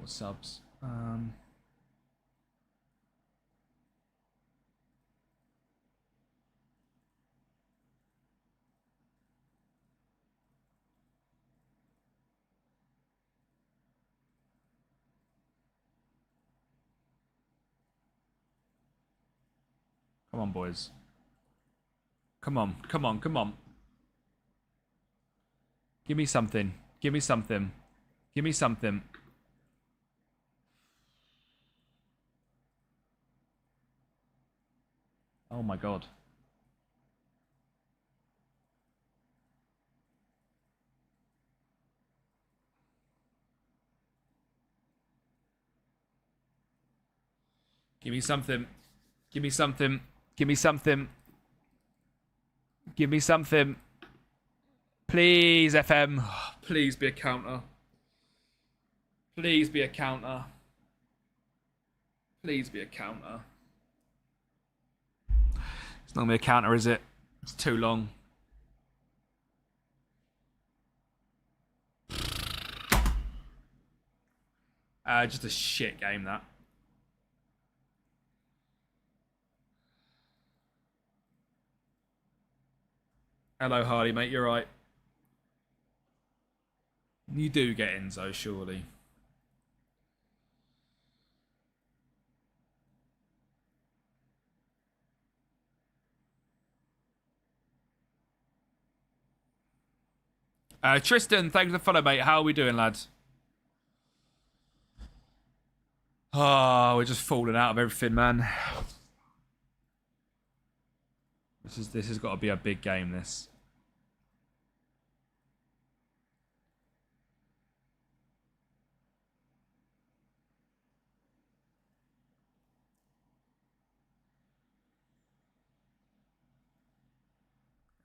more subs. Come on, boys. Come on, come on, come on. Give me something. Give me something. Give me something. Oh my god. Give me something. Give me something. Give me something. Give me something. Please, FM. Please be a counter. Please be a counter. Please be a counter. It's not going to be a counter, is it? It's too long. Just a shit game, that. Hello, Hardy, mate. You're right. You do get Enzo, surely. Tristan, thanks for the follow, mate. How are we doing, lads? Oh, we're just falling out of everything, man. This has got to be a big game, this.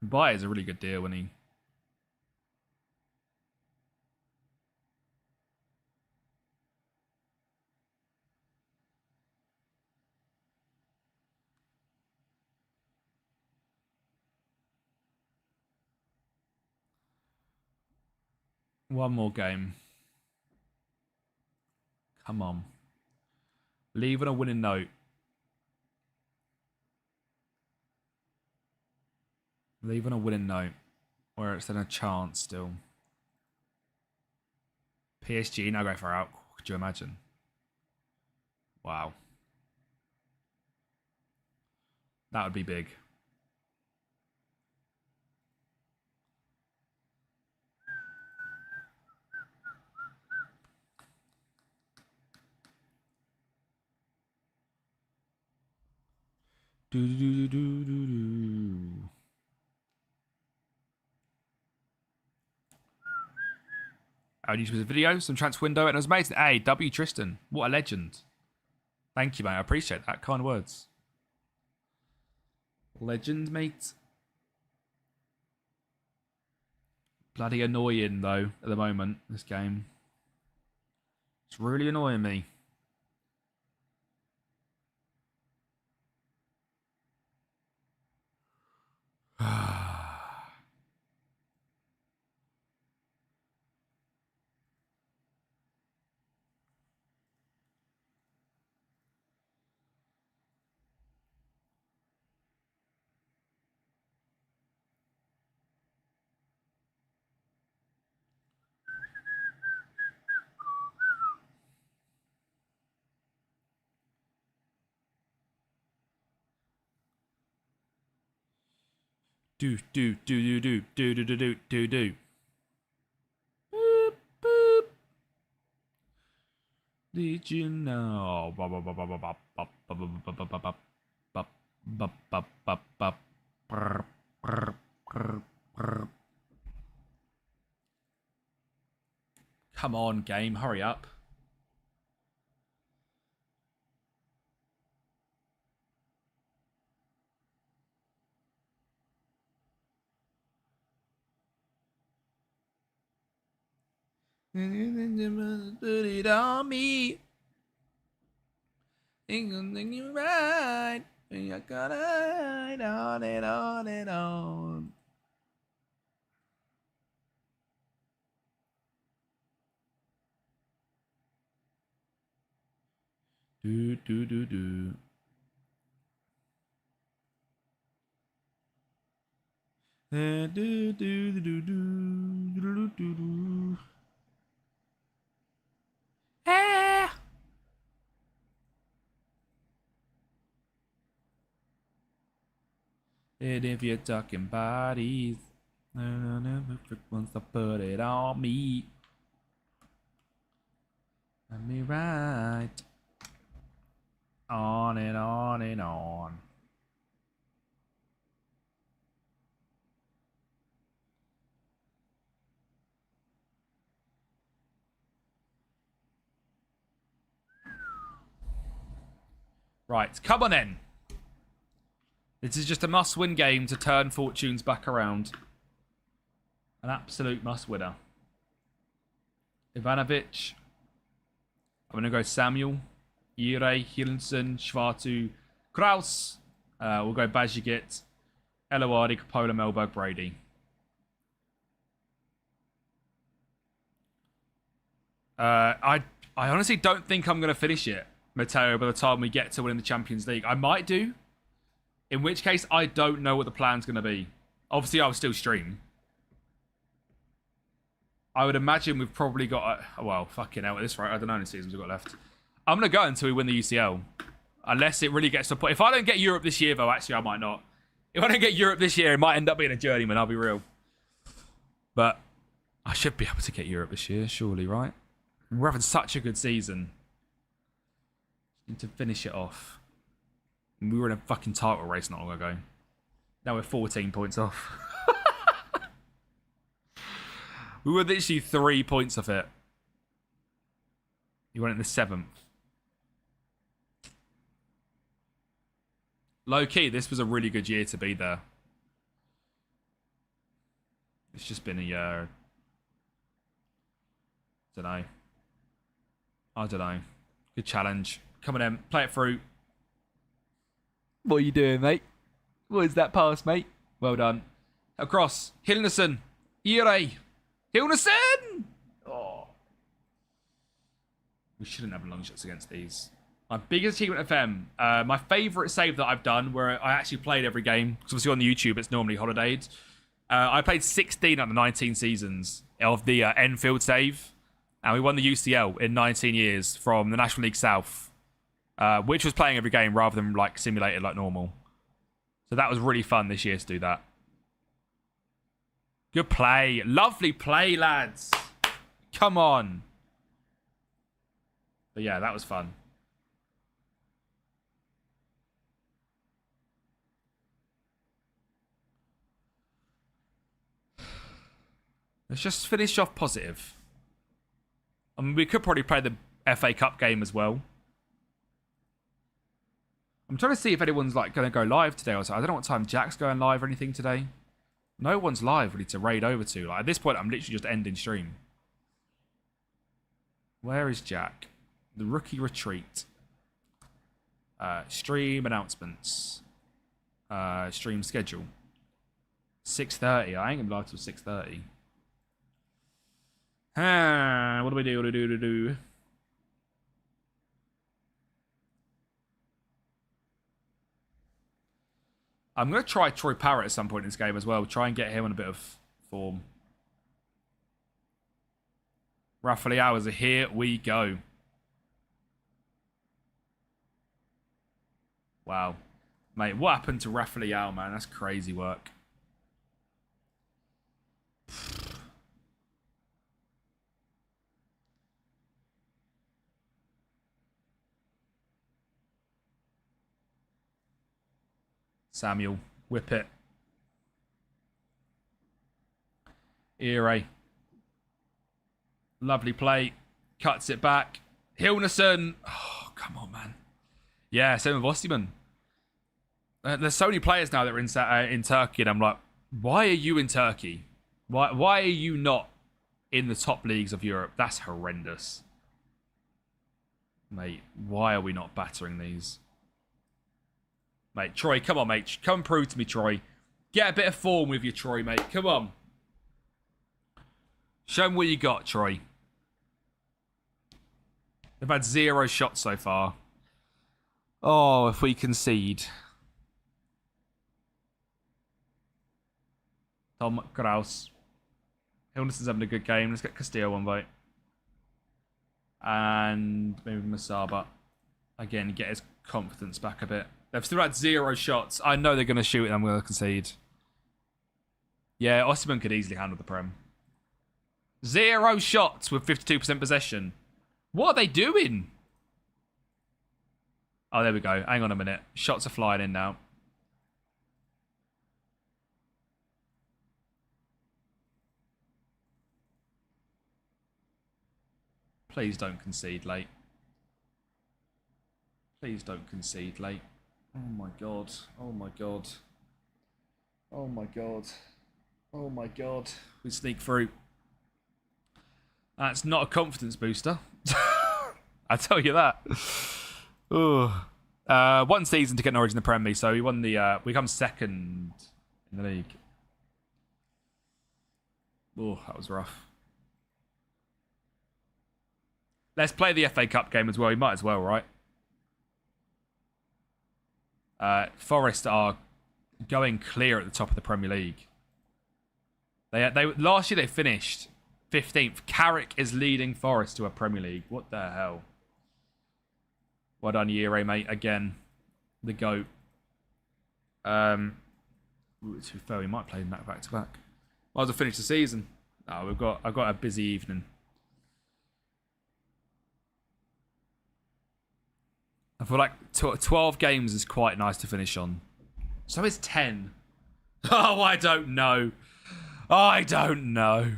Buy is a really good deal when he. One more game. Come on. Leave on a winning note. Leave on a winning note. Where it's in a chance still. PSG, now go for out. Could you imagine? Wow. That would be big. Do do do do do do. I would use a video, some transfer window, and it was amazing. Hey, W Tristan, what a legend. Thank you, mate. I appreciate that. Kind words. Legend, mate. Bloody annoying, though, at the moment, this game. It's really annoying me. Do do do do do do do do do do do. Boop boop. Did you know? Come on, game, hurry up. Put it on me. Think you right. You gotta hide on and on and on. Do, do, do, do. Do, do, do, do, do, do, do, do. Eh. And if you're talking bodies, no, wants to put it on me. Let me right. On and on and on. Right, come on then. This is just a must-win game to turn fortunes back around. An absolute must-winner. Ivanovic. I'm going to go Samuel, Ire, Hilson, Schwartu, Kraus. We'll go Bajigit, Elowadi, Capola, Melberg, Brady. I honestly don't think I'm going to finish it, Matteo, by the time we get to winning the Champions League. I might do. In which case, I don't know what the plan's going to be. Obviously, I'll still stream. I would imagine we've probably got... well, fucking hell at this rate. I don't know how many seasons we've got left. I'm going to go until we win the UCL. Unless it really gets to a point... If I don't get Europe this year, though, actually, I might not. If I don't get Europe this year, it might end up being a journeyman, I'll be real. But I should be able to get Europe this year, surely, right? We're having such a good season. Need to finish it off. We were in a fucking title race not long ago. Now we're 14 points off. We were literally 3 points off it. You went in the 7th. Low key, this was a really good year to be there. It's just been a year. I don't know. Good challenge. Come on in. Play it through. What are you doing, mate? What is that pass, mate? Well done. Across. Hilnerson. Ire. Hilnerson! Oh. We shouldn't have long shots against these. My biggest achievement of them. My favourite save that I've done, where I actually played every game, because obviously on the YouTube it's normally holidayed. I played 16 out of the 19 seasons of the Enfield save. And we won the UCL in 19 years from the National League South. Which was playing every game rather than like simulated like normal. So that was really fun this year to do that. Good play. Lovely play, lads. Come on. But yeah, that was fun. Let's just finish off positive. I mean, we could probably play the FA Cup game as well. I'm trying to see if anyone's like going to go live today or so. I don't know what time Jack's going live or anything today. No one's live really to raid over to. Like, at this point, I'm literally just ending stream. Where is Jack? The rookie retreat. Stream announcements. Stream schedule. 6:30. I ain't going to be live till 6:30. What do we do? What do we do? I'm going to try Troy Parrott at some point in this game as well. Try and get him on a bit of form. Roughly hours. Here we go. Wow. Mate, what happened to Rafael, man? That's crazy work. Samuel, whip it. Ire. Lovely play. Cuts it back. Hilnerson. Oh, come on, man. Yeah, same with Osimhen. There's so many players now that are in Turkey, and I'm like, why are you in Turkey? Why are you not in the top leagues of Europe? That's horrendous. Mate, why are we not battering these? Mate, Troy, come on, mate. Come prove to me, Troy. Get a bit of form with you, Troy, mate. Come on. Show them what you got, Troy. They've had 0 shots so far. Oh, if we concede. Tom Kraus. Hilneson's having a good game. Let's get Castillo one vote. And maybe Masaba. Again, get his confidence back a bit. They've still had 0 shots. I know they're going to shoot and I'm going to concede. Yeah, Osimhen could easily handle the Prem. 0 shots with 52% possession. What are they doing? Oh, there we go. Hang on a minute. Shots are flying in now. Please don't concede late. Please don't concede late. Oh my god. Oh my god. Oh my god. Oh my god. We sneak through. That's not a confidence booster. I tell you that. Ooh. 1 season to get Norwich in the Premier League, so we won the we come second in the league. Oh, that was rough. Let's play the FA Cup game as well. We might as well, right? Forest are going clear at the top of the Premier League. They last year they finished 15th. Carrick is leading Forest to a Premier League. What the hell? Well done, Yere, mate. Again, the GOAT. To be fair, we might play them back to back. Might as well finish the season. Oh, I've got a busy evening. I feel like 12 games is quite nice to finish on. So is 10. Oh, I don't know. I don't know.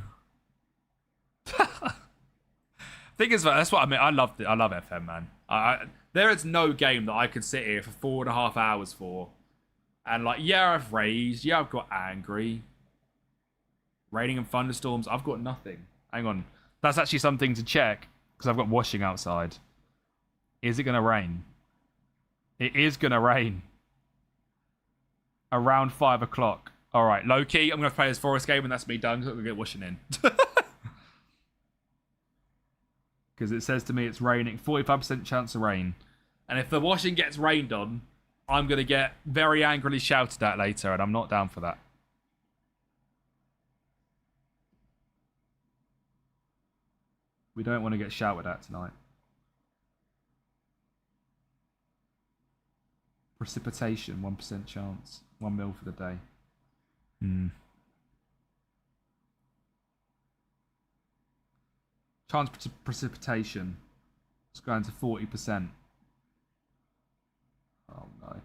Thing is, that's what I mean. I love FM, man. There is no game that I could sit here for 4.5 hours for. And like, yeah, I've raged. Yeah, I've got angry. Raining and thunderstorms. I've got nothing. Hang on. That's actually something to check. Because I've got washing outside. Is it going to rain? It is going to rain. Around 5 o'clock. All right, low-key, I'm going to play this Forest game and that's me done. I'm going to get washing in. Because it says to me it's raining. 45% chance of rain. And if the washing gets rained on, I'm going to get very angrily shouted at later, and I'm not down for that. We don't want to get shouted at tonight. Precipitation, 1% chance. 1 mil for the day. Chance of precipitation. It's going to 40%. Oh no.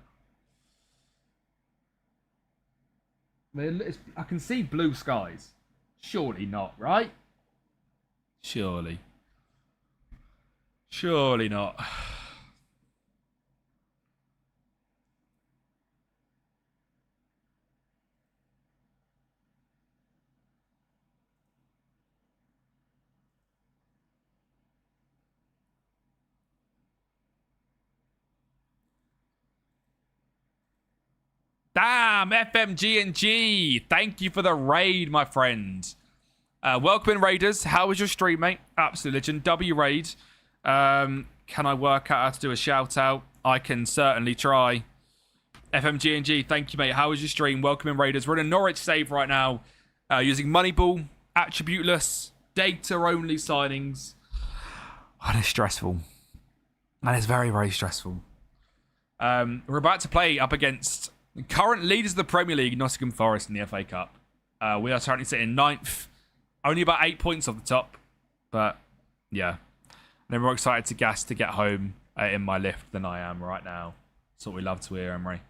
I can see blue skies. Surely not, right? Surely. Surely not. Damn, FMG&G. Thank you for the raid, my friend. Welcome in, Raiders. How was your stream, mate? Absolute legend. W raid. Can I work out how to do a shout out? I can certainly try. FMG&G, thank you, mate. How was your stream? Welcome in, Raiders. We're in a Norwich save right now. Using Moneyball, attributeless, data-only signings. That is stressful. That is very, very stressful. We're about to play up against current leaders of the Premier League, Nottingham Forest, in the FA Cup. We are currently sitting 9th. Only about 8 points off the top. But, yeah. I'm more excited to get home in my lift than I am right now. That's what we love to hear, Emery.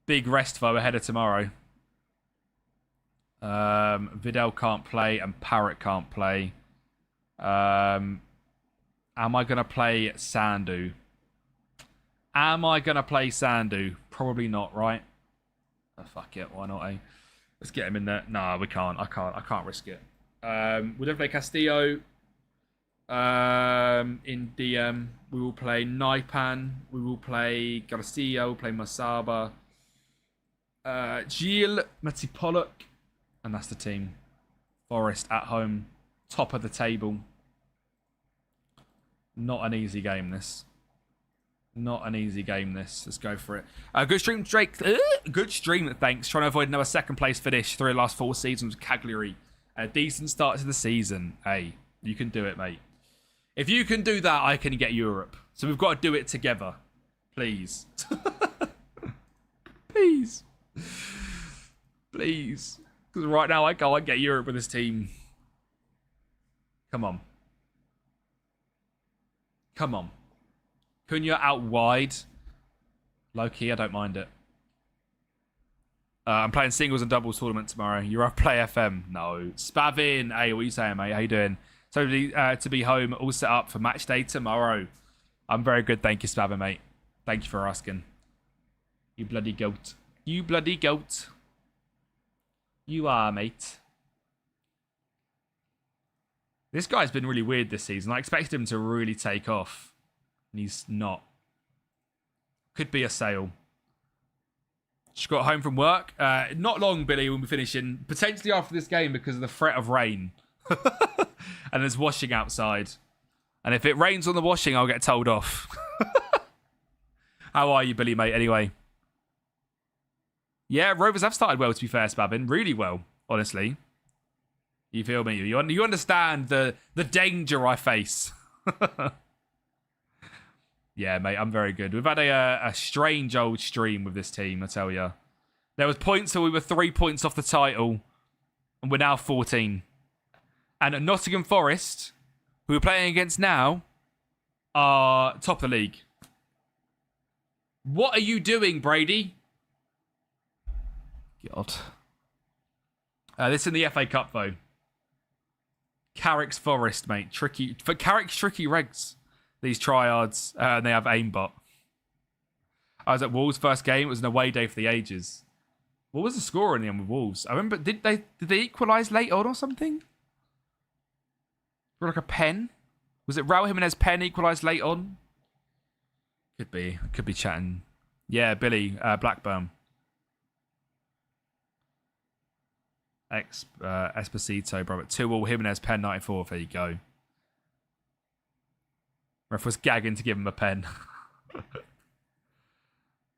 Big rest, though, ahead of tomorrow. Vidal can't play and Parrott can't play. Am I going to play Sandu? Probably not, right? Oh, fuck it, why not, eh? Let's get him in there. No, we can't. I can't risk it. We'll definitely play Castillo. In DM, we will play Naipan. We will play Garcia. We'll play Masaba. Gilles, Matty Pollock. And that's the team. Forest at home. Top of the table. Not an easy game, this. Not an easy game, this. Let's go for it. Good stream, Drake. Good stream, thanks. Trying to avoid another second place finish through the last 4 seasons with Cagliari. A decent start to the season. Hey, you can do it, mate. If you can do that, I can get Europe. So we've got to do it together. Please. Please. Please. Because right now I can't get Europe with this team. Come on. Come on. Cunha out wide. Low-key, I don't mind it. I'm playing singles and doubles tournament tomorrow. You're up play FM. No. Spavin. Hey, what are you saying, mate? How you doing? So to be home, all set up for match day tomorrow. I'm very good, thank you, Spavin, mate. Thank you for asking. You bloody goat. You bloody goat. You are, mate. This guy's been really weird this season. I expected him to really take off. And he's not. Could be a sale. Just got home from work. Not long, Billy, when we're finishing. Potentially after this game because of the threat of rain. And there's washing outside. And if it rains on the washing, I'll get told off. How are you, Billy, mate, anyway? Yeah, Rovers have started well, to be fair, Spabbin. Really well, honestly. You feel me? You understand the danger I face. Yeah, mate, I'm very good. We've had a strange old stream with this team, I tell you. There was points where we were 3 points off the title, and we're now 14. And at Nottingham Forest, who we're playing against now, are top of the league. What are you doing, Brady? God. This is in the FA Cup, though. Carrick's Forest, mate. Tricky. For Carrick's tricky regs. These triads, and they have aimbot. I was at Wolves' first game. It was an away day for the ages. What was the score in the end with Wolves? I remember, did they equalise late on or something? Or like a pen? Was it Raul Jimenez pen equalised late on? Could be. I could be chatting. Yeah, Billy, Blackburn. Esposito, bro. 2-2, Jimenez pen 94. There you go. Ref was gagging to give him a pen.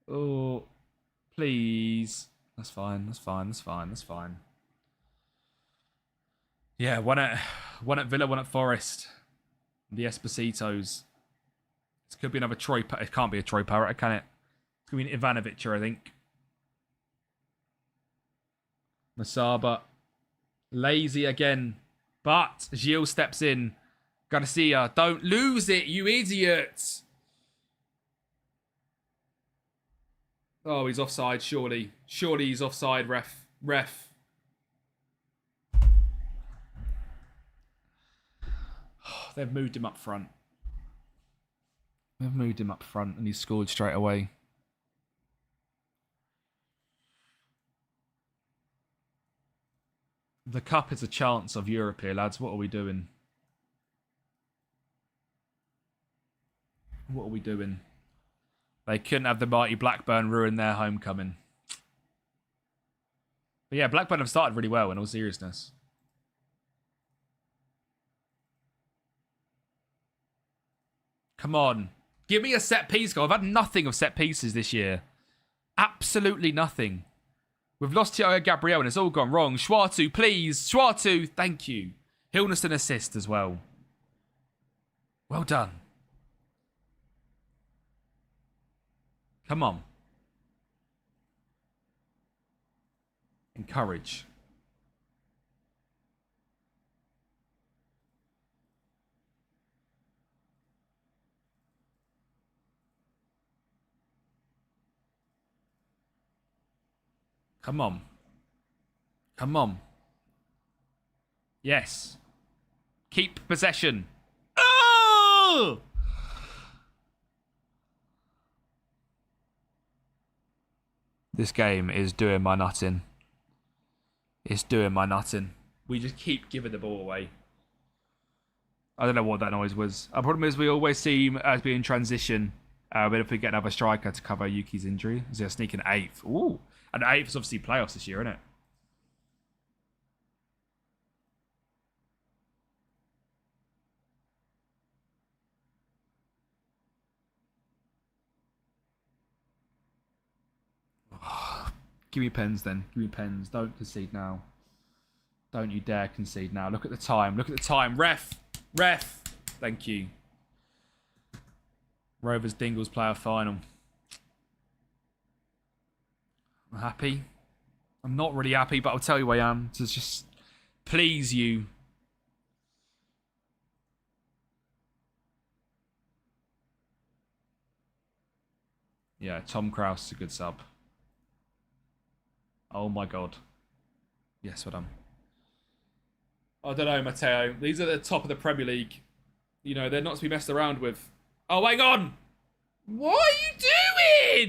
Oh, please. That's fine. That's fine. That's fine. That's fine. Yeah, one at Villa, one at Forest. The Espositos. This could be another Troy. It can't be a Troy Parrott, can it? It's going to be an Ivanovic, I think. Masaba. Lazy again. But Gilles steps in. Garcia, don't lose it, you idiot. Oh, he's offside, surely. Surely he's offside, ref. They've moved him up front. And he's scored straight away. The cup is a chance of Europe here, lads. What are we doing? What are we doing? They couldn't have the mighty Blackburn ruin their homecoming. But yeah, Blackburn have started really well in all seriousness. Come on. Give me a set piece goal. I've had nothing of set pieces this year. Absolutely nothing. We've lost Thiago Gabriel and it's all gone wrong. Schwartu, please. Schwartu, thank you. Hilness an assist as well. Well done. Come on. Encourage. Come on. Come on. Yes. Keep possession. Oh! This game is doing my nutting. It's doing my nutting. We just keep giving the ball away. I don't know what that noise was. Our problem is we always seem as being in transition. But if we get another striker to cover Yuki's injury, is he a sneaking 8th? Ooh. And 8th is obviously playoffs this year, isn't it? Give me pens then. Give me pens. Don't concede now. Don't you dare concede now. Look at the time. Look at the time. Ref. Ref. Thank you. Rovers Dingles player final. I'm happy. I'm not really happy, but I'll tell you I am. To just please you. Yeah, Tom Krause is a good sub. Oh my god. Yes, well done. I don't know, Matteo. These are the top of the Premier League. You know, they're not to be messed around with. Oh, hang on! What are you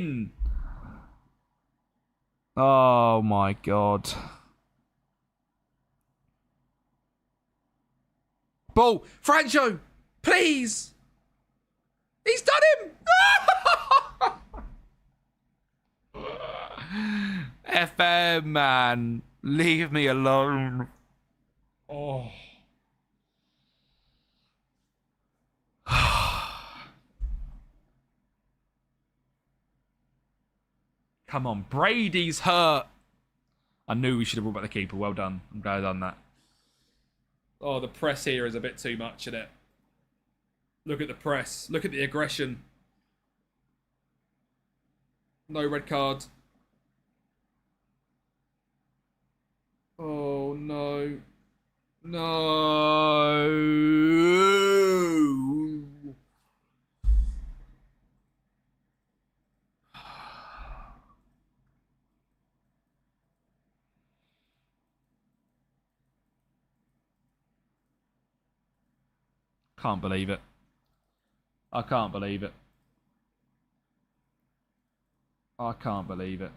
doing? Oh my god. Ball! Francho! Please! He's done him! FM, man. Leave me alone. Oh. Come on. Brady's hurt. I knew we should have brought back the keeper. Well done. I'm glad I done that. Oh, the press here is a bit too much, isn't it? Look at the press. Look at the aggression. No red card. Oh, no. No. Can't believe it. I can't believe it. I can't believe it.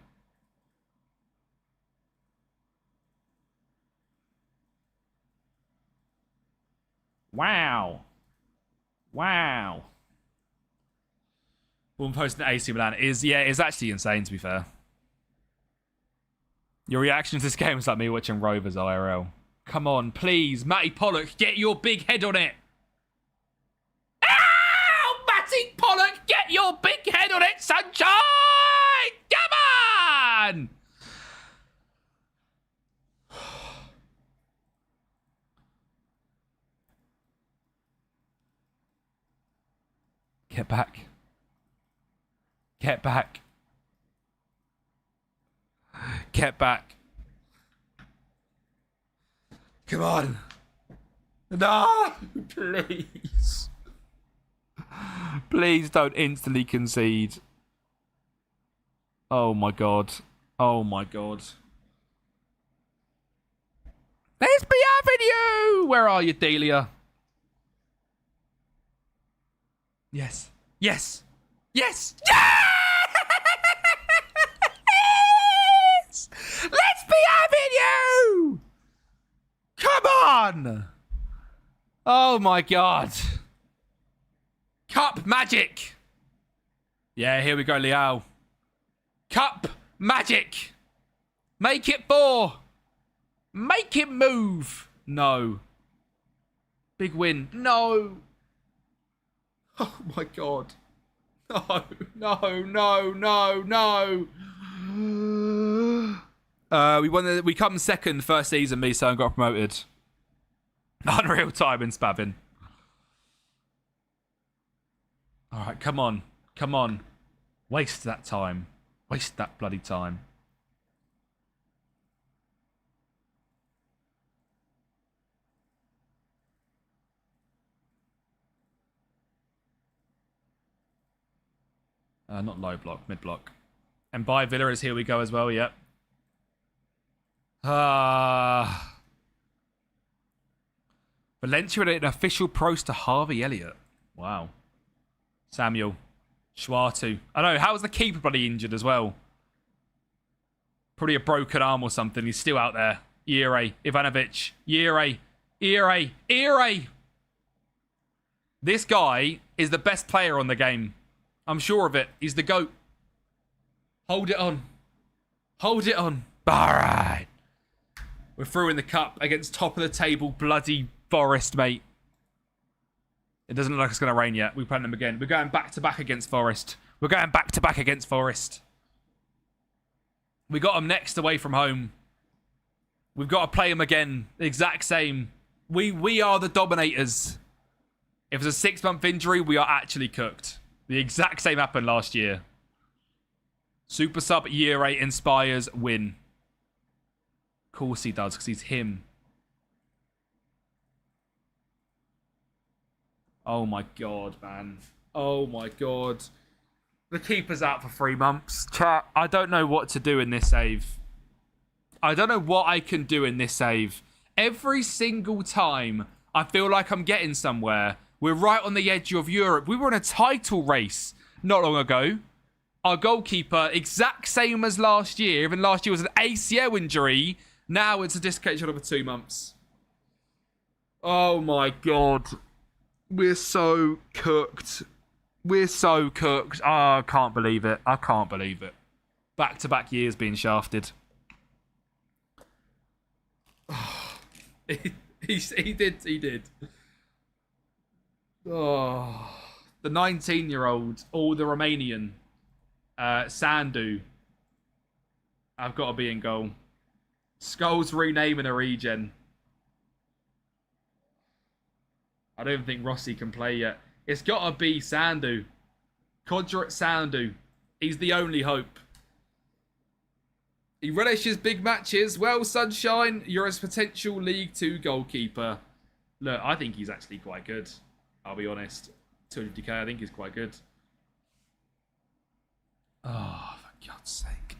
Wow. Wow. One posting at AC Milan is, yeah, it's actually insane, to be fair. Your reaction to this game is like me watching Rovers IRL. Come on, please. Matty Pollock, get your big head on it. Ow! Matty Pollock, get your big head on it, sunshine! Come on! Get back. Get back. Get back. Come on. No, please. Please don't instantly concede. Oh my god. Oh my god. Let's be having you! Where are you, Delia? Yes. Yes. Yes. Yes! Let's be having you! Come on! Oh my god. Cup magic. Yeah, here we go, Liao. Cup magic. Make it 4. Make it move. No. Big win. No. Oh my god. No, no, no, no, no. We come second first season, me, so I got promoted. Unreal time in Spavin. Alright, come on. Come on. Waste that time. Waste that bloody time. Not low block, mid block. And by Villa is here we go as well, yep. Valencia with an official prost to Harvey Elliott. Wow. Samuel. Schwartu. I know, how was the keeper bloody injured as well? Probably a broken arm or something. He's still out there. Ire. Ivanovic. Ire. This guy is the best player on the game. I'm sure of it. He's the GOAT. Hold it on. Hold it on. Alright. We're through in the cup against top of the table bloody Forest, mate. It doesn't look like it's going to rain yet. We're playing them again. We're going back to back against Forest. We're going back to back against Forest. We got them next away from home. We've got to play them again. Exact same. We are the dominators. If it's a 6-month injury, we are actually cooked. The exact same happened last year. Super sub year 8 inspires win. Of course he does, because he's him. Oh my god, man. Oh my god. The keeper's out for 3 months. Chat, I don't know what to do in this save. I don't know what I can do in this save. Every single time I feel like I'm getting somewhere. We're right on the edge of Europe. We were in a title race not long ago. Our goalkeeper, exact same as last year. Even last year was an ACL injury. Now it's a dislocation over 2 months. Oh my god. We're so cooked. We're so cooked. Oh, I can't believe it. I can't believe it. Back-to-back years being shafted. He did. Oh, the 19-year-old, or the Romanian, Sandu. I've got to be in goal. Skull's renaming a regen. I don't think Rossi can play yet. It's got to be Sandu. Kodrat Sandu. He's the only hope. He relishes big matches. Well, Sunshine, you're a potential League 2 goalkeeper. Look, I think he's actually quite good. I'll be honest. 250k, I think he's quite good. Oh, for God's sake.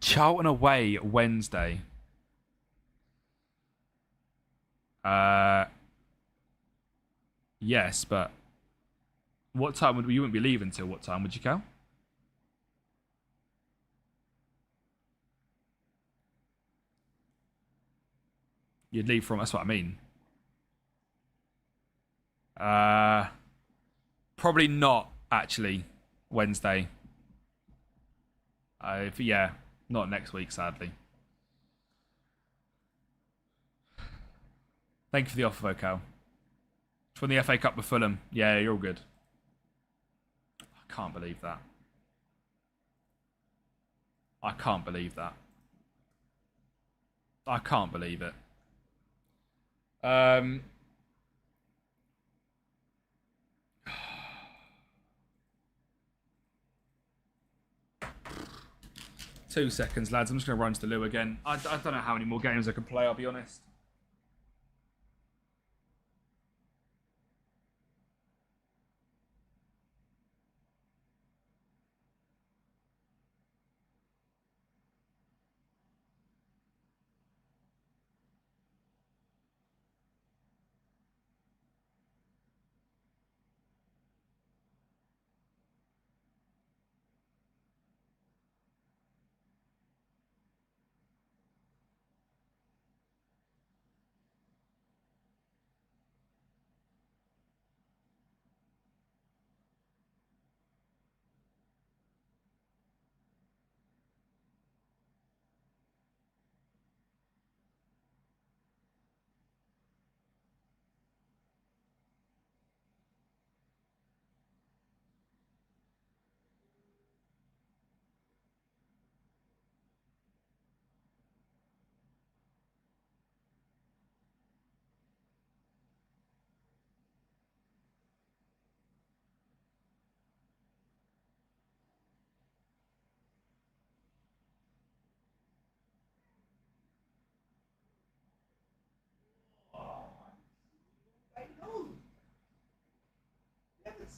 Charlton away Wednesday. Yes, but what time would you wouldn't be leaving till what time would you, Cal? You'd leave from, that's what I mean. Probably not actually Wednesday. Yeah, not next week, sadly. Thank you for the offer, though, Cal. It's from the FA Cup with Fulham. Yeah, you're all good. I can't believe that. I can't believe that. I can't believe it. 2 seconds, lads. I'm just going to run to the loo again. I don't know how many more games I can play, I'll be honest.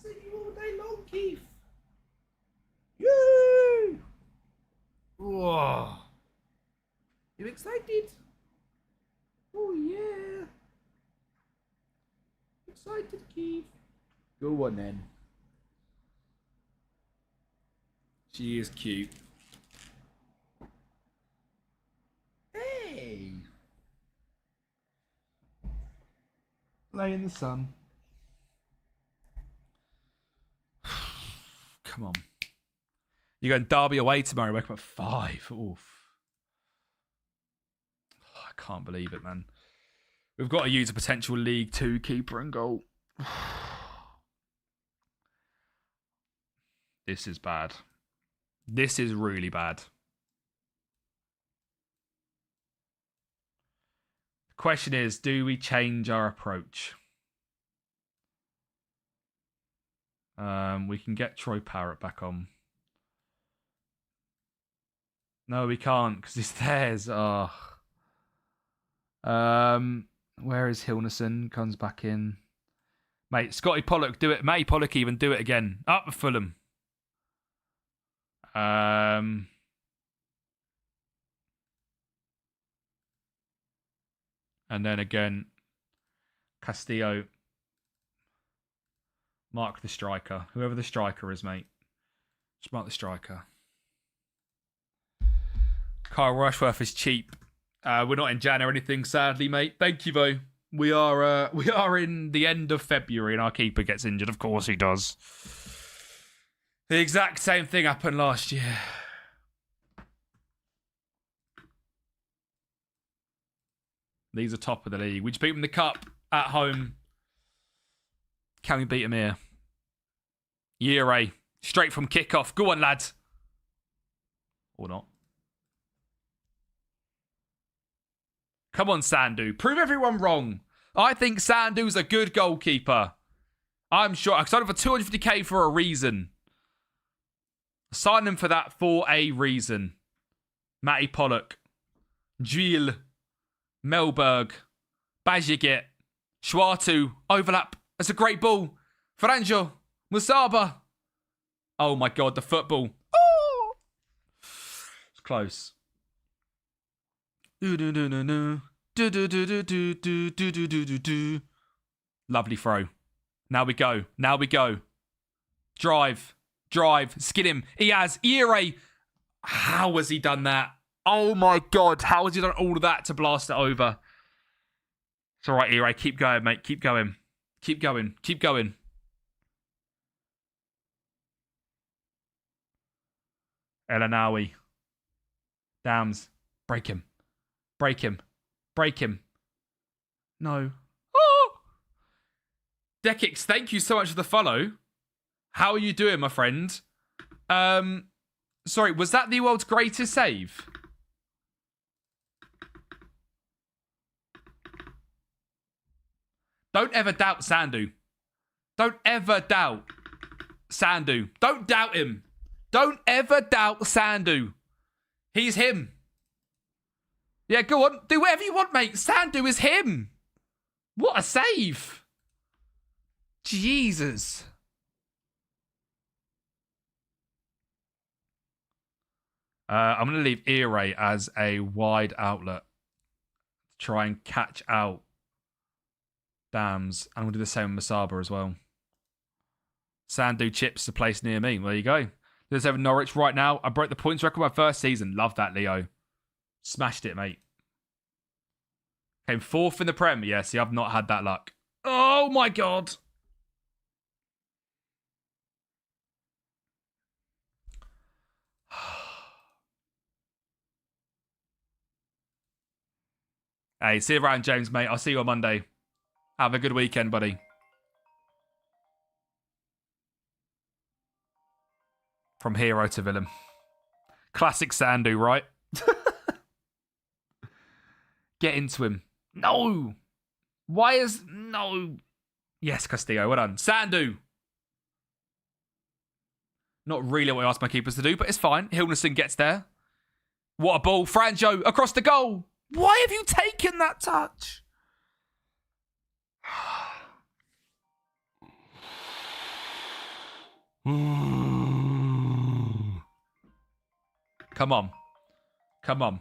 See you all day long, Keith. Yay! Whoa. You excited? Oh, yeah. Excited, Keith. Go on, then. She is cute. Hey. Lay in the sun. Come on. You're going Derby away tomorrow. Wake up at 5. Oof. Oh, I can't believe it, man. We've got to use a potential League 2 keeper and goal. This is bad. This is really bad. Question is, do we change our approach? We can get Troy Parrott back on. No, we can't because he's theirs. Oh. Where is Hilnerson? Comes back in. Mate, Scotty Pollock, do it. Matty Pollock even, do it again. Up with Fulham. And then again, Castillo. Mark the striker. Whoever the striker is, mate. Just mark the striker. Kyle Rushworth is cheap. We're not in Jan or anything, sadly, mate. Thank you, though. We are in the end of February and our keeper gets injured. Of course he does. The exact same thing happened last year. These are top of the league. We just beat them in the cup at home. Can we beat them here? Year A. Straight from kickoff. Go on, lads. Or not. Come on, Sandu. Prove everyone wrong. I think Sandu's a good goalkeeper. I'm sure. I signed him for 250k for a reason. I signed him for that for a reason. Matty Pollock. Gilles. Melberg. Bajigit. Schwartu. Overlap. That's a great ball. Franjo. Musaba. Oh my god, the football. Oh! It's close. Lovely throw. Now we go. Now we go. Drive. Drive. Skid him. He has. Ire. How has he done that? Oh my god. How has he done all of that to blast it over? It's all right, Ire. Keep going, mate. Keep going. Keep going. Keep going. Elanawi. Dams. Break him. Break him. Break him. No. Oh! Dekix, thank you so much for the follow. How are you doing, my friend? Sorry, was that the world's greatest save? Don't ever doubt Sandu. Don't ever doubt Sandu. Don't doubt him. Don't ever doubt Sandu. He's him. Yeah, go on. Do whatever you want, mate. Sandu is him. What a save. Jesus. I'm going to leave Ire as a wide outlet. Try and catch out Dams. And we'll do the same with Masaba as well. Sandu chips the place near me. There you go. There's over Norwich right now. I broke the points record my first season. Love that, Leo. Smashed it, mate. Came fourth in the Prem. Yeah, see, I've not had that luck. Oh, my God. Hey, see you around, James, mate. I'll see you on Monday. Have a good weekend, buddy. From hero to villain. Classic Sandu, right? Get into him. No. Why is... No. Yes, Castillo. Well done. Sandu. Not really what I asked my keepers to do, but it's fine. Hilnerson gets there. What a ball. Franjo across the goal. Why have you taken that touch? Come on. Come on.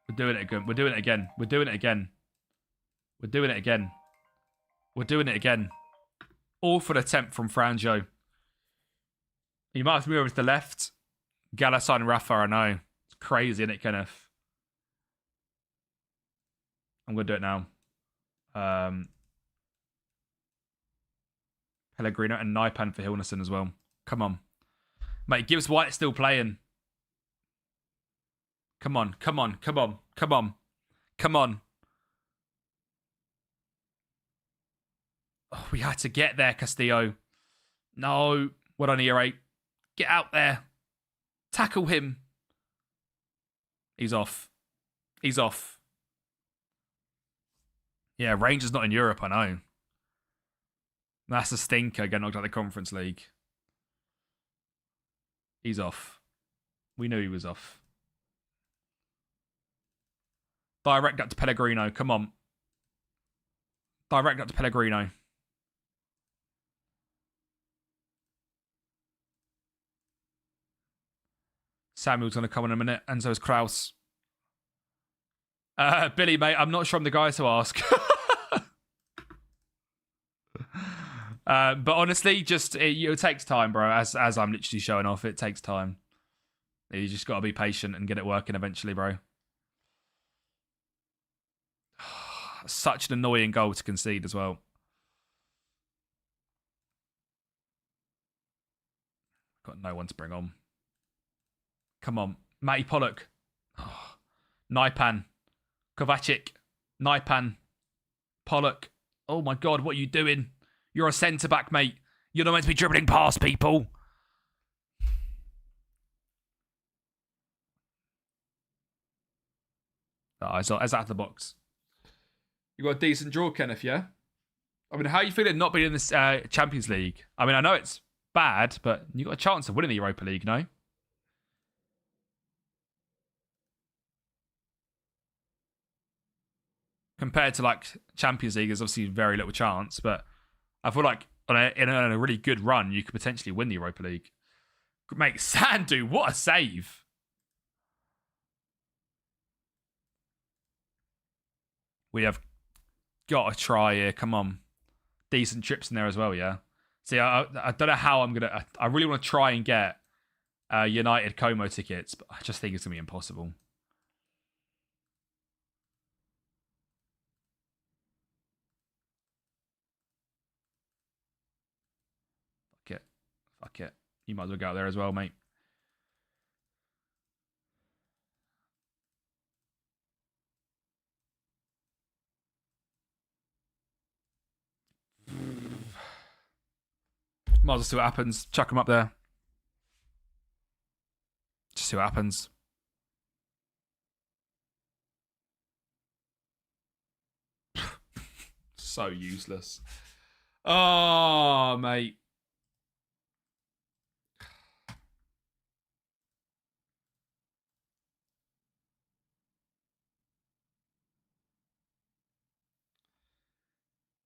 We're doing it again. We're doing it again. We're doing it again. We're doing it again. We're doing it again. Awful attempt from Franjo. He might have to move over to the left. Galassan and Rafa, I know. It's crazy, isn't it, Kenneth? I'm going to do it now. Pellegrino and Naipan for Hilnerson as well. Come on. Mate, Gibbs White still playing. Come on, come on, come on, come on, come on. Oh, we had to get there, Castillo. No. What on here, 8? Get out there. Tackle him. He's off. He's off. Yeah, Rangers not in Europe, I know. That's a stinker, getting knocked out of the Conference League. He's off. We knew he was off. Direct up to Pellegrino. Come on. Direct up to Pellegrino. Samuel's going to come in a minute, and so is Kraus. Billy, mate, I'm not sure I'm the guy to ask. But honestly, just it takes time, bro. As I'm literally showing off, it takes time. You just got to be patient and get it working eventually, bro. Such an annoying goal to concede as well. Got no one to bring on. Come on. Matty Pollock. Oh. Naipan. Kovacic. Naipan. Pollock. Oh my God, what are you doing? You're a centre-back, mate. You're not meant to be dribbling past people. Oh, it's out of the box. You got a decent draw, Kenneth, yeah? I mean, how are you feeling not being in this Champions League? I mean, I know it's bad, but you got a chance of winning the Europa League, no? Compared to like Champions League, there's obviously very little chance, but I feel like in a really good run, you could potentially win the Europa League. Mate, Sandu, what a save. We have got to try here. Come on. Decent trips in there as well, yeah? See, I don't know how I'm going to... I really want to try and get United Como tickets, but I just think it's going to be impossible. Fuck it. You might as well go out there as well, mate. Might as well see what happens. Chuck them up there. Just see what happens. So useless. Oh, mate.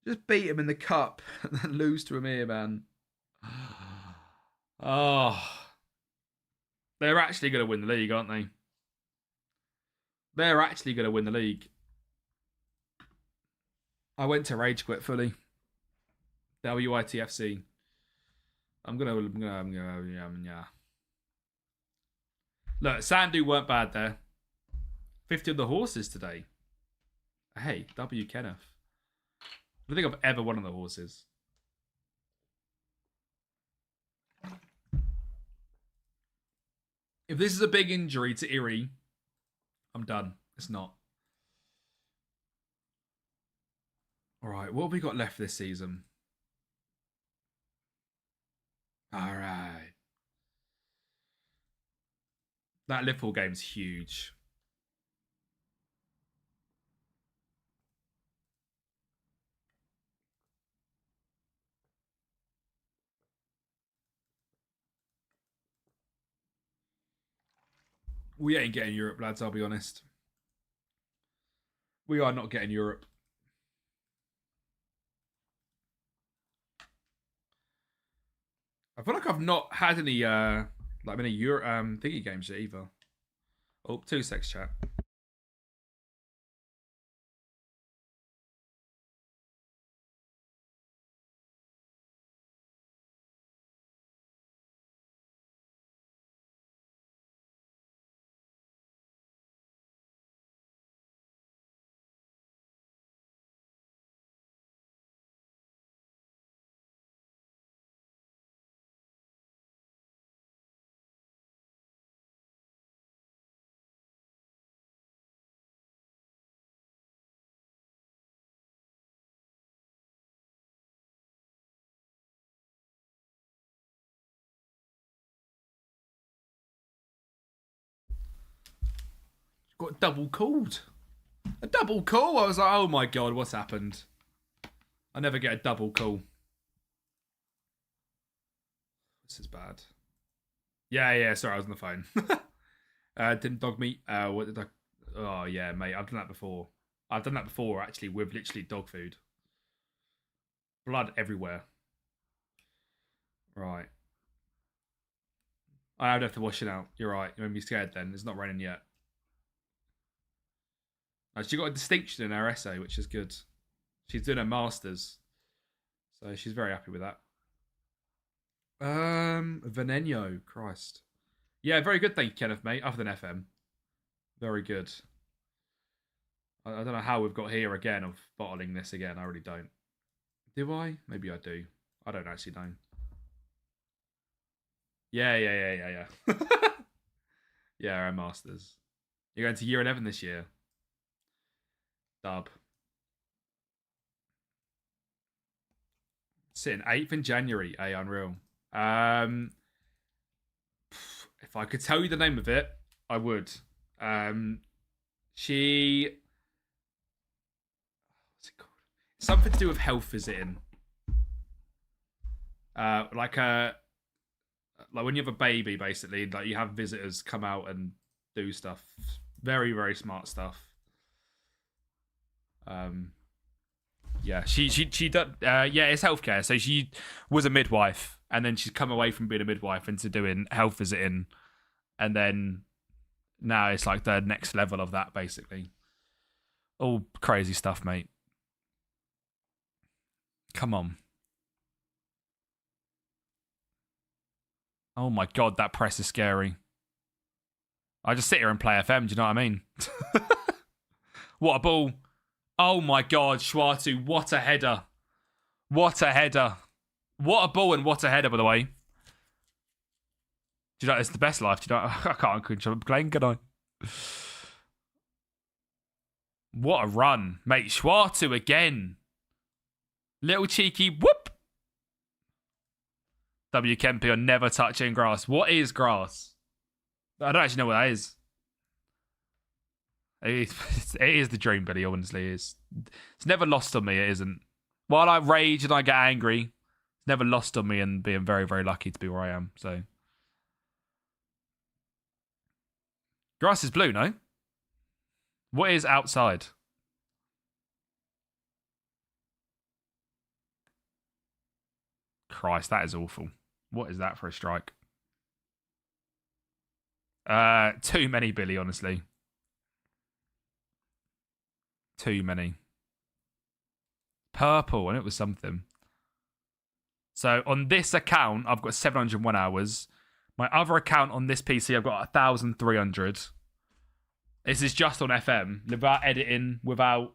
Just beat him in the cup and then lose to him here, man. Oh. They're actually going to win the league, aren't they? They're actually going to win the league. I went to rage quit fully. WITFC. I'm gonna, yeah. Look, Sandu weren't bad there. 50 on the horses today. Hey, W Kenneth. I don't think I've ever won on the horses. If this is a big injury to Erie, I'm done. It's not. All right, what have we got left this season? All right. That Liverpool game's huge. We ain't getting Europe, lads, I'll be honest. We are not getting Europe. I feel like I've not had any like many Euro thingy games yet either. Oh, 2 secs, chat. got double called. A double call? I was like, oh my God, what's happened? I never get a double call. This is bad. Yeah, sorry, I was on the phone. Didn't dog meat. What did I... Oh, yeah, mate, I've done that before. I've done that before, actually, with literally dog food. Blood everywhere. Right. I would have to wash it out. You're right. You made me scared then. It's not raining yet. She got a distinction in her essay, which is good. She's doing her masters. So she's very happy with that. Veneno. Christ. Yeah, very good. Thank you, Kenneth, mate. Other than FM. Very good. I don't know how we've got here again of bottling this again. I really don't. Do I? Maybe I do. I don't actually know. Yeah. Yeah, our masters. You're going to year 11 this year. Dub. Sitting 8th in January. Hey, unreal. If I could tell you the name of it, I would. She... What's it called? Something to do with health visiting. Like when you have a baby, basically, like you have visitors come out and do stuff. Very, very smart stuff. Yeah, she done. Yeah, it's healthcare. So she was a midwife, and then she's come away from being a midwife into doing health visiting, and then now it's like the next level of that, basically. All crazy stuff, mate. Come on. Oh my God, that press is scary. I just sit here and play FM, do you know what I mean? What a ball. Oh my God, Schwartu, what a header. What a header. What a ball and what a header, by the way. Do you know, it's the best life. Do you know, I can't control playing, can I? What a run. Mate, Schwartu again. Little cheeky whoop. W. Kempi are never touching grass. What is grass? I don't actually know what that is. It is the dream, Billy, honestly. It's never lost on me, it isn't. While I rage and I get angry, it's never lost on me and being very, very lucky to be where I am. So grass is blue, no? What is outside? Christ, that is awful. What is that for a strike? Too many, Billy, honestly. Too many. Purple, and it was something. So on this account, I've got 701 hours. My other account on this PC, I've got 1,300. This is just on FM, without editing, without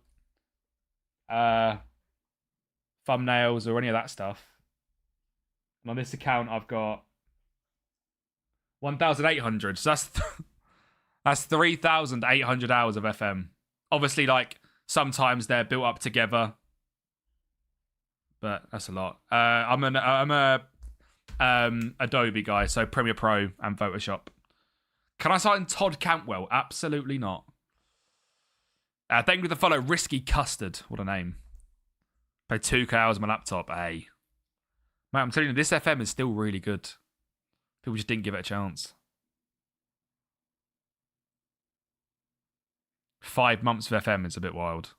thumbnails or any of that stuff. And on this account, I've got 1,800. So that's 3,800 hours of FM. Obviously, like, sometimes they're built up together, but that's a lot. I'm a Adobe guy, so Premiere Pro and Photoshop. Can I start in Todd Cantwell? Absolutely not. Thank you for the follow, Risky Custard. What a name. Played 2K hours on my laptop. Hey. Mate, I'm telling you, this FM is still really good. People just didn't give it a chance. 5 months of FM is a bit wild.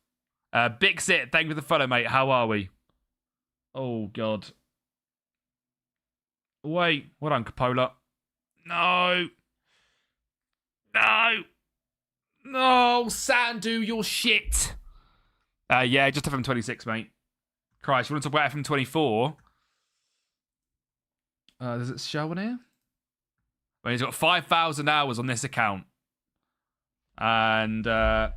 Bixit, thank you for the follow, mate. How are we? Oh, God. Wait, well done, Capola. No. Sandu, you're shit. Yeah, just FM 26, mate. Christ, you want to talk about FM 24? Does it show on here? Well, he's got 5,000 hours on this account. And on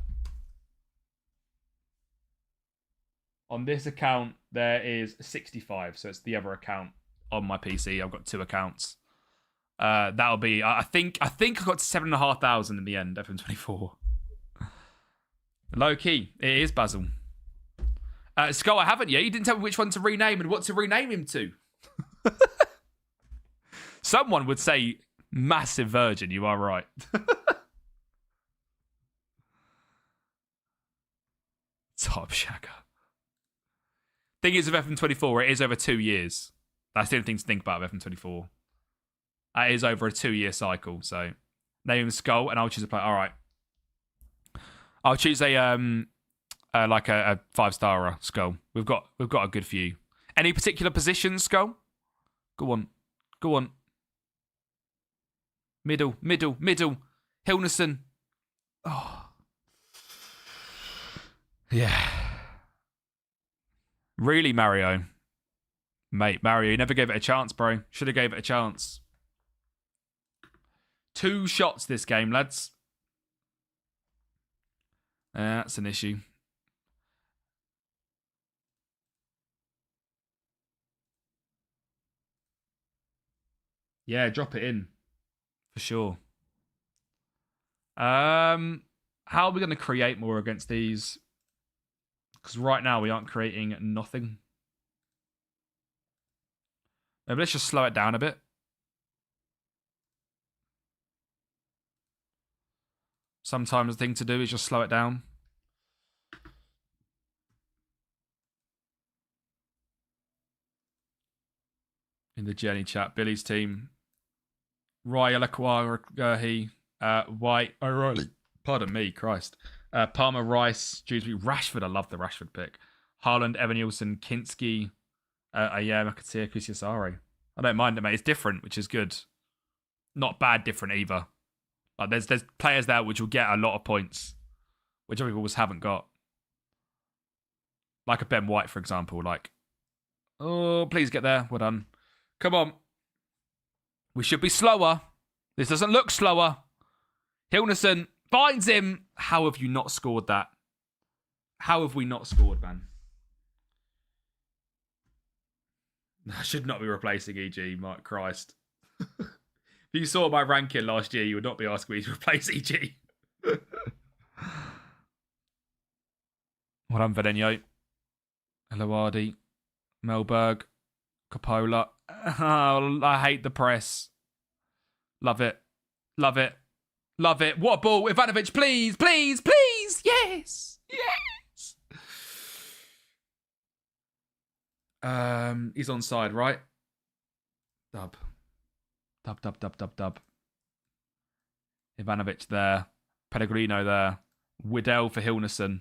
this account, there is 65. So it's the other account on my PC. I've got 2 accounts. That'll be, I think I got 7,500 in the end, FM24. Low key, it is Basil. Skull, I haven't yet. You didn't tell me which one to rename and what to rename him to. Someone would say massive virgin, you are right. Top shagger. Thing is, with FM24, it is over 2 years. That's the only thing to think about with FM24. It is over a 2-year cycle. So, name him Skull, and I'll choose a player. All right. I'll choose a 5-star Skull. We've got a good few. Any particular positions, Skull? Go on. Middle. Hilnerson. Oh. Yeah. Really, Mario? Mate, Mario, you never gave it a chance, bro. Should have gave it a chance. 2 shots this game, lads. That's an issue. Yeah, drop it in. For sure. How are we going to create more against these? Because right now we aren't creating nothing. Maybe let's just slow it down a bit. Sometimes the thing to do is just slow it down. In the Jenny chat, Billy's team. Raya Lacroix, White, O'Reilly. Pardon me, Christ. Palmer, Rice, Dewsbury, Rashford. I love the Rashford pick. Haaland, Evan Nielsen, Kinski, Makatia, Kusiasari. I don't mind it, mate. It's different, which is good. Not bad different either. Like there's players there which will get a lot of points, which other people haven't got. Like a Ben White, for example. Like, oh, please get there. Well done. Come on. We should be slower. This doesn't look slower. Hilnerson finds him. How have you not scored that? How have we not scored, man? I should not be replacing EG, Mark Christ. If you saw my ranking last year, you would not be asking me to replace EG. Well done, Venenio. Eloardi. Melberg. Coppola. Oh, I hate the press. Love it. Love it. Love it. What a ball. Ivanovic, please, please, please. Yes. Yes. He's onside, right? Dub. Ivanovic there. Pellegrino there. Widdell for Hilnerson.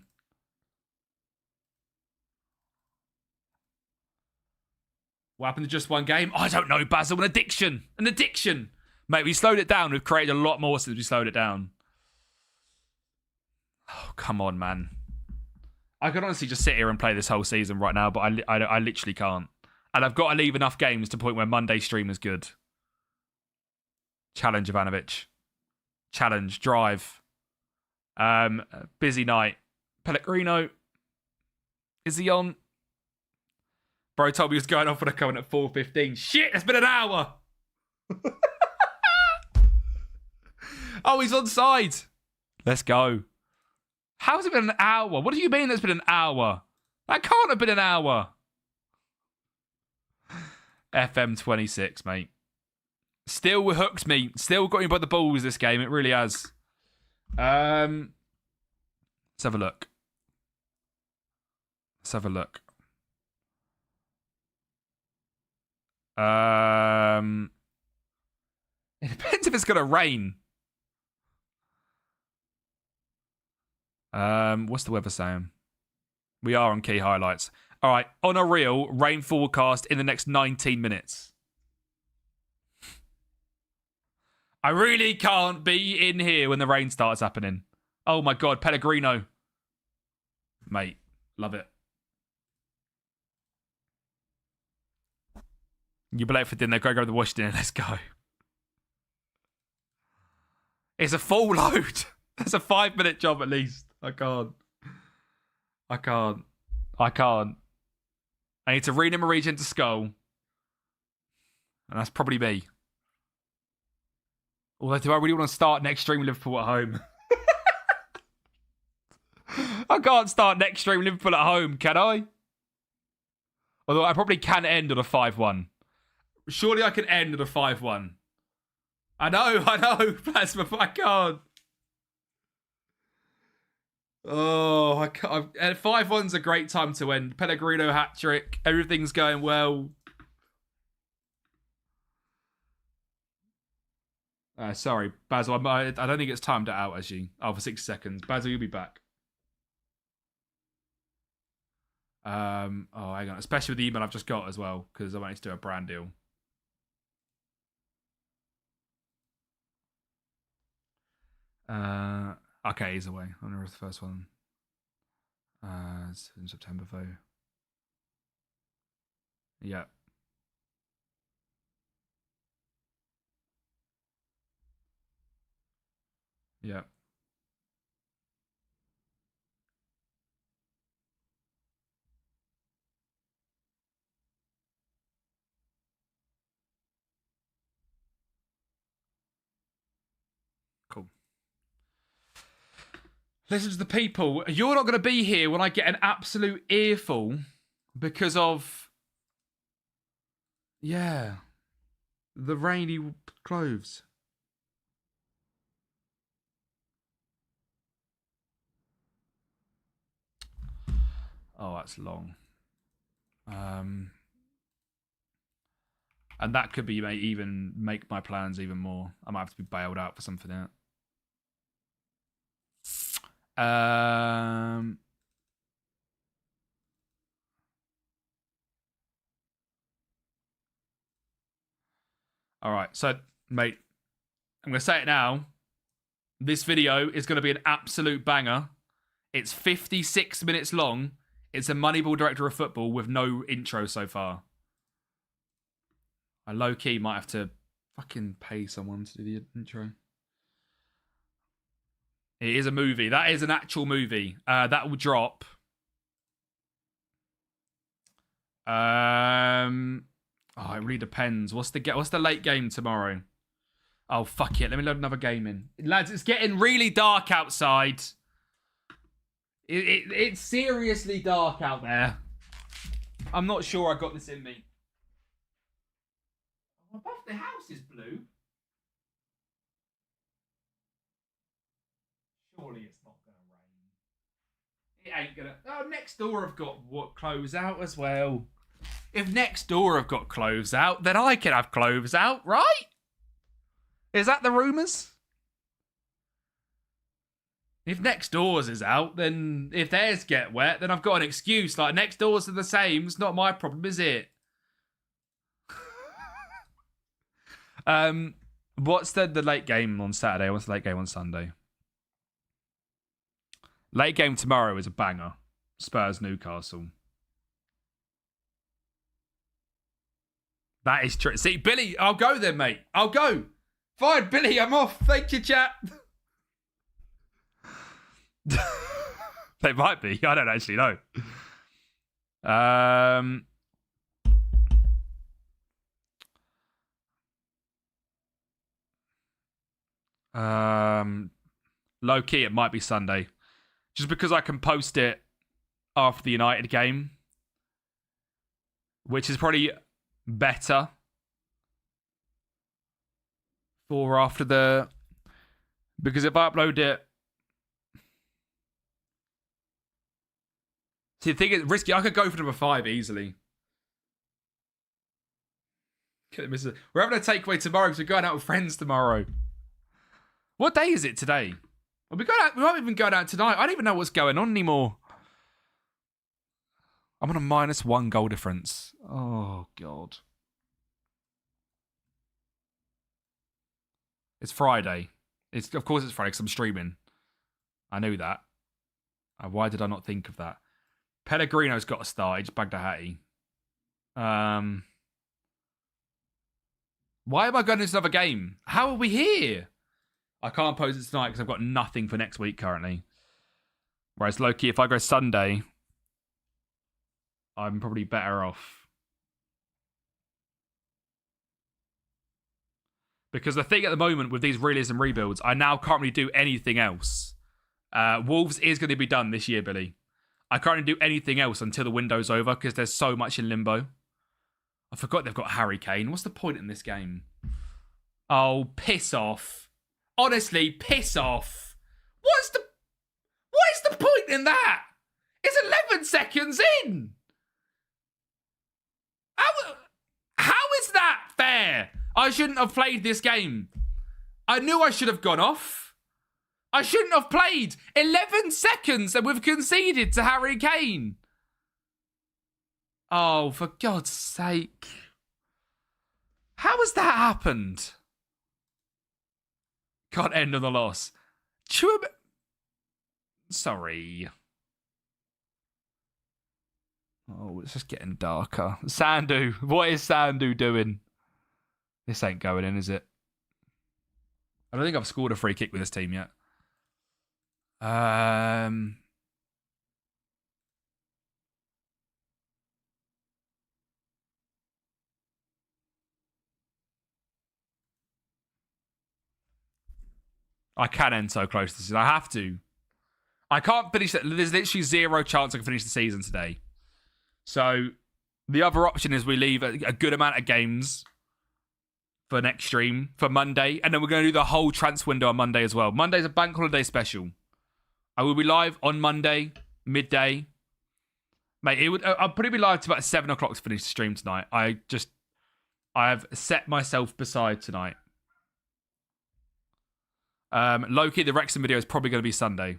What happened to just one game? I don't know, Basil. An addiction. An addiction. Mate, we slowed it down. We've created a lot more since we slowed it down. Oh, come on, man. I could honestly just sit here and play this whole season right now, but I literally can't. And I've got to leave enough games to the point where Monday stream is good. Challenge, Ivanovic. Challenge. Drive. Busy night. Pellegrino. Is he on? Bro told me he was going off when I come in at 4:15. Shit, it's been an hour. Oh, he's on side. Let's go. How's it been an hour? What do you mean it's been an hour? That can't have been an hour. FM26, mate. Still hooked me. Still got me by the balls this game. It really has. Let's have a look. Let's have a look. It depends if it's going to rain. What's the weather saying? We are on key highlights. All right, on a reel, rain forecast in the next 19 minutes. I really can't be in here when the rain starts happening. Oh my God, Pellegrino. Mate, love it. You be late for dinner, go to the wash dinner, let's go. It's a full load. That's a 5-minute job at least. I can't. I need to rename a region to Skull. And that's probably me. Although, do I really want to start next stream Liverpool at home? I can't start next stream Liverpool at home, can I? Although I probably can end on a 5-1. Surely I can end on a 5-1. I know, Plasma, but I can't. Oh, I can't. And 5-1's a great time to end. Pellegrino hat trick. Everything's going well. Sorry, Basil. I don't think it's timed it out, actually. Oh, for 6 seconds. Basil, you'll be back. Oh, hang on. Especially with the email I've just got as well, because I wanted to do a brand deal. Okay, he's away. I wonder if the first one. It's in September, though. Yeah. Yeah. Cool. Listen to the people. You're not going to be here when I get an absolute earful because of... Yeah. The rainy clothes. Oh, that's long. And that could be even make my plans even more. I might have to be bailed out for something else. All right, so mate, I'm gonna say it now. This video is gonna be an absolute banger. It's 56 minutes long. It's a Moneyball director of football with no intro so far. I low-key might have to fucking pay someone to do the intro. It is a movie. That is an actual movie. That will drop. Oh, it really depends. What's the late game tomorrow? Oh, fuck it. Let me load another game in. Lads, it's getting really dark outside. It's seriously dark out there. I'm not sure I got this in me. Above the house is blue. Surely it's not going to rain. It ain't going to... Oh, next door have got clothes out as well. If next door have got clothes out, then I can have clothes out, right? Is that the rumours? If next doors is out, then if theirs get wet, then I've got an excuse. Like, next doors are the same. It's not my problem, is it? What's the late game on Saturday? What's the late game on Sunday? Late game tomorrow is a banger. Spurs Newcastle. That is true. See, Billy, I'll go then, mate. I'll go. Fine, Billy, I'm off. Thank you, chat. They might be. I don't actually know. Low key, it might be Sunday, just because I can post it after the United game, which is probably better for after the, because if I upload it, see, the thing is risky. I could go for number 5 easily. We're having a takeaway tomorrow because we're going out with friends tomorrow. What day is it today? Well, we might even go out tonight. I don't even know what's going on anymore. I'm on a -1 goal difference. Oh, God. It's Friday. Of course it's Friday because I'm streaming. I knew that. Why did I not think of that? Pellegrino's got to start. He just bagged a hattie. Why am I going to this other game? How are we here? I can't pose it tonight because I've got nothing for next week currently. Whereas low-key, if I go Sunday, I'm probably better off. Because the thing at the moment with these realism rebuilds, I now can't really do anything else. Wolves is going to be done this year, Billy. I can't really do anything else until the window's over because there's so much in limbo. I forgot they've got Harry Kane. What's the point in this game? Oh, piss off. Honestly, piss off. What is the point in that? It's 11 seconds in. How is that fair? I shouldn't have played this game. I knew I should have gone off. I shouldn't have played. 11 seconds and we've conceded to Harry Kane. Oh, for God's sake. How has that happened? Can't end on the loss. Sorry. Oh, it's just getting darker. Sandu. What is Sandu doing? This ain't going in, is it? I don't think I've scored a free kick with this team yet. I can end so close to this. I have to. I can't finish it. There's literally zero chance I can finish the season today. So the other option is we leave a good amount of games for next stream for Monday, and then we're going to do the whole transfer window on Monday as well. Monday's a bank holiday special. I will be live on Monday midday, mate. I'll probably be live to about 7 o'clock to finish the stream tonight. I have set myself beside tonight. Loki, the Wrexham video is probably going to be Sunday.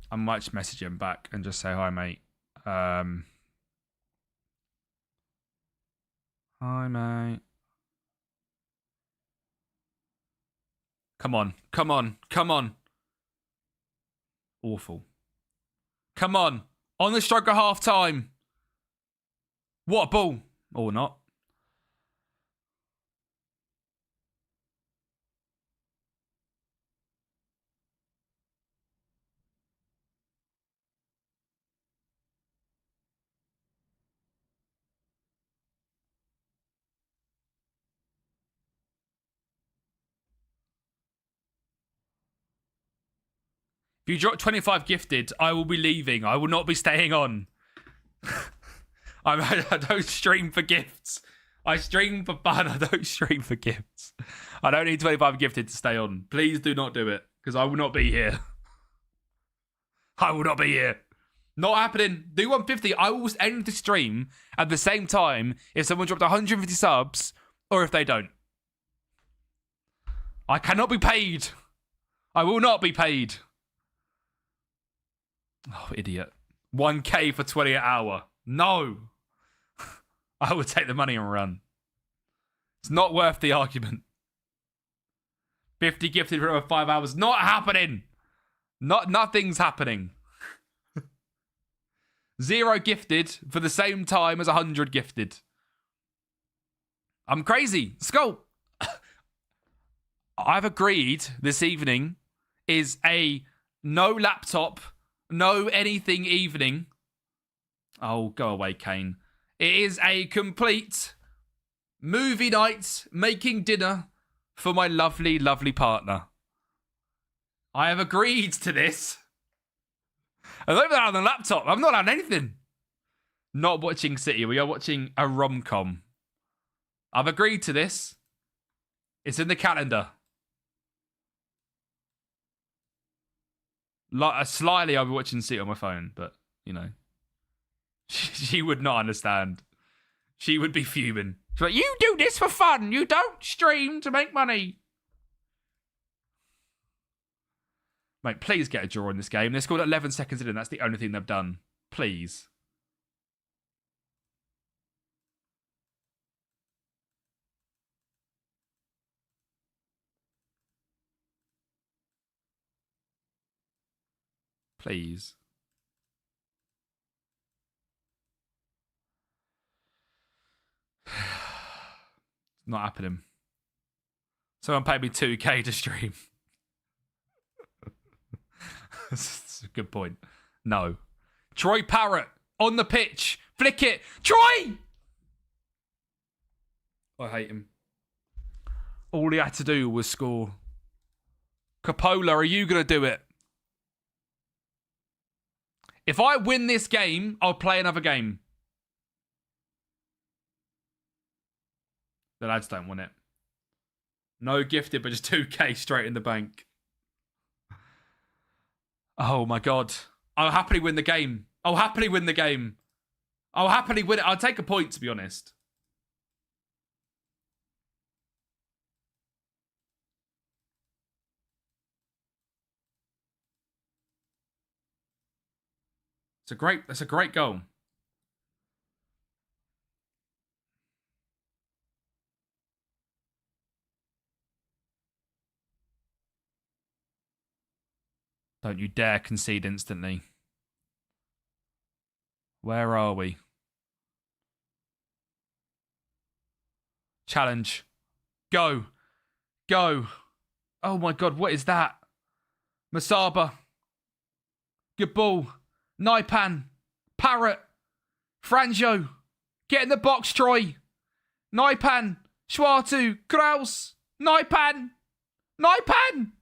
I might just message him back and just say hi, mate. Hi, mate. Come on. Come on. Come on. Awful. Come on. On the stroke of half time. What a ball. Or not. If you drop 25 gifted, I will be leaving. I will not be staying on. I don't stream for gifts. I stream for fun. I don't stream for gifts. I don't need 25 gifted to stay on. Please do not do it, because I will not be here. I will not be here. Not happening. Do 150. I will end the stream at the same time if someone dropped 150 subs or if they don't. I cannot be paid. I will not be paid. Oh, idiot. 1k for 20 an hour. No. I would take the money and run. It's not worth the argument. 50 gifted for over 5 hours. Not happening. Nothing's happening. 0 gifted for the same time as 100 gifted. I'm crazy. Skull. I've agreed this evening is a no laptop, no anything evening. Oh, go away, Kane. It is a complete movie night, making dinner for my lovely, lovely partner. I have agreed to this. I'm not even on the laptop. I'm not on anything. Not watching City. We are watching a rom-com. I've agreed to this. It's in the calendar. Slyly, I'll be watching City on my phone, but, you know. She would not understand. She would be fuming. She's like, you do this for fun. You don't stream to make money. Mate, please get a draw in this game. They scored 11 seconds in, and that's the only thing they've done. Please. Please. Not happening. Someone paid me 2k to stream. That's a good point. No. Troy Parrott on the pitch. Flick it. Troy! I hate him. All he had to do was score. Coppola, are you going to do it? If I win this game, I'll play another game. The lads don't want it. No gifted, but just 2k straight in the bank. Oh my god. I'll happily win the game. I'll happily win the game. I'll happily win it. I'll take a point, to be honest. That's a great goal. Don't you dare concede instantly. Where are we? Challenge. Go. Go. Oh my god, what is that? Masaba. Good ball. Naipan. Parrot. Franjo. Get in the box, Troy. Naipan. Schwartu. Kraus. Naipan. Naipan.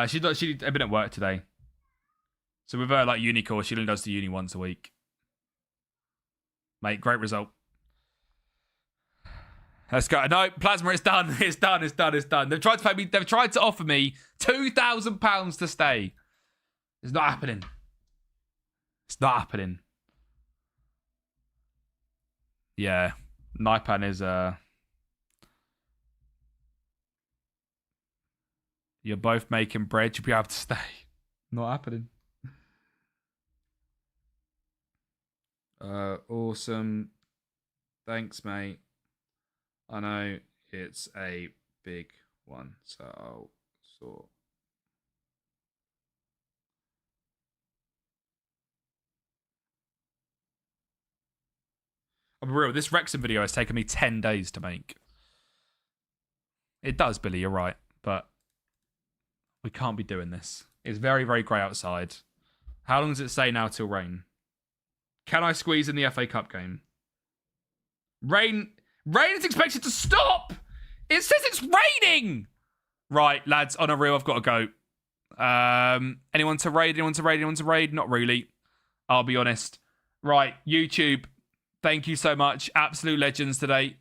She's been at work today. So with her, like, uni course, she only does the uni once a week. Mate, great result. Let's go. No, Plasma, it's done. It's done. It's done. It's done. They've tried to pay me. They've tried to offer me £2,000 to stay. It's not happening. It's not happening. Yeah, Naipan is You're both making bread. You'll be able to stay. Not happening. Awesome. Thanks, mate. I know it's a big one, so I'll sort. I'll be real, this Wrexham video has taken me 10 days to make. It does, Billy, you're right, but we can't be doing this. It's very, very grey outside. How long does it say now till rain? Can I squeeze in the FA Cup game? Rain is expected to stop! It says it's raining! Right, lads, on a reel, I've got to go. Anyone to raid? Anyone to raid? Anyone to raid? Not really. I'll be honest. Right, YouTube, thank you so much. Absolute legends today.